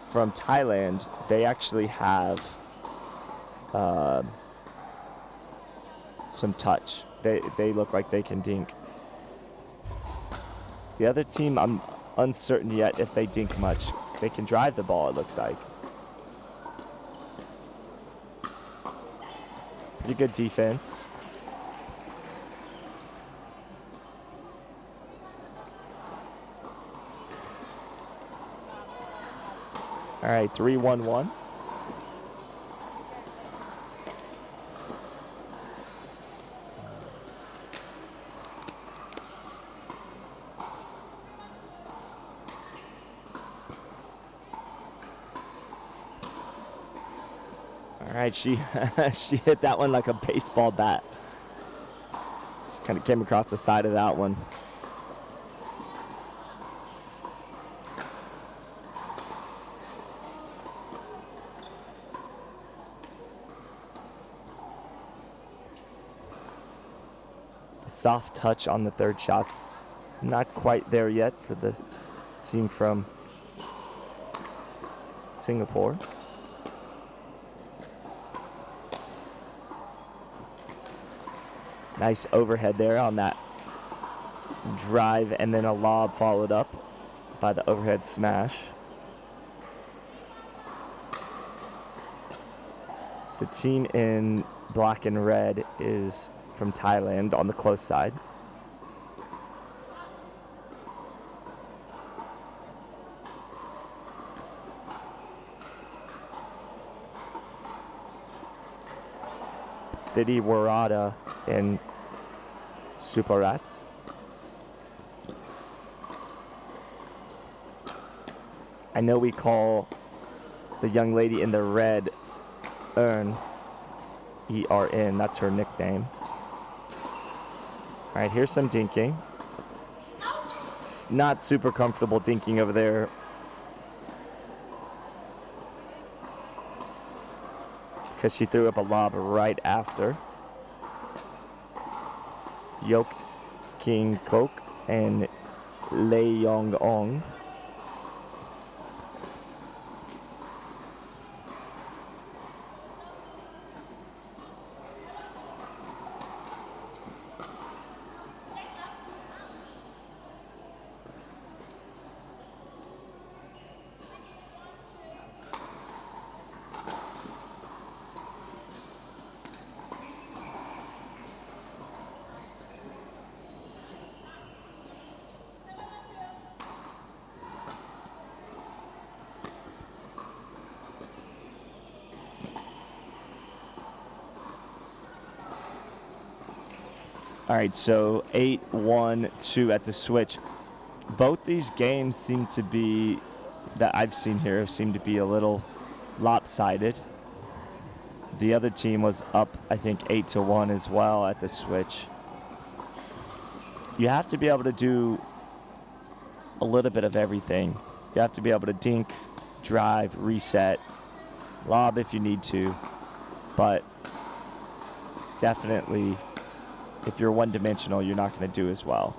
from Thailand, they actually have some touch. They look like they can dink. The other team, I'm uncertain yet if they dink much. They can drive the ball, it looks like. Pretty good defense. All right, 3-1-1. All right, she she hit that one like a baseball bat. She kind of came across the side of that one. The soft touch on the third shot's not quite there yet for the team from Singapore. Nice overhead there on that drive, and then a lob followed up by the overhead smash. The team in black and red is from Thailand on the close side. Didi Warada and Suparats. I know we call the young lady in the red Ern, E-R-N, that's her nickname. All right, here's some dinking. It's not super comfortable dinking over there. Because she threw up a lob right after. Yok King Kok and Lei Yong Ong. All right, so 8-1-2 at the switch. Both these games seem to be that I've seen here seem to be a little lopsided. The other team was up, I think, 8-1 as well at the switch. You have to be able to do a little bit of everything. You have to be able to dink, drive, reset, lob if you need to, but definitely if you're one-dimensional, you're not going to do as well.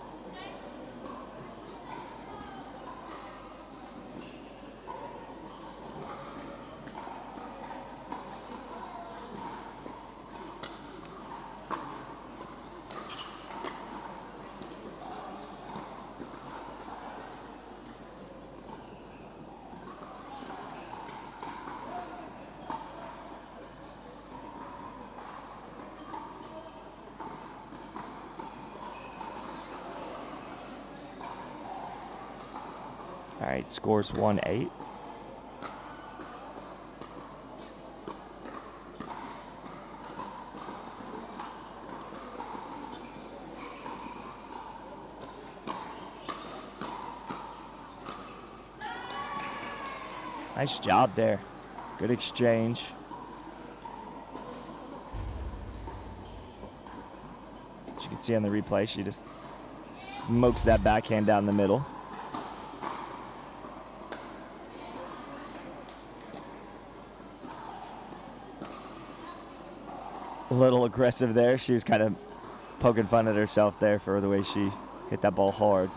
All right, scores 1-8. Nice job there. Good exchange. As you can see on the replay, she just smokes that backhand down the middle. A little aggressive there. She was kind of poking fun at herself there for the way she hit that ball hard.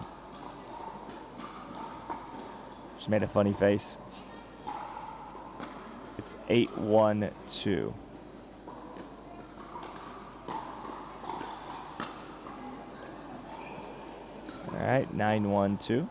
She made a funny face. It's 8-1-2. All right, 9-1-2.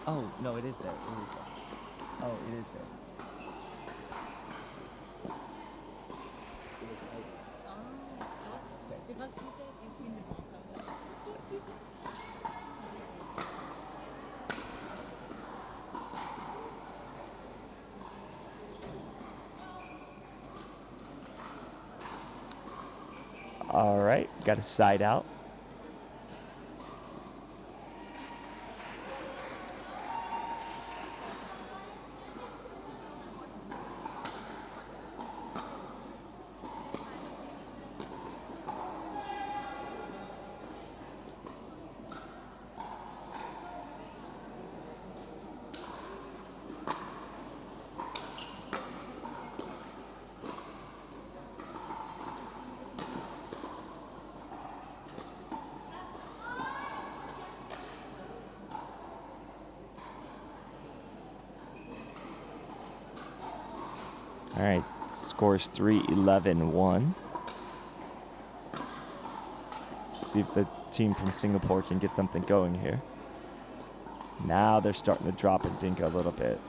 Oh, no, it is there. It is there. Oh, it is there. All right, got a side out. All right, scores 3-11-1. See if the team from Singapore can get something going here. Now they're starting to drop and dink a little bit.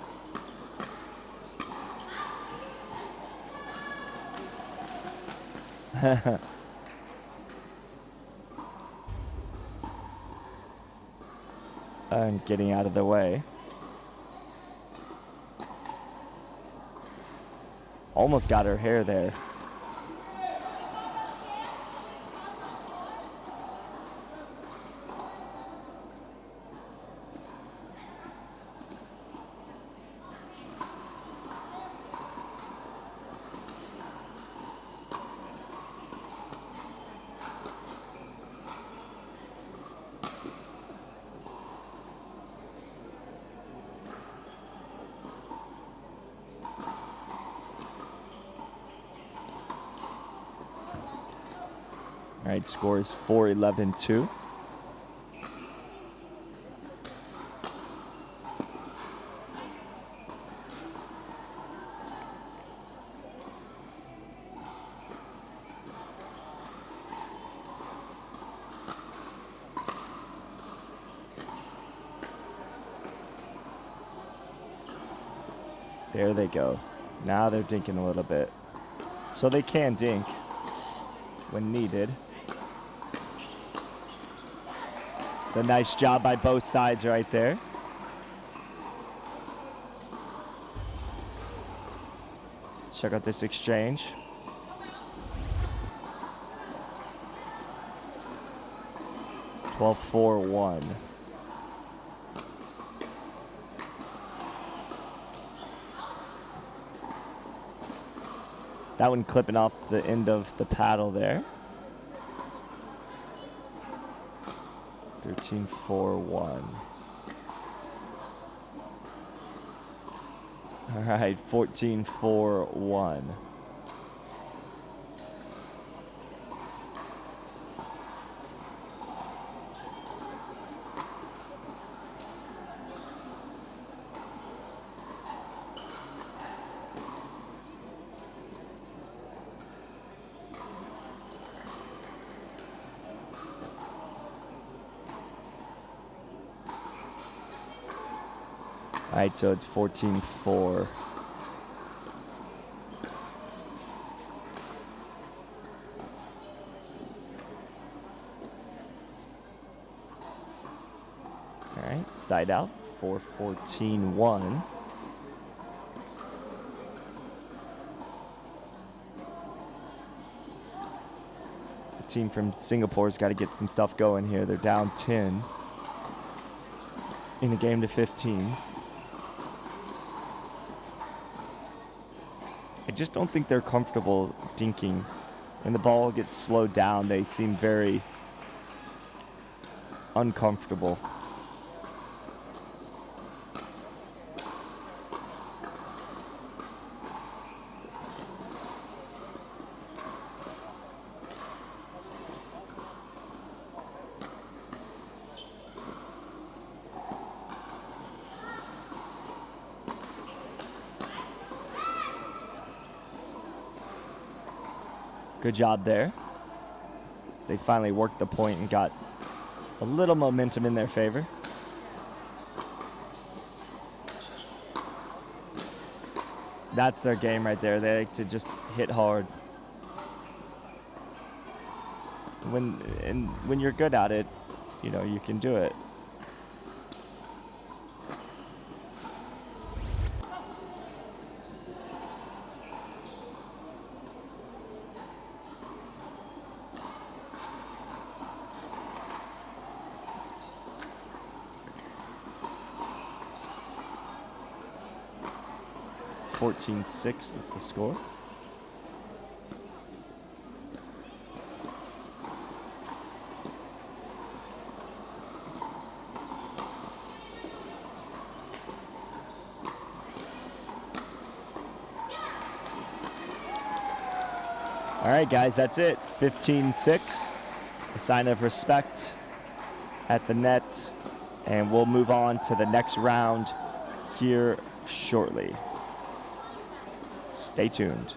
And getting out of the way. Almost got her hair there. All right, score is 4-11-2. There they go. Now they're dinking a little bit. So they can dink when needed. It's a nice job by both sides right there. Check out this exchange. (12-4-1). That one clipping off the end of the paddle there. 13-4-1. All right, 14-4-1. All right, so it's 14-4. All right, side out for 14-1. The team from Singapore's got to get some stuff going here. They're down 10 in a game to 15. I just don't think they're comfortable dinking. When the ball gets slowed down, they seem very uncomfortable. Good job there. They finally worked the point and got a little momentum in their favor. That's their game right there. They like to just hit hard. When you're good at it, you know, you can do it. (14-6) is the score. All right, guys, that's it. 15-6. A sign of respect at the net, and we'll move on to the next round here shortly. Stay tuned.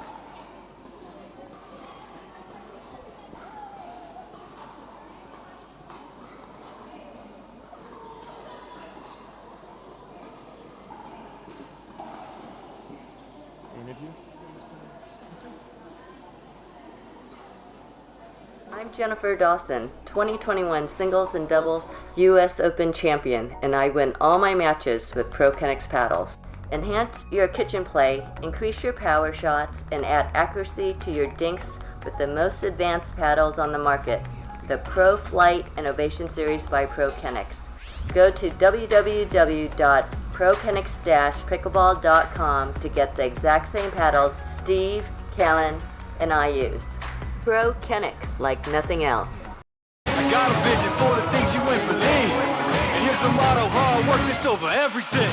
Interview? I'm Jennifer Dawson, 2021 singles and doubles U.S. Open champion, and I win all my matches with ProKennex paddles. Enhance your kitchen play, increase your power shots, and add accuracy to your dinks with the most advanced paddles on the market, the Pro Flight Innovation Series by ProKennex. Go to www.prokennex-pickleball.com to get the exact same paddles Steve, Callan, and I use. ProKennex, like nothing else. I got a vision for the things you ain't believe. And here's the motto, hard work that's over everything.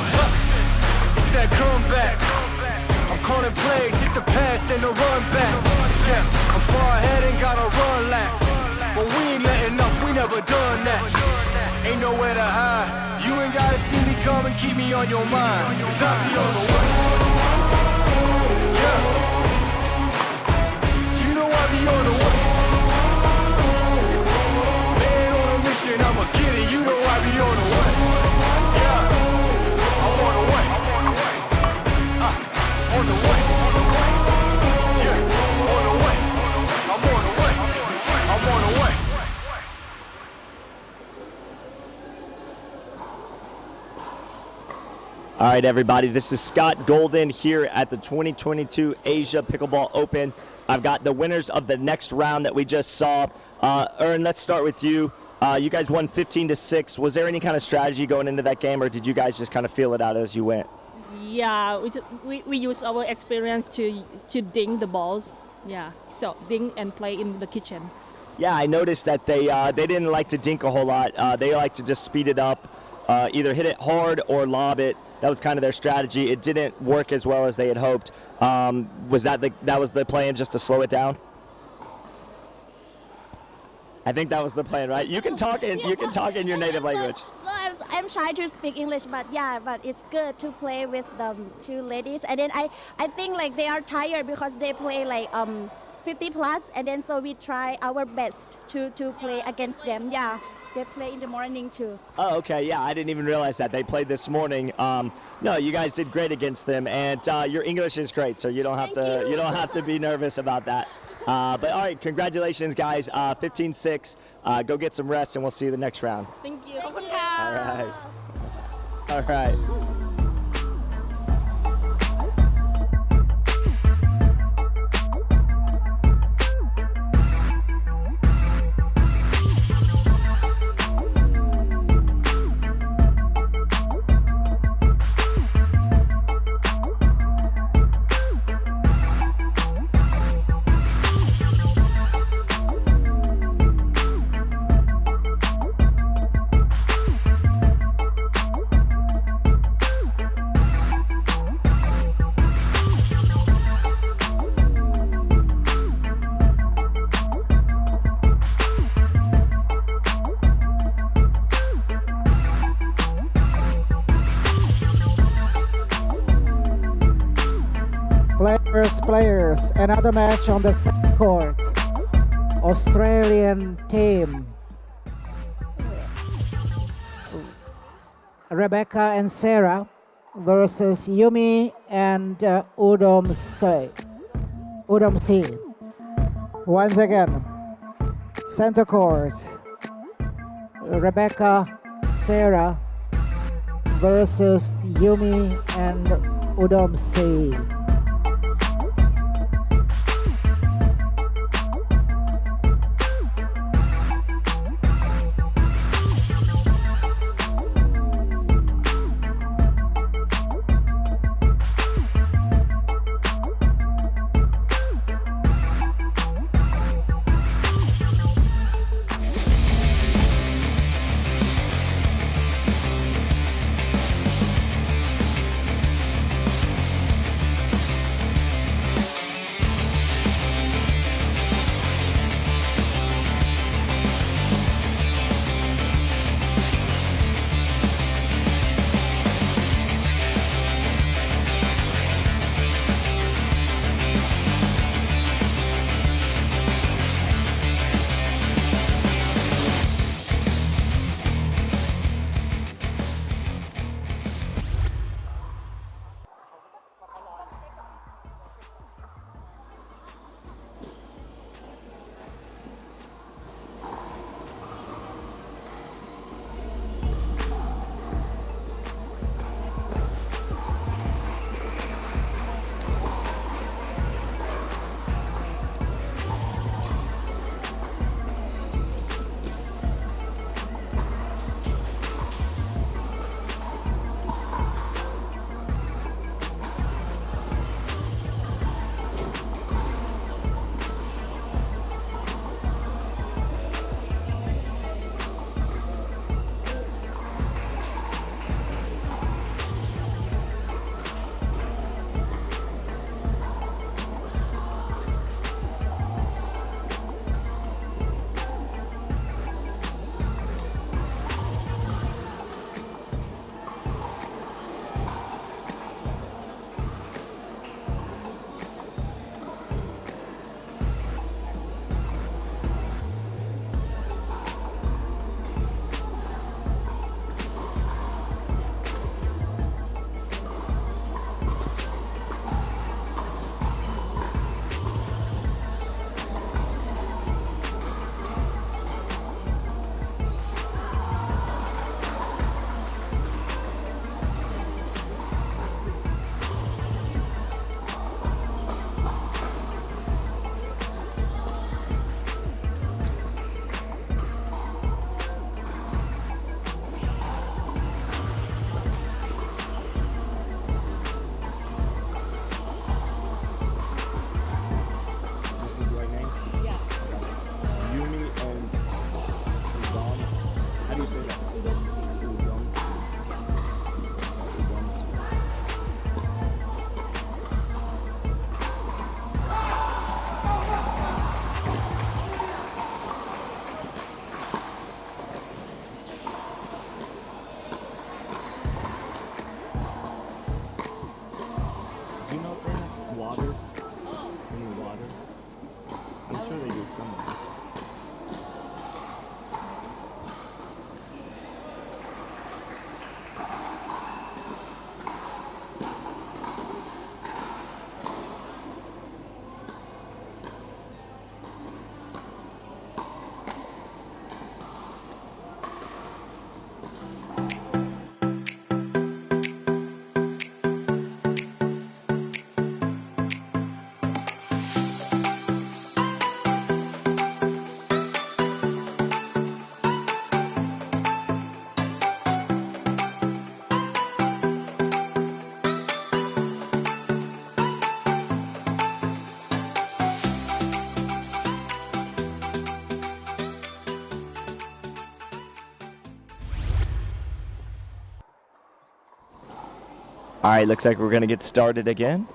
It's that comeback. I'm calling plays, hit the pass, then the run back. Yeah, I'm far ahead and gotta run last. But we ain't letting up, we never done that. Ain't nowhere to hide. You ain't gotta see me come and keep me on your mind. 'Cause I be on the way. Yeah. You know I be on the way. Man on a mission, I'ma get it. You know I be on the way. Yeah. I'm on the way. All right, everybody, this is Scott Golden here at the 2022 Asia Pickleball Open. I've got the winners of the next round that we just saw. Ern, let's start with you. You guys won 15-6. Was there any kind of strategy going into that game, or did you guys just kind of feel it out as you went? Yeah, we use our experience to ding the balls. Yeah, so ding and play in the kitchen. Yeah, I noticed that they didn't like to dink a whole lot. They like to just speed it up, either hit it hard or lob it. That was kind of their strategy. It didn't work as well as they had hoped. Was that the plan, just to slow it down? I think that was the plan, right? You can talk in your native language. So I'm shy to speak English, but it's good to play with the two ladies. And then I think like they are tired because they play like 50 plus, and then so we try our best to play against them. Yeah, they play in the morning too. Oh, okay. Yeah, I didn't even realize that they played this morning. No, you guys did great against them, and your English is great, so you don't have to be nervous about that. But all right, congratulations, guys. 15-6. Go get some rest, and we'll see you the next round. Thank you. All right. All right. Players, another match on the second court. Australian team. Rebecca and Sarah versus Yumi and Udom C. Once again, center court. Rebecca, Sarah versus Yumi and Udom C. All right, looks like we're going to get started again.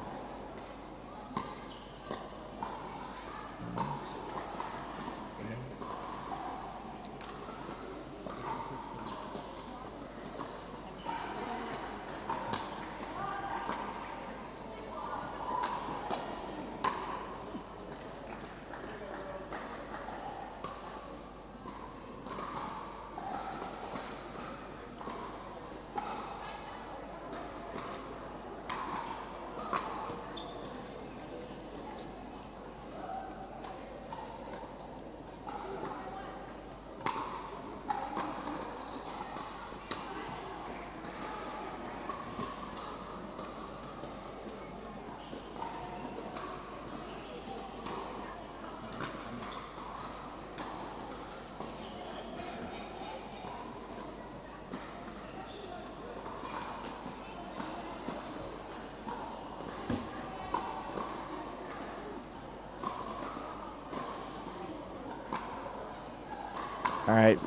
All right.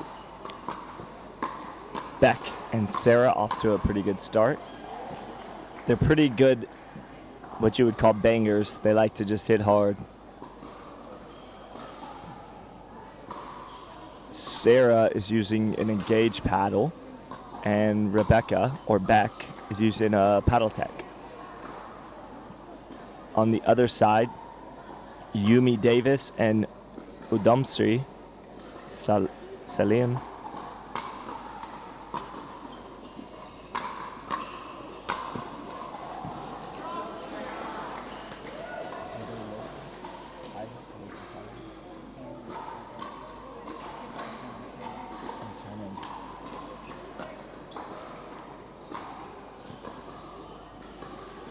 Beck and Sarah off to a pretty good start. They're pretty good, what you would call bangers. They like to just hit hard. Sarah is using an engaged paddle, and Rebecca, or Beck, is using a paddle tech. On the other side, Yumi Davis and Udomsri Salim.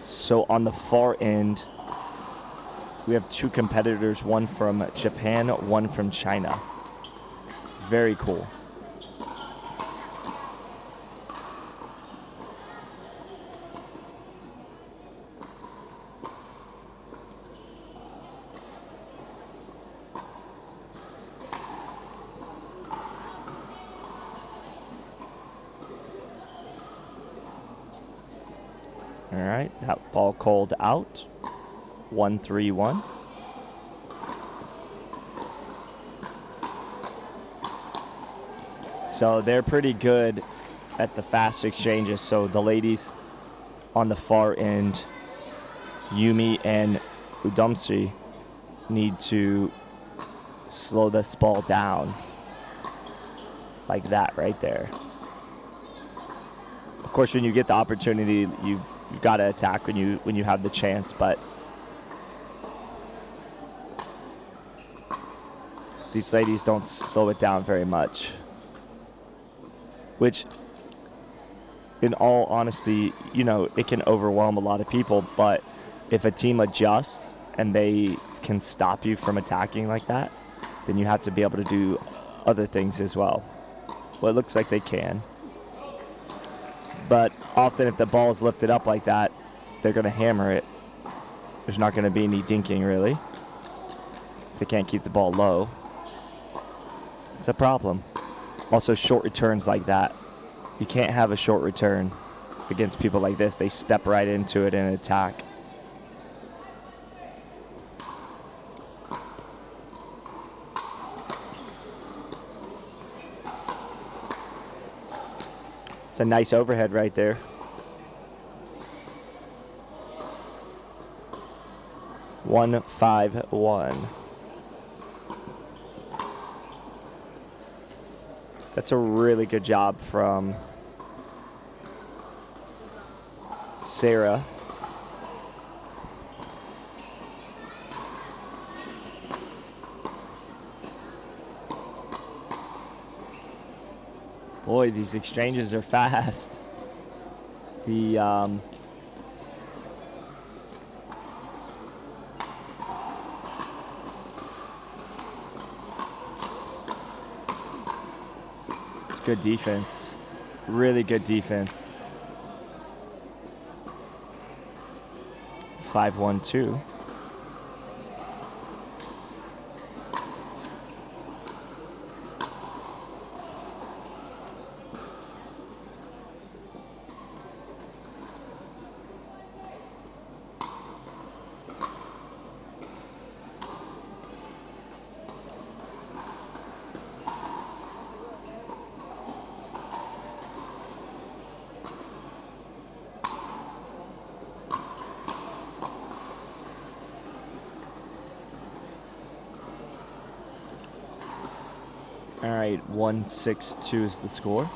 So on the far end, we have two competitors, one from Japan, one from China. Very cool. All right, that ball called out. 1-3-1. So they're pretty good at the fast exchanges. So the ladies on the far end, Yumi and Udomsri, need to slow this ball down like that right there. Of course, when you get the opportunity, you've got to attack when you have the chance, but these ladies don't slow it down very much. Which, in all honesty, you know, it can overwhelm a lot of people, but if a team adjusts and they can stop you from attacking like that, then you have to be able to do other things as well. Well, it looks like they can. But often if the ball is lifted up like that, they're going to hammer it. There's not going to be any dinking, really. If they can't keep the ball low, it's a problem. Also, short returns like that. You can't have a short return against people like this. They step right into it and attack. It's a nice overhead right there. One, 5-1. That's a really good job from Sarah. Boy, these exchanges are fast. It's good defense. Really good defense. 5-1-2. All right, 1-6-2 is the score.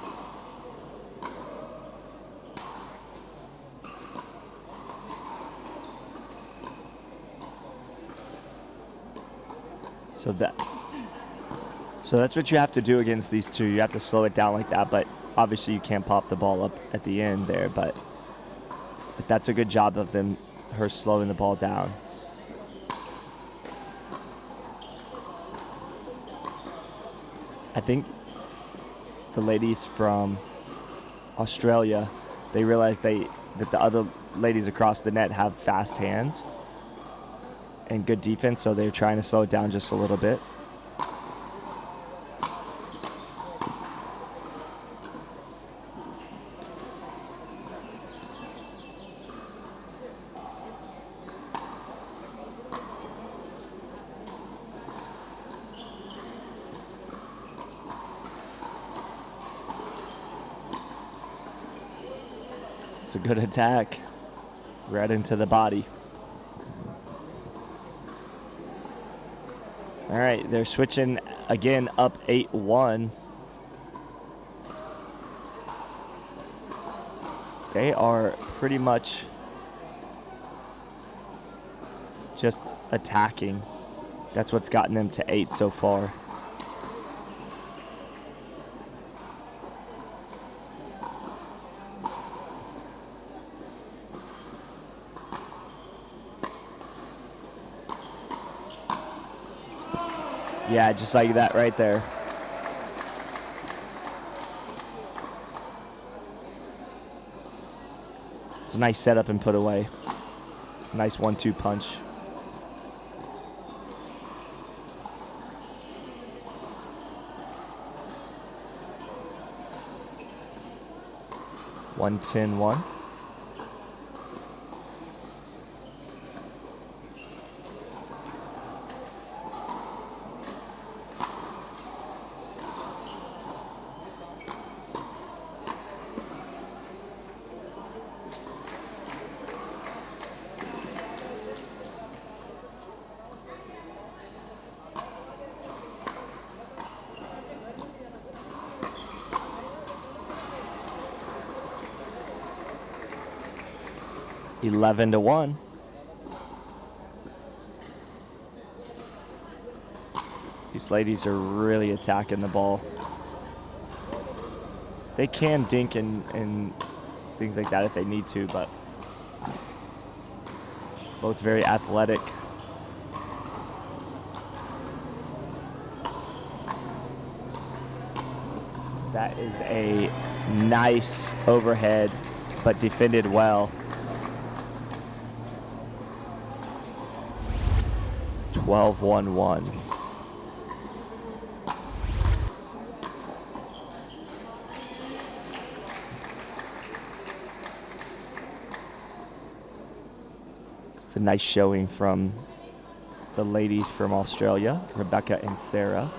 So that's what you have to do against these two. You have to slow it down like that, but obviously you can't pop the ball up at the end there, but that's a good job of her slowing the ball down. I think the ladies from Australia, they realized that the other ladies across the net have fast hands and good defense, so they're trying to slow it down just a little bit. It's a good attack, right into the body. All right, they're switching again, up 8-1. They are pretty much just attacking. That's what's gotten them to 8 so far. Yeah, just like that right there. It's a nice setup and put away. Nice 1-2 punch. One 10-1. Eleven to 1. These ladies are really attacking the ball. They can dink and things like that if they need to, but both very athletic. That is a nice overhead, but defended well. 12-1-1. It's a nice showing from the ladies from Australia, Rebecca and Sarah.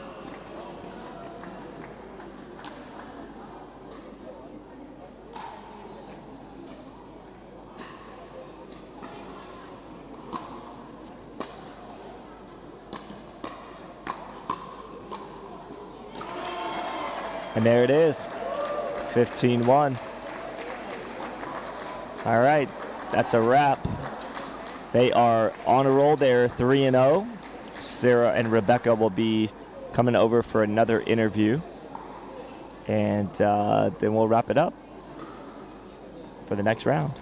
And there it is, 15-1. All right, that's a wrap. They are on a roll. They're 3-0. Sarah and Rebecca will be coming over for another interview. And then we'll wrap it up for the next round.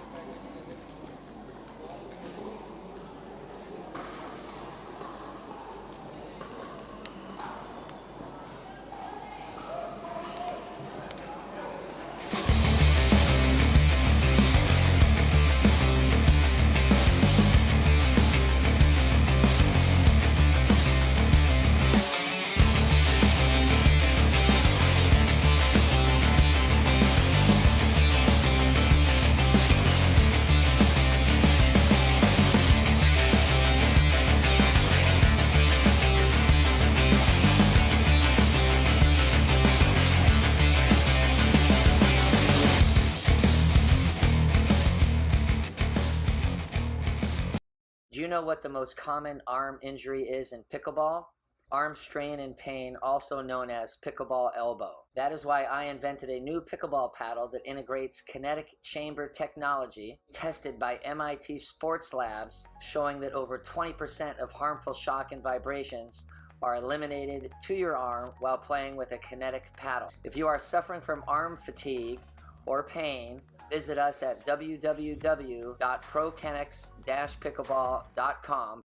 Do you know what the most common arm injury is in pickleball? arm strain and pain, also known as pickleball elbow. That is why I invented a new pickleball paddle that integrates kinetic chamber technology tested by MIT Sports Labs, showing that over 20% of harmful shock and vibrations are eliminated to your arm while playing with a kinetic paddle. If you are suffering from arm fatigue or pain, visit us at www.prokenix-pickleball.com.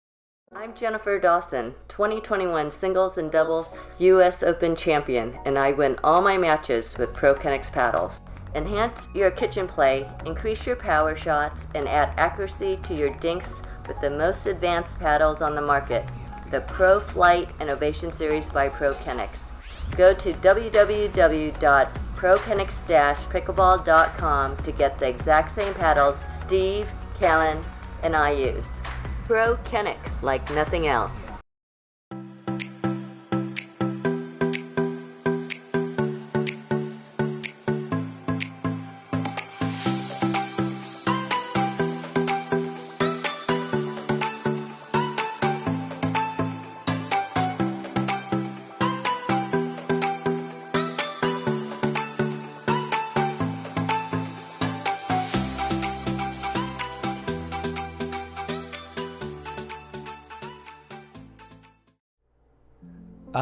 I'm Jennifer Dawson, 2021 singles and doubles US Open champion, and I win all my matches with ProKenix paddles. Enhance your kitchen play, increase your power shots, and add accuracy to your dinks with the most advanced paddles on the market, the Pro Flight Innovation Series by ProKenix. Go to www.prokenix-pickleball.com to get the exact same paddles Steve, Callan, and I use. ProKenix, like nothing else.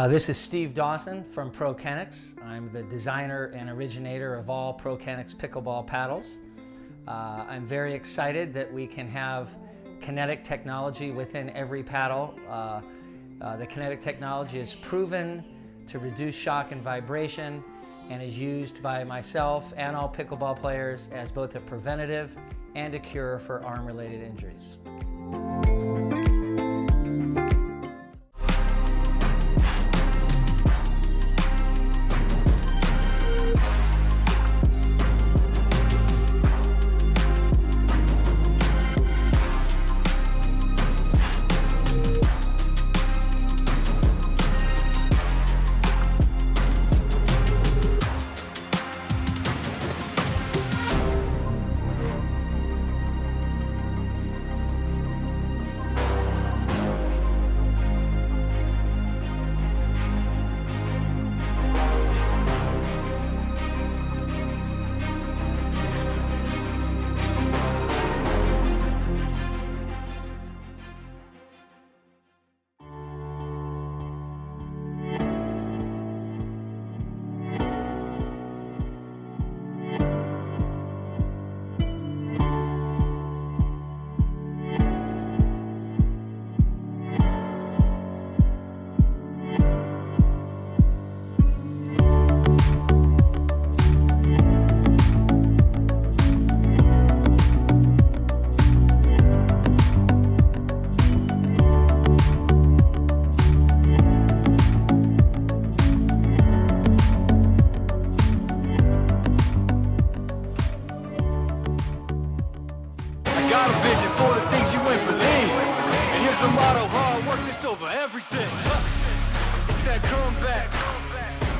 This is Steve Dawson from ProKenix. I'm the designer and originator of all ProKenix pickleball paddles. I'm very excited that we can have kinetic technology within every paddle. The kinetic technology is proven to reduce shock and vibration and is used by myself and all pickleball players as both a preventative and a cure for arm-related injuries. Got a vision for the things you ain't believe. And here's the motto, hard work is over everything. It's that comeback.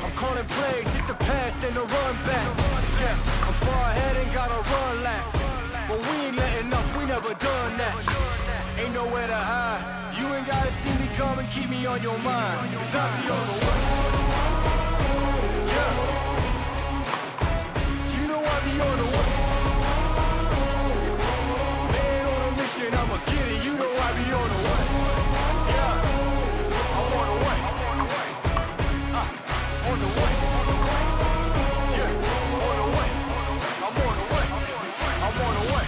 I'm calling plays, hit the pass, then the run back. Yeah, I'm far ahead and gotta run last. But we ain't letting up, we never done that. Ain't nowhere to hide. You ain't gotta see me come and keep me on your mind. Cause I be on the way. Yeah. You know I be on the way. I'ma get it, you know I be on the way. Yeah, I'm on the way. On the way. Yeah, on the way. I'm on the way. I'm on the way.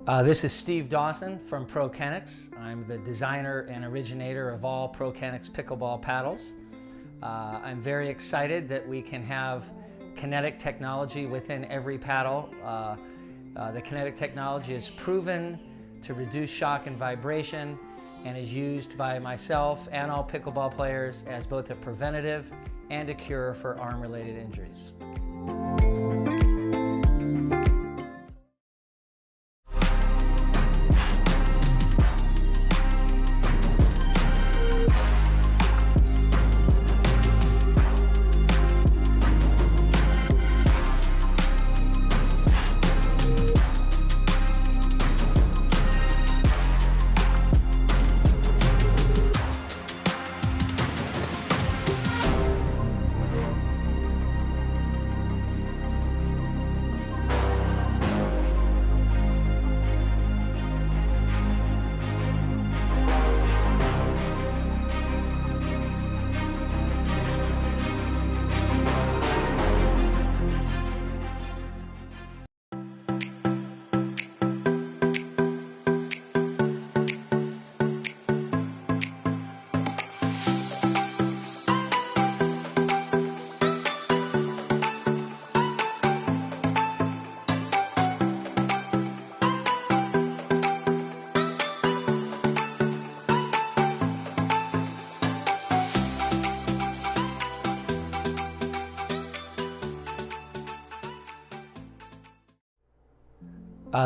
This is Steve Dawson from ProKennex. I'm the designer and originator of all ProKennex pickleball paddles. I'm very excited that we can have kinetic technology within every paddle. The kinetic technology is proven to reduce shock and vibration and is used by myself and all pickleball players as both a preventative and a cure for arm-related injuries.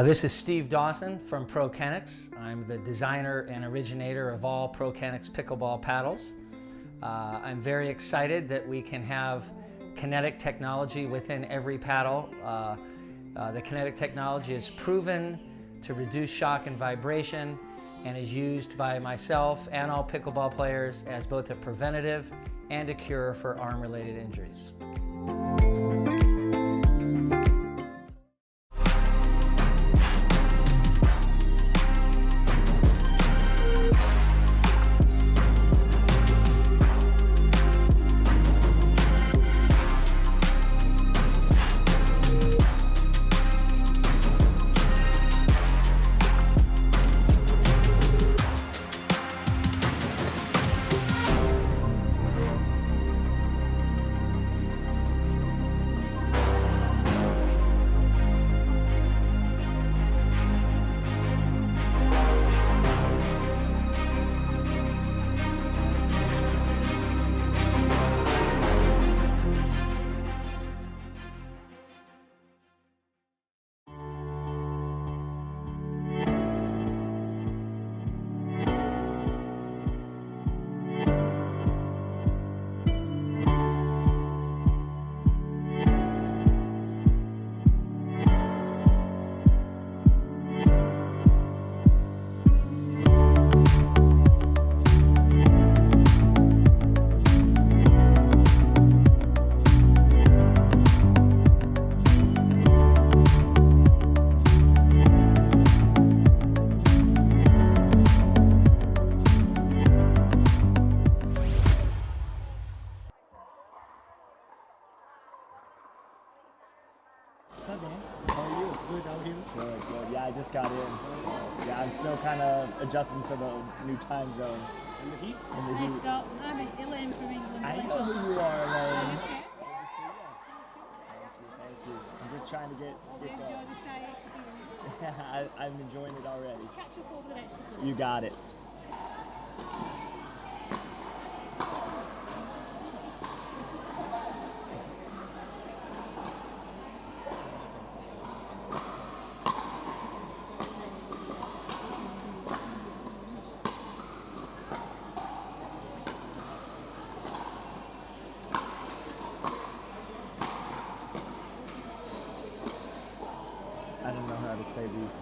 This is Steve Dawson from ProKennex. I'm the designer and originator of all ProKennex pickleball paddles. I'm very excited that we can have kinetic technology within every paddle. The kinetic technology is proven to reduce shock and vibration and is used by myself and all pickleball players as both a preventative and a cure for arm-related injuries. Yeah, I just got in. Yeah, I'm still kind of adjusting to the new time zone. In the heat? In the Let's heat. go. I'm Elaine from England. I know who you are, Elaine. Thank you. I'm just trying to get enjoy the tie experience. I'm enjoying it already. Catch up over the next couple of You got it. I don't know how to say these.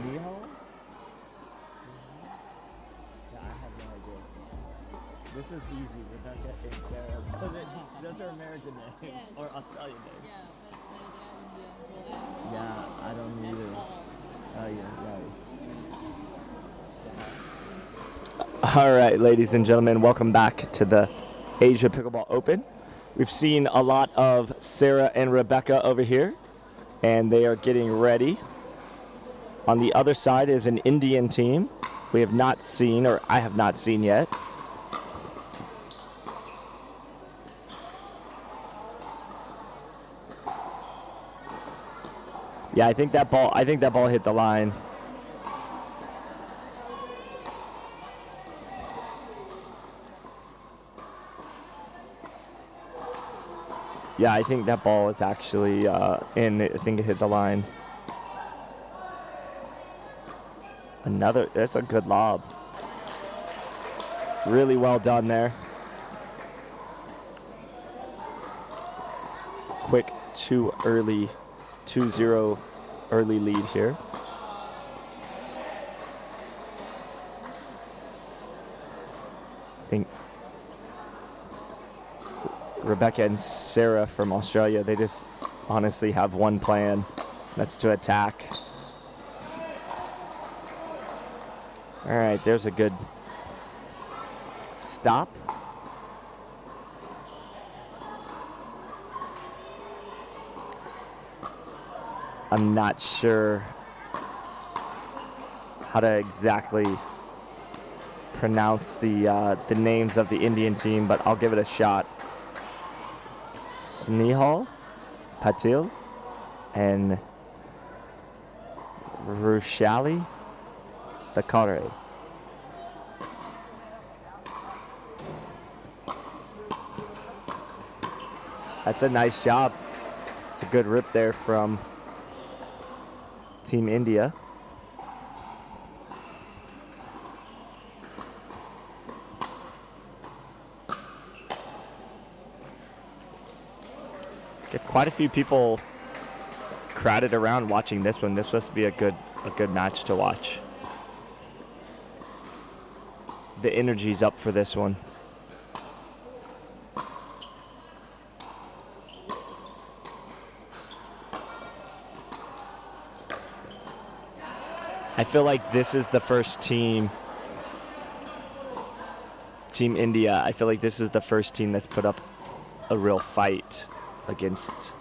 Niho? Yeah, I have no idea. This is easy. Rebecca and Sarah. Those are American names or Australian names. Yeah, I don't either. Oh yeah, right. All right, ladies and gentlemen, welcome back to the Asia Pickleball Open. We've seen a lot of Sarah and Rebecca over here. and they are getting ready. On the other side is an Indian team we have not seen, or I have not seen yet. Yeah, I think that ball hit the line. Yeah, I think that ball is actually in. I think it hit the line. That's a good lob. Really well done there. Quick 2-0 early lead here. I think Rebecca and Sarah from Australia, they just honestly have one plan. That's to attack. All right, there's a good stop. I'm not sure how to exactly pronounce the names of the Indian team, but I'll give it a shot. Snehal Patil and Rushali Dakare. That's a nice job. It's a good rip there from Team India. Get quite a few people crowded around watching this one. This must be a good match to watch. The energy's up for this one. I feel like this is the first Team India, I feel like this is the first team that's put up a real fight against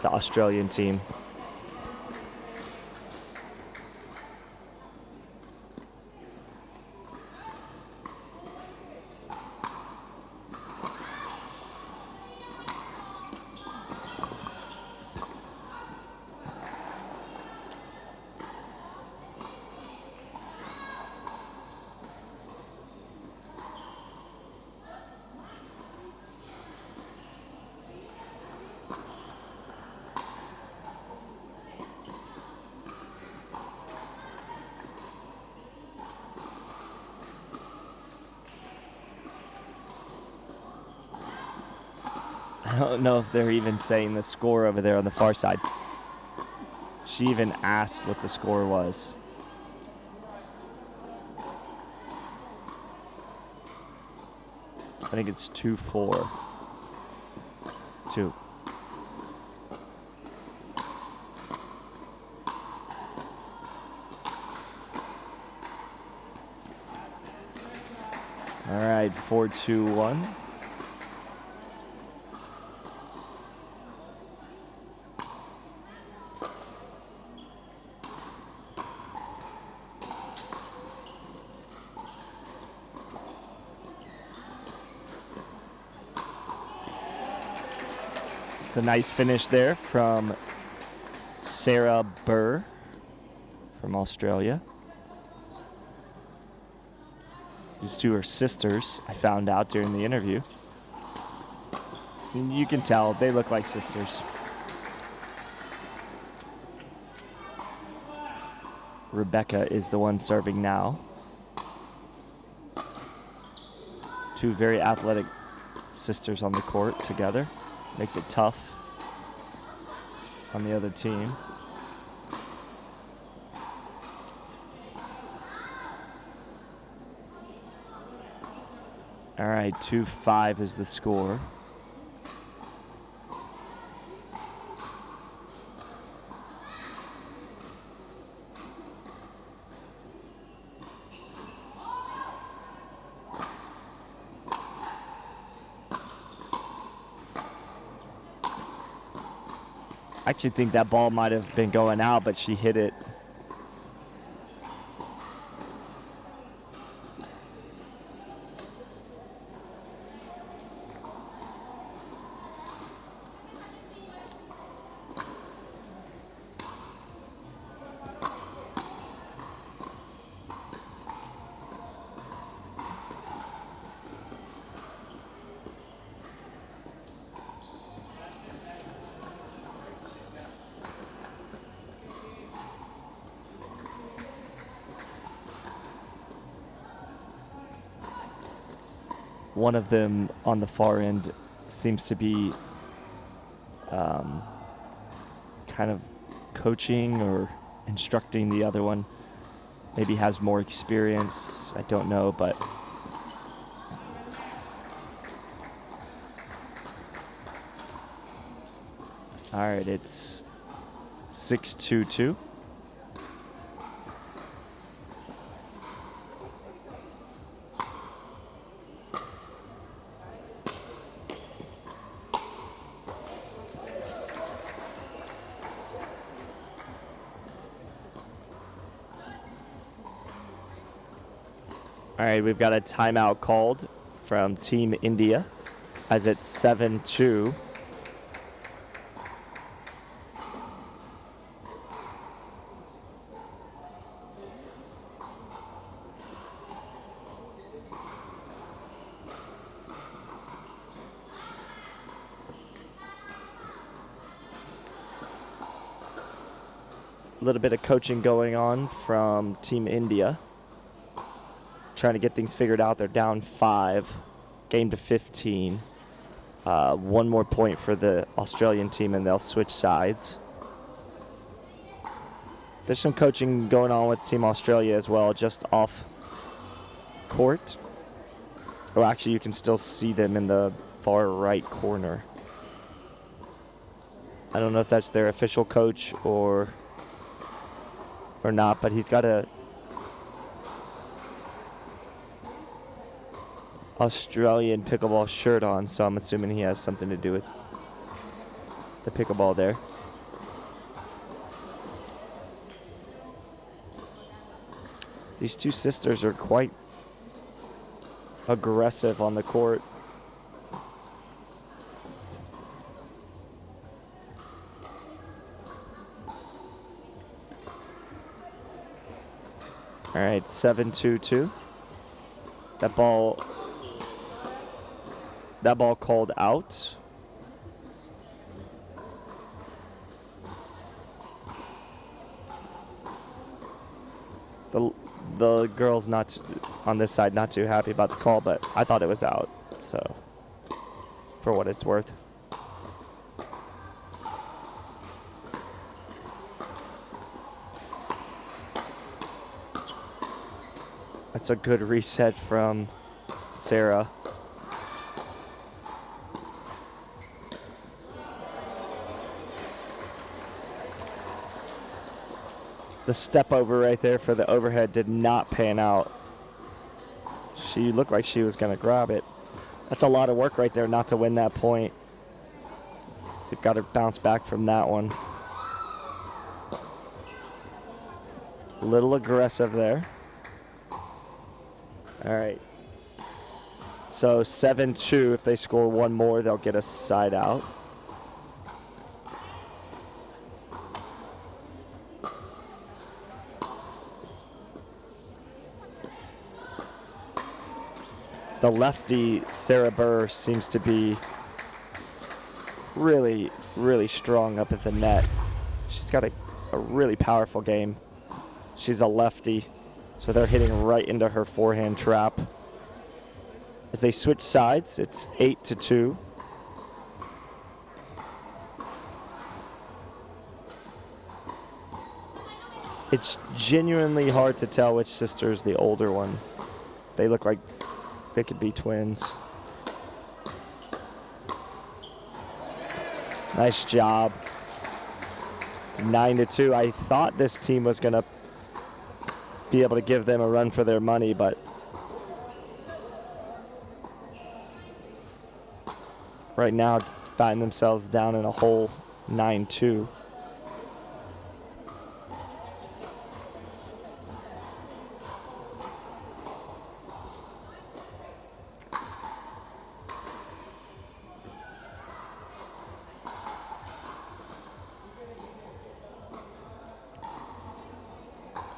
the Australian team. I don't know if they're even saying the score over there on the far side. She even asked what the score was. I think it's 2-4. 2. All right, 4-2-1. It's a nice finish there from Sarah Burr from Australia. These two are sisters, I found out during the interview. And you can tell they look like sisters. Rebecca is the one serving now. Two very athletic sisters on the court together. Makes it tough on the other team. All right, 2-5 is the score. I actually think that ball might have been going out, but she hit it. One of them on the far end seems to be kind of coaching or instructing the other one. Maybe has more experience. I don't know, but all right, it's 6-2-2. All right, we've got a timeout called from Team India as it's 7-2. A little bit of coaching going on from Team India. Trying to get things figured out. They're down 5, game to 15. One more point for the Australian team and they'll switch sides. There's some coaching going on with Team Australia as well, just off court. Oh, actually, you can still see them in the far right corner. I don't know if that's their official coach or not, but he's got a Australian pickleball shirt on, so I'm assuming he has something to do with the pickleball there. These two sisters are quite aggressive on the court. All right, 7-2-2. That ball called out. The girls not on this side not too happy about the call, but I thought it was out. So, for what it's worth. That's a good reset from Sarah. The step over right there for the overhead did not pan out. She looked like she was going to grab it. That's a lot of work right there not to win that point. They've got to bounce back from that one. A little aggressive there. All right. So 7-2. If they score one more, they'll get a side out. The lefty, Sarah Burr, seems to be really, really strong up at the net. She's got a really powerful game. She's a lefty, so they're hitting right into her forehand trap. As they switch sides, it's 8-2. It's genuinely hard to tell which sister's the older one. They look like they could be twins. Nice job. It's 9-2. I thought this team was going to be able to give them a run for their money, but right now find themselves down in a hole 9-2.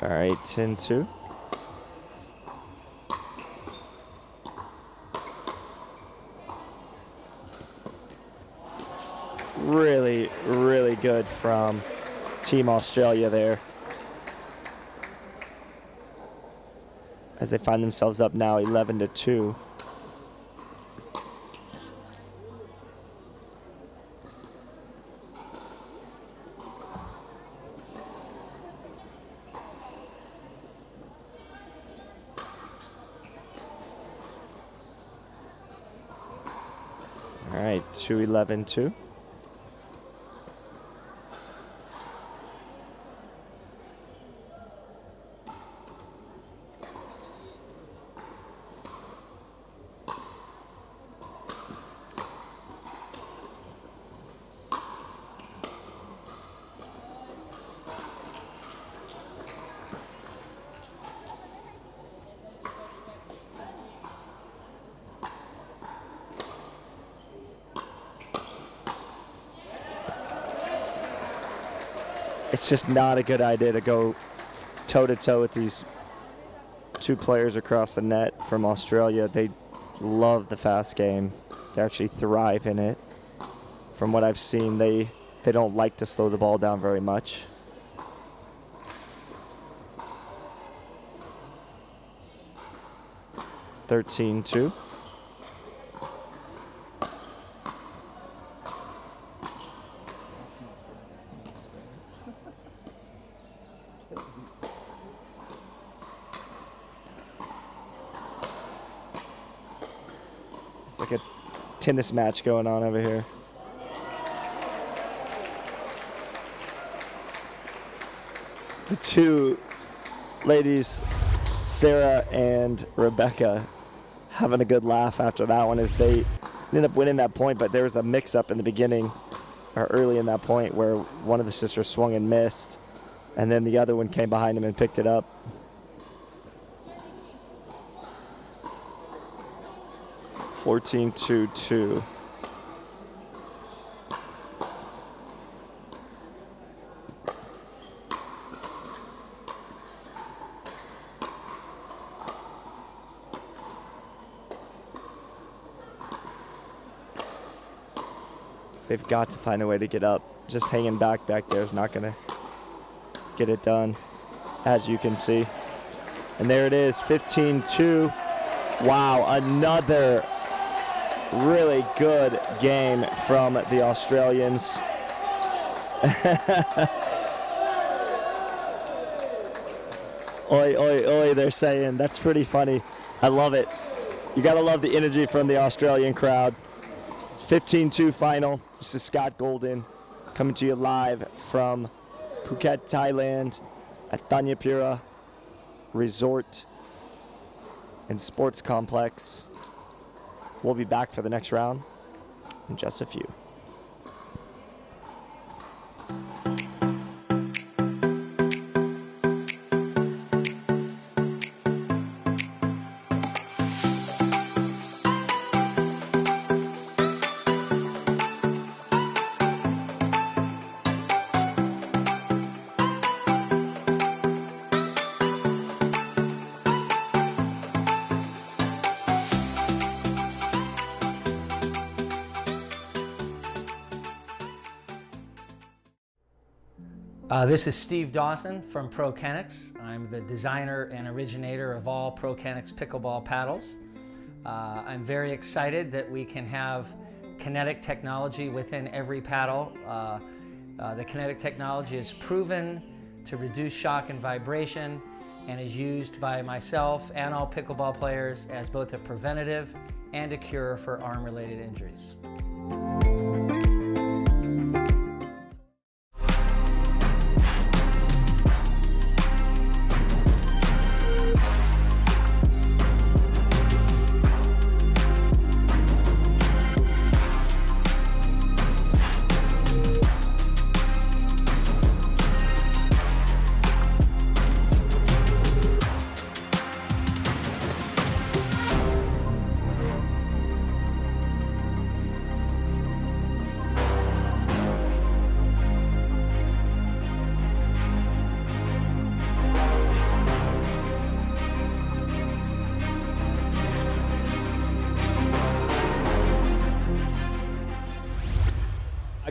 All right, 10-2. Really, really good from Team Australia there, as they find themselves up now 11-2. All right, 2-11-2. It's just not a good idea to go toe-to-toe with these two players across the net from Australia. They love the fast game. They actually thrive in it. From what I've seen, they don't like to slow the ball down very much. (13-2). It's like a tennis match going on over here. The two ladies, Sarah and Rebecca, having a good laugh after that one, as they ended up winning that point, but there was a mix-up in the beginning, or early in that point, where one of the sisters swung and missed, and then the other one came behind him and picked it up. (14-2-2). They've got to find a way to get up. Just hanging back there is not going to get it done, as you can see. And there it is, 15-2. Wow, another really good game from the Australians. Oi, oi, oi, they're saying. That's pretty funny. I love it. You gotta love the energy from the Australian crowd. 15-2 final. This is Scott Golden coming to you live from Phuket, Thailand at Thanyapura Resort and Sports Complex. We'll be back for the next round in just a few. This is Steve Dawson from ProKenix. I'm the designer and originator of all ProKenix pickleball paddles. I'm very excited that we can have kinetic technology within every paddle. The kinetic technology is proven to reduce shock and vibration and is used by myself and all pickleball players as both a preventative and a cure for arm-related injuries.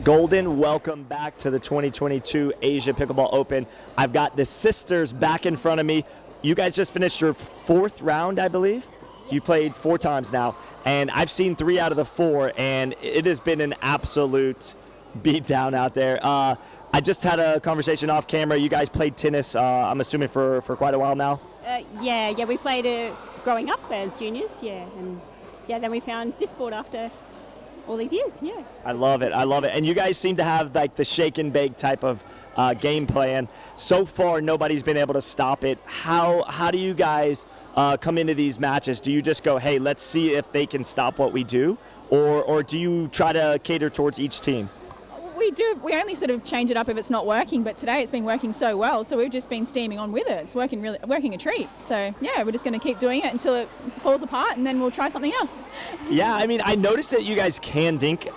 Golden, welcome back to the 2022 Asia Pickleball Open. I've got the sisters back in front of me. You guys just finished your 4th round, I believe? You played 4 times now, and I've seen 3 out of the 4, and it has been an absolute beatdown out there. I just had a conversation off camera. You guys played tennis, I'm assuming, for quite a while now? Yeah, we played growing up as juniors, and then we found this sport after all these years, I love it. And you guys seem to have like the shake and bake type of game plan. So far, nobody's been able to stop it. How do you guys come into these matches? Do you just go, hey, let's see if they can stop what we do? Or do you try to cater towards each team? We only sort of change it up if it's not working, but today it's been working so well, so we've just been steaming on with it. It's working a treat. So yeah, we're just going to keep doing it until it falls apart, and then we'll try something else. Yeah, I mean, I noticed that you guys can dink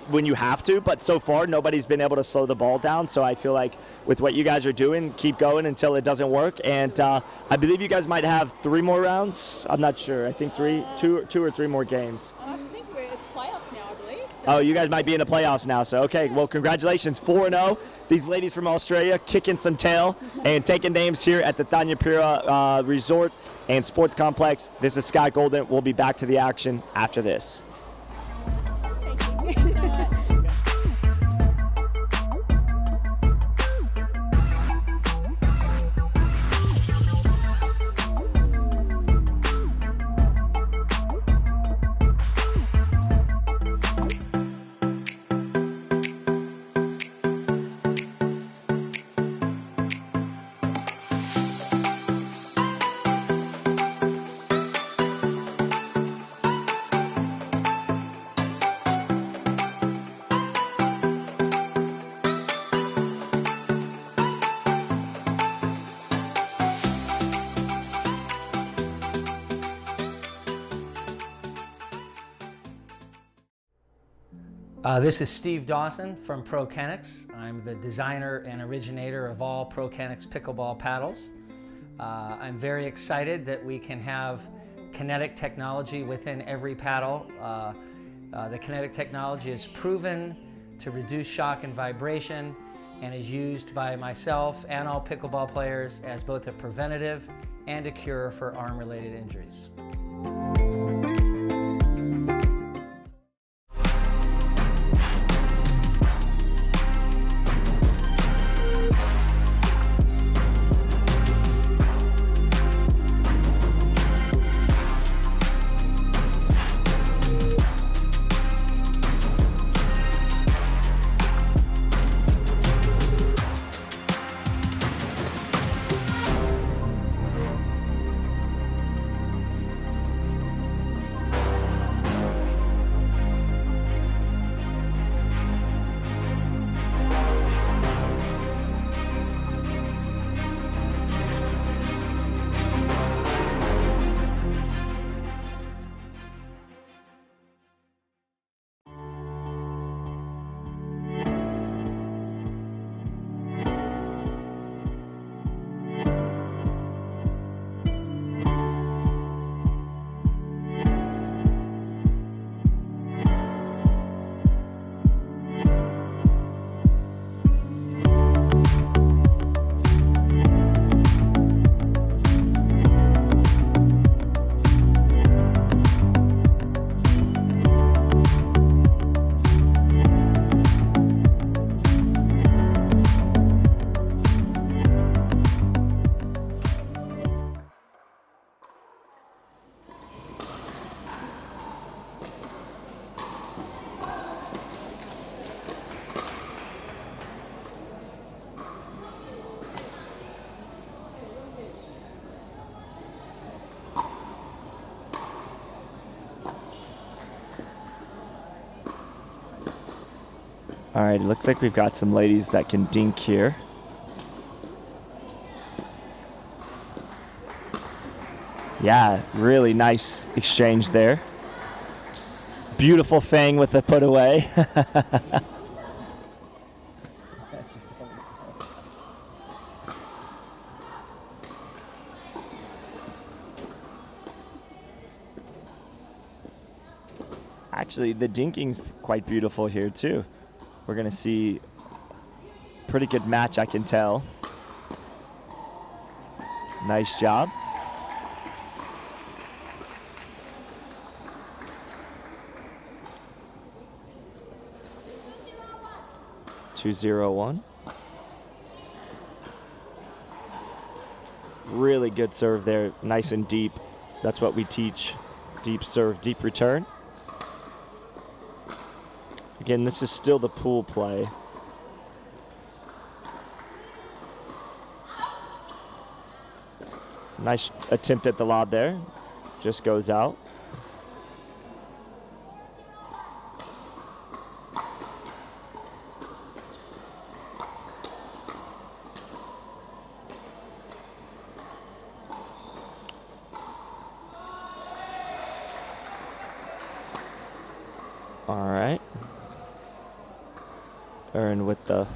when you have to, but so far nobody's been able to slow the ball down. So I feel like with what you guys are doing, keep going until it doesn't work. And I believe you guys might have 3 more rounds. I'm not sure. I think 2 or 3 more games. I think it's playoffs now, I believe. So. Oh, you guys might be in the playoffs now. So okay, well, congratulations, 4-0. These ladies from Australia kicking some tail and taking names here at the Thanyapura Resort and Sports Complex. This is Scott Golden. We'll be back to the action after this. Thank you so much. This is Steve Dawson from ProKenix. I'm the designer and originator of all ProKenix pickleball paddles. I'm very excited that we can have kinetic technology within every paddle. The kinetic technology is proven to reduce shock and vibration and is used by myself and all pickleball players as both a preventative and a cure for arm-related injuries. All right, it looks like we've got some ladies that can dink here. Yeah, really nice exchange there. Beautiful Fang with the put away. Actually, the dinking's quite beautiful here too. We're going to see pretty good match, I can tell. Nice job. Two, 0-1. Really good serve there, nice and deep. That's what we teach. Deep serve, deep return. Again, this is still the pool play. Nice attempt at the lob there. Just goes out. All right. Earn with the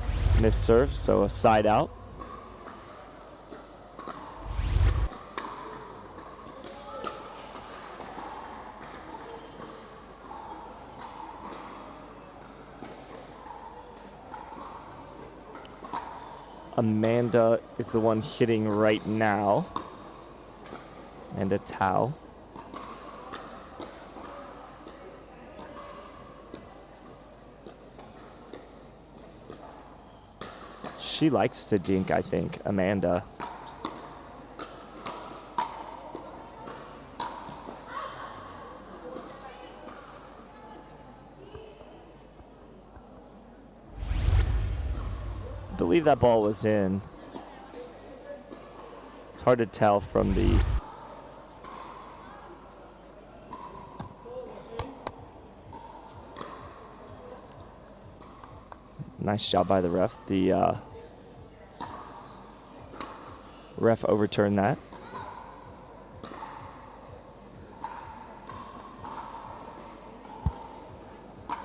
missed serve, so a side out. Amanda is the one hitting right now. Amanda Tao. She likes to dink, I think, Amanda. I believe that ball was in. It's hard to tell from the nice job by the ref. The ref overturned that. All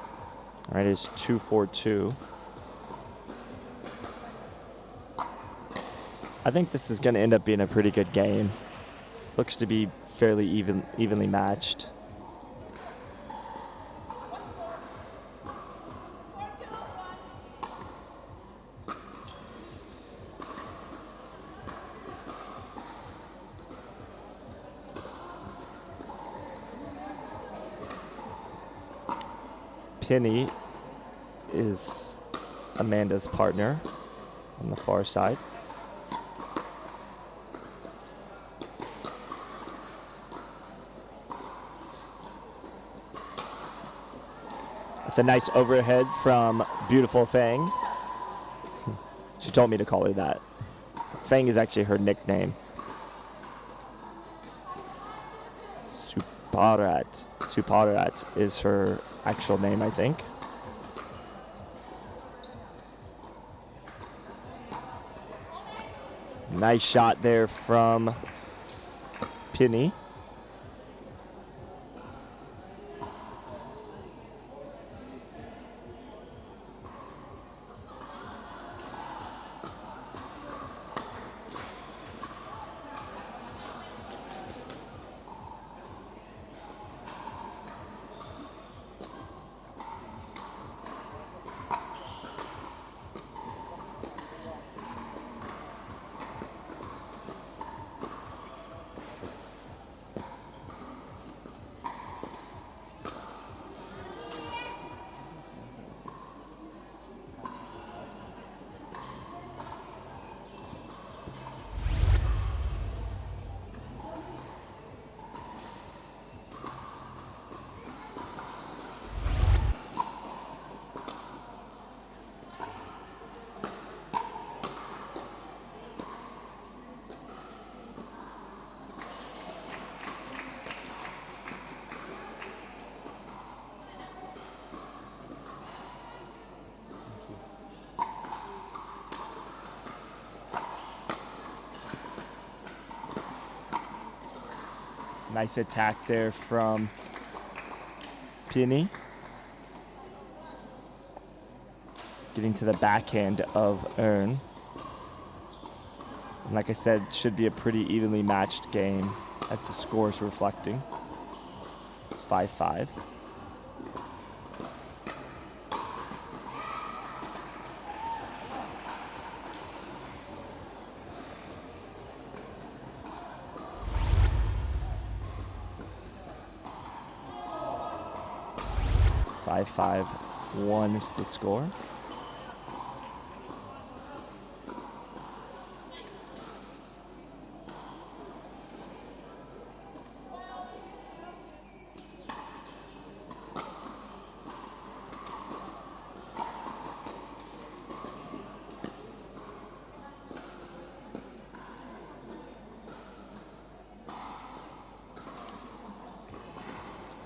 right, it's 2-4-2. I think this is going to end up being a pretty good game. Looks to be fairly evenly matched. Penny is Amanda's partner on the far side. It's a nice overhead from Beautiful Fang. She told me to call her that. Fang is actually her nickname. Suparat is her actual name, I think. Nice shot there from Penny. Nice attack there from Penny. Getting to the backhand of Earn. And like I said, should be a pretty evenly matched game as the score's reflecting. It's 5-5. 5-5-1 is the score.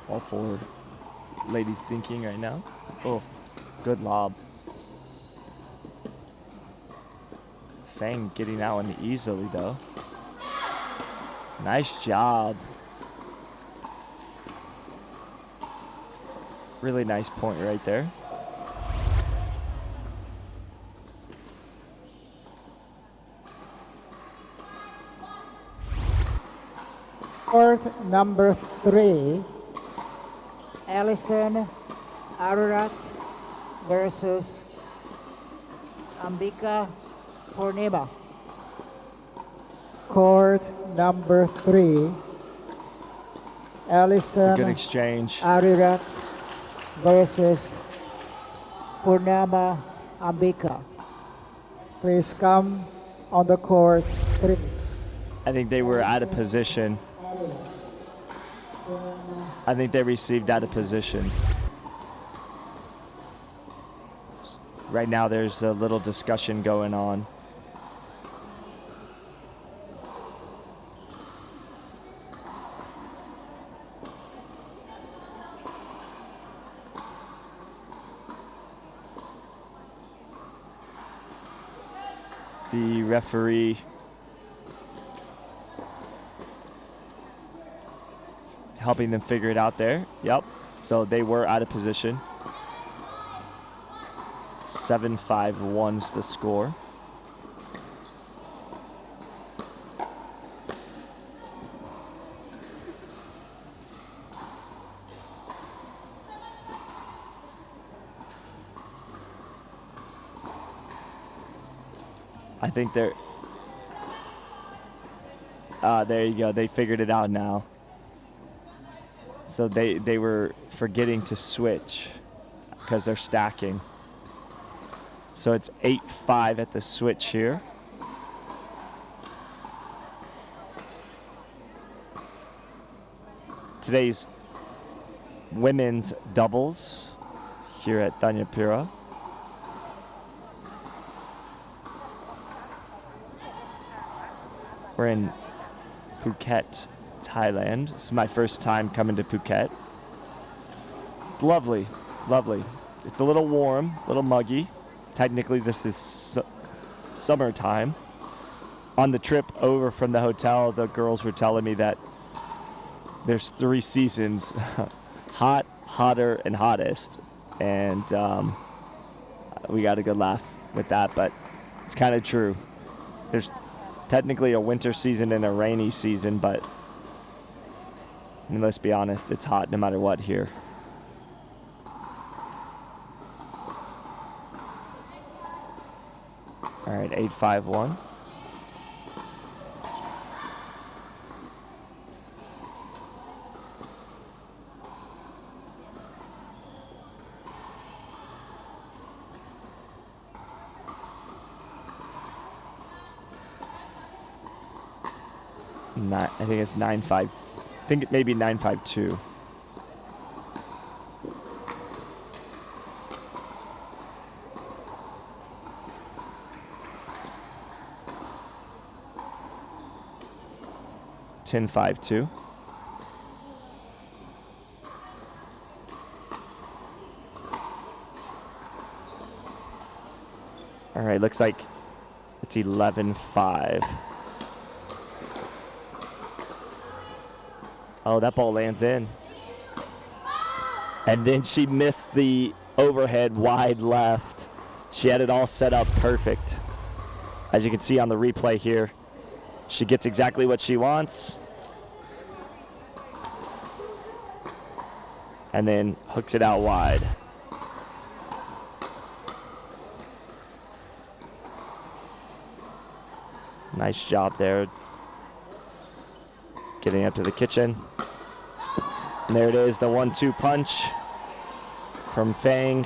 All four ladies thinking right now. Oh, good lob. Fang getting that one easily though. Nice job. Really nice point right there. Court number 3, Alison Ararat versus Ambika Purnima. Court number 3, Alison Good exchange. Ararat versus Purnima Ambika. Please come on the court 3. I think they were out of position. I think they received out of position. Right now there's a little discussion going on. The referee helping them figure it out there. Yep. So they were out of position. 7-5-1's the score. I think they're there you go. They figured it out now. So they were forgetting to switch because they're stacking. So it's 8-5 at the switch here. Today's women's doubles here at Thanyapura. We're in Phuket, Thailand. This is my first time coming to Phuket. It's lovely, lovely. It's a little warm, a little muggy. Technically, this is summertime. On the trip over from the hotel, the girls were telling me that there's 3 seasons, hot, hotter, and hottest. And we got a good laugh with that, but it's kind of true. There's technically a winter season and a rainy season, but I mean, let's be honest, it's hot no matter what here. All right, 8-5-1. I think it's 9-5. I think it may be 9-5-2. (10-5-2). All right, looks like it's 11-5. Oh, that ball lands in. And then she missed the overhead wide left. She had it all set up perfect. As you can see on the replay here, she gets exactly what she wants. And then hooks it out wide. Nice job there. Getting up to the kitchen. And there it is, the 1-2 punch from Fang.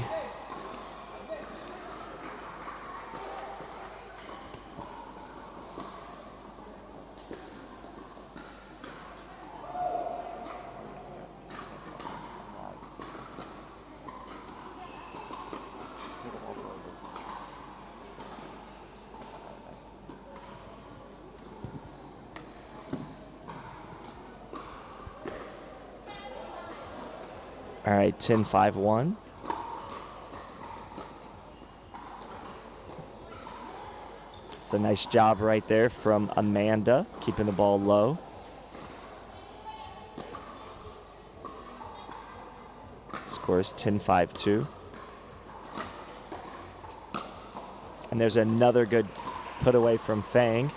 All right, 10-5-1. It's a nice job right there from Amanda, keeping the ball low. Scores 10-5-2. And there's another good put away from Fang.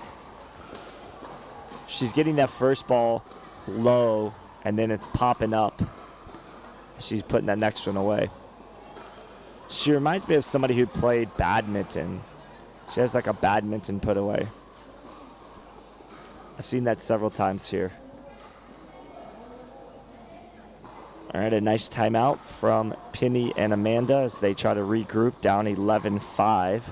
She's getting that first ball low, and then it's popping up. She's putting that next one away. She reminds me of somebody who played badminton. She has like a badminton put away. I've seen that several times here. All right, a nice timeout from Penny and Amanda as they try to regroup, down 11-5.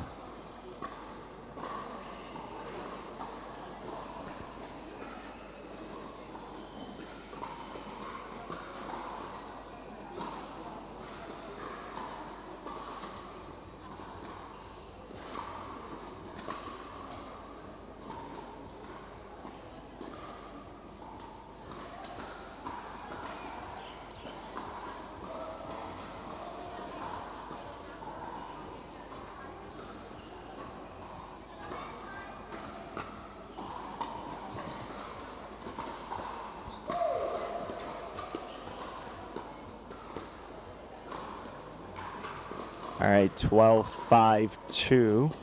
All right, 12-5-2.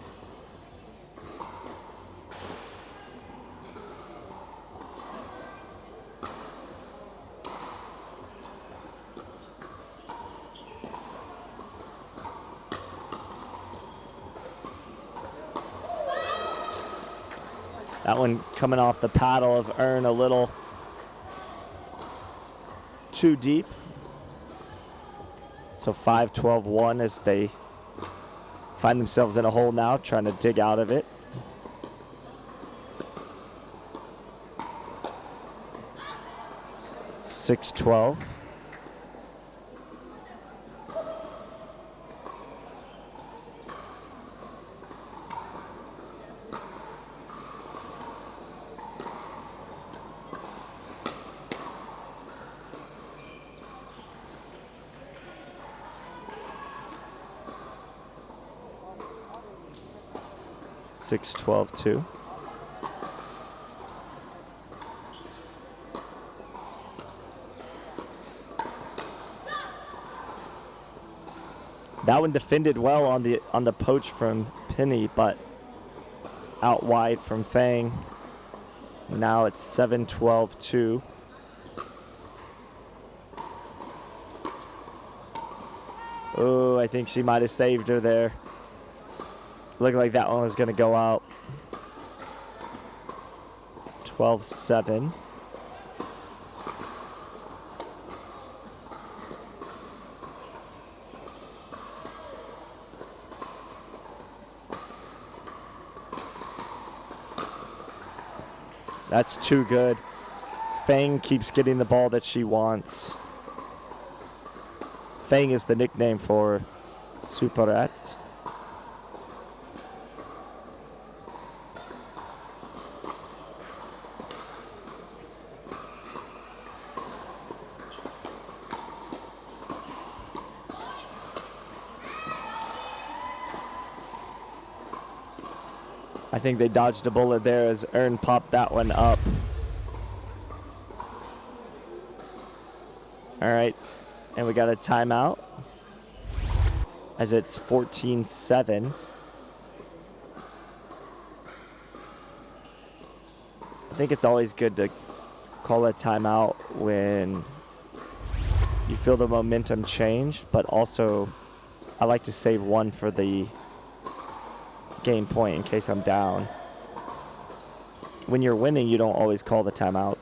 That one coming off the paddle of Earn a little too deep. So 5-12-1 as they find themselves in a hole now, trying to dig out of it. (6-12). (6-12-2). That one defended well on the poach from Penny, but out wide from Fang. Now it's 7-12-2. Oh, I think she might have saved her there. Looked like that one was going to go out. 12-7. That's too good. Fang keeps getting the ball that she wants. Fang is the nickname for Superette. I think they dodged a bullet there as Earn popped that one up. All right, and we got a timeout as it's 14-7. I think it's always good to call a timeout when you feel the momentum change, but also I like to save one for the game point in case I'm down. When you're winning, you don't always call the timeout.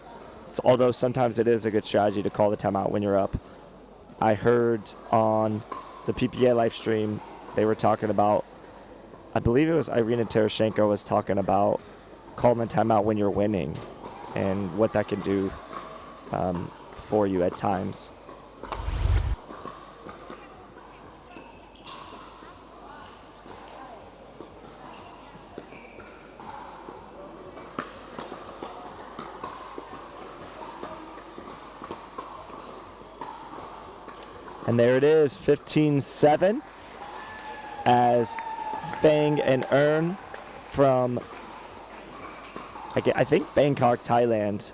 So, although sometimes it is a good strategy to call the timeout when you're up. I heard on the PPA live stream, they were talking about, I believe it was Irina Terashenko was talking about calling the timeout when you're winning and what that can do for you at times. And there it is, 15-7, as Fang and Earn from, I think, Bangkok, Thailand,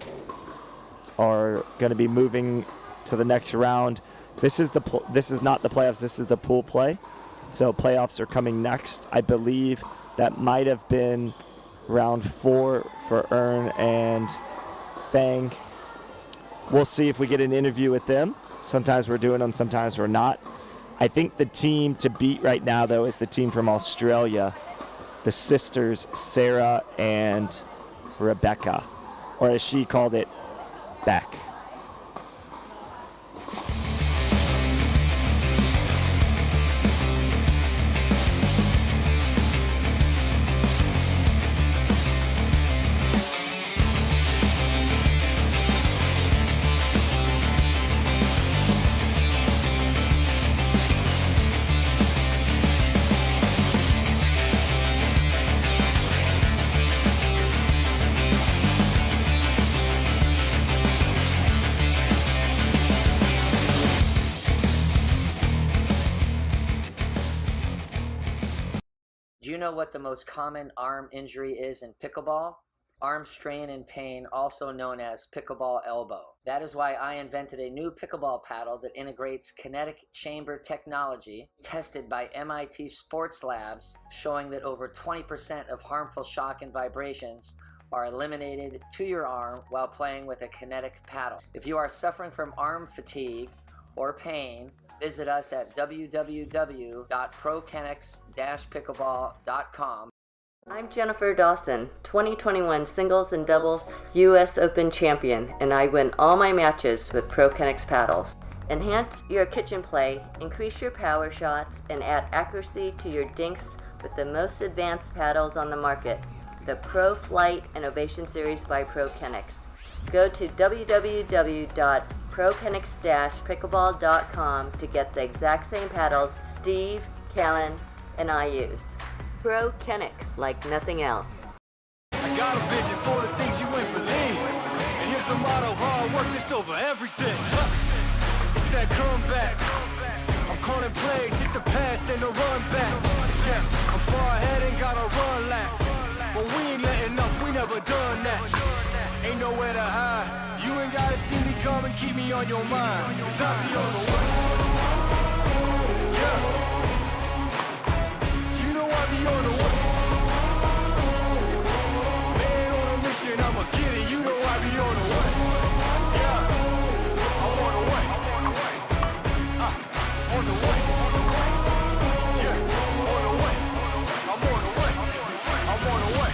are going to be moving to the next round. This is not the playoffs. This is the pool play. So playoffs are coming next. I believe that might have been round 4 for Earn and Fang. We'll see if we get an interview with them. Sometimes we're doing them, sometimes we're not. I think the team to beat right now, though, is the team from Australia, the sisters Sarah and Rebecca, or as she called it, Beck. Do you know what the most common arm injury is in pickleball? Arm strain and pain, also known as pickleball elbow. That is why I invented a new pickleball paddle that integrates kinetic chamber technology tested by MIT Sports Labs, showing that over 20% of harmful shock and vibrations are eliminated to your arm while playing with a kinetic paddle. If you are suffering from arm fatigue or pain, visit us at www.prokenix-pickleball.com. I'm Jennifer Dawson, 2021 singles and doubles US Open champion, and I win all my matches with ProKenix paddles. Enhance your kitchen play, increase your power shots, and add accuracy to your dinks with the most advanced paddles on the market, the Pro Flight Innovation Series by ProKenix. Go to www.prokenix-pickleball.com to get the exact same paddles Steve, Callan, and I use. ProKenix, like nothing else. I got a vision for the things you ain't believe. And here's the motto, hard work is over everything. It's that comeback. I'm calling plays, hit the pass, then the run back. Yeah, I'm far ahead and gotta run last. But we ain't letting up, we never done that. Ain't nowhere to hide. You ain't gotta see me come and keep me on your mind. 'Cause I'll be on the way. Yeah. You know I'll be on the way. Man on a mission, I'ma get it. You know I'll be on the way. Yeah. I'm on the way. On the way. Yeah. On the way. I'm on the way. I'm on the way.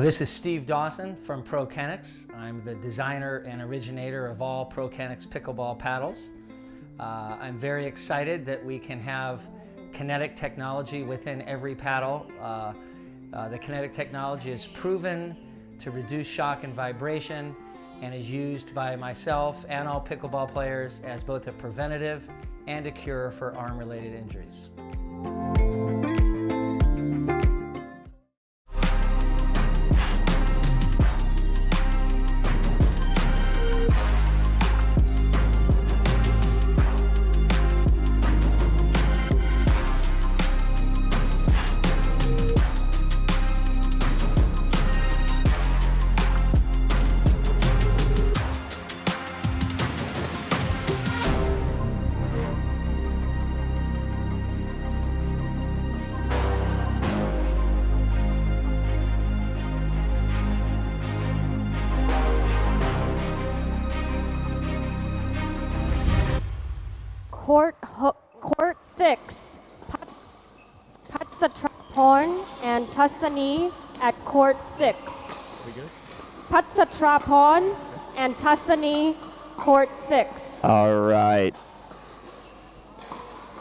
This is Steve Dawson from ProKenix. I'm the designer and originator of all ProKenix pickleball paddles. I'm very excited that we can have kinetic technology within every paddle. The kinetic technology is proven to reduce shock and vibration and is used by myself and all pickleball players as both a preventative and a cure for arm-related injuries. court 6, Patsatrapon and Tassani at court 6. We good? Patsatrapon and Tassani, court 6. All right.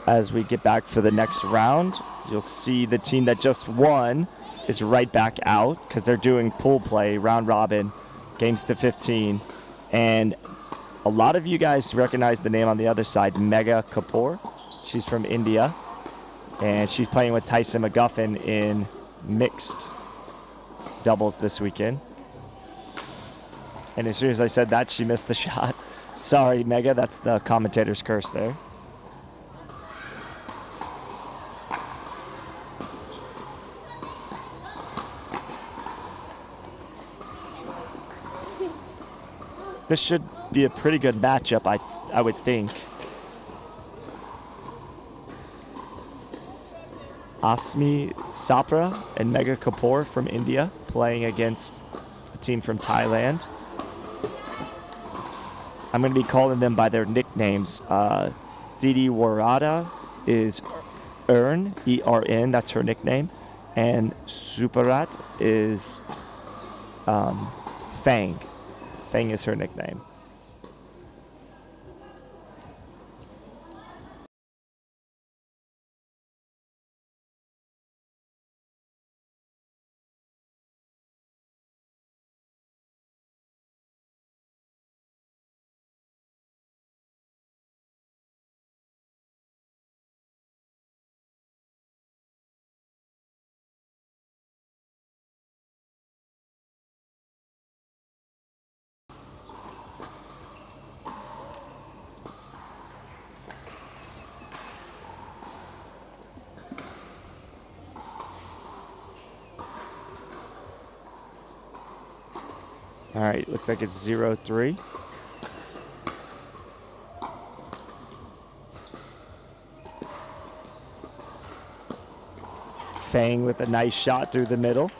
As we get back for the next round, you'll see the team that just won is right back out because they're doing pool play, round robin, games to 15. And a lot of you guys recognize the name on the other side, Megha Kapoor. She's from India, and she's playing with Tyson McGuffin in mixed doubles this weekend. And as soon as I said that, she missed the shot. Sorry, Megha, that's the commentator's curse there. This should be a pretty good matchup, I would think. Asmi Sapra and Megha Kapoor from India playing against a team from Thailand. I'm going to be calling them by their nicknames. Didi Warada is Ern, E-R-N, that's her nickname. And Suparat is Fang. Fang is her nickname. All right, looks like it's 0-3. Fang with a nice shot through the middle.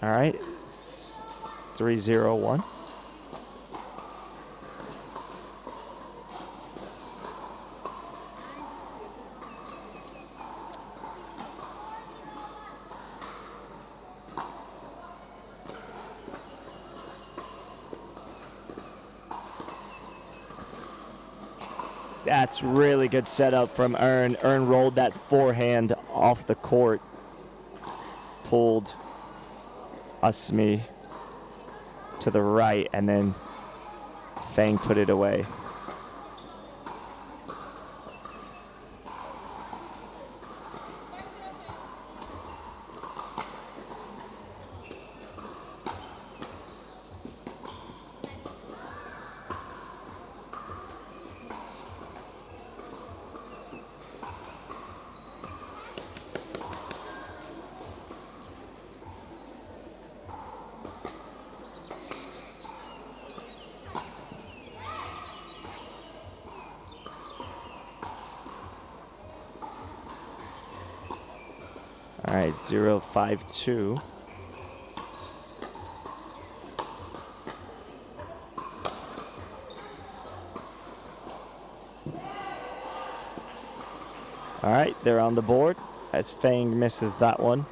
All right, 3-0-1. That's really good setup from Ern. Ern rolled that forehand off the court, pulled Asmi to the right, and then Fang put it away. All right, 0-5-2. All right, they're on the board as Fang misses that one.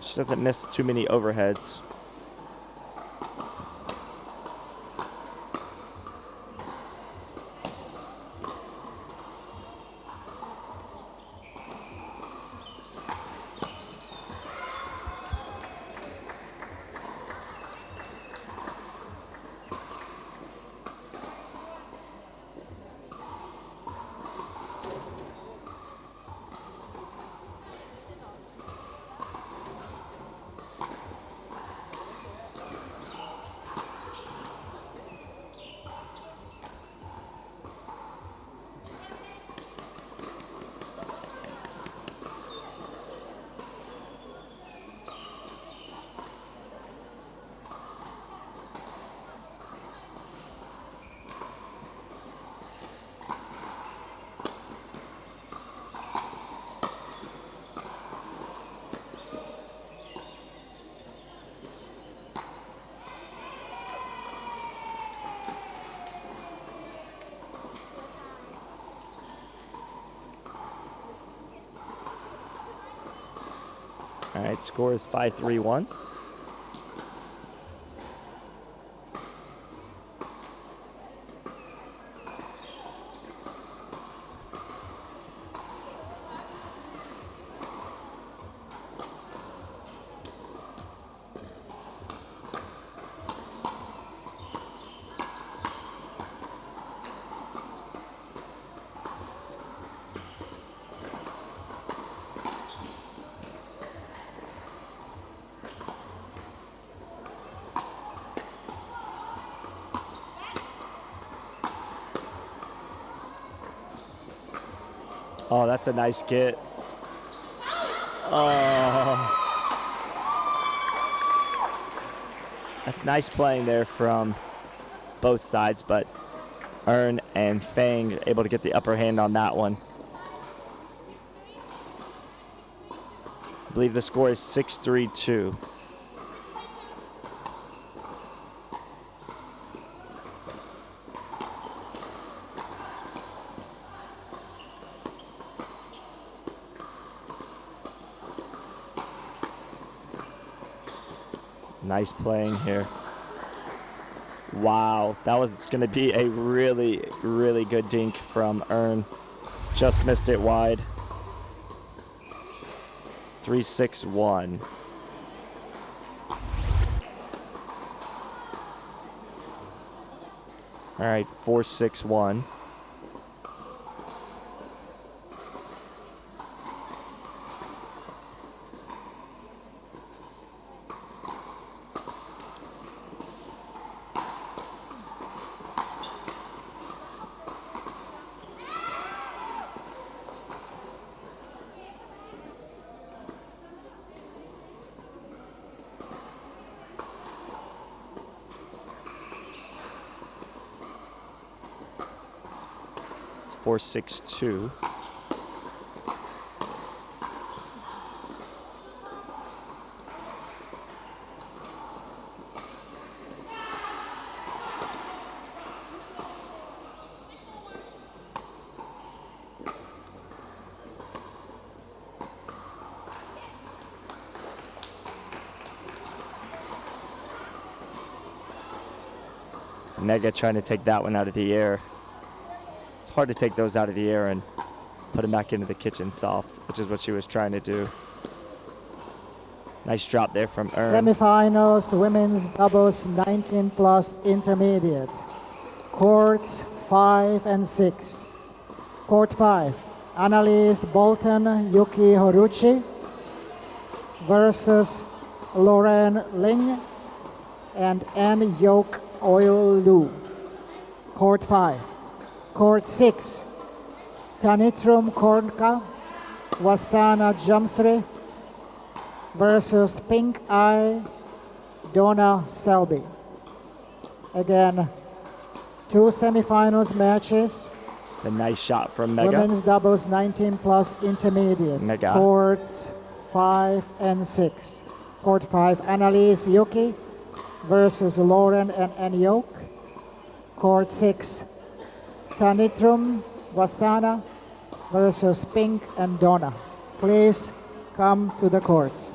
She doesn't miss too many overheads. All right, score is 5-3-1. Oh, that's a nice get. Oh. That's nice playing there from both sides, but Earn and Fang able to get the upper hand on that one. I believe the score is 6-3-2. Nice playing here. Wow, that was going to be a really, really good dink from Earn. Just missed it wide. 3-6-1. All right, 4-6-1. It's 4-6-2. Nega trying to take that one out of the air. It's hard to take those out of the air and put them back into the kitchen soft, which is what she was trying to do. Nice drop there from Earn. Semifinals, women's doubles 19 plus intermediate. Courts 5 and 6. Court 5, Annalise Bolton Yuki Horuchi versus Lauren Ling and Ann Yoke Oil Lu. Court 5. Court 6, Tanitrum Kornka Wasana Jamsri versus Pink Eye Donna Selby. Again, 2 semifinals matches. It's a nice shot from Mega. Women's doubles 19 plus intermediate. Mega. Court 5 and 6. Court 5, Annalise Yuki versus Lauren and Ann Yoke. Court 6, Tanitrum Wasana versus Pink and Donna. Please come to the courts.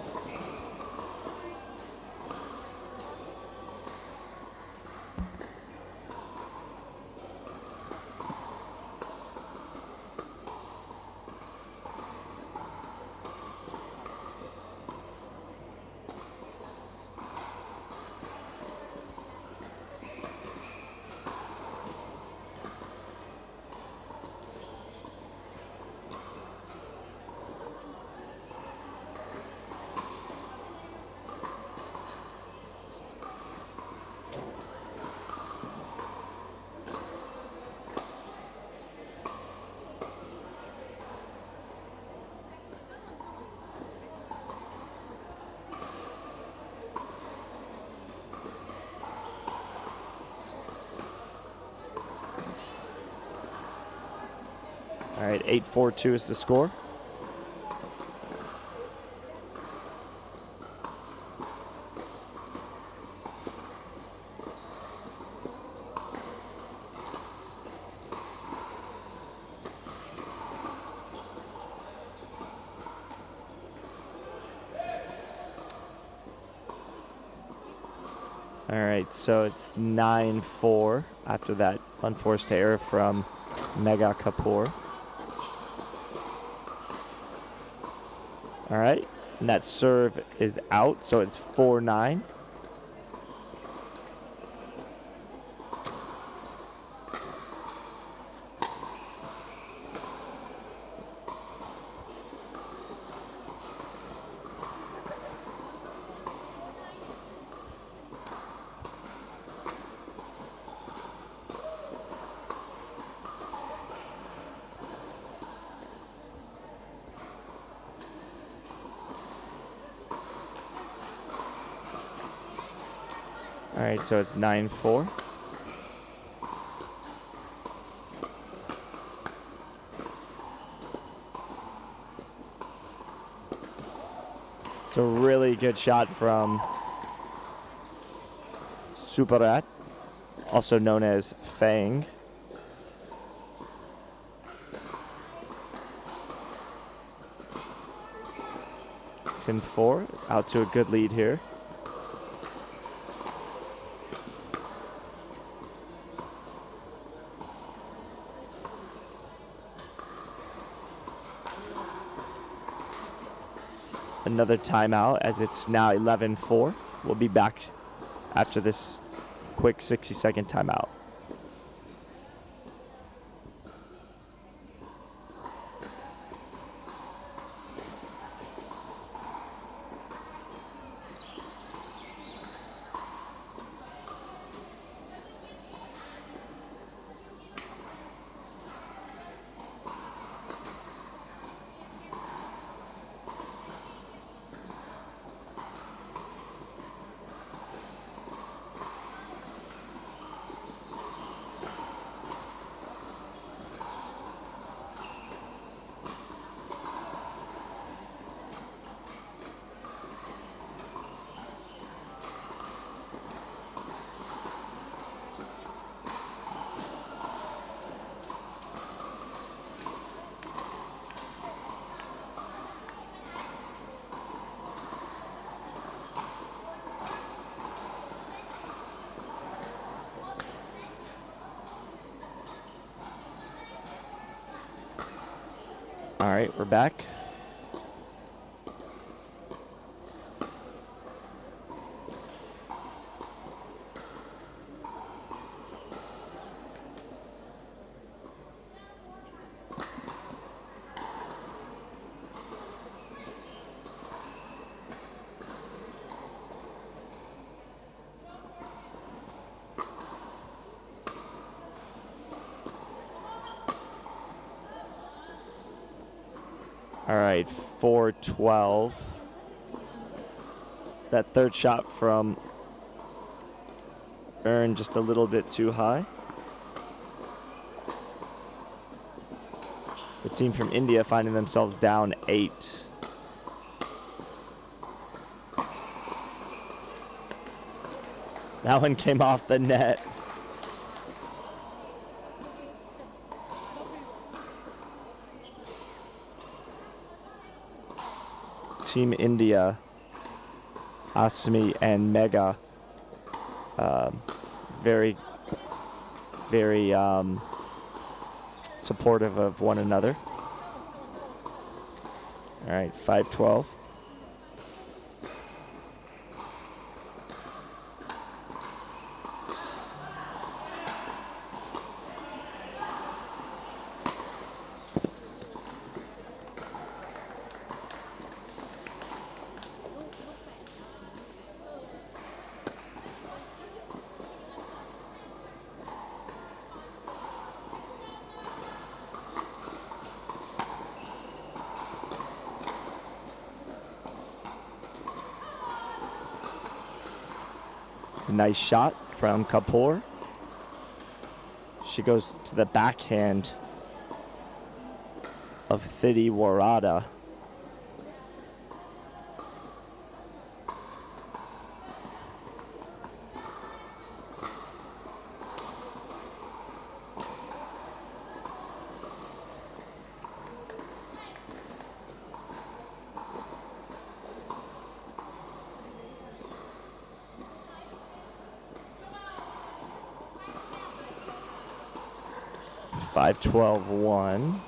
All right, 8-4-2 is the score. All right, so it's 9-4 after that unforced error from Megha Kapoor. All right, and that serve is out, so it's 4-9. All right, so it's 9-4. It's a really good shot from Suparat, also known as Fang. It's 10-4, out to a good lead here. Another timeout as it's now 11-4. We'll be back after this quick 60-second timeout. All right, we're back. All right, 4-12. That third shot from Earn just a little bit too high. The team from India finding themselves down 8. That one came off the net. Team India, Asmi and Megha, very supportive of one another. All right, 5-12. It's a nice shot from Kapoor. She goes to the backhand of Thidi Warada. 5-12-1.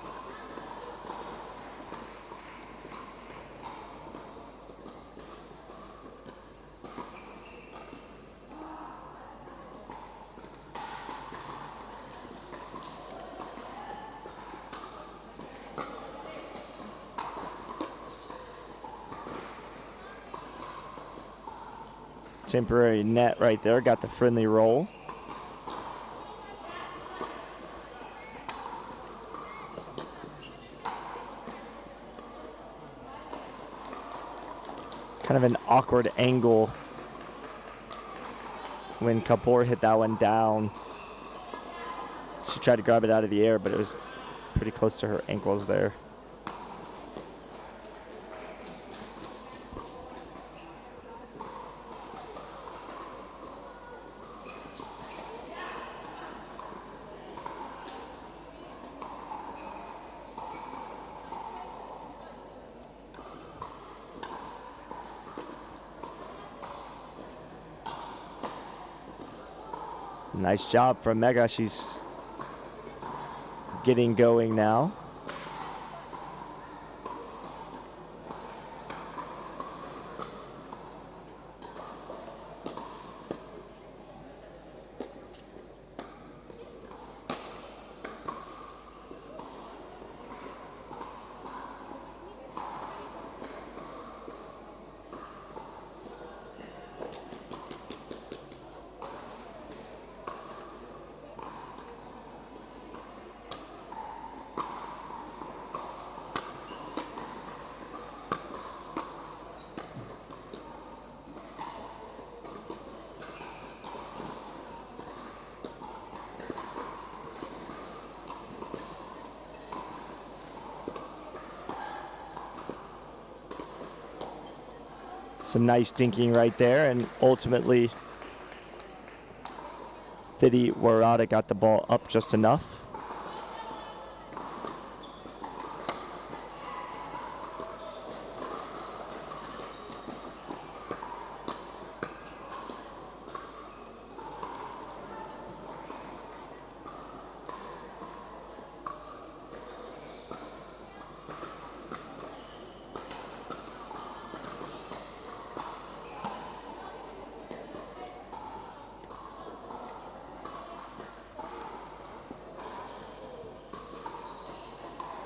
Temporary net right there, got the friendly roll. Kind of an awkward angle when Kapoor hit that one down. She tried to grab it out of the air, but it was pretty close to her ankles there. Nice job from Mega. She's getting going now. Some nice dinking right there, and ultimately Thidi Warada got the ball up just enough.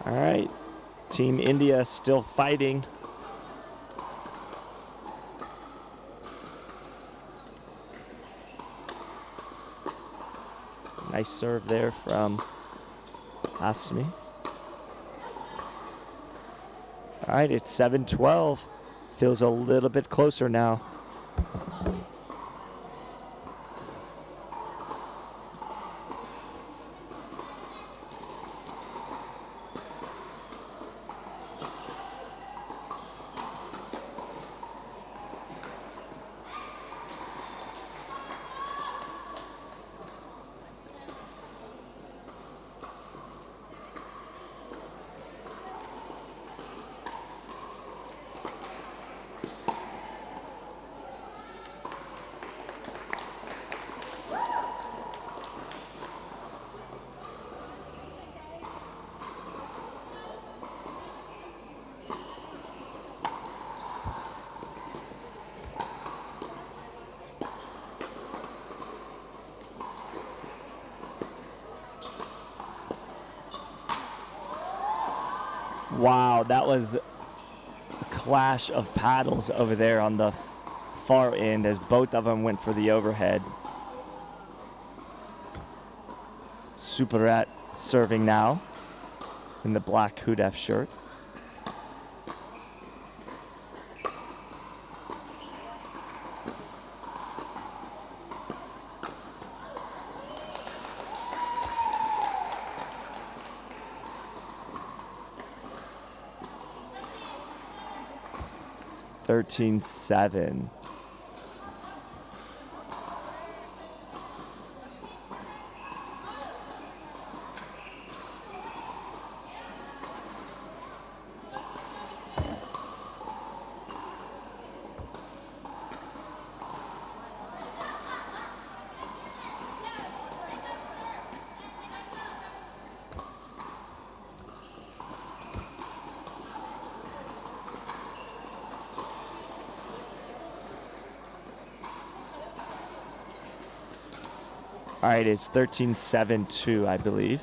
All right, Team India still fighting. Nice serve there from Asmi. All right, it's 7-12. Feels a little bit closer now. Wow, that was a clash of paddles over there on the far end as both of them went for the overhead. Superat serving now in the black Hudef shirt. (13-7). All right, it's 13-7-2, I believe.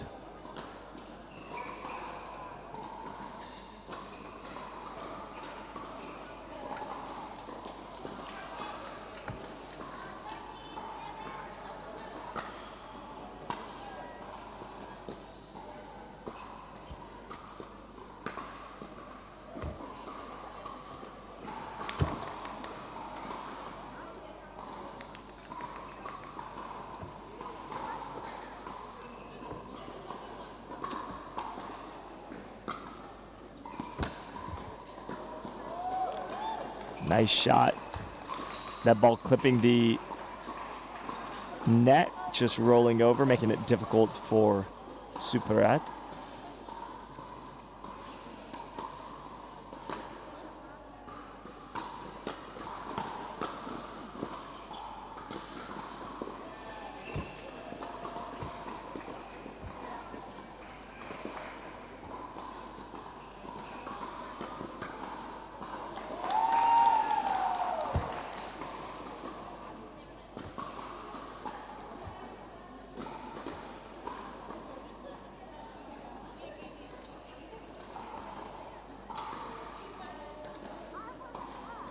Nice shot. That ball clipping the net, just rolling over, making it difficult for Superat.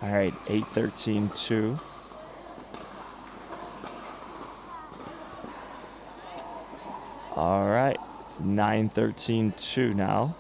All right, 8-13-2. All right, it's 9-13-2 now.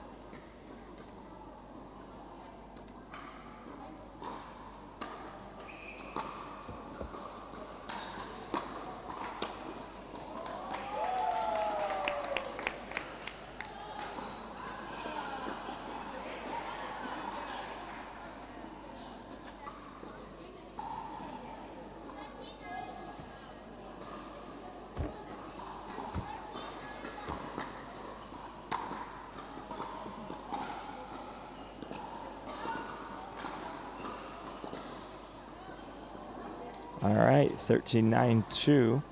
All right, 13-9-2.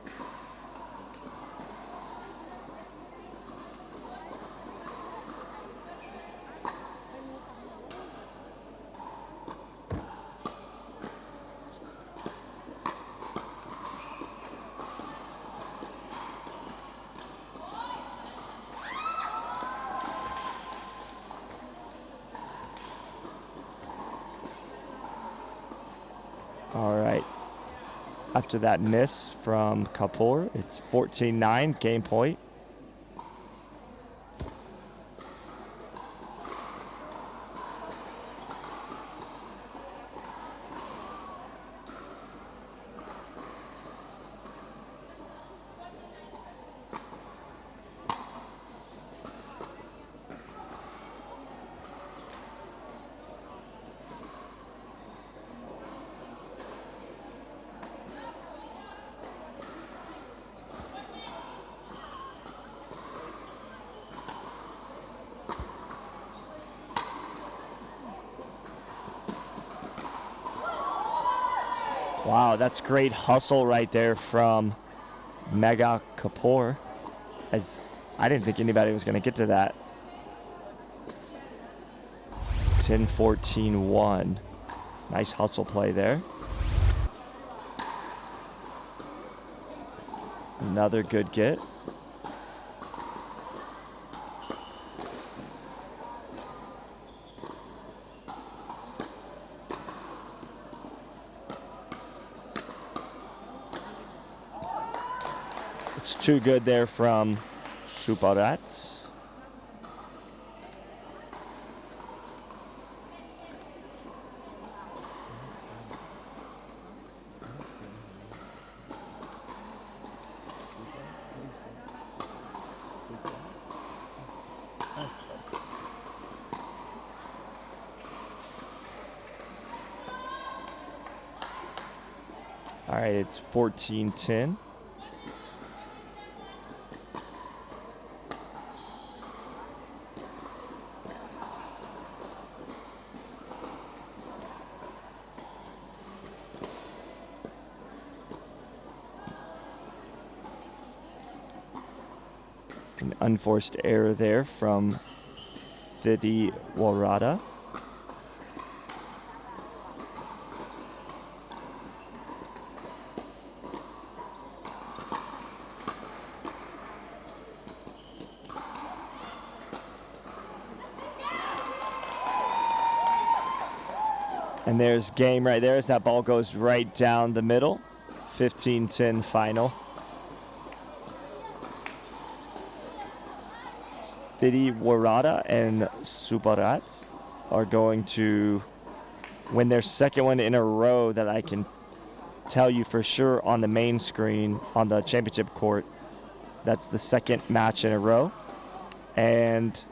All right. After that miss from Kapoor, it's 14-9, game point. Wow, that's great hustle right there from Mega Kapoor. As I didn't think anybody was going to get to that. 10-14-1. Nice hustle play there. Another good get. It's too good there from Suparat. All right, it's 14-10. An unforced error there from Vidi Warada. And there's game right there as that ball goes right down the middle. 15-10 final. Vidi Warada and Subarat are going to win their second one in a row that I can tell you for sure on the main screen on the championship court. That's the second match in a row. And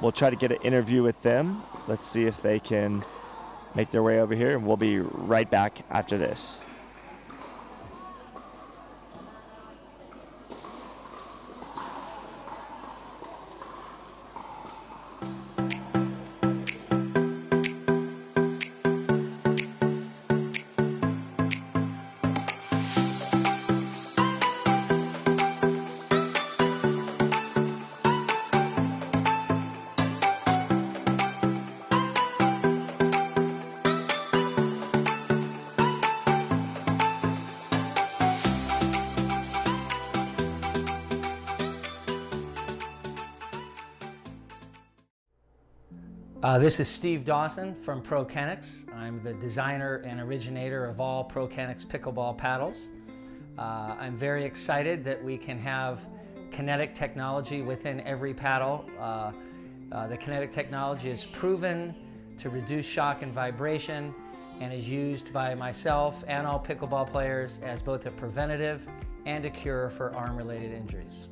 we'll try to get an interview with them. Let's see if they can make their way over here, and we'll be right back after this. This is Steve Dawson from ProKenix. I'm the designer and originator of all ProKenix pickleball paddles. I'm very excited that we can have kinetic technology within every paddle. The kinetic technology is proven to reduce shock and vibration and is used by myself and all pickleball players as both a preventative and a cure for arm-related injuries.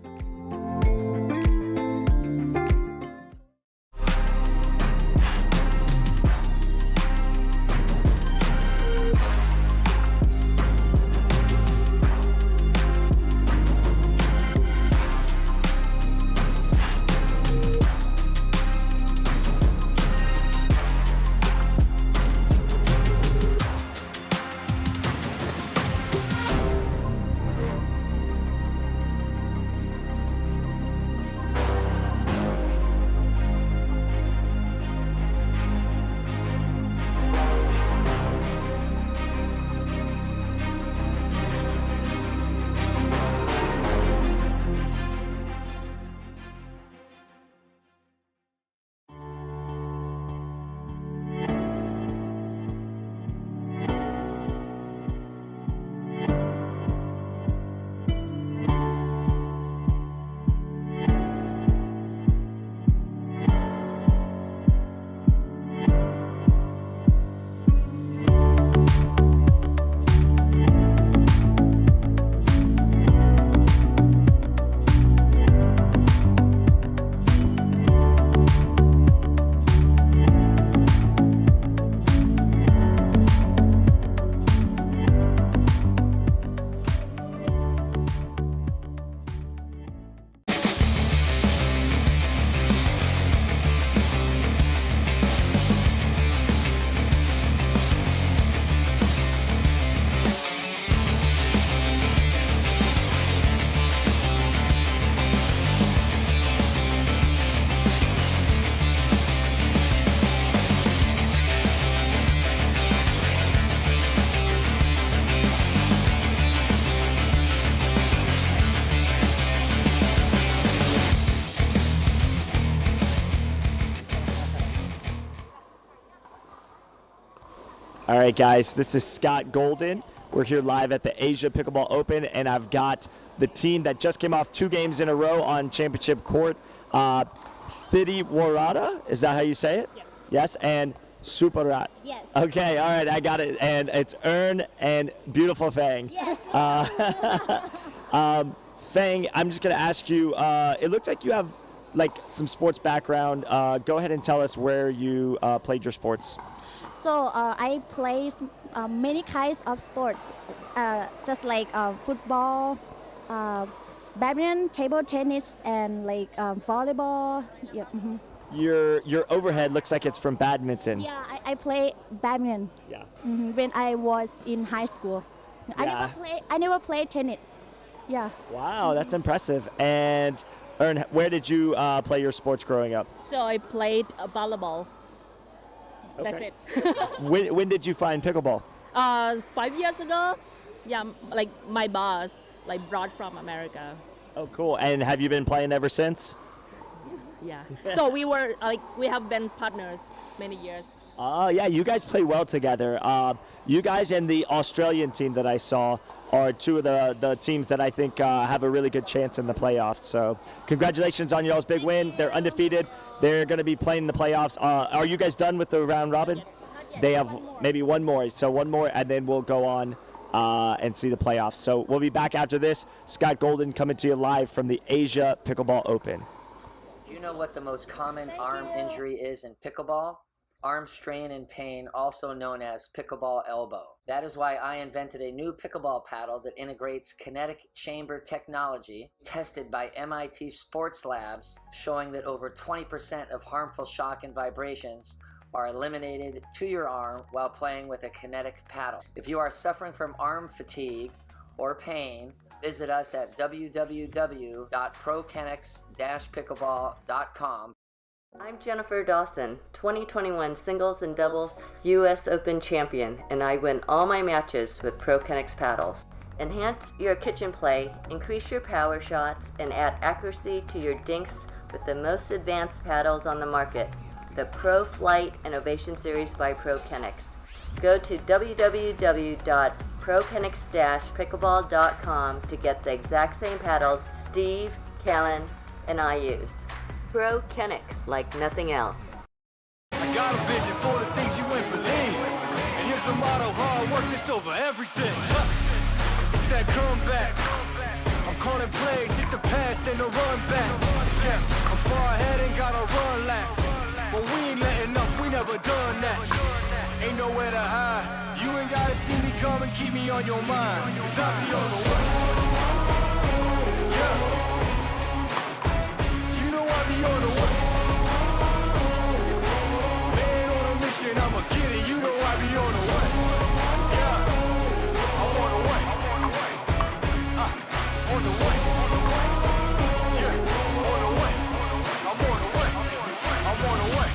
All right, guys, this is Scott Golden. We're here live at the Asia Pickleball Open, and I've got the team that just came off 2 games in a row on championship court. Vidi Warada, is that how you say it? Yes. Yes, and Suparat. Yes. Okay, all right, I got it. And it's Ern and beautiful Fang. Yes. Fang, I'm just going to ask you, it looks like you have like some sports background. Go ahead and tell us where you played your sports. So I play many kinds of sports, just like football, badminton, table tennis, and like volleyball. Yeah. Mm-hmm. Your overhead looks like it's from badminton. Yeah, I play badminton. Yeah. Mm-hmm. When I was in high school, Yeah. I never played tennis. Yeah. Wow, that's impressive. And Ern, where did you play your sports growing up? So I played volleyball. That's Okay. it. When did you find pickleball? 5 years ago. Yeah, like my boss brought from America. Oh, cool. And have you been playing ever since? Yeah. So we were we have been partners many years. Oh, yeah, you guys play well together. You guys and the Australian team that I saw are two of the teams that I think have a really good chance in the playoffs. So congratulations on y'all's big win. They're undefeated. They're going to be playing in the playoffs. Are you guys done with the round robin? They have maybe one more. So one more, and then we'll go on and see the playoffs. So we'll be back after this. Scott Golden coming to you live from the Asia Pickleball Open. Do you know what the most common arm injury is in pickleball? Arm strain and pain, also known as pickleball elbow. That is why I invented a new pickleball paddle that integrates kinetic chamber technology tested by MIT Sports Labs, showing that over 20% of harmful shock and vibrations are eliminated to your arm while playing with a kinetic paddle. If you are suffering from arm fatigue or pain, visit us at www.prokenix-pickleball.com. I'm Jennifer Dawson, 2021 singles and doubles U.S. Open champion, and I win all my matches with ProKenix paddles. Enhance your kitchen play, increase your power shots, and add accuracy to your dinks with the most advanced paddles on the market, the Pro Flight Innovation Series by ProKenix. Go to www.prokenix-pickleball.com to get the exact same paddles Steve, Callan, and I use. ProKenix, like nothing else. I got a vision for the things you ain't believe. And here's the motto, hard work is over everything. It's that comeback. I'm calling plays, hit the pass, then the run back. Yeah, I'm far ahead and gotta run last. But we ain't letting up, we never done that. Ain't nowhere to hide. You ain't gotta see me come and keep me on your mind. Cause I be on the way. Yeah. I be on the way. Man on a mission, I'ma get it. You know I be on the way. Yeah, I'm on the way. On the way. Yeah, on the way. I'm on the way. I'm on the way.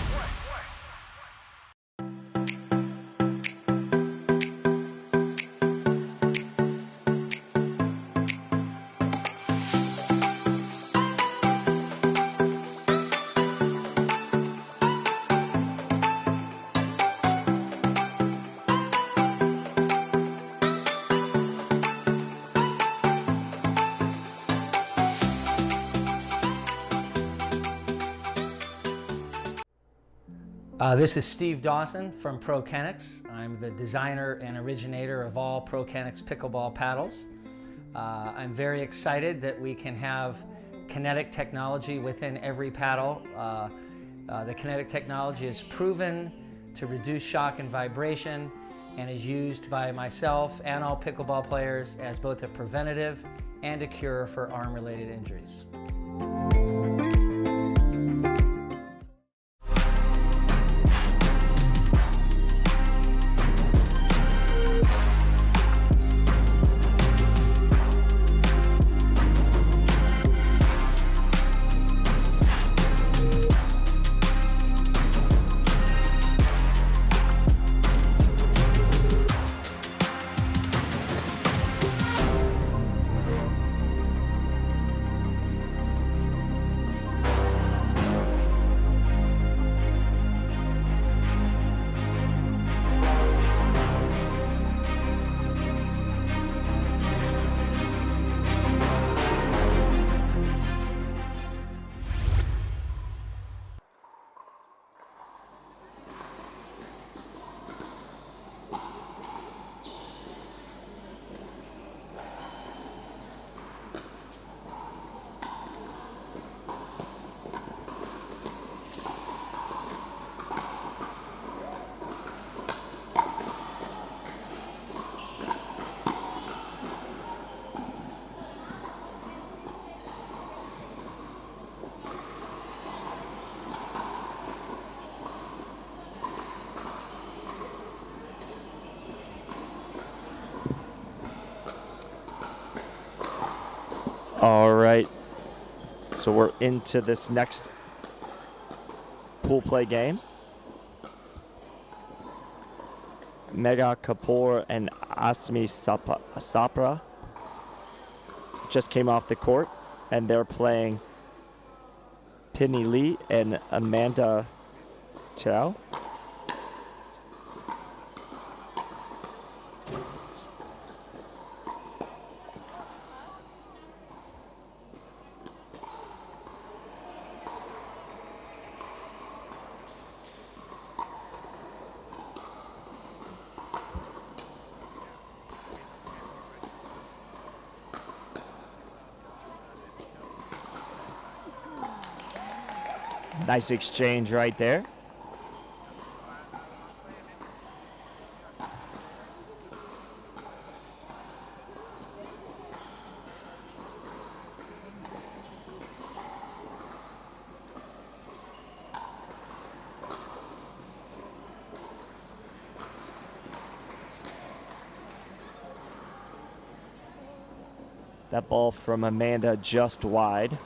This is Steve Dawson from ProKenix. I'm the designer and originator of all ProKenix pickleball paddles. I'm very excited that we can have kinetic technology within every paddle. The kinetic technology is proven to reduce shock and vibration and is used by myself and all pickleball players as both a preventative and a cure for arm-related injuries. All right, so we're into this next pool play game. Megha Kapoor and Asmi Sapra just came off the court, and they're playing Pinny Lee and Amanda Chow. Nice exchange right there. That ball from Amanda just wide.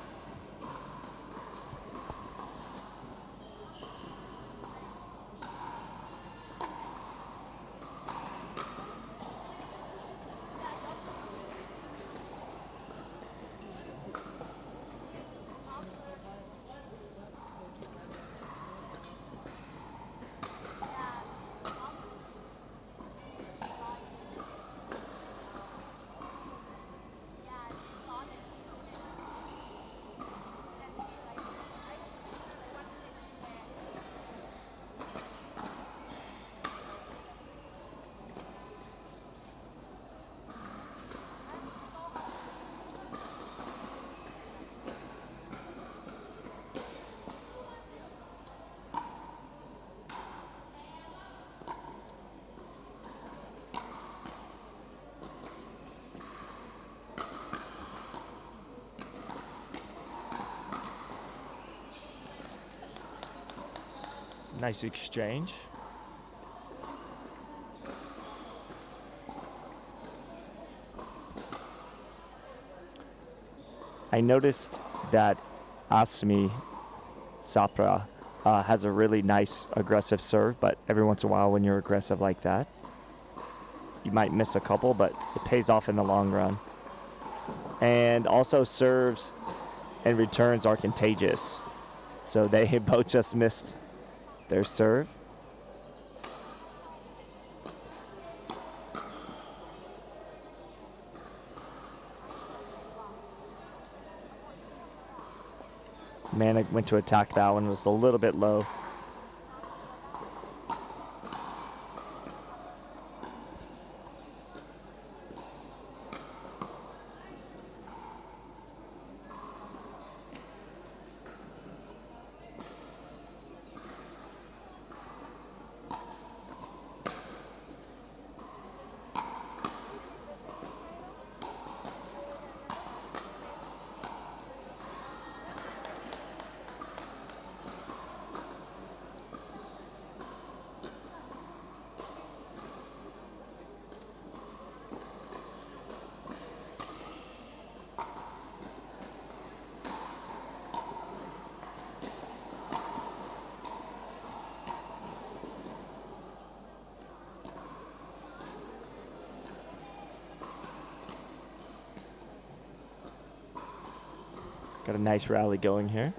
Nice exchange. I noticed that Asmi Sapra has a really nice aggressive serve, but every once in a while when you're aggressive like that, you might miss a couple, but it pays off in the long run. And also serves and returns are contagious. So they both just missed their serve. Manic went to attack that one, was a little bit low. Got a nice rally going here.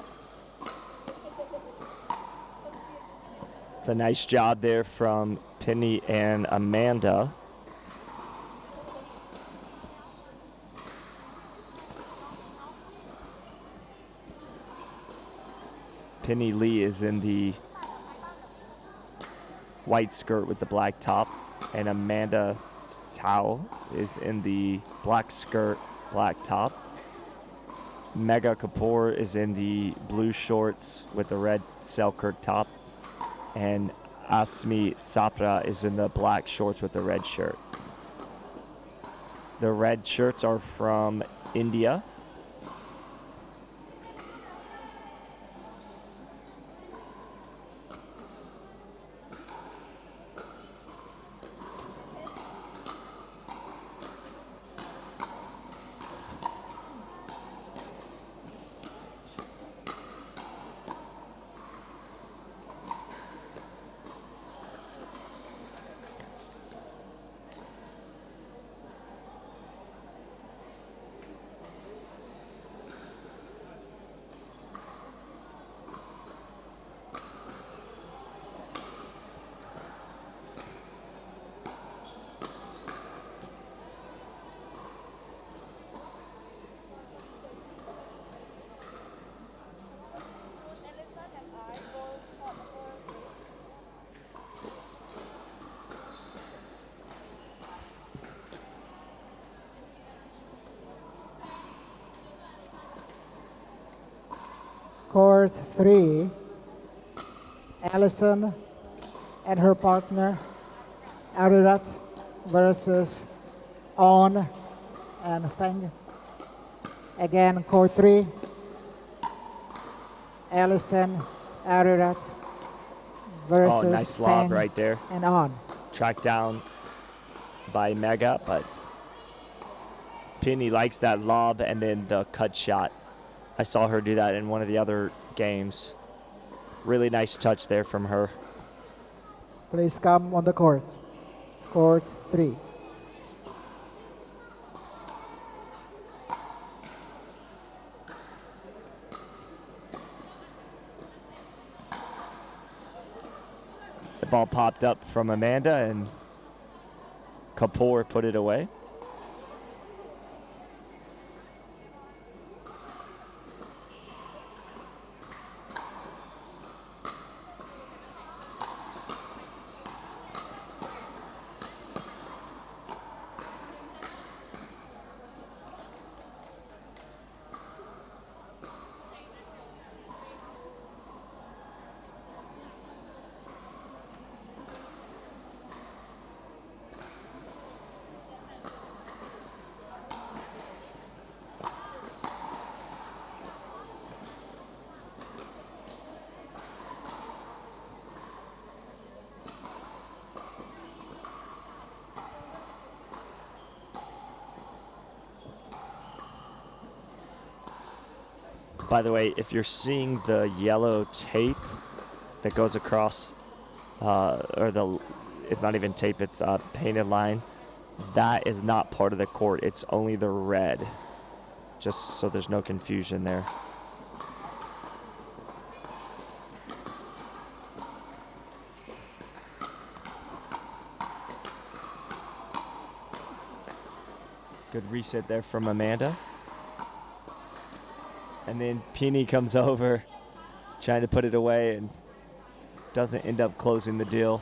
It's a nice job there from Penny and Amanda. Penny Lee is in the white skirt with the black top, and Amanda Tao is in the black skirt, black top. Mega Kapoor is in the blue shorts with the red Selkirk top, and Asmi Sapra is in the black shorts with the red shirt. The red shirts are from India. Court 3, Allison and her partner, Arirat versus On and Feng. Again, court 3. Allison, Arirat versus Oh, nice lob Feng right there. and On. Tracked down by Mega, but Penny likes that lob and then the cut shot. I saw her do that in one of the other games. Really nice touch there from her. Please come on the court. Court 3. The ball popped up from Amanda and Kapoor put it away. By the way, if you're seeing the yellow tape that goes across, it's not even tape, it's a painted line, that is not part of the court. It's only the red, just so there's no confusion there. Good reset there from Amanda. And then Penny comes over, trying to put it away, and doesn't end up closing the deal.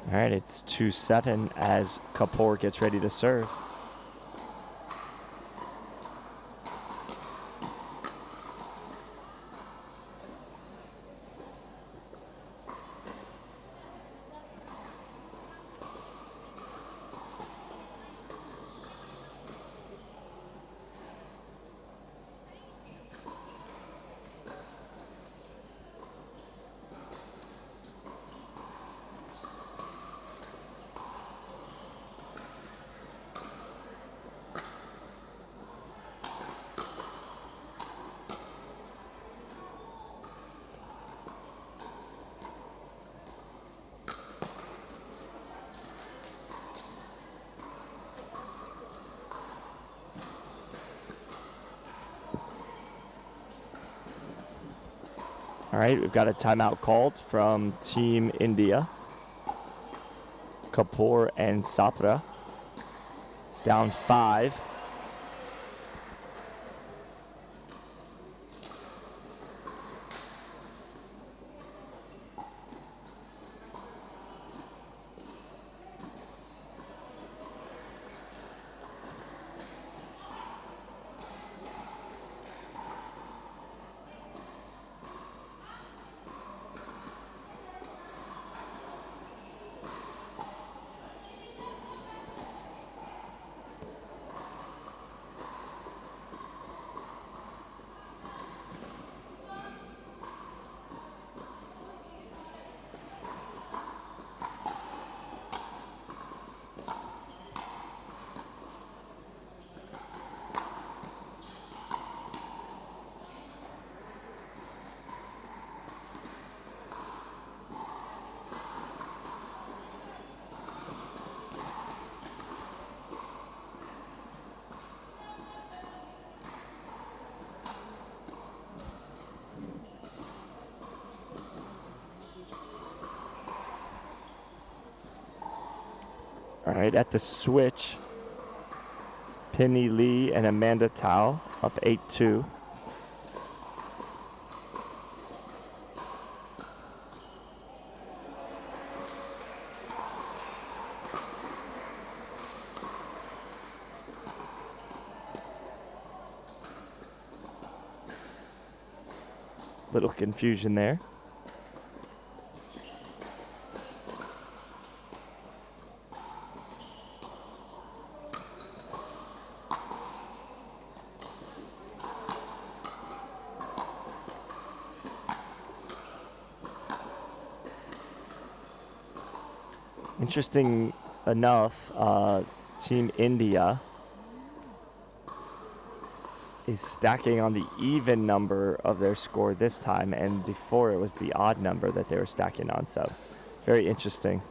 All right, it's 2-7 as Kapoor gets ready to serve. All right, we've got a timeout called from Team India. Kapoor and Sapra down 5. right, at the switch, Penny Lee and Amanda Tao up 8-2. Little confusion there. Interesting enough, Team India is stacking on the even number of their score this time, and before it was the odd number that they were stacking on, so very interesting.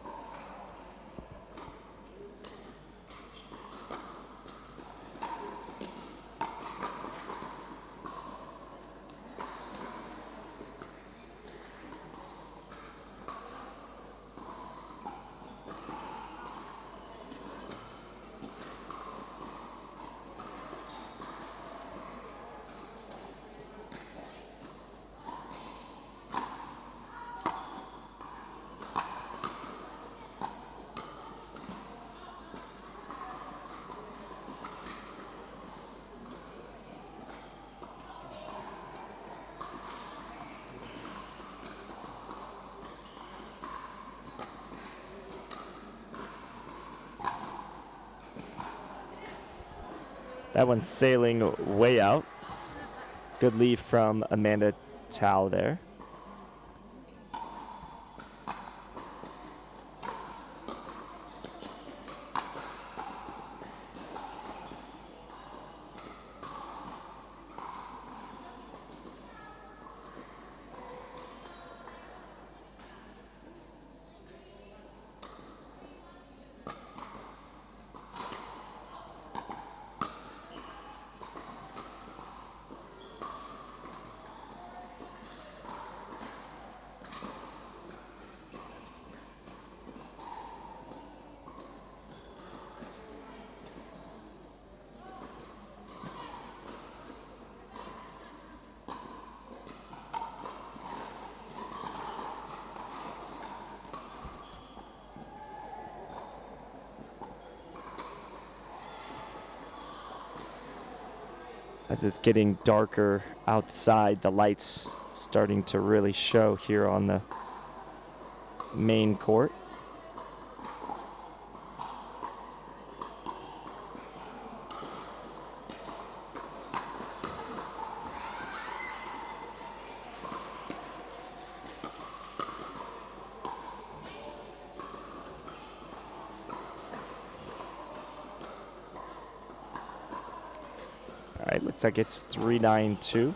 That one's sailing way out. Good lead from Amanda Tao there. As it's getting darker outside, the lights starting to really show here on the main court. All right, looks like it's 3-9-2.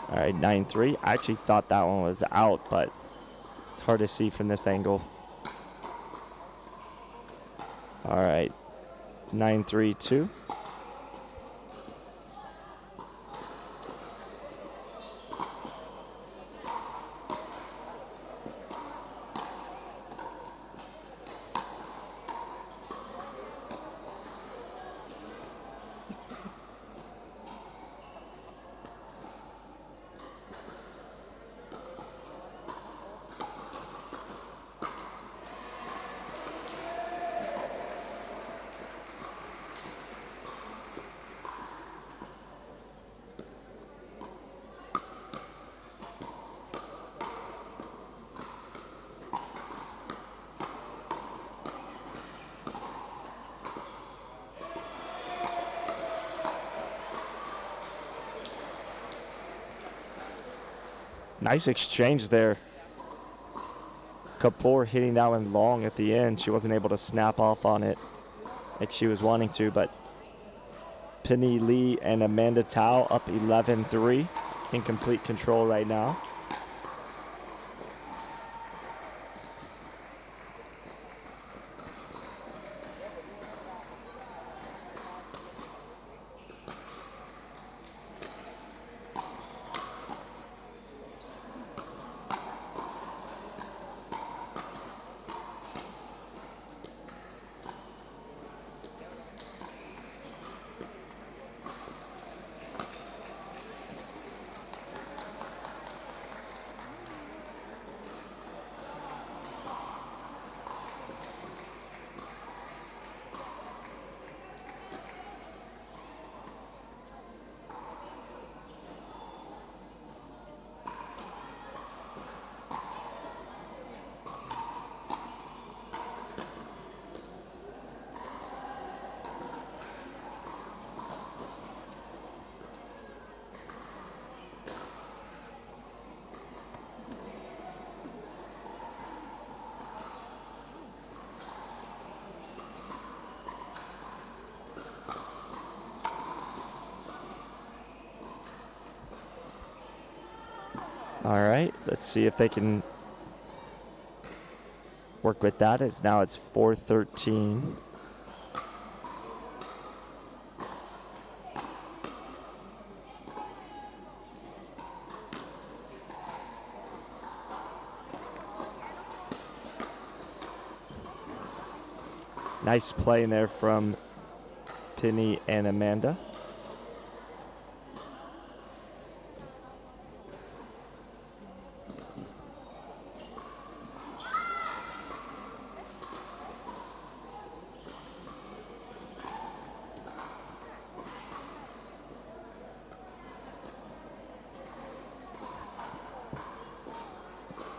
All right, 9-3. I actually thought that one was out, but it's hard to see from this angle. All right, 9-3-2. Nice exchange there. Kapoor hitting that one long at the end. She wasn't able to snap off on it like she was wanting to, but Penny Lee and Amanda Tao up 11-3 in complete control right now. All right, let's see if they can work with that. As now it's 4-13. Nice play in there from Penny and Amanda.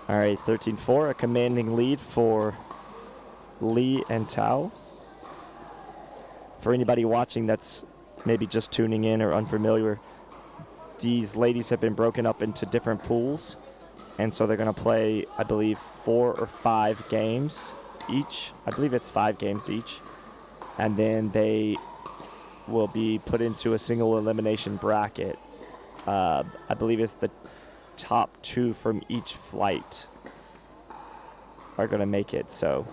All right, 13-4, a commanding lead for Lee and Tao. For anybody watching that's maybe just tuning in or unfamiliar, these ladies have been broken up into different pools, and so they're going to play, I believe, 4 or 5 games each. I believe it's 5 games each, and then they will be put into a single elimination bracket. I believe it's the top 2 from each flight are going to make it. So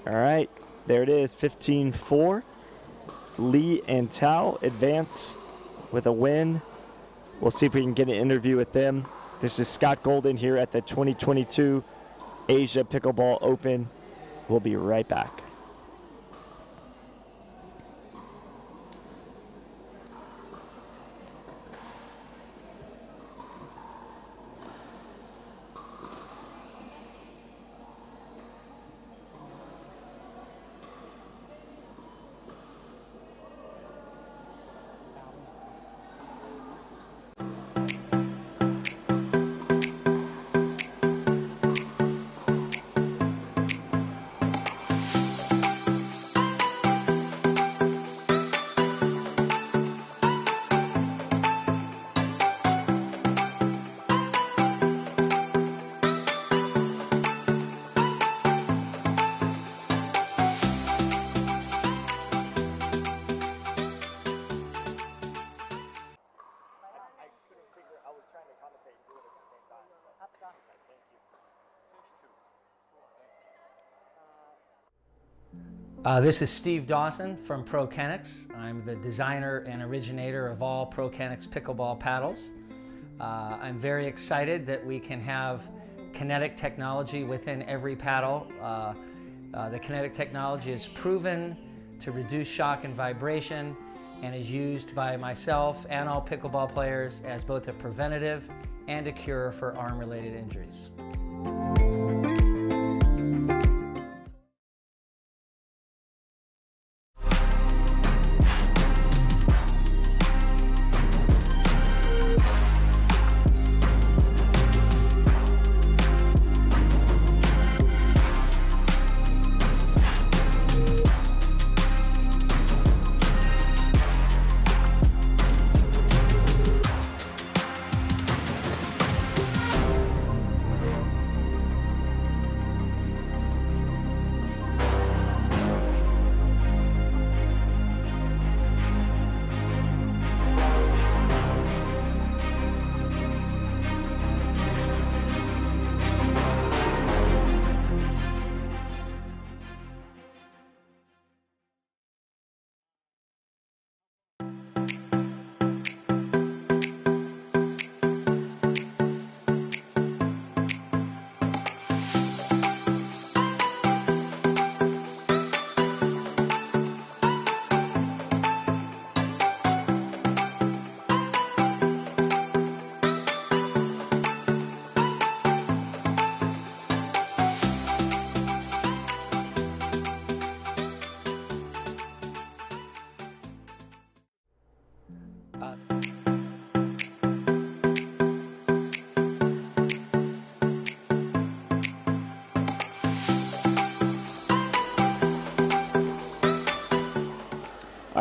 all right, there it is, 15-4. Lee and Tao advance with a win. We'll see if we can get an interview with them. This is Scott Golden here at the 2022 Asia Pickleball Open. We'll be right back. This is Steve Dawson from ProKennex. I'm the designer and originator of all ProKennex pickleball paddles. I'm very excited that we can have kinetic technology within every paddle. The kinetic technology is proven to reduce shock and vibration and is used by myself and all pickleball players as both a preventative and a cure for arm-related injuries.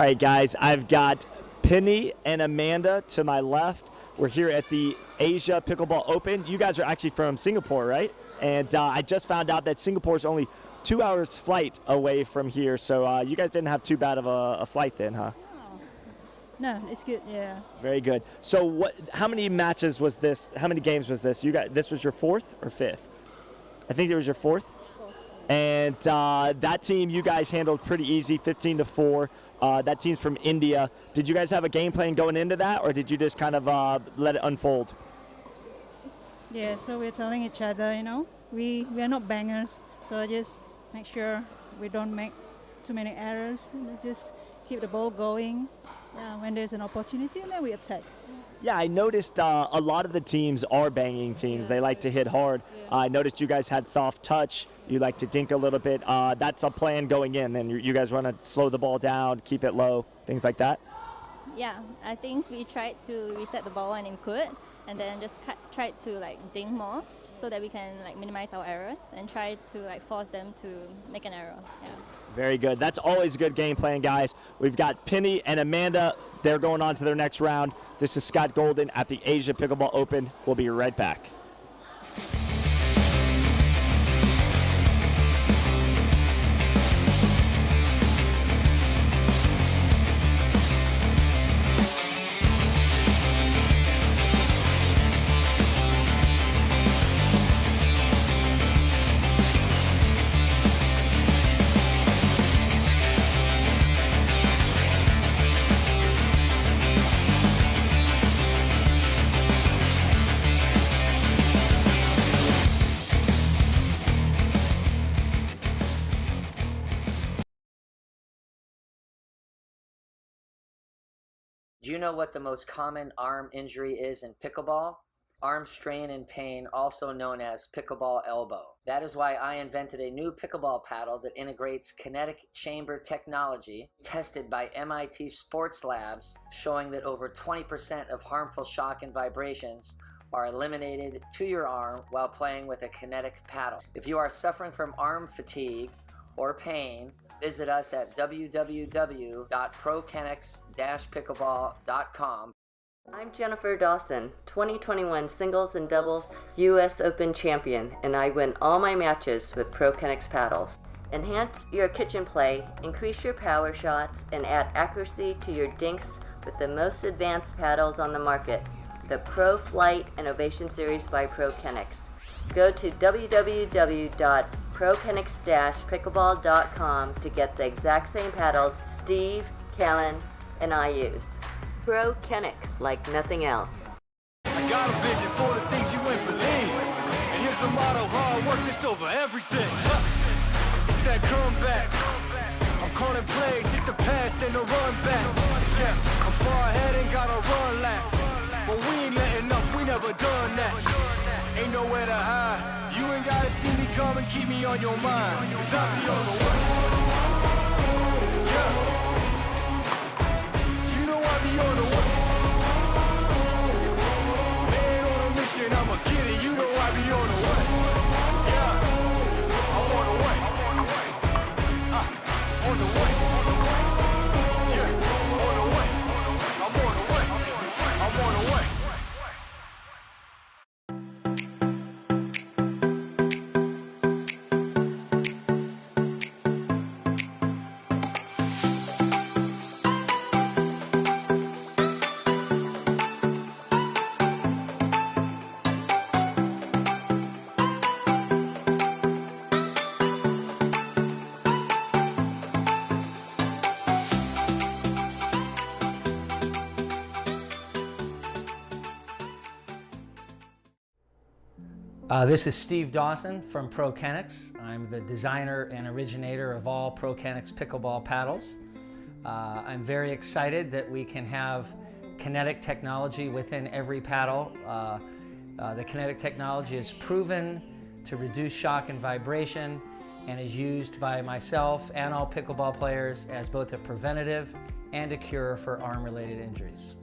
right, guys, I've got Penny and Amanda to my left. We're here at the Asia Pickleball Open. You guys are actually from Singapore, right? And I just found out that Singapore is only 2 hours flight away from here, so you guys didn't have too bad of a flight then, huh? No, it's good. Yeah. Very good. So how many matches was this? How many games was this? This was your fourth or fifth? I think it was your fourth. And that team you guys handled pretty easy, 15-4. That team's from India. Did you guys have a game plan going into that, or did you just kind of let it unfold? Yeah, so we're telling each other, we are not bangers, so just make sure we don't make too many errors, just keep the ball going. Yeah, when there's an opportunity, then we attack. Yeah, I noticed a lot of the teams are banging teams. They like to hit hard. I noticed you guys had soft touch. You like to dink a little bit. That's a plan going in, and you guys want to slow the ball down, keep it low, things like that? Yeah, I think we tried to reset the ball when it could, and then just tried to dink more so that we can minimize our errors and try to force them to make an error. Yeah. Very good. That's always a good game plan, guys. We've got Penny and Amanda. They're going on to their next round. This is Scott Golden at the Asia Pickleball Open. We'll be right back. Do you know what the most common arm injury is in pickleball? Arm strain and pain, also known as pickleball elbow. That is why I invented a new pickleball paddle that integrates kinetic chamber technology tested by MIT Sports Labs, showing that over 20% of harmful shock and vibrations are eliminated to your arm while playing with a kinetic paddle. If you are suffering from arm fatigue or pain, visit us at www.prokenix-pickleball.com. I'm Jennifer Dawson, 2021 singles and doubles U.S. Open champion, and I win all my matches with ProKenix paddles. Enhance your kitchen play, increase your power shots, and add accuracy to your dinks with the most advanced paddles on the market, the Pro Flight Innovation Series by ProKenix. Go to www.prokenix-pickleball.com to get the exact same paddles Steve, Callan, and I use. ProKenix, like nothing else. I got a vision for the things you ain't believe. And here's the motto, hard work is over everything. It's that comeback. I'm calling plays, hit the pass, then the run back. Yeah, I'm far ahead and gotta run last. But we ain't letting up, we never done that. Ain't nowhere to hide. You ain't gotta see me come and keep me on your mind. 'Cause I'll be on the way. Yeah. You know I'll be on the way. Man on a mission, I'ma get it. You know I'll be on the way. Yeah. I'm on the way. On the way. Yeah. On the way. I'm on the way. I'm on the way. This is Steve Dawson from ProKenix. I'm the designer and originator of all ProKenix pickleball paddles. I'm very excited that we can have kinetic technology within every paddle. The kinetic technology is proven to reduce shock and vibration and is used by myself and all pickleball players as both a preventative and a cure for arm-related injuries.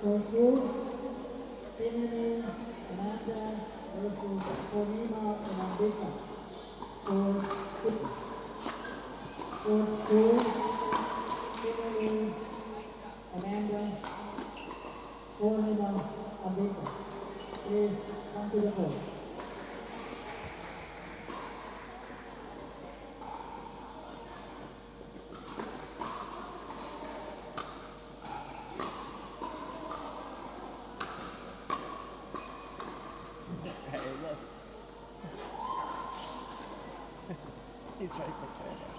Court 2, Pinani Amanda versus Purnima and Ambika. Court 2, Pinani Amanda, Purnima, Ambika. Please come to the court. He's right for camera.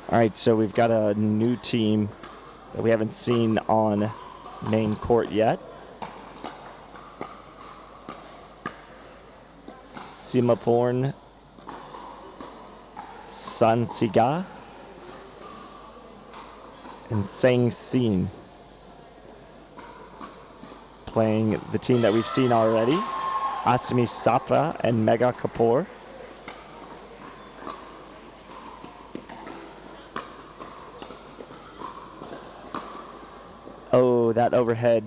All right, so we've got a new team that we haven't seen on main court yet. Simaporn Sansiga and Sang Sin playing the team that we've seen already, Asmi Sapra and Mega Kapoor. Oh, that overhead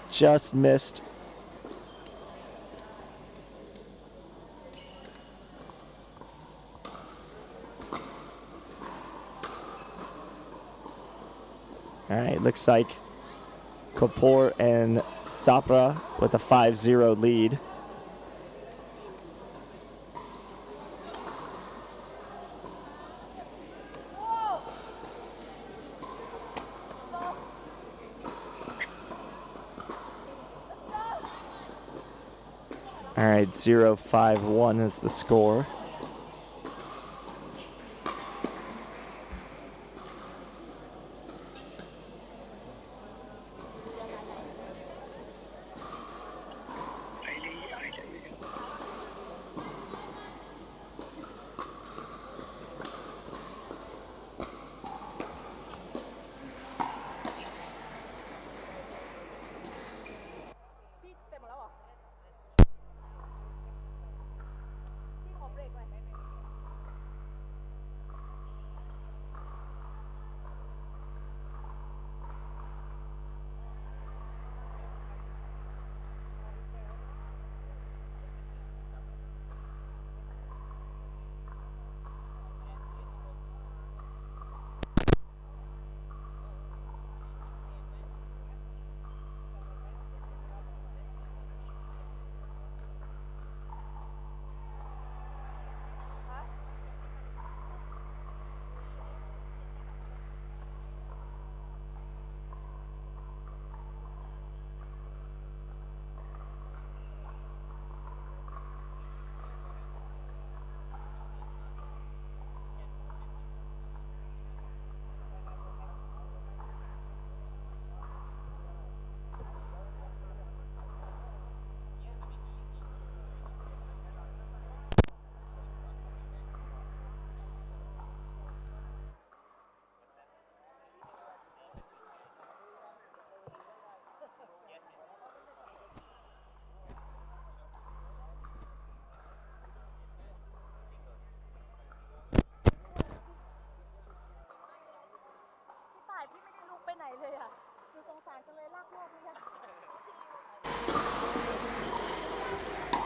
just missed. All right, looks like Kapoor and Sapra with a 5-0 lead. All right, 0-5-1 is the score.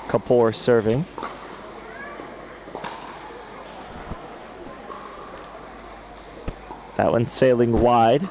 Kapoor serving. That one's sailing wide.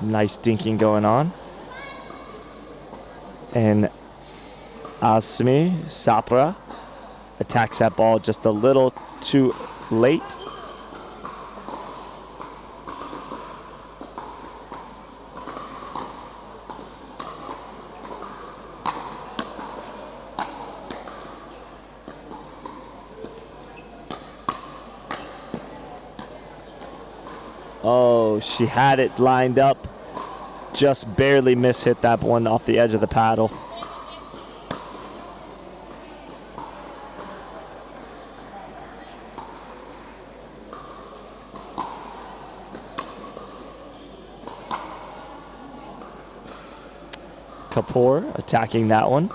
Some nice dinking going on. And Asmi Sapra attacks that ball just a little too late. Oh, she had it lined up. Just barely hit that one off the edge of the paddle. Kapoor attacking that one.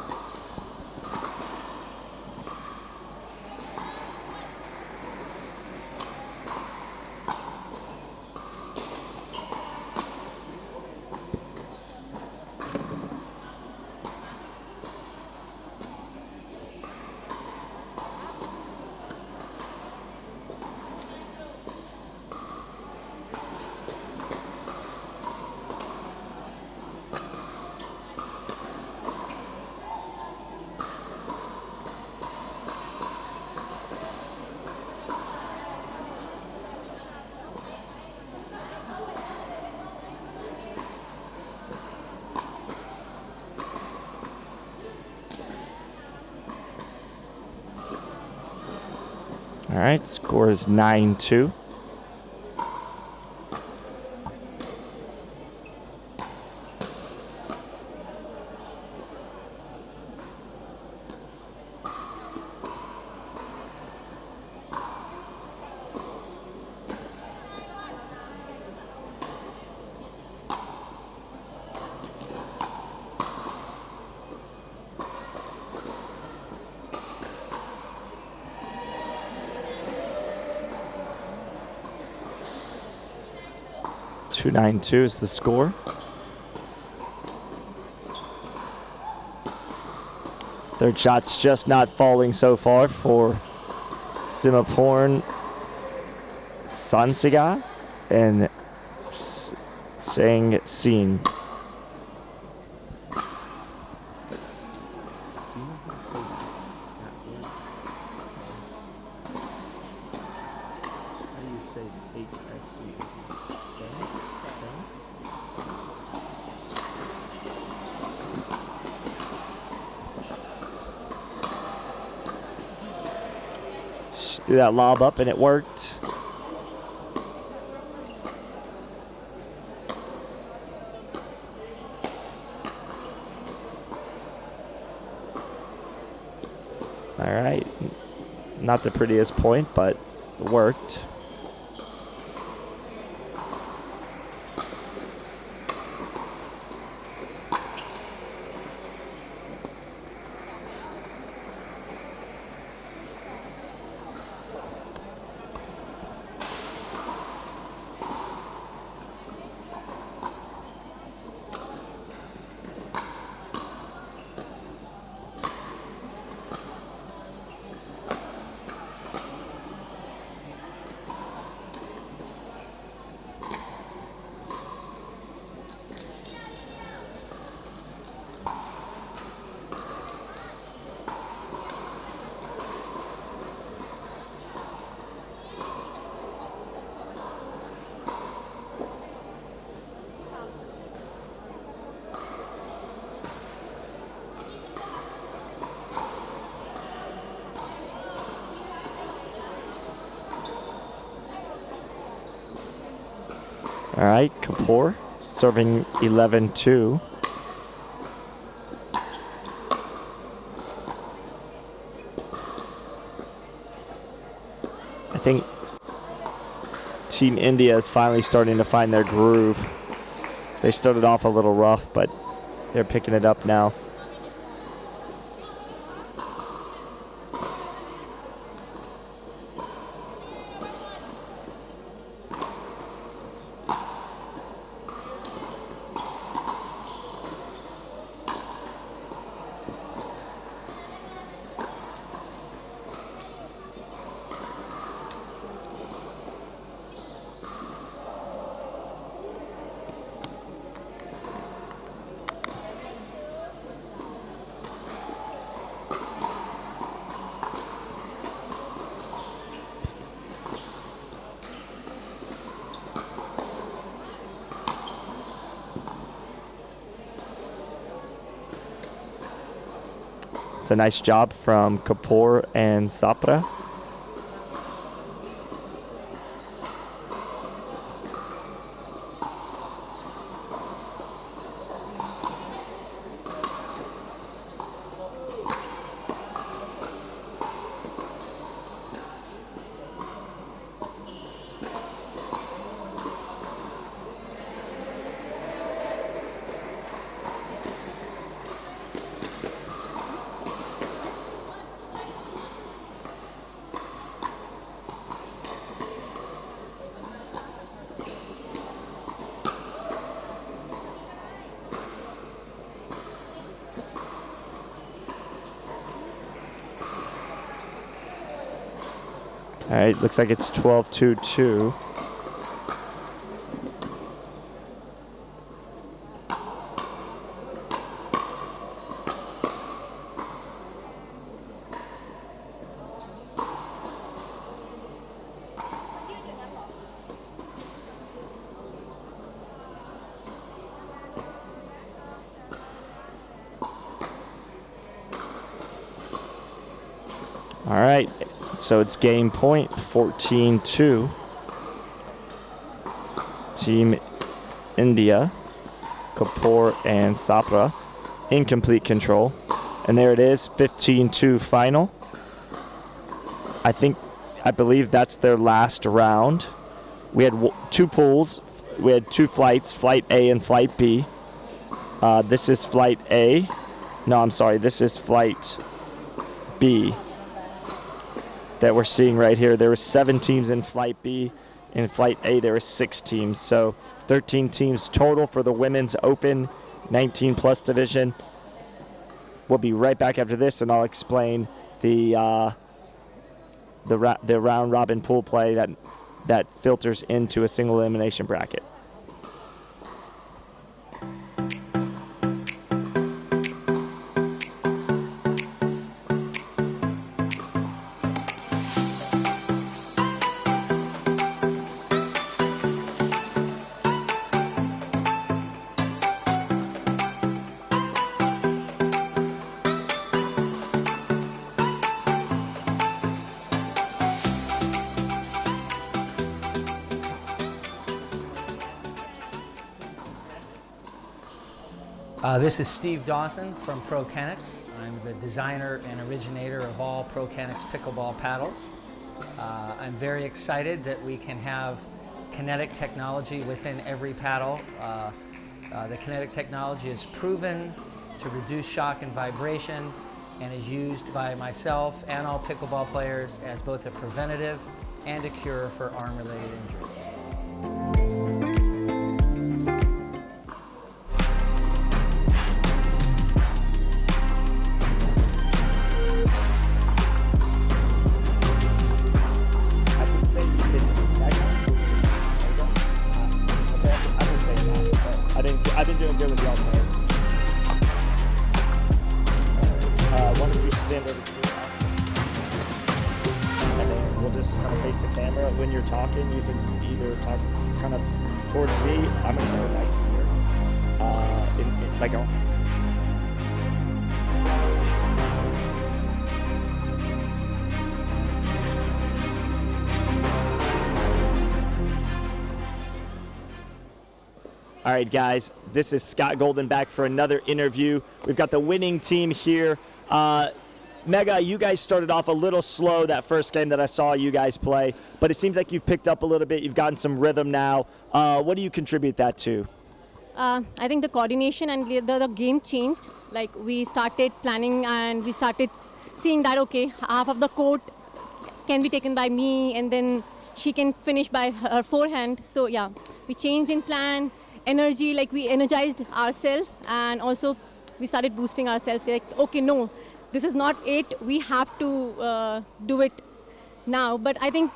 All right, score is 9-2. .292 is the score. Third shot's just not falling so far for Simaporn Sansiga and Sang Sin. Threw that lob up and it worked. All right, not the prettiest point, but it worked. All right, Kapoor serving 11-2. I think Team India is finally starting to find their groove. They started off a little rough, but they're picking it up now. It's a nice job from Kapoor and Sapra. All right, looks like it's 12-2-2. All right, so it's game point, 14-2. Team India, Kapoor and Sapra, in complete control. And there it is, 15-2 final. I believe that's their last round. We had two pools. We had two flights, Flight A and Flight B. This is Flight A. No, I'm sorry, this is Flight B that we're seeing right here. There were 7 teams in Flight B. In Flight A, there were 6 teams. So 13 teams total for the Women's Open 19-plus division. We'll be right back after this, and I'll explain the round-robin pool play that filters into a single elimination bracket. This is Steve Dawson from ProKenix. I'm the designer and originator of all ProKenix pickleball paddles. I'm very excited that we can have kinetic technology within every paddle. The kinetic technology is proven to reduce shock and vibration and is used by myself and all pickleball players as both a preventative and a cure for arm-related injuries. I've been doing good with y'all players. Why don't you stand over here? And then we'll just kind of face the camera. When you're talking, you can either talk kind of towards me. I'm going to go right here. Like a... All right, guys, this is Scott Golden back for another interview. We've got the winning team here. Mega, you guys started off a little slow that first game that I saw you guys play, but it seems like you've picked up a little bit. You've gotten some rhythm now. What do you contribute that to? I think the coordination and the game changed. Like, we started planning and we started seeing that, okay, half of the court can be taken by me and then she can finish by her forehand. So, yeah, we changed in plan. Energy, like we energized ourselves, and also we started boosting ourselves. Like, okay, no, this is not it. We have to do it now. But I think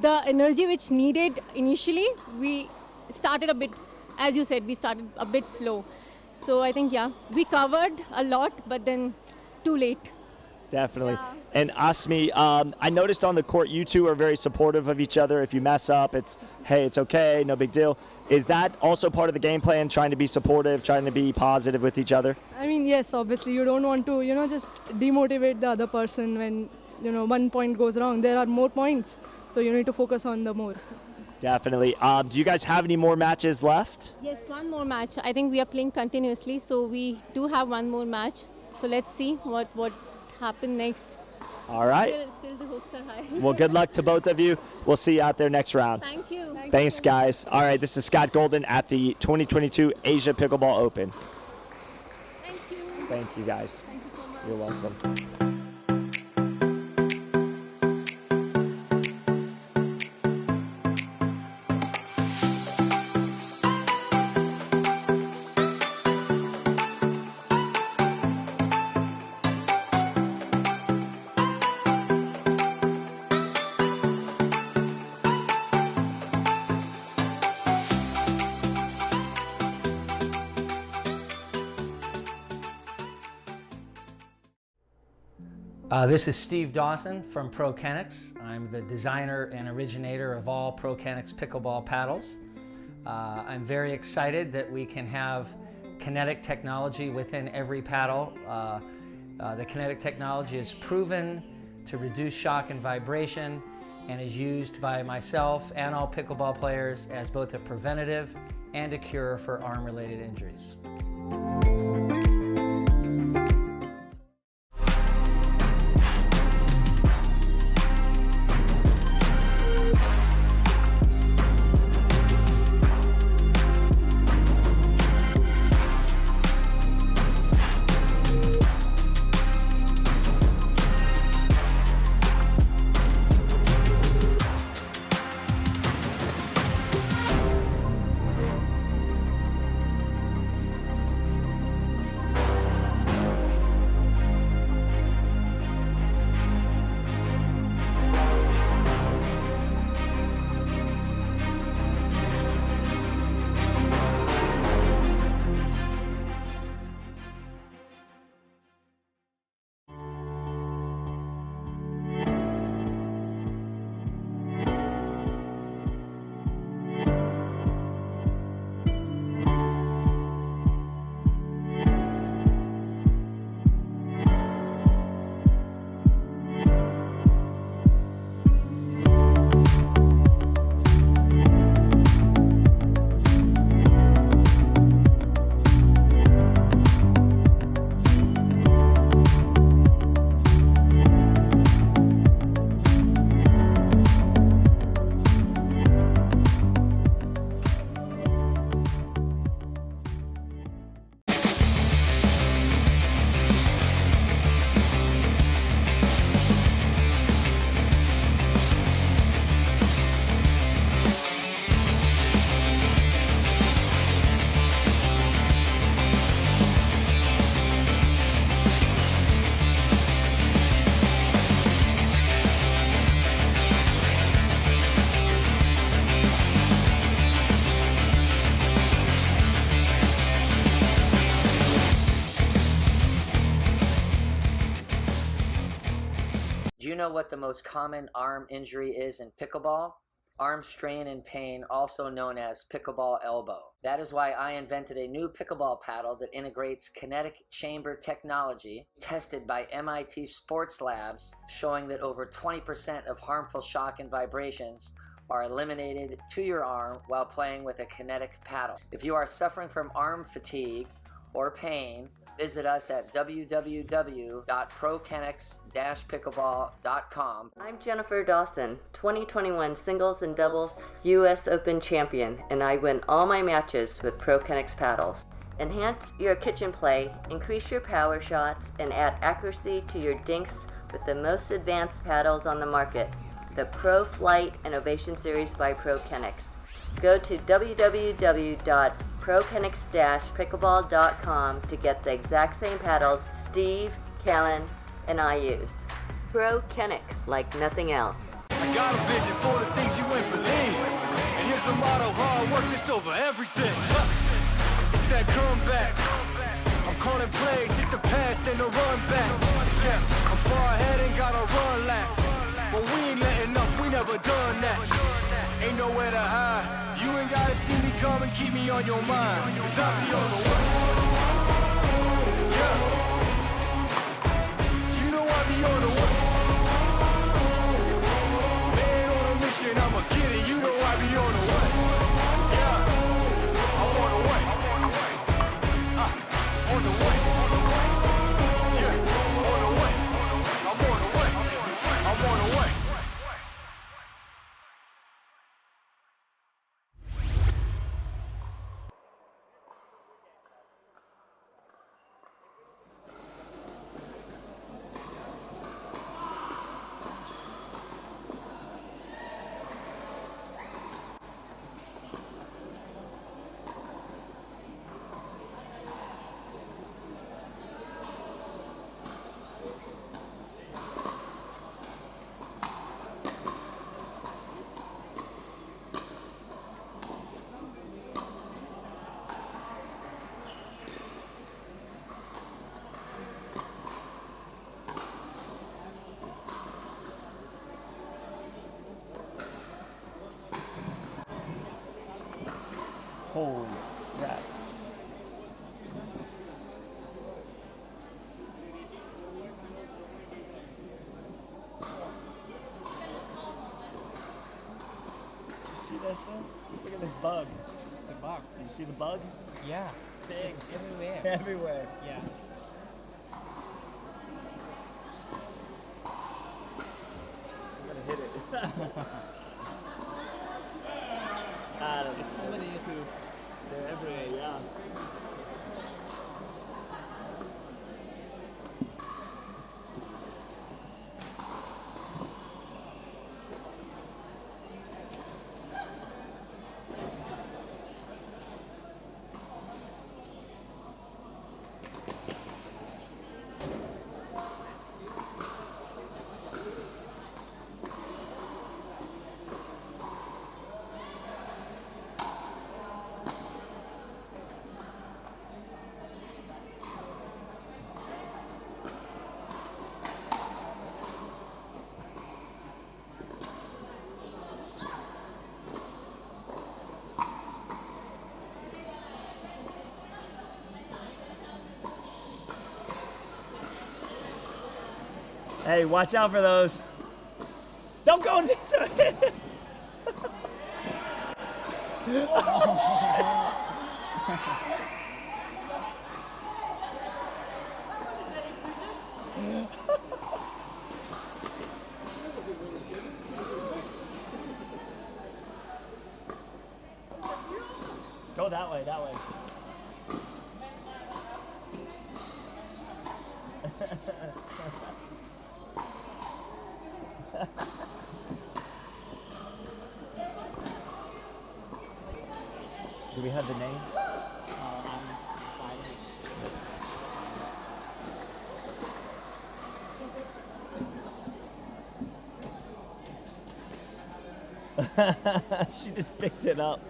the energy which needed initially, we started a bit, as you said, we started a bit slow. So I think, yeah, we covered a lot, but then too late. Definitely. And Asmi, I noticed on the court you two are very supportive of each other. If you mess up, it's, hey, it's okay, no big deal. Is that also part of the game plan, trying to be supportive, trying to be positive with each other? I mean, yes, obviously you don't want to, just demotivate the other person when, 1 point goes wrong. There are more points, so you need to focus on the more. Definitely. Do you guys have any more matches left? Yes, one more match. I think we are playing continuously, so we do have one more match. So let's see what happens next. All right. Still the hopes are high. Well, good luck to both of you. We'll see you out there next round. Thank you. Thanks, guys. All right, this is Scott Golden at the 2022 Asia Pickleball Open. Thank you. Thank you, guys. Thank you so much. You're welcome. This is Steve Dawson from ProKennex. I'm the designer and originator of all ProKennex pickleball paddles. I'm very excited that we can have kinetic technology within every paddle. The kinetic technology is proven to reduce shock and vibration and is used by myself and all pickleball players as both a preventative and a cure for arm-related injuries. Do you know what the most common arm injury is in pickleball? Arm strain and pain, also known as pickleball elbow. That is why I invented a new pickleball paddle that integrates kinetic chamber technology tested by MIT Sports Labs, showing that over 20% of harmful shock and vibrations are eliminated to your arm while playing with a kinetic paddle. If you are suffering from arm fatigue or pain, visit us at www.prokennex-pickleball.com. I'm Jennifer Dawson, 2021 singles and doubles U.S. Open champion, and I win all my matches with ProKennex paddles. Enhance your kitchen play, increase your power shots, and add accuracy to your dinks with the most advanced paddles on the market, the Pro Flight Innovation Series by ProKennex. Go to www.prokennex-pickleball.com to get the exact same paddles Steve, Callan, and I use. ProKennex, like nothing else. I got a vision for the things you ain't believe. And here's the motto, hard work is over everything. It's that comeback. I'm calling plays, hit the pass, then the run back. Yeah, I'm far never done that. Ain't nowhere to hide. You ain't gotta see me come and keep me on your mind. 'Cause I be on the way. Yeah. You know I be on the way. Man on a mission, I'ma get it. You know I be on the way. Yeah. I'm on the way. On the way. Yeah. On the way. I'm on the way. I'm on the way. Holy crap. Did you see that, son? Look at this bug. The bug. Did you see the bug? Yeah. It's big. It's everywhere. Everywhere. Yeah. I'm gonna hit it. I don't know. They're everywhere, yeah. Hey, watch out for those. Don't go this way. Oh, shit. Go that way, that way. Do we have the name? She just picked it up.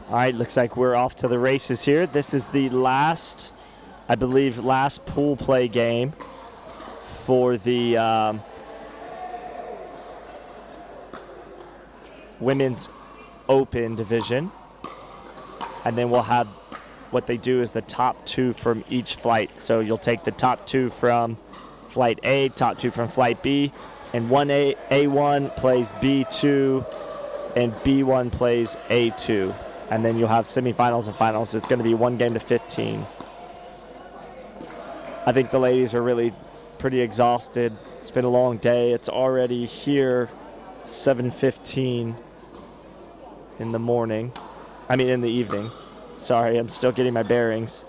All right, looks like we're off to the races here. This is the last, I believe, last pool play game for the Women's Open division. And then we'll have what they do is the top two from each flight. So you'll take the top two from flight A, top two from flight B, and A1 plays B2, and B1 plays A2. And then you'll have semifinals and finals. It's going to be 1 game to 15. I think the ladies are really pretty exhausted. It's been a long day. It's already here 7:15 in the morning. I mean in the evening. Sorry, I'm still getting my bearings.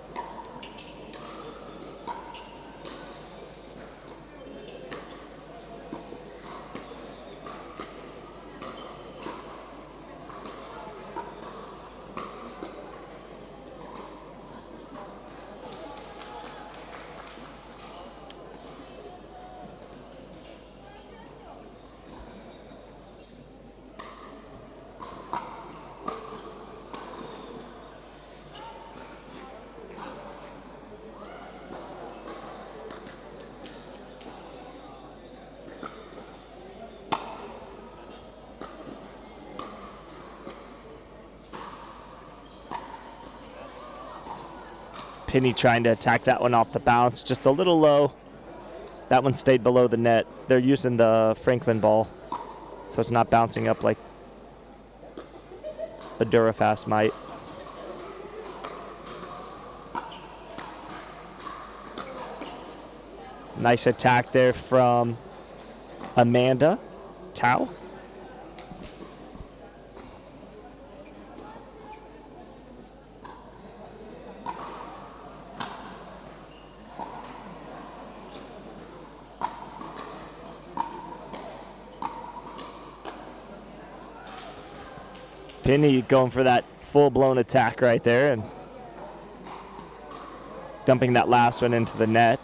Penny trying to attack that one off the bounce, just a little low. That one stayed below the net. They're using the Franklin ball, so it's not bouncing up like the Durafast might. Nice attack there from Amanda Tao. Penny going for that full-blown attack right there and dumping that last one into the net.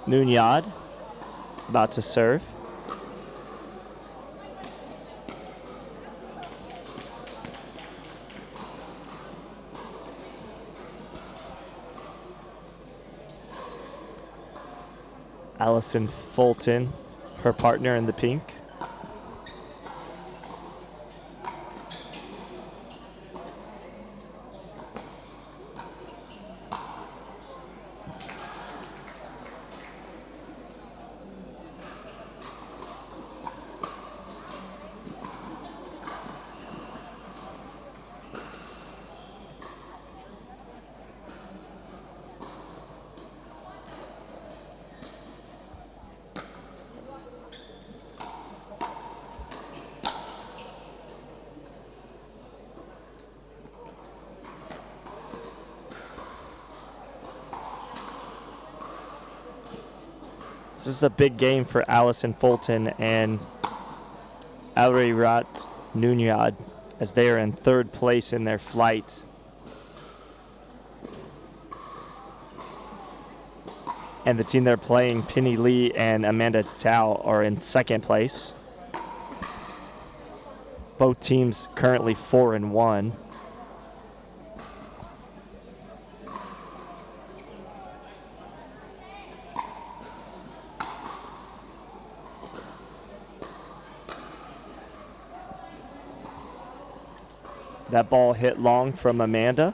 Nunyad about to serve. Allison Fulton, her partner in the pink. This is a big game for Allison Fulton and Alrirat Nunyad as they are in third place in their flight. And the team they're playing, Penny Lee and Amanda Tao, are in second place. Both teams currently 4-1. That ball hit long from Amanda.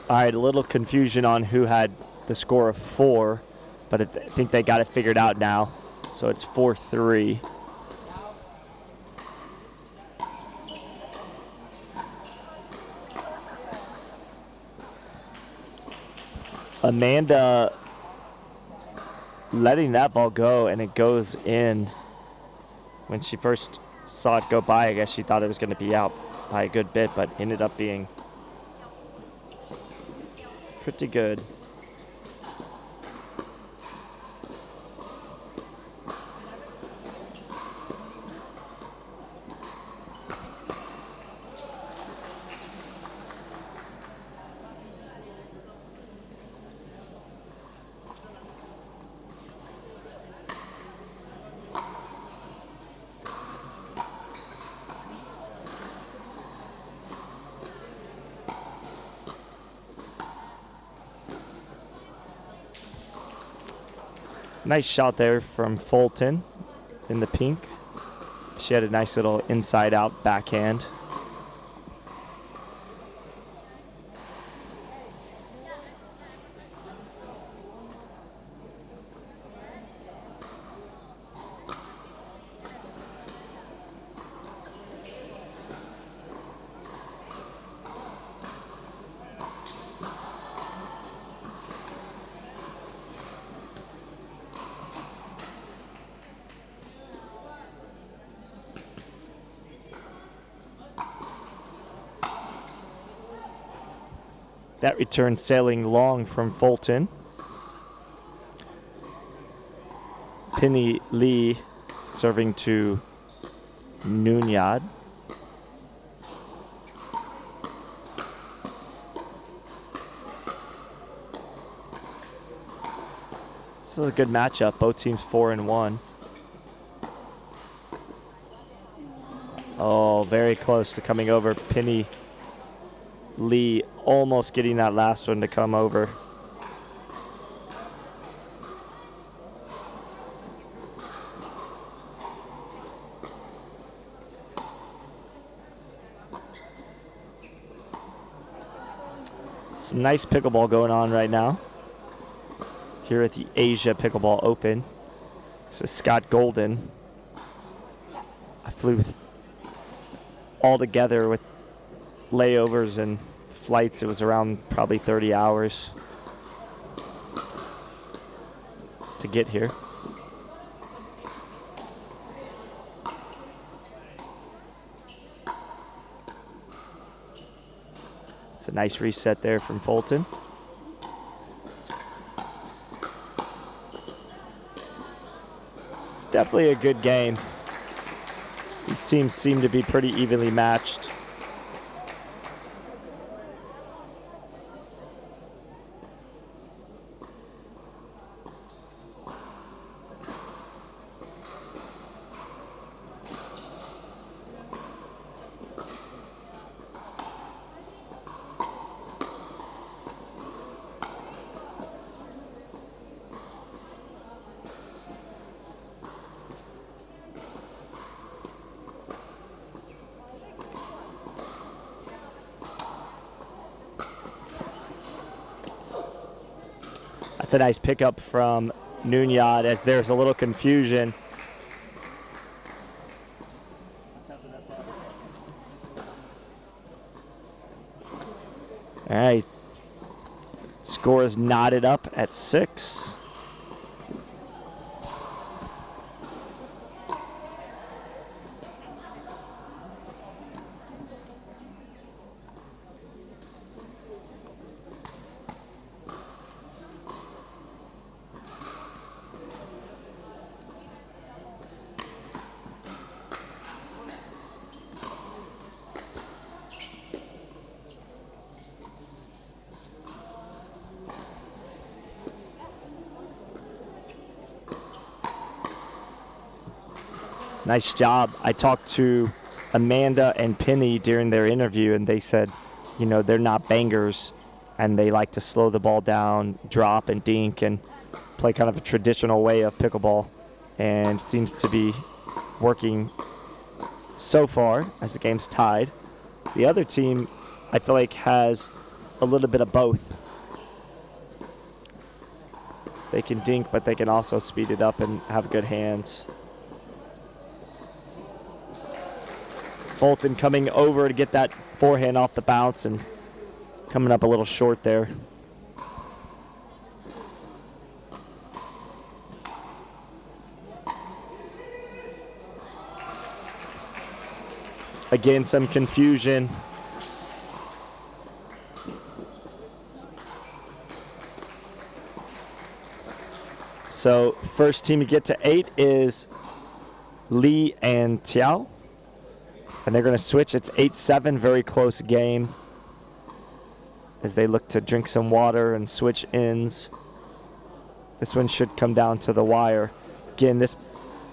All right, a little confusion on who had the score of 4, but I think they got it figured out now. So it's 4-3. Amanda letting that ball go, and it goes in. When she first saw it go by, I guess she thought it was going to be out by a good bit, but ended up being pretty good. Nice shot there from Fulton in the pink. She had a nice little inside-out backhand. That return sailing long from Fulton. Penny Lee serving to Nunyad. This is a good matchup. Both teams 4-1. Oh, very close to coming over. Penny Lee almost getting that last one to come over. Some nice pickleball going on right now here at the Asia Pickleball Open. This is Scott Golden. I flew all together with layovers and flights. It was around probably 30 hours to get here. It's a nice reset there from Fulton. It's definitely a good game. These teams seem to be pretty evenly matched. That's a nice pickup from Nunyad as there's a little confusion. All right, score is knotted up at 6. Nice job. I talked to Amanda and Penny during their interview, and they said, you know, they're not bangers, and they like to slow the ball down, drop and dink, and play kind of a traditional way of pickleball, and seems to be working so far as the game's tied. The other team, I feel like, has a little bit of both. They can dink, but they can also speed it up and have good hands. Fulton coming over to get that forehand off the bounce and coming up a little short there. Again, some confusion. So first team to get to 8 is Lee and Tiao. And they're going to switch. It's 8-7, very close game as they look to drink some water and switch ends. This one should come down to the wire. Again, this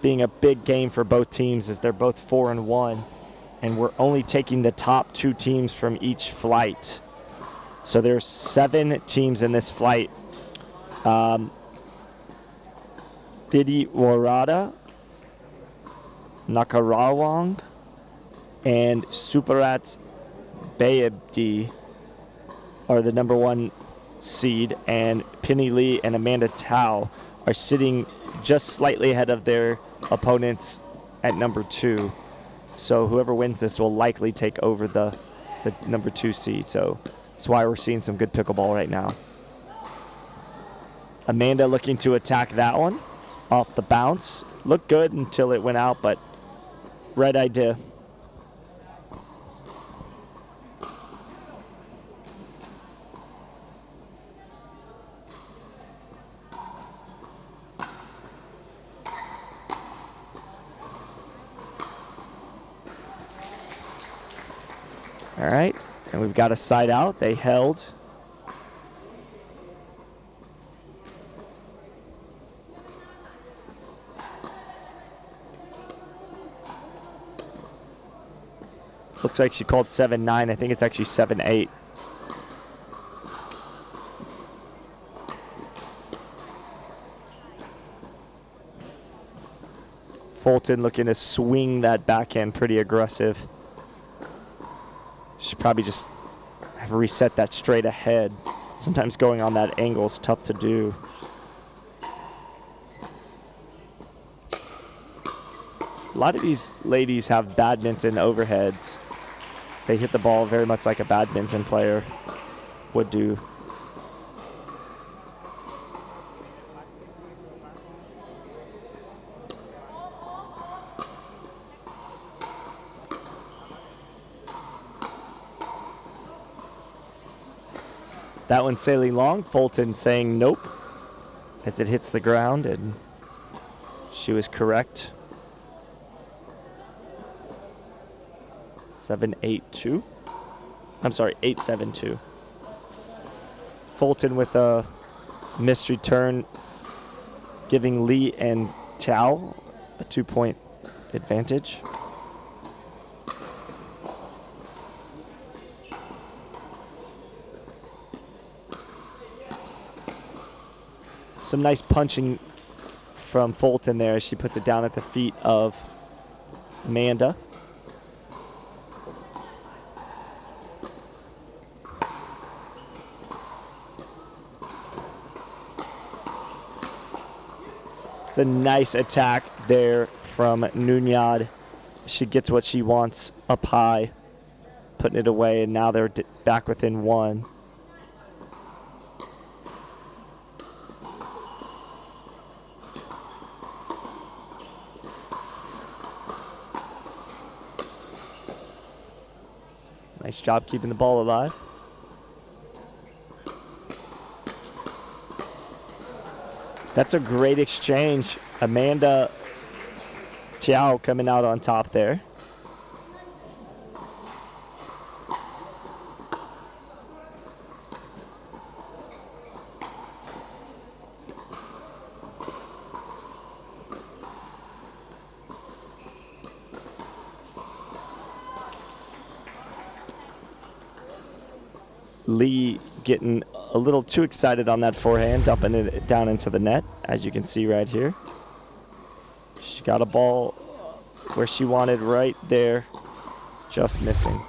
being a big game for both teams as they're both 4-1. And we're only taking the top 2 teams from each flight. So there's 7 teams in this flight. Didi Warada, Nakarawang, and Superat Bayabdi are the number 1 seed, and Penny Lee and Amanda Tao are sitting just slightly ahead of their opponents at number 2. So whoever wins this will likely take over the number 2 seed. So that's why we're seeing some good pickleball right now. Amanda looking to attack that one off the bounce. Looked good until it went out, but right idea. All right, and we've got a side out. They held. Looks like she called 7-9. I think it's actually 7-8. Fulton looking to swing that backhand pretty aggressive. Should probably just have reset that straight ahead. Sometimes going on that angle is tough to do. A lot of these ladies have badminton overheads. They hit the ball very much like a badminton player would do. That one's sailing long. Fulton saying nope as it hits the ground, and she was correct. 7-8-2. I'm sorry, 8-7-2. Fulton with a missed return, giving Lee and Tao a 2-point advantage. Some nice punching from Fulton there as she puts it down at the feet of Amanda. It's a nice attack there from Nunyad. She gets what she wants up high, putting it away, and now they're back within 1. Nice job keeping the ball alive. That's a great exchange. Amanda Tiao coming out on top there. Lee getting a little too excited on that forehand, dumping it down into the net, as you can see right here. She got a ball where she wanted right there, just missing.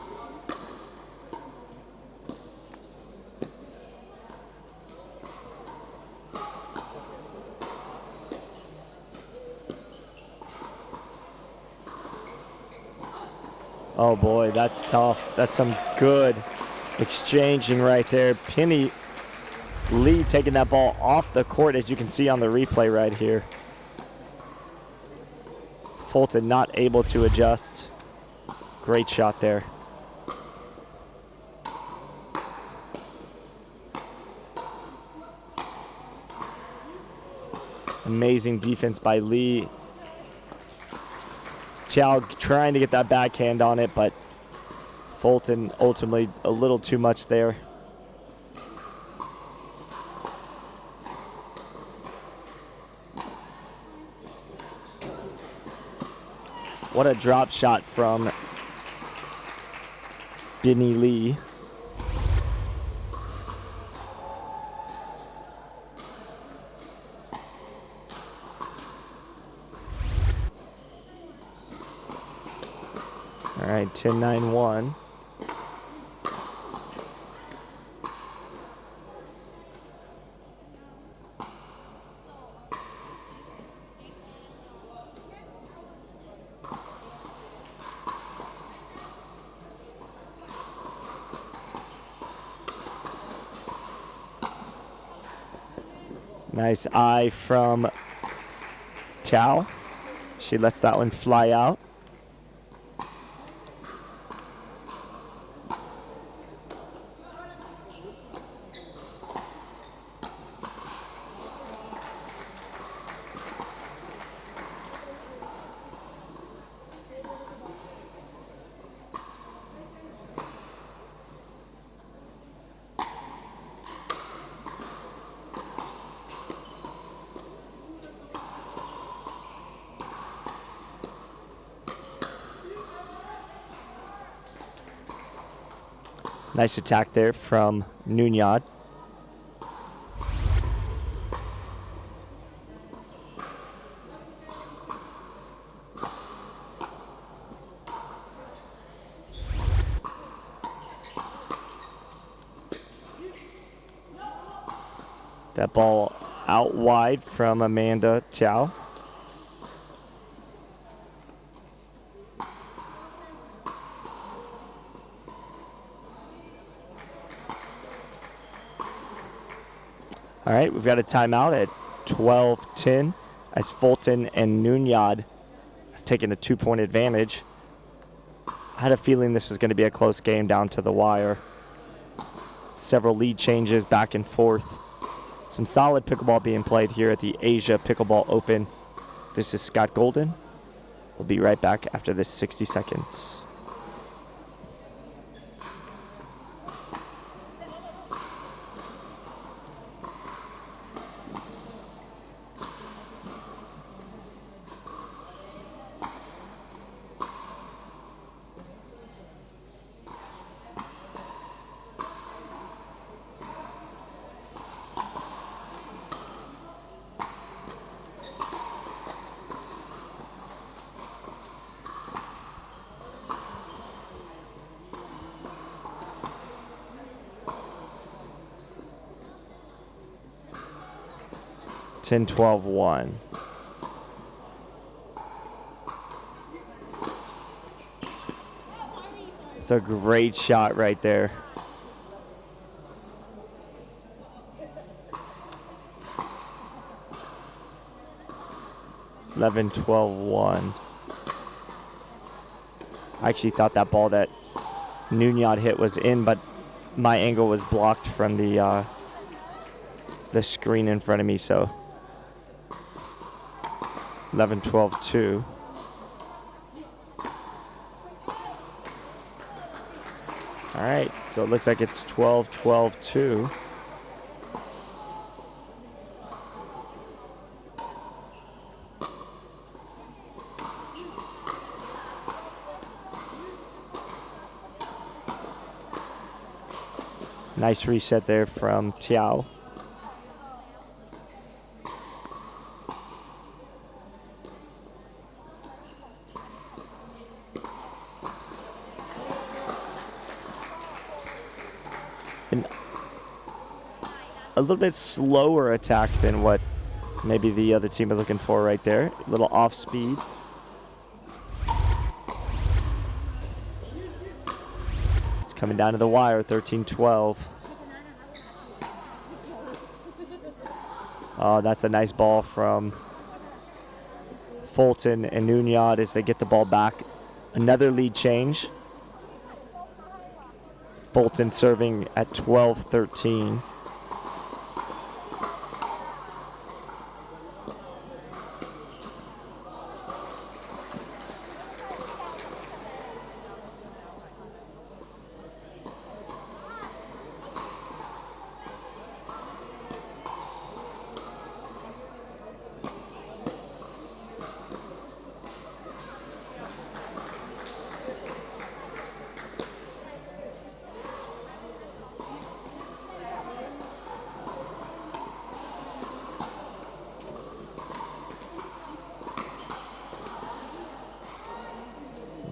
Oh boy, that's tough. That's some good exchanging right there. Penny Lee taking that ball off the court, as you can see on the replay right here. Fulton not able to adjust. Great shot there. Amazing defense by Lee. Chow trying to get that backhand on it, but Fulton ultimately a little too much there. What a drop shot from Binnie Lee. All right, 10-9-1. Nice eye from Chow. She lets that one fly out. Nice attack there from Nunyad. That ball out wide from Amanda Chow. All right, we've got a timeout at 12:10 as Fulton and Nunyad have taken a 2-point advantage. I had a feeling this was going to be a close game down to the wire. Several lead changes back and forth. Some solid pickleball being played here at the Asia Pickleball Open. This is Scott Golden. We'll be right back after this 60 seconds. Ten, 12-1. It's a great shot right there. Eleven, 12-1. I actually thought that ball that Nunyad hit was in, but my angle was blocked from the screen in front of me, so 11, 12-2. All right, so it looks like it's 12, 12-2. Nice reset there from Tiao. A little bit slower attack than what maybe the other team is looking for right there. A little off speed. It's coming down to the wire, 13-12. Oh, that's a nice ball from Fulton and Nunyad as they get the ball back Another lead change. Fulton serving at 12-13.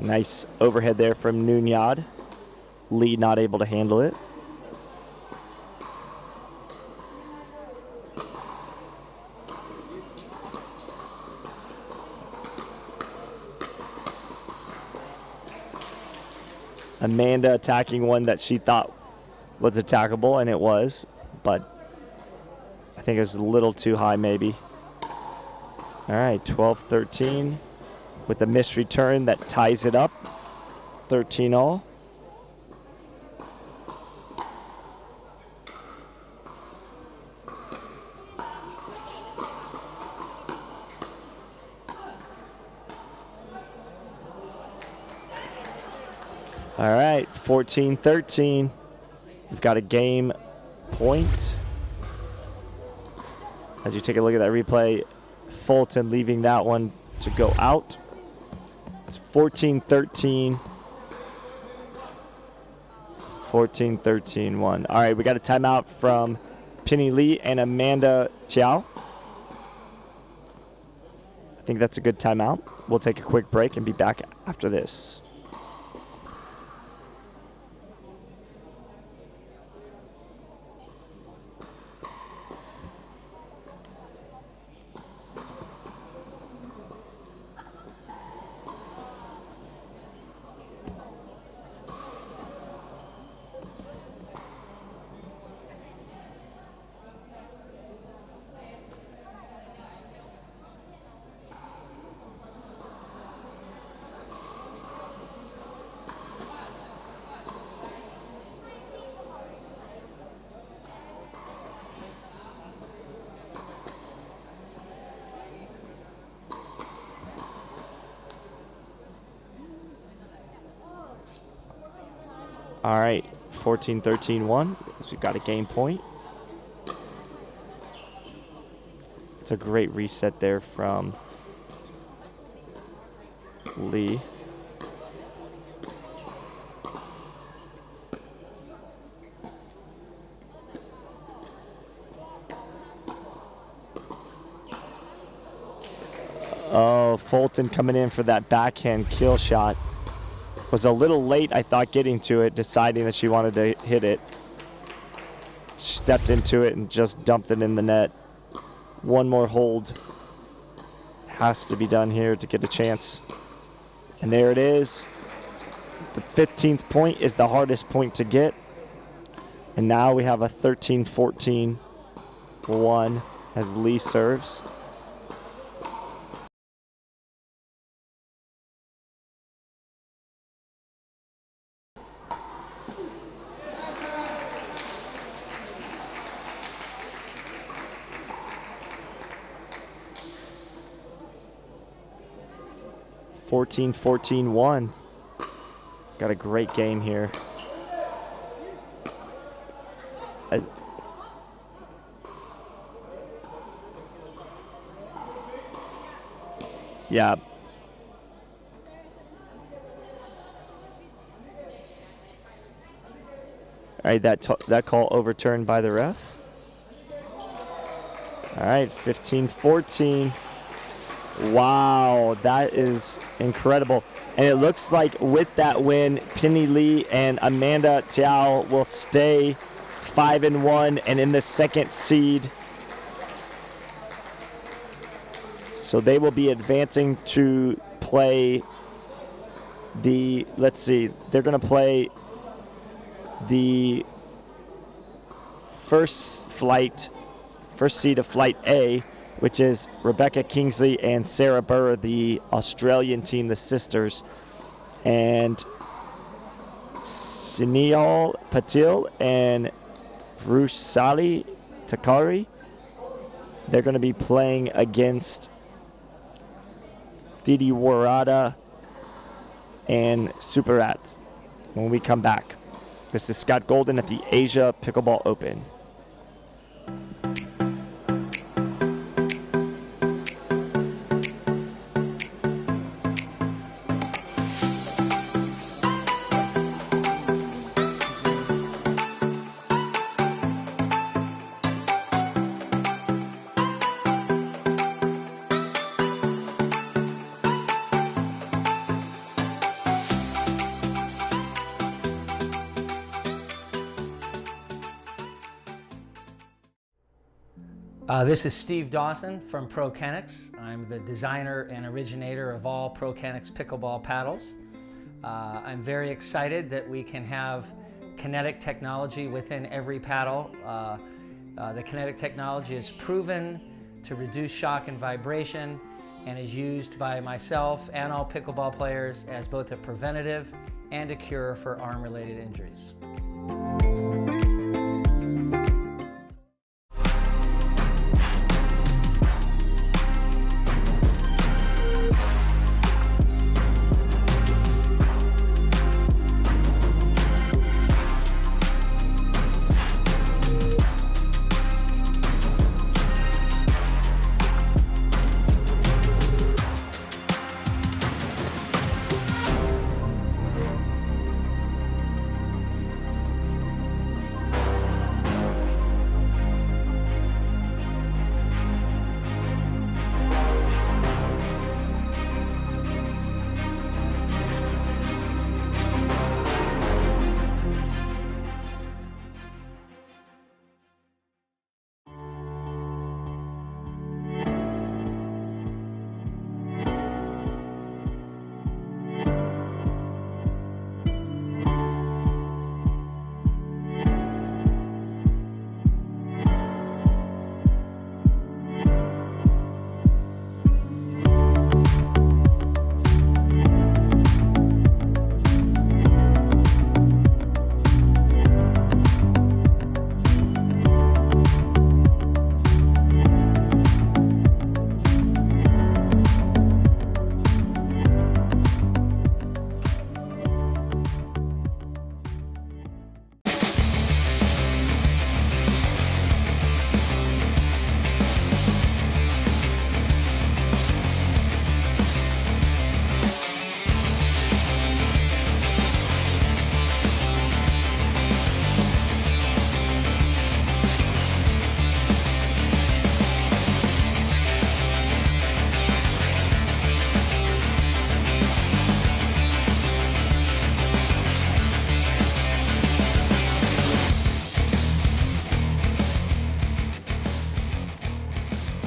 Nice overhead there from Nunyad. Lee not able to handle it. Amanda attacking one that she thought was attackable, and it was, but I think it was a little too high maybe. All right, 12-13 with the missed return that ties it up, 13-all. All right, 14-13. We've got a game point. As you take a look at that replay, Fulton leaving that one to go out. It's 14-13. 14-13-1. All right, we got a timeout from Penny Lee and Amanda Tiao. I think that's a good timeout. We'll take a quick break and be back after this. All right, 14-13-1. So we've got a game point. It's a great reset there from Lee. Oh, Fulton coming in for that backhand kill shot. Was a little late, I thought, getting to it, deciding that she wanted to hit it. Stepped into it and just dumped it in the net. One more hold has to be done here to get a chance. And there it is. The 15th point is the hardest point to get. And now we have a 13-14-1 as Lee serves. (14-14-1). Got a great game here. Yeah. All right, that call overturned by the ref. All right, 15-14. Wow, that is incredible. And it looks like with that win, Penny Lee and Amanda Tiao will stay 5-1 and in the second seed. So they will be advancing to play the, let's see, they're going to play the first seed of Flight A, which is Rebecca Kingsley and Sarah Burr, the Australian team, the sisters. and Sunil Patil and Vrusali Takari. They're going to be playing against Didi Warada and Superat when we come back. This is Scott Golden at the Asia Pickleball Open. This is Steve Dawson from ProKennex. I'm the designer and originator of all ProKennex pickleball paddles. I'm very excited that we can have kinetic technology within every paddle. The kinetic technology is proven to reduce shock and vibration and is used by myself and all pickleball players as both a preventative and a cure for arm-related injuries.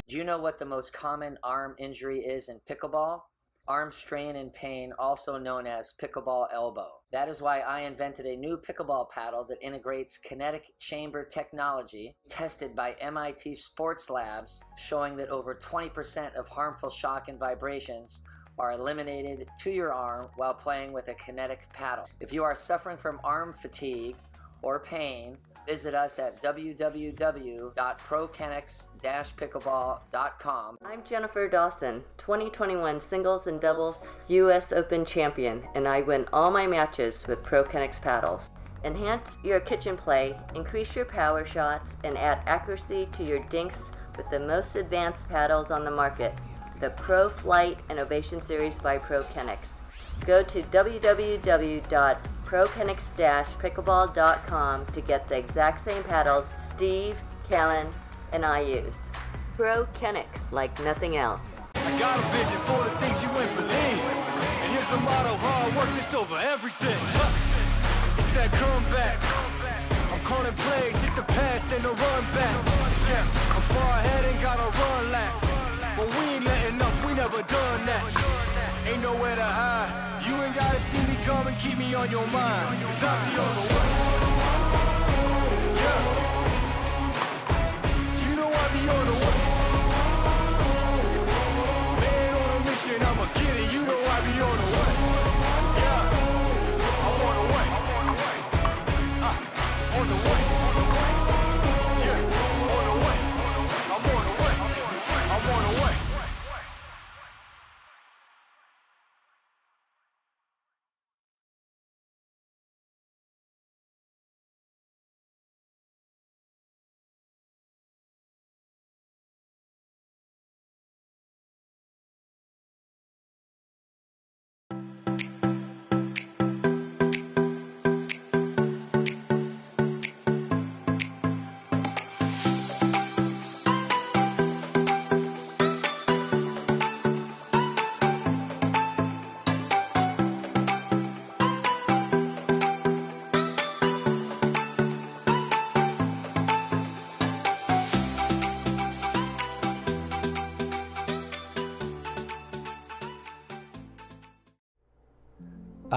Do you know what the most common arm injury is in pickleball? Arm strain and pain, also known as pickleball elbow. That is why I invented a new pickleball paddle that integrates kinetic chamber technology tested by MIT Sports Labs, showing that over 20% of harmful shock and vibrations are eliminated to your arm while playing with a kinetic paddle. If you are suffering from arm fatigue or pain, visit us at www.prokennex-pickleball.com. I'm Jennifer Dawson, 2021 singles and doubles U.S. Open champion, and I win all my matches with ProKennex paddles. Enhance your kitchen play, increase your power shots, and add accuracy to your dinks with the most advanced paddles on the market, the Pro Flight Innovation Series by ProKennex. Go to www.prokennex-pickleball.com to get the exact same paddles Steve, Callan, and I use. ProKennex, like nothing else. I got a vision for the things you ain't believe. And here's the motto, hard work is over everything. It's that comeback. I'm calling plays, hit the pass, then the run back. I'm far ahead and gotta run last. But we ain't letting up, we never done that. Ain't nowhere to hide. You ain't gotta see me come and keep me on your mind. Cause I'll be on the way. Yeah. You know I'll be on the way. Man on a mission, I'ma get it. You know I'll be on the way. Yeah.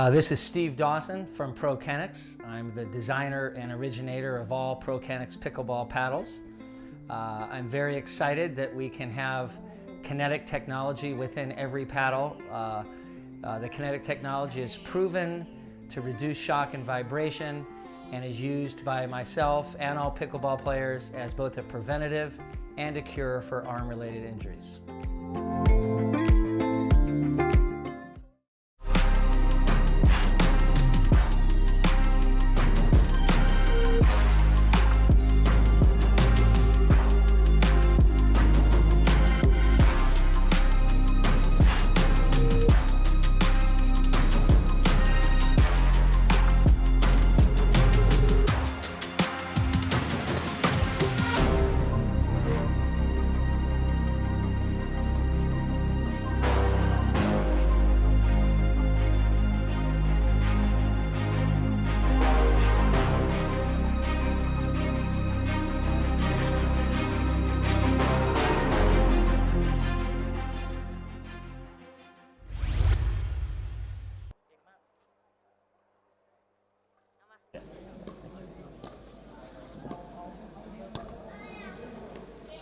This is Steve Dawson from ProKenix. I'm the designer and originator of all ProKenix pickleball paddles. I'm very excited that we can have kinetic technology within every paddle. The kinetic technology is proven to reduce shock and vibration and is used by myself and all pickleball players as both a preventative and a cure for arm-related injuries.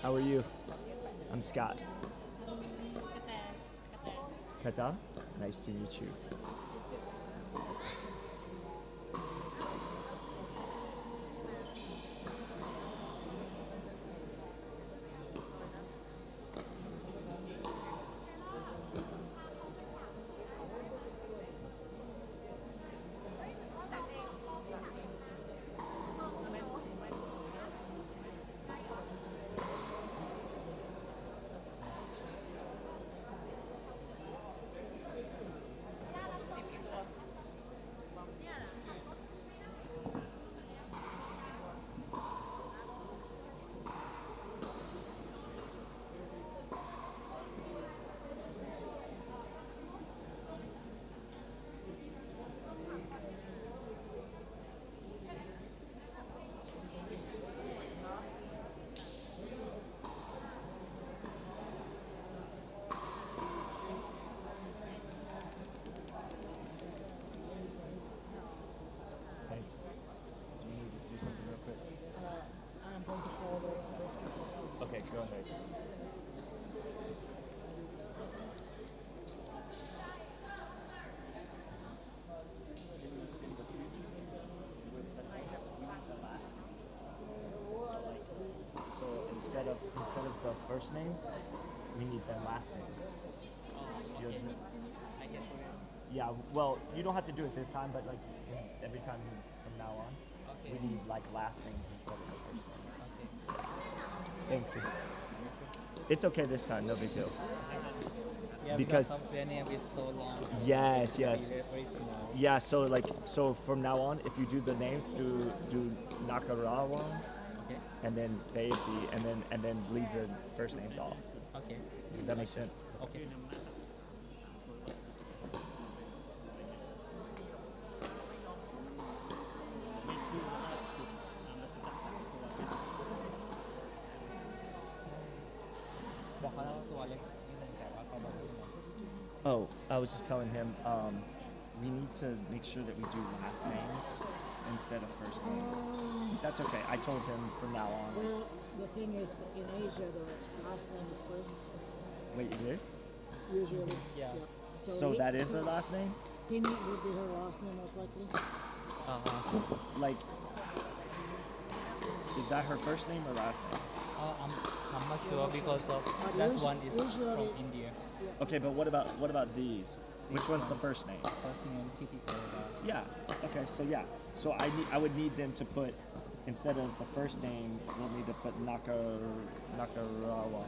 How are you? I'm Scott. Qatar? Nice to meet you. Okay, go ahead. So instead of the first names, we need the last names. Yeah, well, you don't have to do it this time, but like every time from now on, we need like last names instead of the first names. Thank you. It's okay this time, no big deal. Yeah, because company a bit so long. yes, yes. Very small. Yeah, so from now on, if you do the names, do Nakarawa, Okay. and then Baby, and then leave the first names off. Okay. Does that make sense? Okay. Oh, I was just telling him, we need to make sure that we do last names instead of first names. That's okay. I told him from now on. Well, the thing is that in Asia, the last name is first. Wait, it is? Usually. Yeah. So that is her last name? Pini would be her last name most likely. Like, is that her first name or last name? I'm not sure because of that one is from India. Okay, but what about these? Which one's the first name? First name Kitty Florida. Yeah. Okay. So yeah. So I would need them to put, instead of the first name, we'll need to put Nakarawa.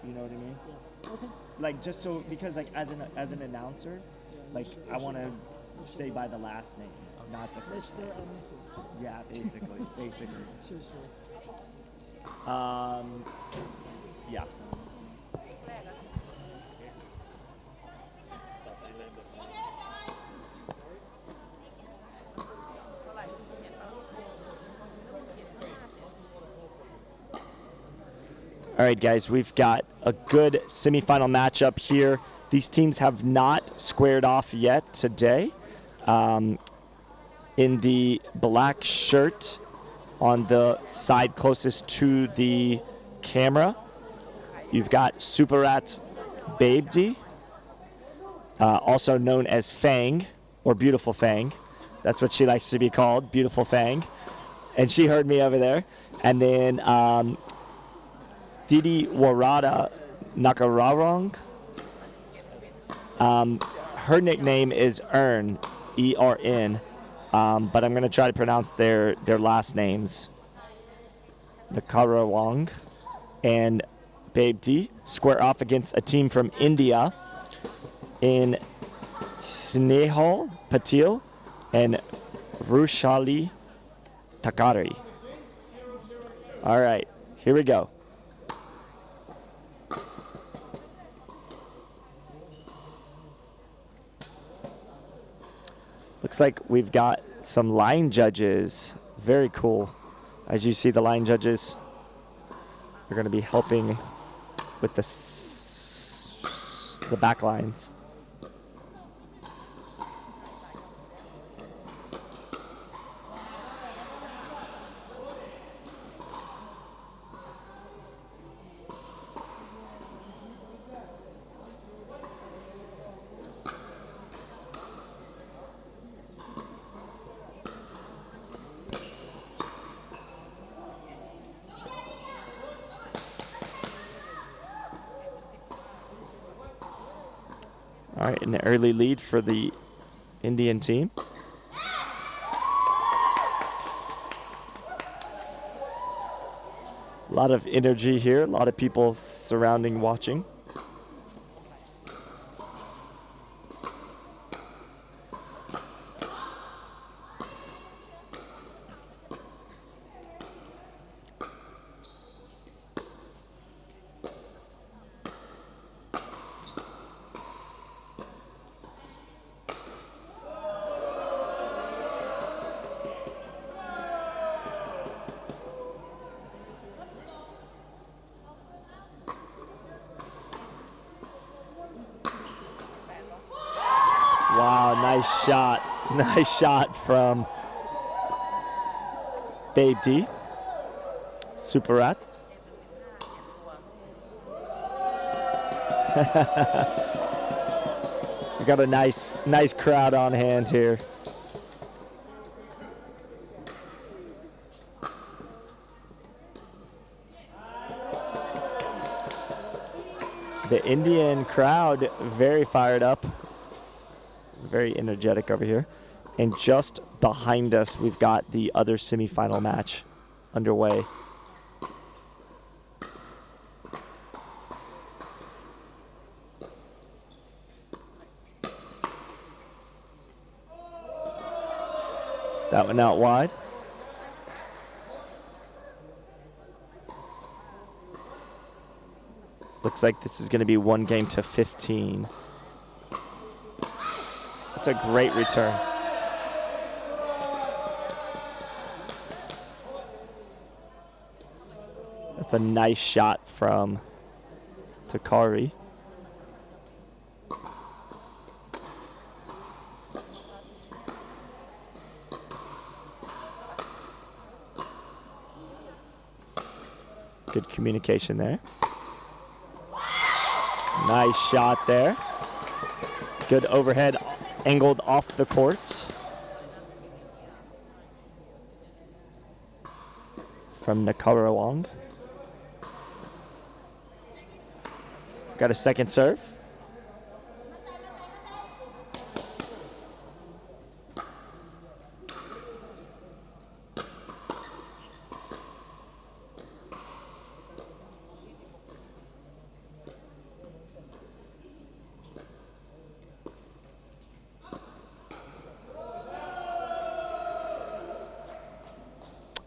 You know what I mean? Yeah. Okay. Like just so, because like as an announcer, like I want to say by the last name, not the first Mr. name. and Mrs. Yeah, basically. Sure. Yeah. All right, guys, we've got a good semifinal matchup here These teams have not squared off yet today. In the black shirt on the side closest to the camera, you've got Superat Babdi, also known as Fang, or Beautiful Fang. That's what she likes to be called, Beautiful Fang. And she heard me over there. And then Didi Warada Nakararong. Her nickname is Ern, E-R-N. But I'm going to try to pronounce their last names. Nakarawang and Babdi square off against a team from India in Snehal Patil and Rushali Takari. All right, here we go. Looks like we've got some line judges. Very cool. As you see, the line judges are going to be helping with the back lines. All right, an early lead for the Indian team. A lot of energy here, a lot of people surrounding, watching. Wow, nice shot. Nice shot from Babdi. Superat. We got a nice crowd on hand here. The Indian crowd very fired up. Very energetic over here. And just behind us, we've got the other semifinal match underway. That one out wide. Looks like this is going to be 1-15. That's a great return. That's a nice shot from Takari. Good communication there. Nice shot there. Good overhead angled off the courts from Nakarawang. Got a second serve.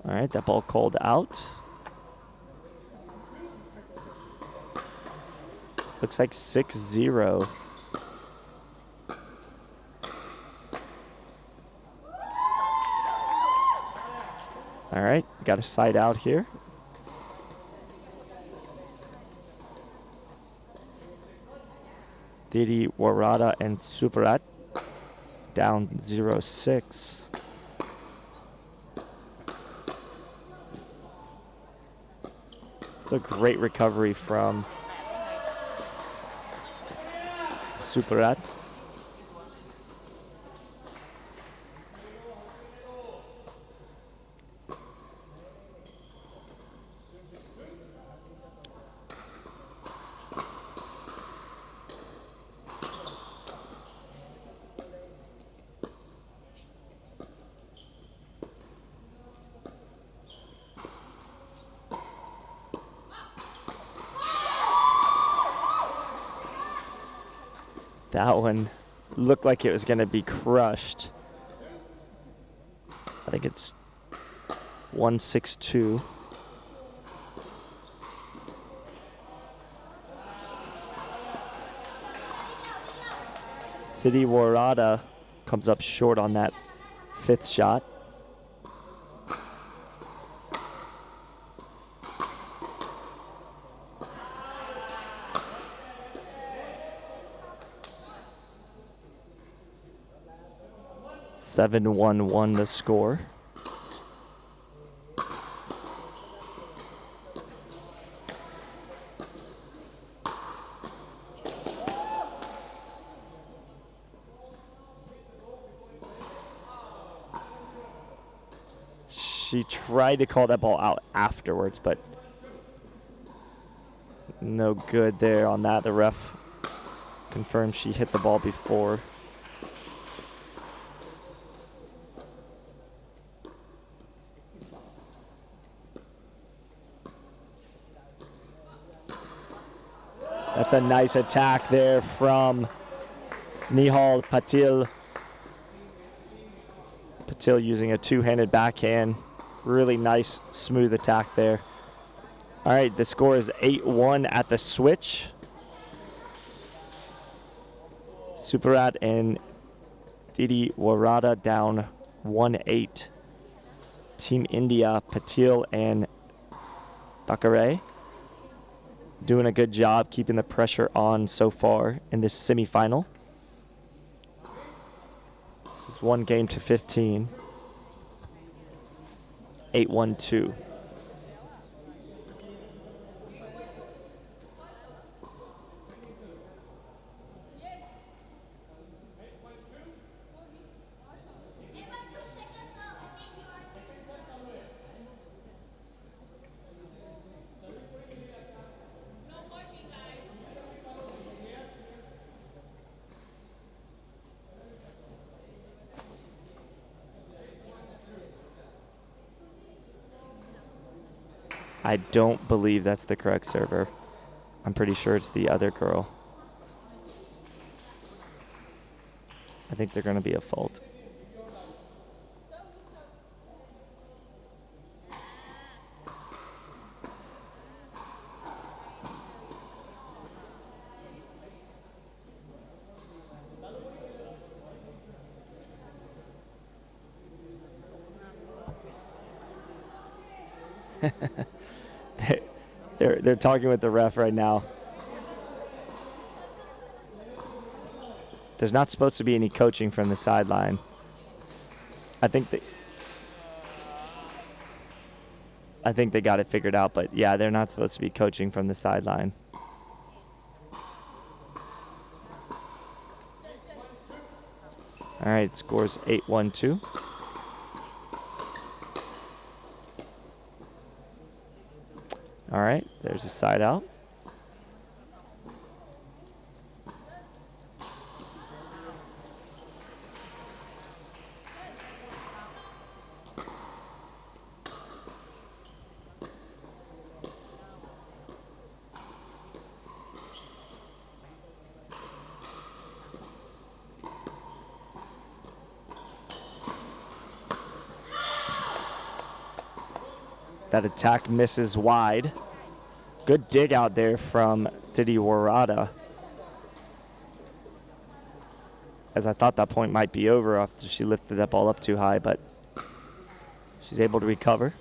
All right, that ball called out. Looks like 6-0. All right, got a side out here. Didi Warada and Superat down 0-6. It's a great recovery from Superat. That one looked like it was going to be crushed. I think it's 1-6-2. Didi Warada comes up short on that 5th shot. Seven 1-1 the score. She tried to call that ball out afterwards, but no good there on that. The ref confirmed she hit the ball before. That's a nice attack there from Snehal Patil. Patil using a two-handed backhand. Really nice, smooth attack there. All right, the score is 8-1 at the switch. Superat and Didi Warada down 1-8. Team India, Patil and Thakare doing a good job keeping the pressure on so far in this semifinal. This is 1 game to 15. 8-1-2. I don't believe that's the correct server. I'm pretty sure it's the other girl. I think they're going to be a fault. They're talking with the ref right now. There's not supposed to be any coaching from the sideline. I think they got it figured out, but yeah, they're not supposed to be coaching from the sideline. All right, scores 8-1-2. All right, there's a side out. That attack misses wide. Good dig out there from Didi Warada. As I thought that point might be over after she lifted that ball up too high, but she's able to recover.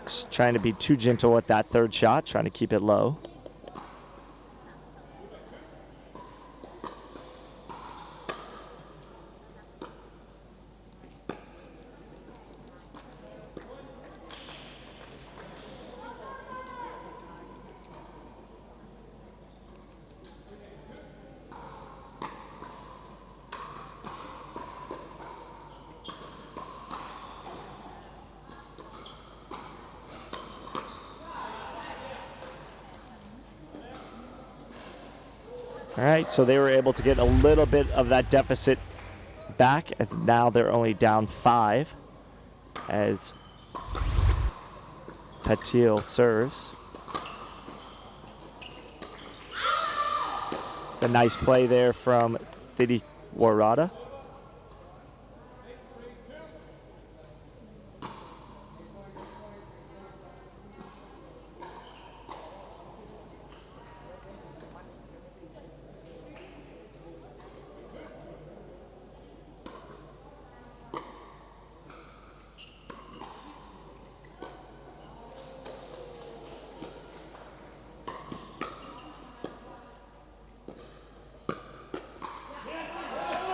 She's trying to be too gentle with that third shot, trying to keep it low. All right, so they were able to get a little bit of that deficit back, as now they're only down 5 as Patil serves. It's a nice play there from Didi Warada.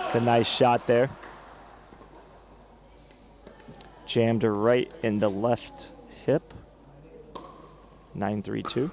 It's a nice shot there. Jammed her right in the left hip. 9-3-2.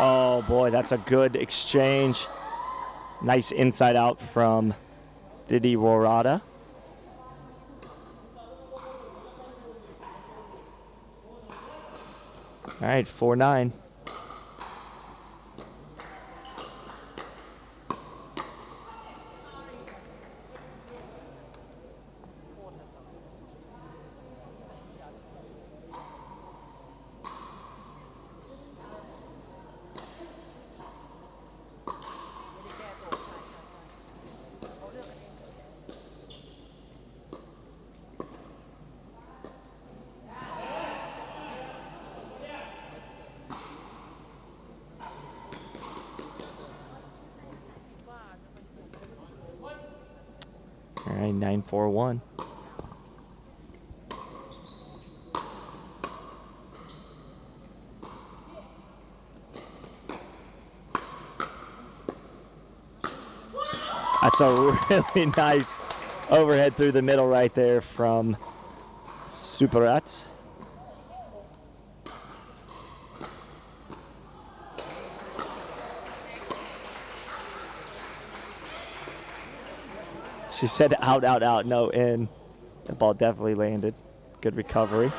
Oh boy, that's a good exchange. Nice inside out from Didi Warada. All right, 4-9. All right, 9-4-1. That's a really nice overhead through the middle right there from Superat. She said out, out, out, no in. The ball definitely landed. Good recovery.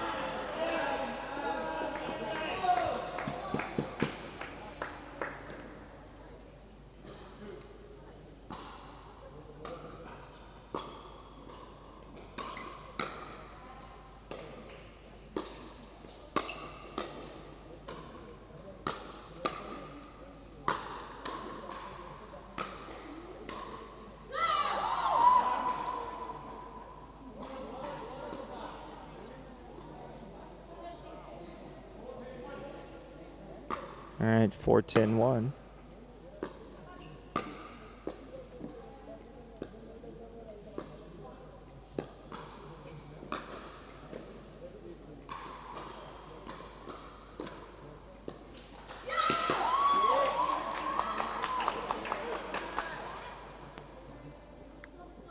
All right, 4-10-1.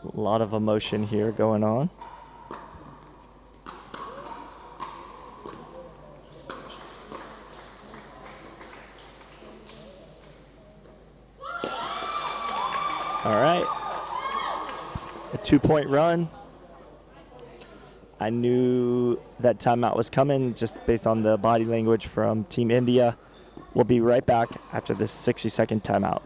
A lot of emotion here going on. All right, a 2-point run. I knew that timeout was coming just based on the body language from Team India. We'll be right back after this 60-second timeout.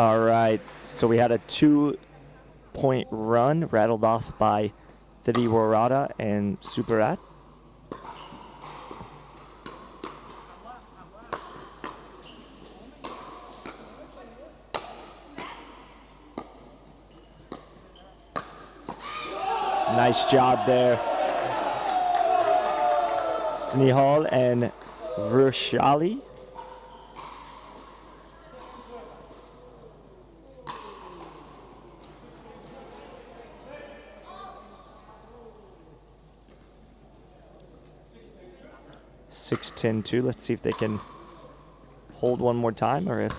All right, so we had a 2-point run rattled off by Thidiwarada and Superat. Nice job there. Snehal and Rushali. Six, 10, 2. Let's see if they can hold one more time or if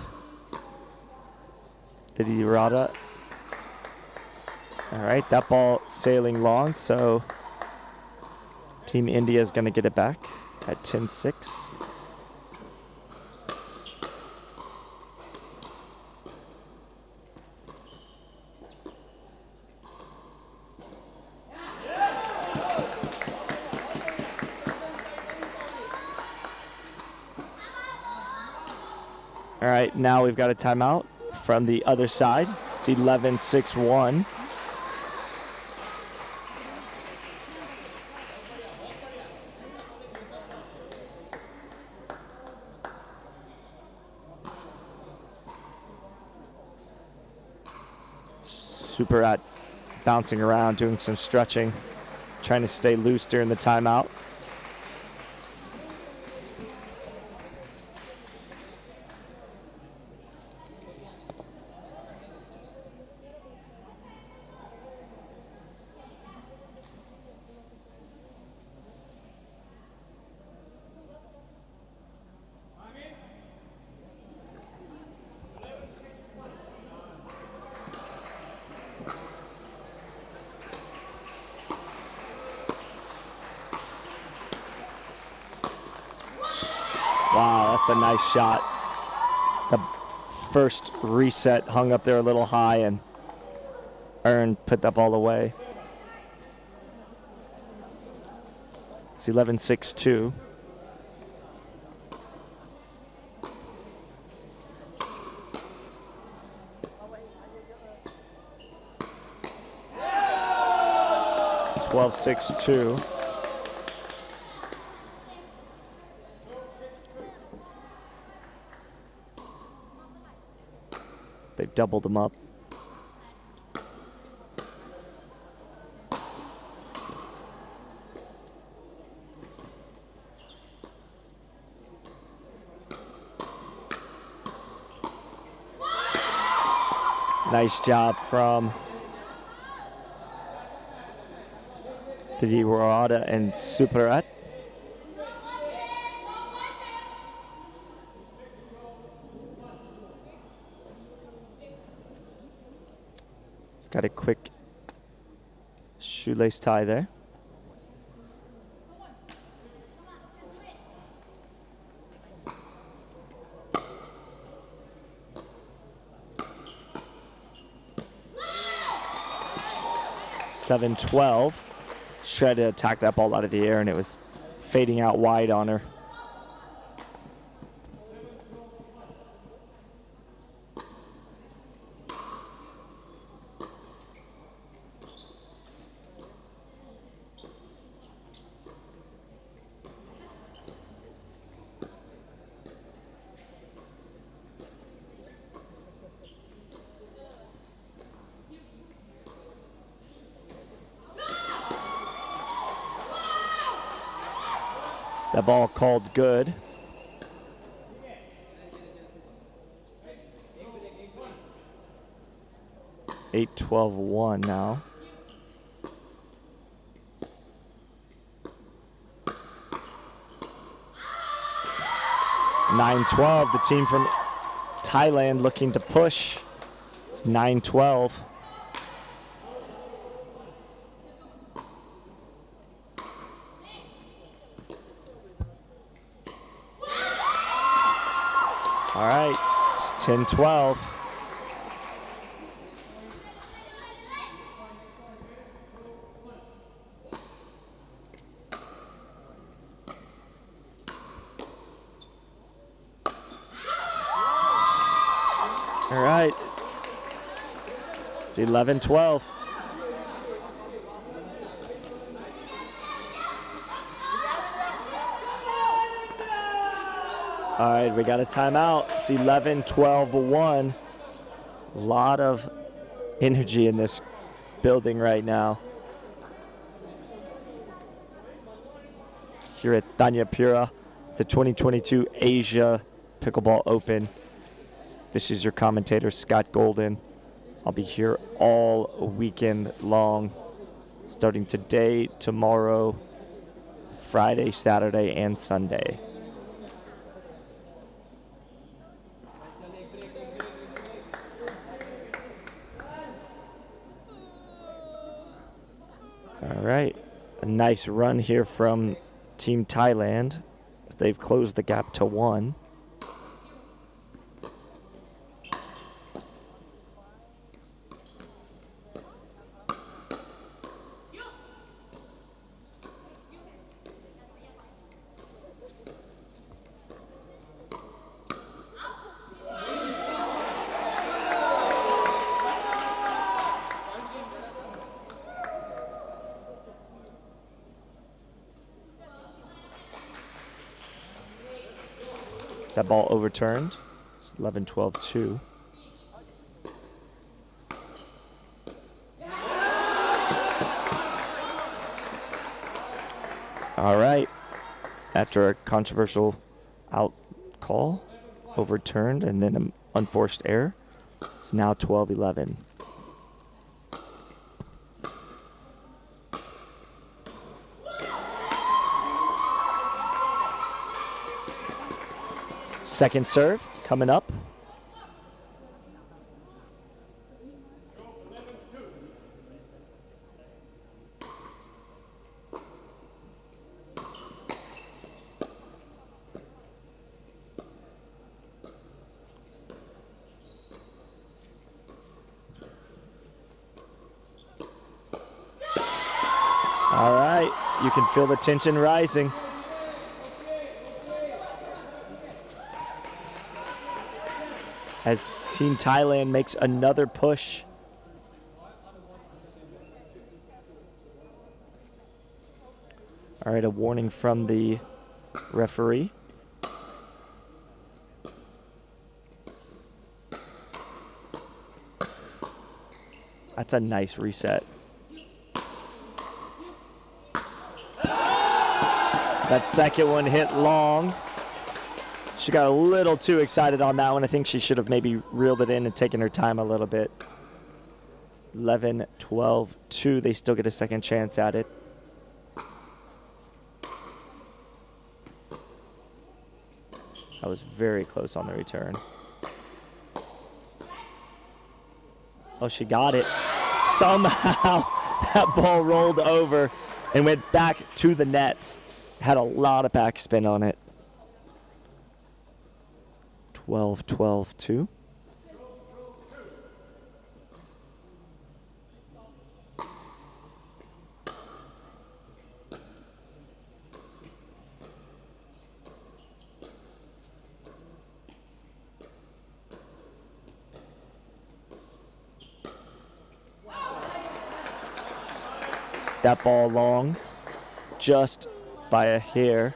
Thidiwarada. All right, that ball sailing long, so Team India is going to get it back at 10-6. All right, now we've got a timeout from the other side. It's 11-6-1. Superat bouncing around, doing some stretching, trying to stay loose during the timeout. Wow, that's a nice shot. The first reset hung up there a little high and Ern put that ball away. It's 11-6-2. It's 12-6-2. They've doubled them up. Nice job from Thidiwarada and Superat. Got a quick shoelace tie there. Seven 12. She tried to attack that ball out of the air and it was fading out wide on her. That ball called good. Eight 12-1 now. Nine 12. The team from Thailand looking to push. It's 9-12. All right, it's 10-12. All right, 11-12. All right, we got a timeout. It's 11-12-1. A lot of energy in this building right now. Here at Danyapura, the 2022 Asia Pickleball Open. This is your commentator, Scott Golden. I'll be here all weekend long, starting today, tomorrow, Friday, Saturday, and Sunday. All right, a nice run here from Team Thailand. They've closed the gap to 1. That ball overturned. It's 11-12-2. All right. After a controversial out call, overturned, and then an unforced error, it's now 12-11. Second serve coming up. All right, you can feel the tension rising. As Team Thailand makes another push. All right, a warning from the referee. That's a nice reset. That second one hit long. She got a little too excited on that one. I think she should have maybe reeled it in and taken her time a little bit. 11-12-2. They still get a second chance at it. That was very close on the return. Oh, she got it. Somehow that ball rolled over and went back to the net. Had a lot of backspin on it. 12-12-2. That ball long, just by a hair,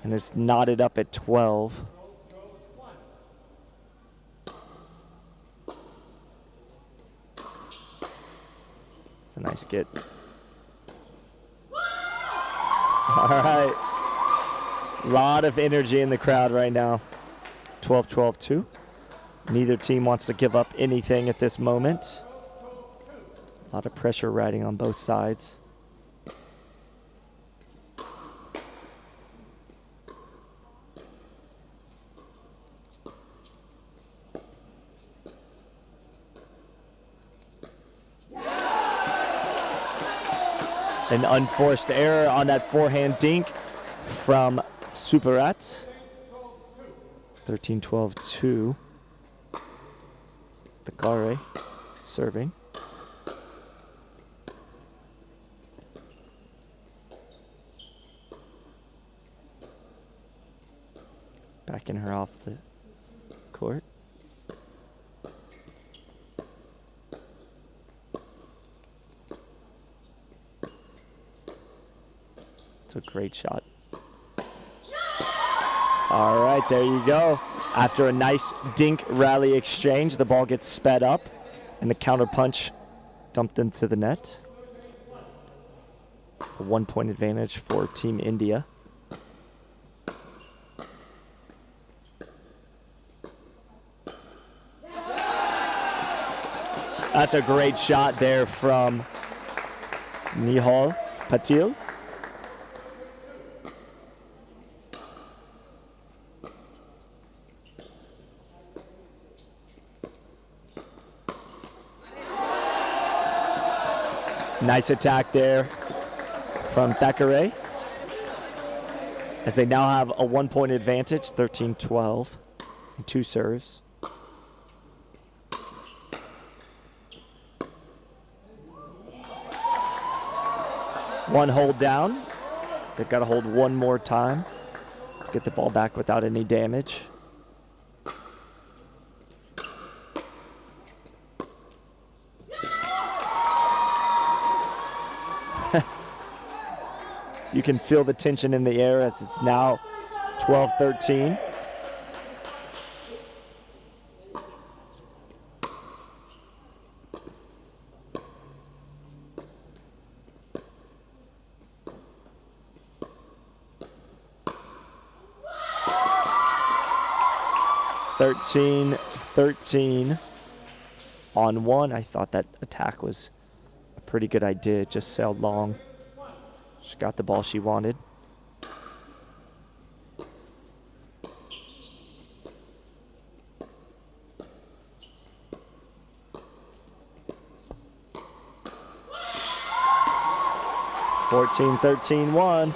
and it's knotted up at 12. It's a nice get. All right. A lot of energy in the crowd right now. 12-12-2. Neither team wants to give up anything at this moment. A lot of pressure riding on both sides. An unforced error on that forehand dink from Superat. 13-12-2. Takare serving. Backing her off the court. It's a great shot. All right, there you go. After a nice dink rally exchange, the ball gets sped up and the counter punch dumped into the net. A 1-point advantage for Team India. That's a great shot there from Snehal Patil. Nice attack there from Thackeray, as they now have a 1-point advantage, 13-12, and 2 serves. One hold down. They've got to hold one more time to get the ball back without any damage. You can feel the tension in the air as it's now 12-13. (13-13) on one. I thought that attack was a pretty good idea. It just sailed long. She got the ball she wanted. (14-13) 13-1.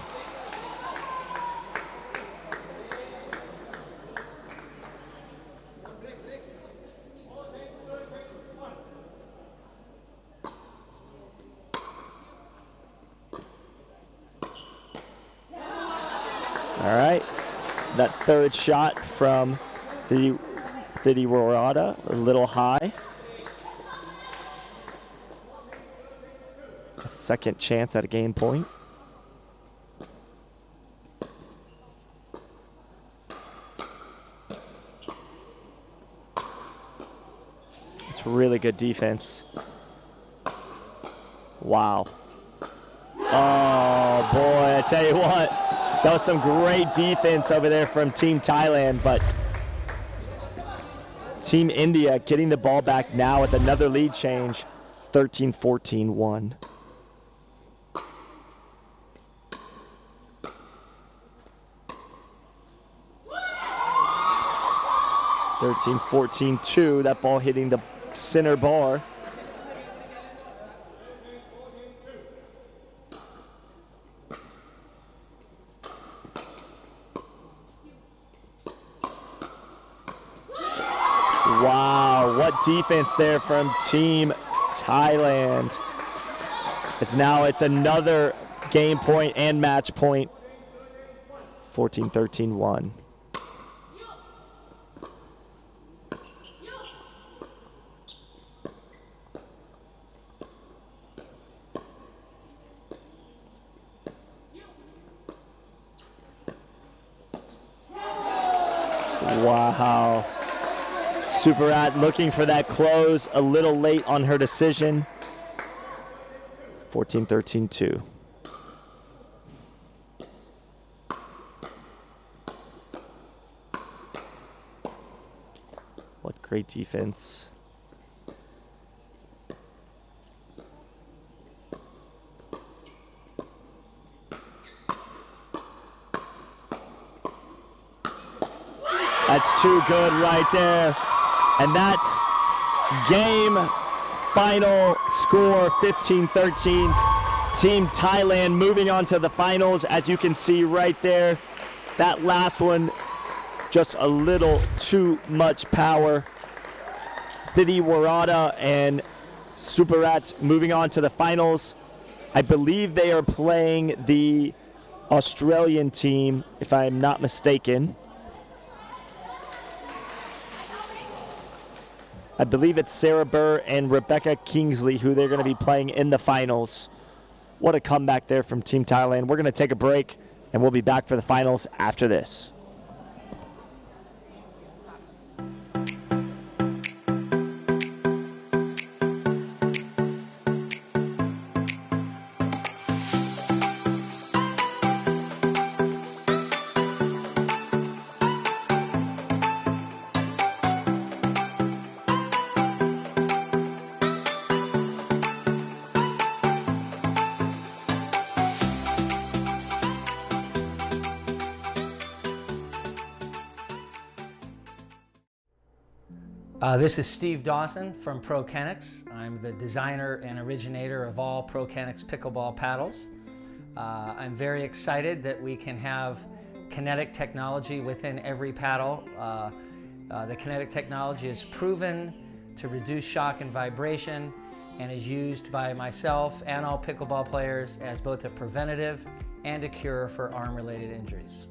All right, that third shot from the Warada, a little high. A second chance at a game point. It's really good defense. Wow. Oh boy, I tell you what. That was some great defense over there from Team Thailand, but Team India getting the ball back now with another lead change. It's 13-14-1. (13-14-2). That ball hitting the center bar. Wow, what defense there from Team Thailand. It's another game point and match point. 14-13-1. Wow. Superat looking for that close, a little late on her decision. 14-13-2. What great defense. That's too good right there. And that's game final score, 15-13. Team Thailand moving on to the finals, as you can see right there. That last one, just a little too much power. Thidi Warada and Superat moving on to the finals. I believe they are playing the Australian team, if I'm not mistaken. I believe it's Sarah Burr and Rebecca Kingsley who they're going to be playing in the finals. What a comeback there from Team Thailand. We're going to take a break, and we'll be back for the finals after this. This is Steve Dawson from ProKennex. I'm the designer and originator of all ProKennex pickleball paddles. I'm very excited that we can have kinetic technology within every paddle. The kinetic technology is proven to reduce shock and vibration and is used by myself and all pickleball players as both a preventative and a cure for arm-related injuries.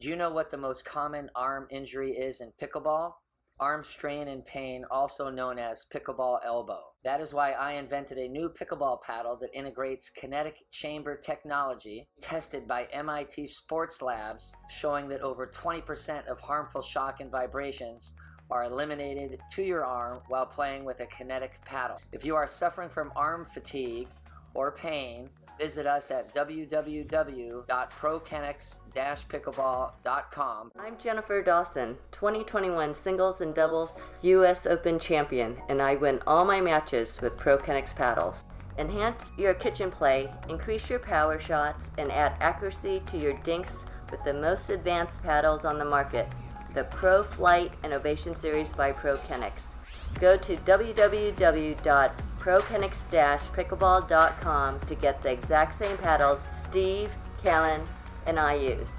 Do you know what the most common arm injury is in pickleball? Arm strain and pain, also known as pickleball elbow. That is why I invented a new pickleball paddle that integrates kinetic chamber technology tested by MIT Sports Labs, showing that over 20% of harmful shock and vibrations are eliminated to your arm while playing with a kinetic paddle. If you are suffering from arm fatigue or pain, visit us at www.prokennex-pickleball.com. I'm Jennifer Dawson, 2021 singles and doubles US Open champion, and I win all my matches with ProKennex paddles. Enhance your kitchen play, increase your power shots, and add accuracy to your dinks with the most advanced paddles on the market, the Pro Flight Innovation Series by ProKennex. Go to www.prokennex-pickleball.com to get the exact same paddles Steve, Callan, and I use.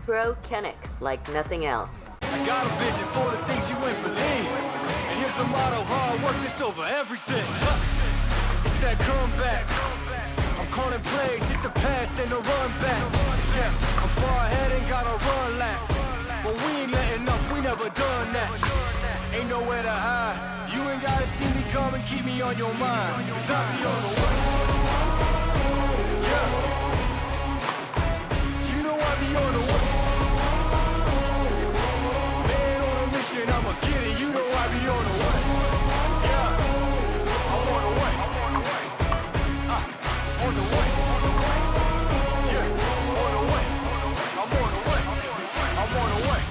ProKennex, like nothing else. I got a vision for the things you ain't believe. And here's the motto, hard work is over everything. It's that comeback. I'm calling plays, hit the pass, then the run back. Yeah, I'm far ahead and gotta run last. But we ain't letting up, we never done that. Ain't nowhere to hide. You ain't gotta see me come and keep me on your mind. 'Cause I be on the way. Yeah. You know I be on the way. Man on a mission, I'ma get it. You know I be on the way. Yeah. I'm on the way. On the way. Yeah. On the way. I'm on the way. I'm on the way.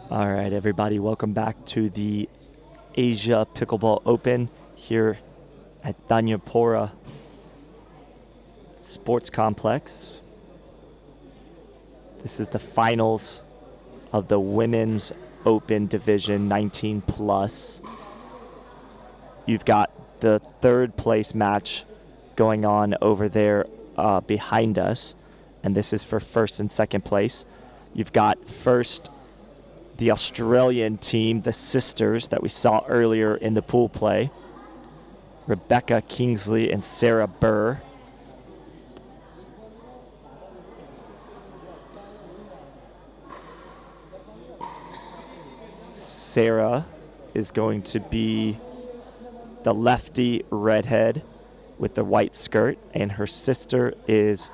All right, everybody, welcome back to the Asia Pickleball Open here at Danyapura Sports Complex. This is the finals of the Women's Open Division 19 plus. You've got the third place match going on over there behind us, and this is for first and second place. You've got first the Australian team, the sisters that we saw earlier in the pool play, Rebecca Kingsley and Sarah Burr. Sarah is going to be the lefty redhead with the white skirt, and her sister is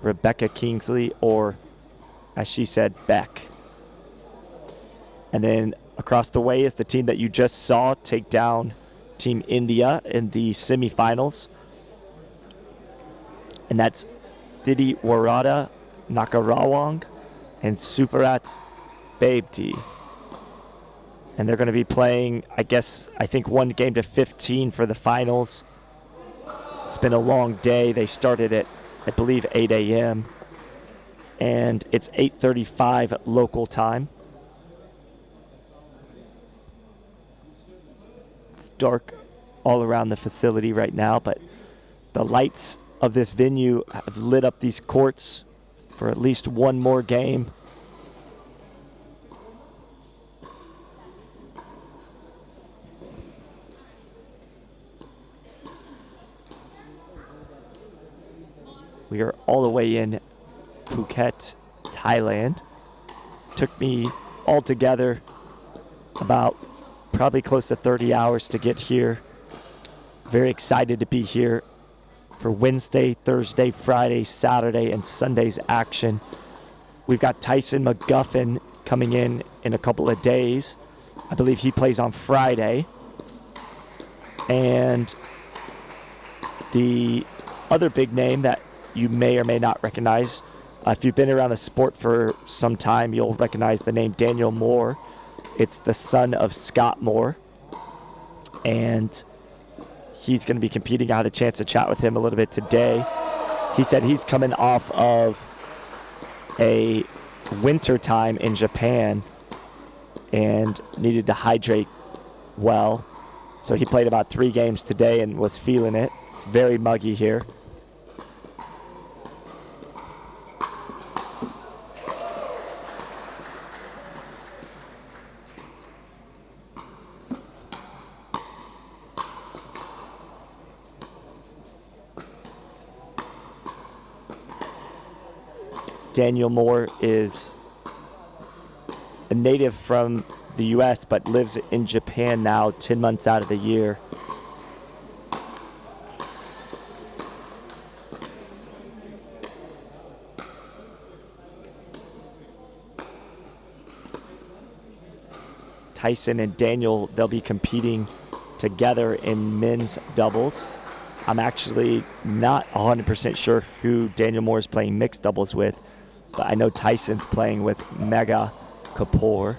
Rebecca Kingsley, or as she said, Beck. And then across the way is the team that you just saw take down Team India in the semifinals. And that's Didi Warada Nakarawang and Superat Babdi. And they're going to be playing, I think 1 game to 15 for the finals. It's been a long day. They started at, I believe, 8 a.m. And it's 8:35 local time. It's dark all around the facility right now, but the lights of this venue have lit up these courts for at least one more game. We are all the way in Phuket, Thailand. Took me altogether about probably close to 30 hours to get here. Very excited to be here for Wednesday, Thursday, Friday, Saturday, and Sunday's action. We've got Tyson McGuffin coming in a couple of days. I believe he plays on Friday. And the other big name that you may or may not recognize, if you've been around the sport for some time, you'll recognize the name Daniel Moore. It's the son of Scott Moore, and he's going to be competing. I had a chance to chat with him a little bit today. He said he's coming off of a winter time in Japan and needed to hydrate well. So he played about 3 games today and was feeling it. It's very muggy here. Daniel Moore is a native from the U.S. but lives in Japan now 10 months out of the year. Tyson and Daniel, they'll be competing together in men's doubles. I'm actually not 100% sure who Daniel Moore is playing mixed doubles with, but I know Tyson's playing with Megha Kapoor.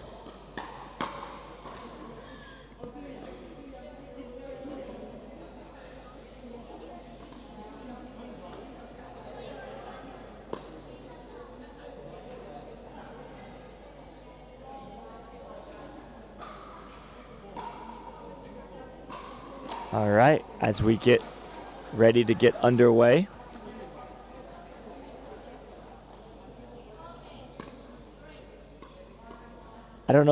All right, as we get ready to get underway. I'm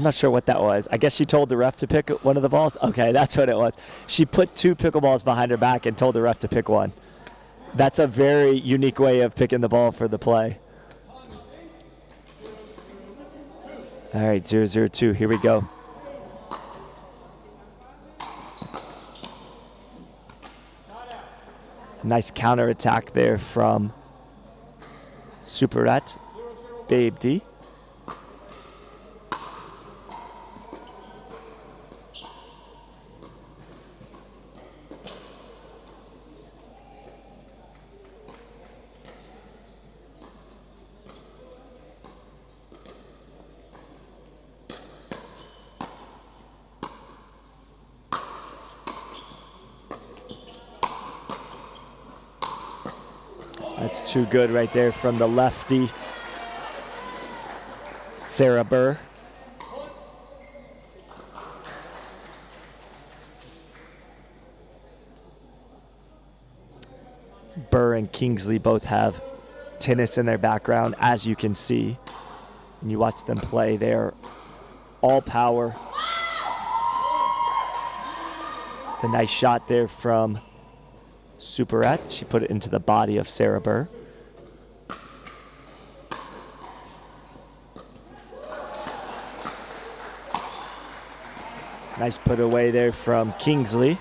not sure what that was. I guess she told the ref to pick one of the balls. Okay, that's what it was. She put 2 pickleballs behind her back and told the ref to pick one. That's a very unique way of picking the ball for the play. All right, 0-0-2, here we go. Nice counter attack there from Superat Babdi. That's too good right there from the lefty, Sarah Burr. Burr and Kingsley both have tennis in their background, as you can see. And you watch them play, they're all power. It's a nice shot there from Superette. She put it into the body of Sarah Burr. Nice put away there from Kingsley.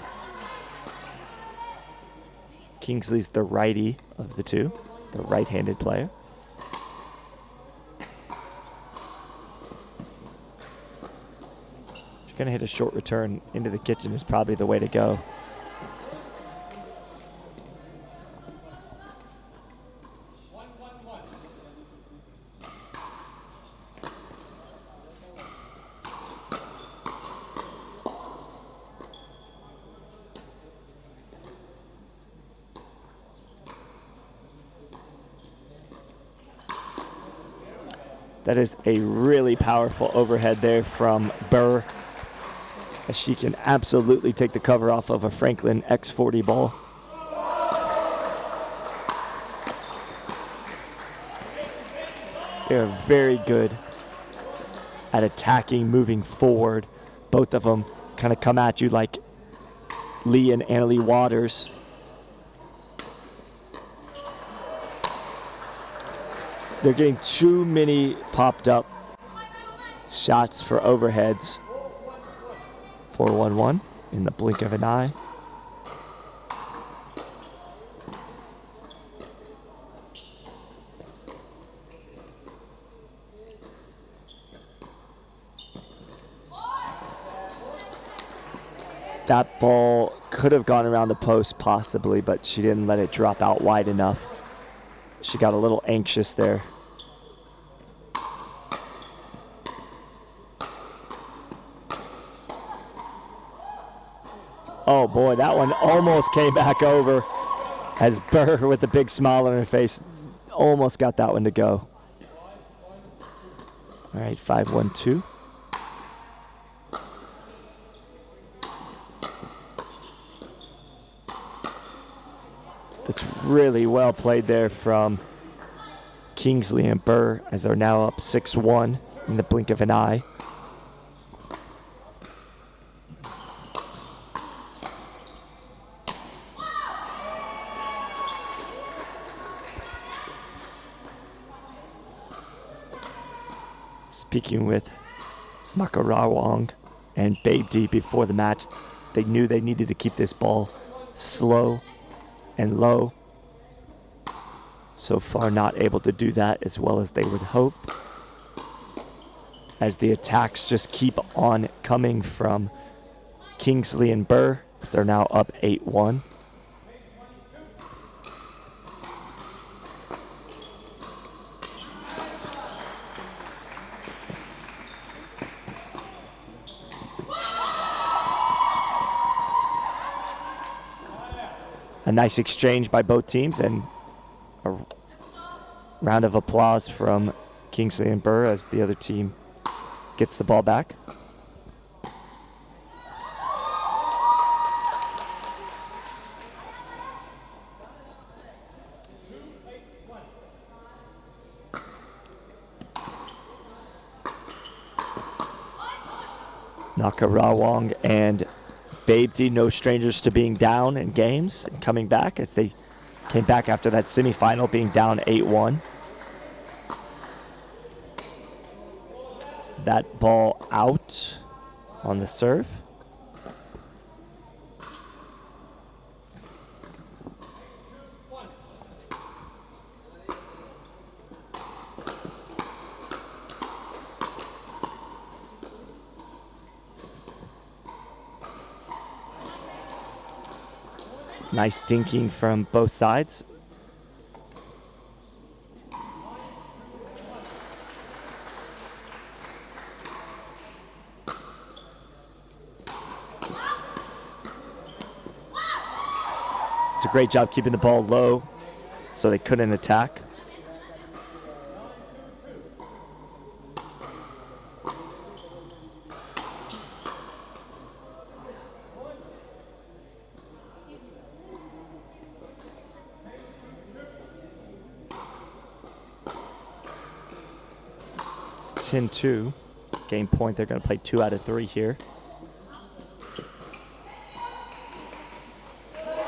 Kingsley's the righty of the two, the right-handed player. If you're gonna hit a short return into the kitchen is probably the way to go. That is a really powerful overhead there from Burr, as she can absolutely take the cover off of a Franklin X40 ball. They're very good at attacking, moving forward. Both of them kind of come at you like Lee and Annalie Waters. They're getting too many popped up shots for overheads. 4-1-1 in the blink of an eye. That ball could have gone around the post possibly, but she didn't let it drop out wide enough. She got a little anxious there. Oh boy, that one almost came back over, as Burr with a big smile on her face almost got that one to go. All right, 5-1-2. That's really well played there from Kingsley and Burr, as they're now up 6-1 in the blink of an eye. Speaking with Makarawang and Babe D before the match, they knew they needed to keep this ball slow and low. So far not able to do that as well as they would hope, as the attacks just keep on coming from Kingsley and Burr, as they're now up 8-1. A nice exchange by both teams, and a round of applause from Kingsley and Burr as the other team gets the ball back. Nakarawang and Babe D, no strangers to being down in games and coming back, as they came back after that semifinal being down 8-1. That ball out on the serve. Nice dinking from both sides. It's a great job keeping the ball low so they couldn't attack. It's 10-2. Game point, they're going to play 2 out of 3 here.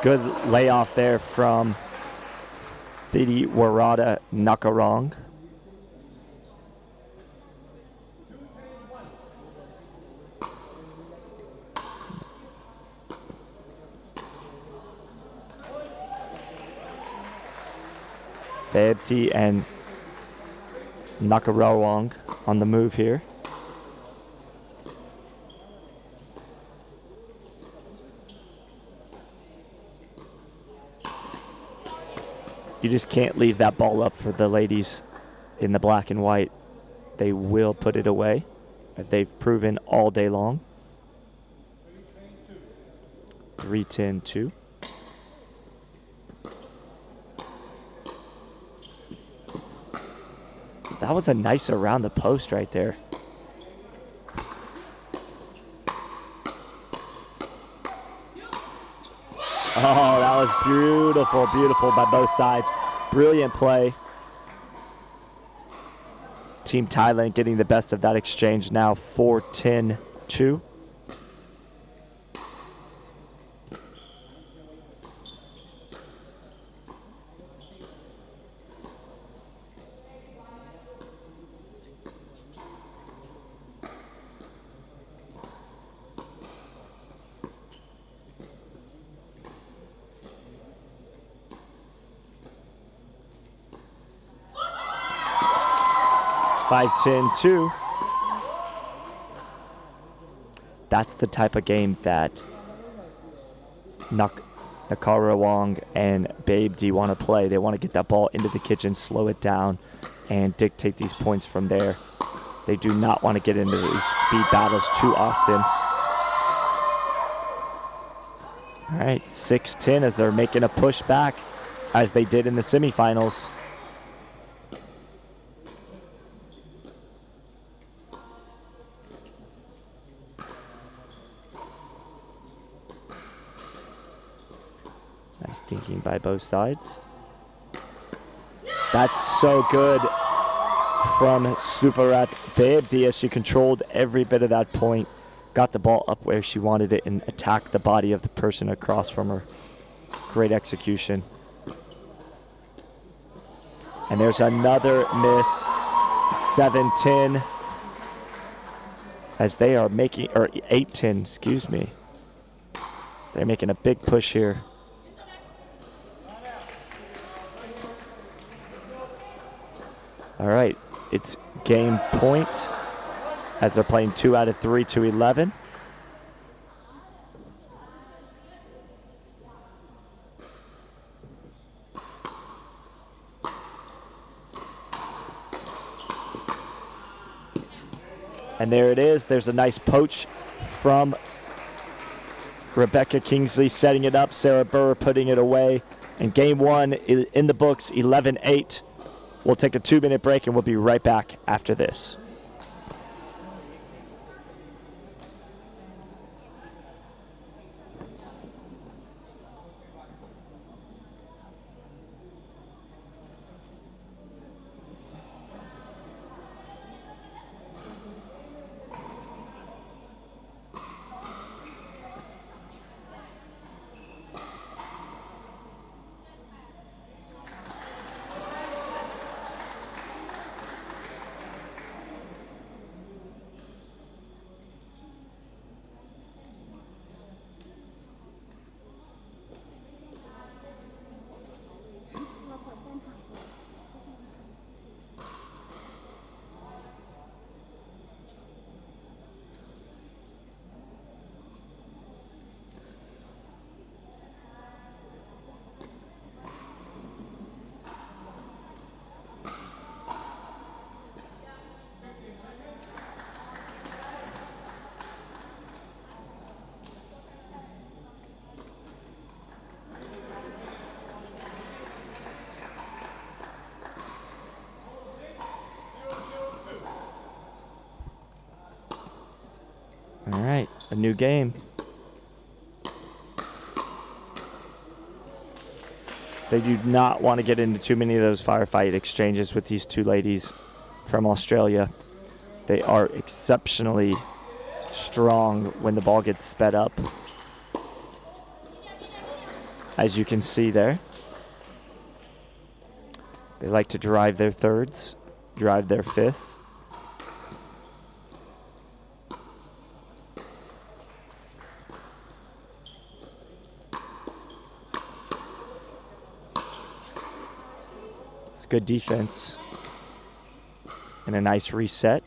Good layoff there from Thidi Warada Nakarong. Baebti and Nakarawang on the move here. You just can't leave that ball up for the ladies in the black and white. They will put it away. They've proven all day long. 3-10-2. That was a nice around the post right there. Oh, that was beautiful, beautiful by both sides. Brilliant play. Team Thailand getting the best of that exchange now, 4-10-2. It's 5-10-2. That's the type of game that Nakarawang and Baebdi want to play. They want to get that ball into the kitchen, slow it down, and dictate these points from there. They do not want to get into these speed battles too often. All right, 6-10 as they're making a push back, as they did in the semifinals. Nice thinking by both sides. That's so good from Suparat Baebdi as she controlled every bit of that point, got the ball up where she wanted it, and attacked the body of the person across from her. Great execution. And there's another miss. 7-10 as they are making, or 8-10, excuse me. So they're making a big push here. All right, it's game point as they're playing 2 out of 3 to 11. And there it is. There's a nice poach from Rebecca Kingsley setting it up. Sarah Burr putting it away. And game one in the books, 11-8. We'll take a 2-minute break and we'll be right back after this. All right, a new game. They do not want to get into too many of those firefight exchanges with these two ladies from Australia. They are exceptionally strong when the ball gets sped up, as you can see there. They like to drive their thirds, drive their fifths. It's good defense and a nice reset.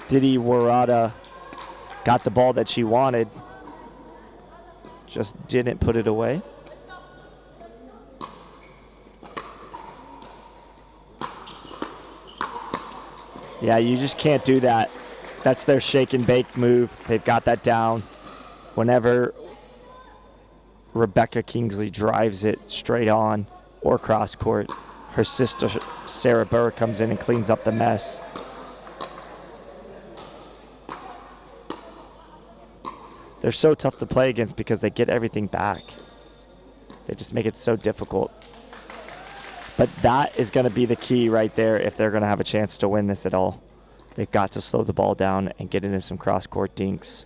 Didi Warada got the ball that she wanted, just didn't put it away. Yeah, you just can't do that. That's their shake and bake move. They've got that down. Whenever Rebecca Kingsley drives it straight on or cross court, her sister Sarah Burr comes in and cleans up the mess. They're so tough to play against because they get everything back. They just make it so difficult. But that is going to be the key right there if they're going to have a chance to win this at all. They've got to slow the ball down and get into some cross-court dinks.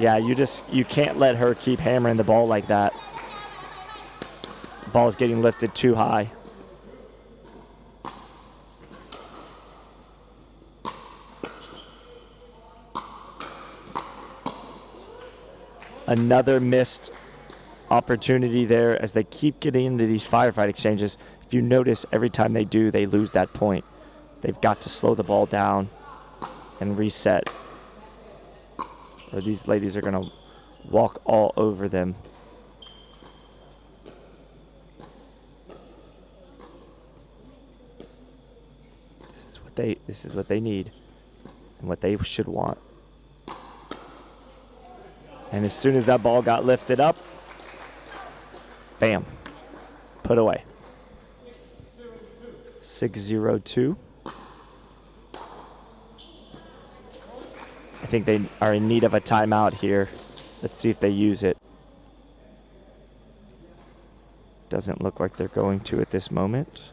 Yeah, you can't let her keep hammering the ball like that. Ball is getting lifted too high. Another missed opportunity there as they keep getting into these firefight exchanges. If you notice, every time they do, they lose that point. They've got to slow the ball down and reset, or these ladies are going to walk all over them. This is what they need and what they should want. And as soon as that ball got lifted up, bam, put away. 6-0-2. I think they are in need of a timeout here. Let's see if they use it. Doesn't look like they're going to at this moment.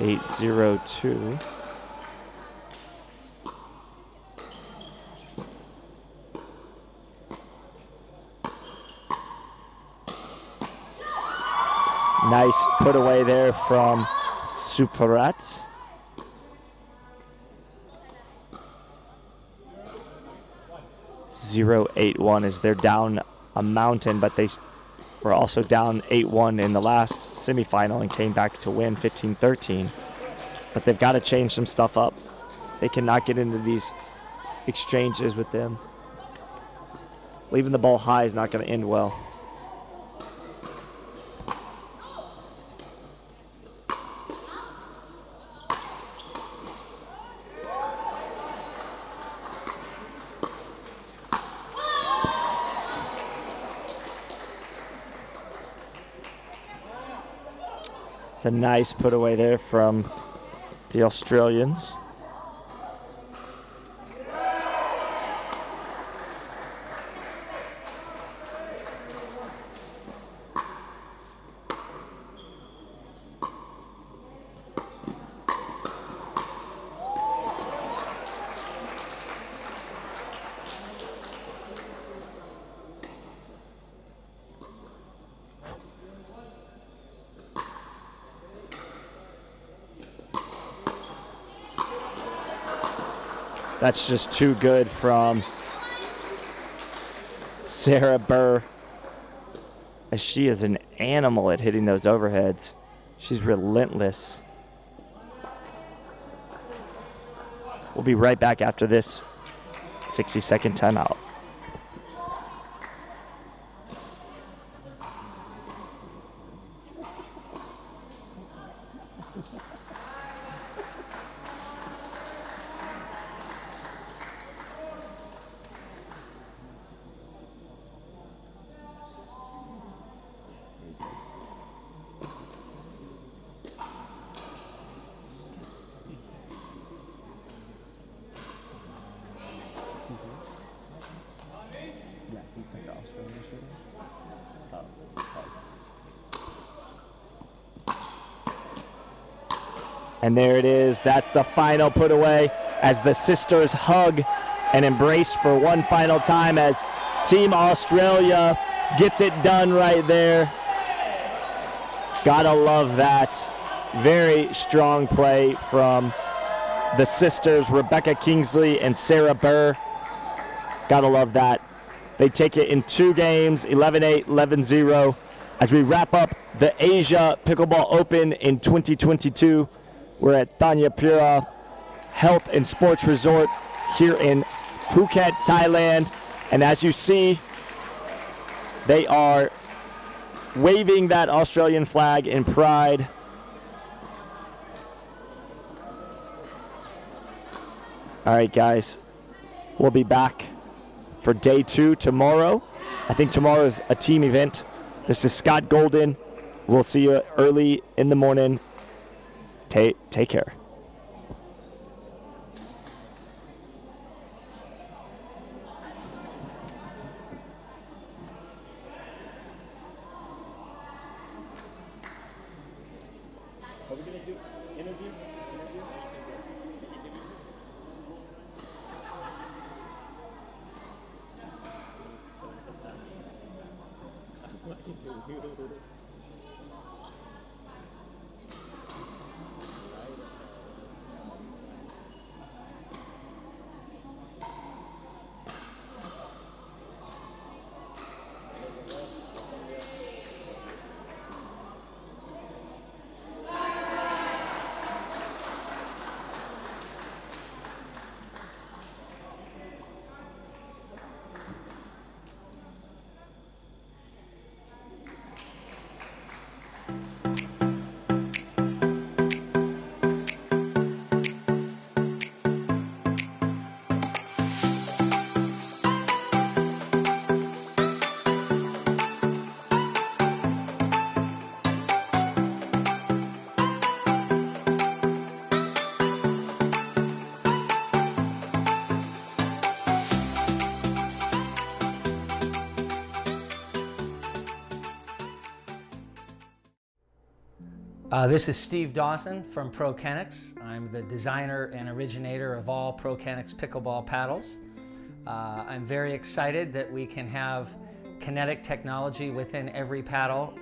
Eight, 8-0-2. Nice put away there from Superat. Zero 8-1 as they're down a mountain, but they were also down 8-1 in the last semifinal and came back to win 15-13. But they've got to change some stuff up. They cannot get into these exchanges with them. Leaving the ball high is not going to end well. It's a nice put away there from the Australians. That's just too good from Sarah Burr. as she is an animal at hitting those overheads. She's relentless. We'll be right back after this 60-second timeout. And there it is. That's the final put away as the sisters hug and embrace for one final time as Team Australia gets it done right there. Gotta love that. Very strong play from the sisters, Rebecca Kingsley and Sarah Burr. Gotta love that. They take it in 2 games, 11-8, 11-0. As we wrap up the Asia Pickleball Open in 2022, we're at Thanyapura Health and Sports Resort here in Phuket, Thailand. And as you see, they are waving that Australian flag in pride. All right, guys, we'll be back for day 2 tomorrow. I think tomorrow is a team event. This is Scott Golden. We'll see you early in the morning. Take care. Are we going to do interview? This is Steve Dawson from ProKenix. I'm the designer and originator of all ProKenix pickleball paddles. I'm very excited that we can have kinetic technology within every paddle.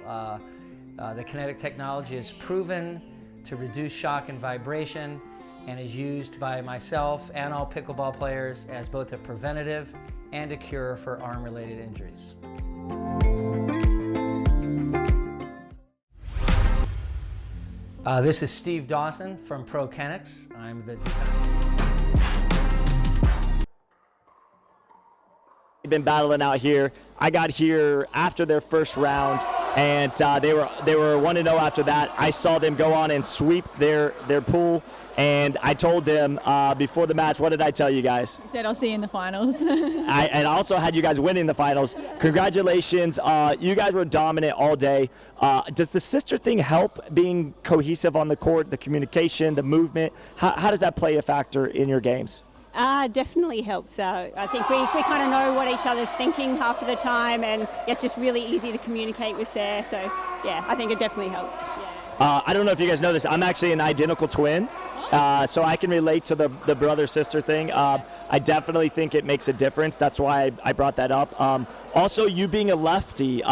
The kinetic technology is proven to reduce shock and vibration and is used by myself and all pickleball players as both a preventative and a cure for arm-related injuries. This is Steve Dawson from ProKenix. I'm the Been battling out here. I got here after their first round, and they were 1-0 after that. I saw them go on and sweep their pool, and I told them before the match, what did I tell you guys? You said I'll see you in the finals. I also had you guys winning the finals. Congratulations. You guys were dominant all day. Does the sister thing help being cohesive on the court, the communication, the movement? How does that play a factor in your games? Definitely helps. I think we kind of know what each other's thinking half of the time, and it's just really easy to communicate with Sarah. So yeah, I think it definitely helps. Yeah. I don't know if you guys know this. I'm actually an identical twin, so I can relate to the brother-sister thing. I definitely think it makes a difference. That's why I brought that up. Also, you being a lefty,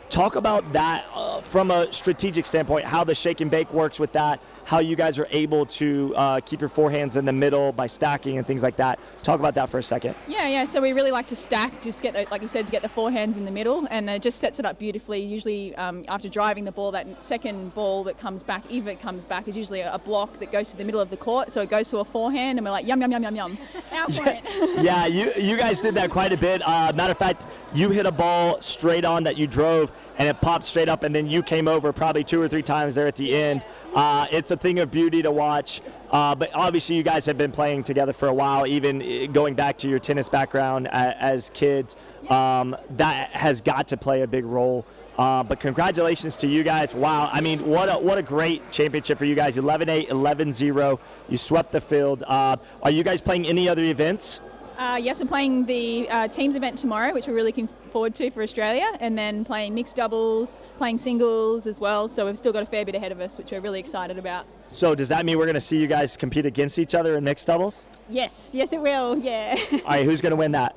talk about that from a strategic standpoint, how the shake and bake works with that. how you guys are able to keep your forehands in the middle by stacking and things like that. Talk about that for a second. Yeah. So we really like to stack, just get, like you said, to get the forehands in the middle, and it just sets it up beautifully. Usually after driving the ball, that second ball that comes back, if it comes back, is usually a block that goes to the middle of the court. So it goes to a forehand, and we're like, yum, yum, yum, yum, yum. Out for it. Yeah, you guys did that quite a bit. Matter of fact, you hit a ball straight on that you drove, and it popped straight up, and then you came over probably 2 or 3 times there at the end. It's a thing of beauty to watch. But obviously you guys have been playing together for a while, even going back to your tennis background as kids. That has got to play a big role. But congratulations to you guys. Wow, I mean, what a great championship for you guys. 11-8, 11-0. You swept the field. Are you guys playing any other events? Yes, we're playing the teams event tomorrow, which we're really looking forward to for Australia, and then playing mixed doubles, playing singles as well. So we've still got a fair bit ahead of us, which we're really excited about. So does that mean we're going to see you guys compete against each other in mixed doubles? Yes, it will, yeah. All right, who's going to win that?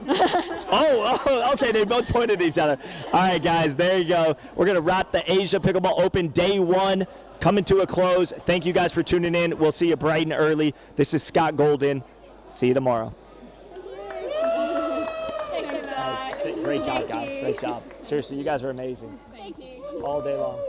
Oh, okay, they both pointed at each other. All right, guys, there you go. We're going to wrap the Asia Pickleball Open Day 1 coming to a close. Thank you guys for tuning in. We'll see you bright and early. This is Scott Golden. See you tomorrow. Great job, guys. Great job. Seriously, you guys are amazing. Thank you. All day long.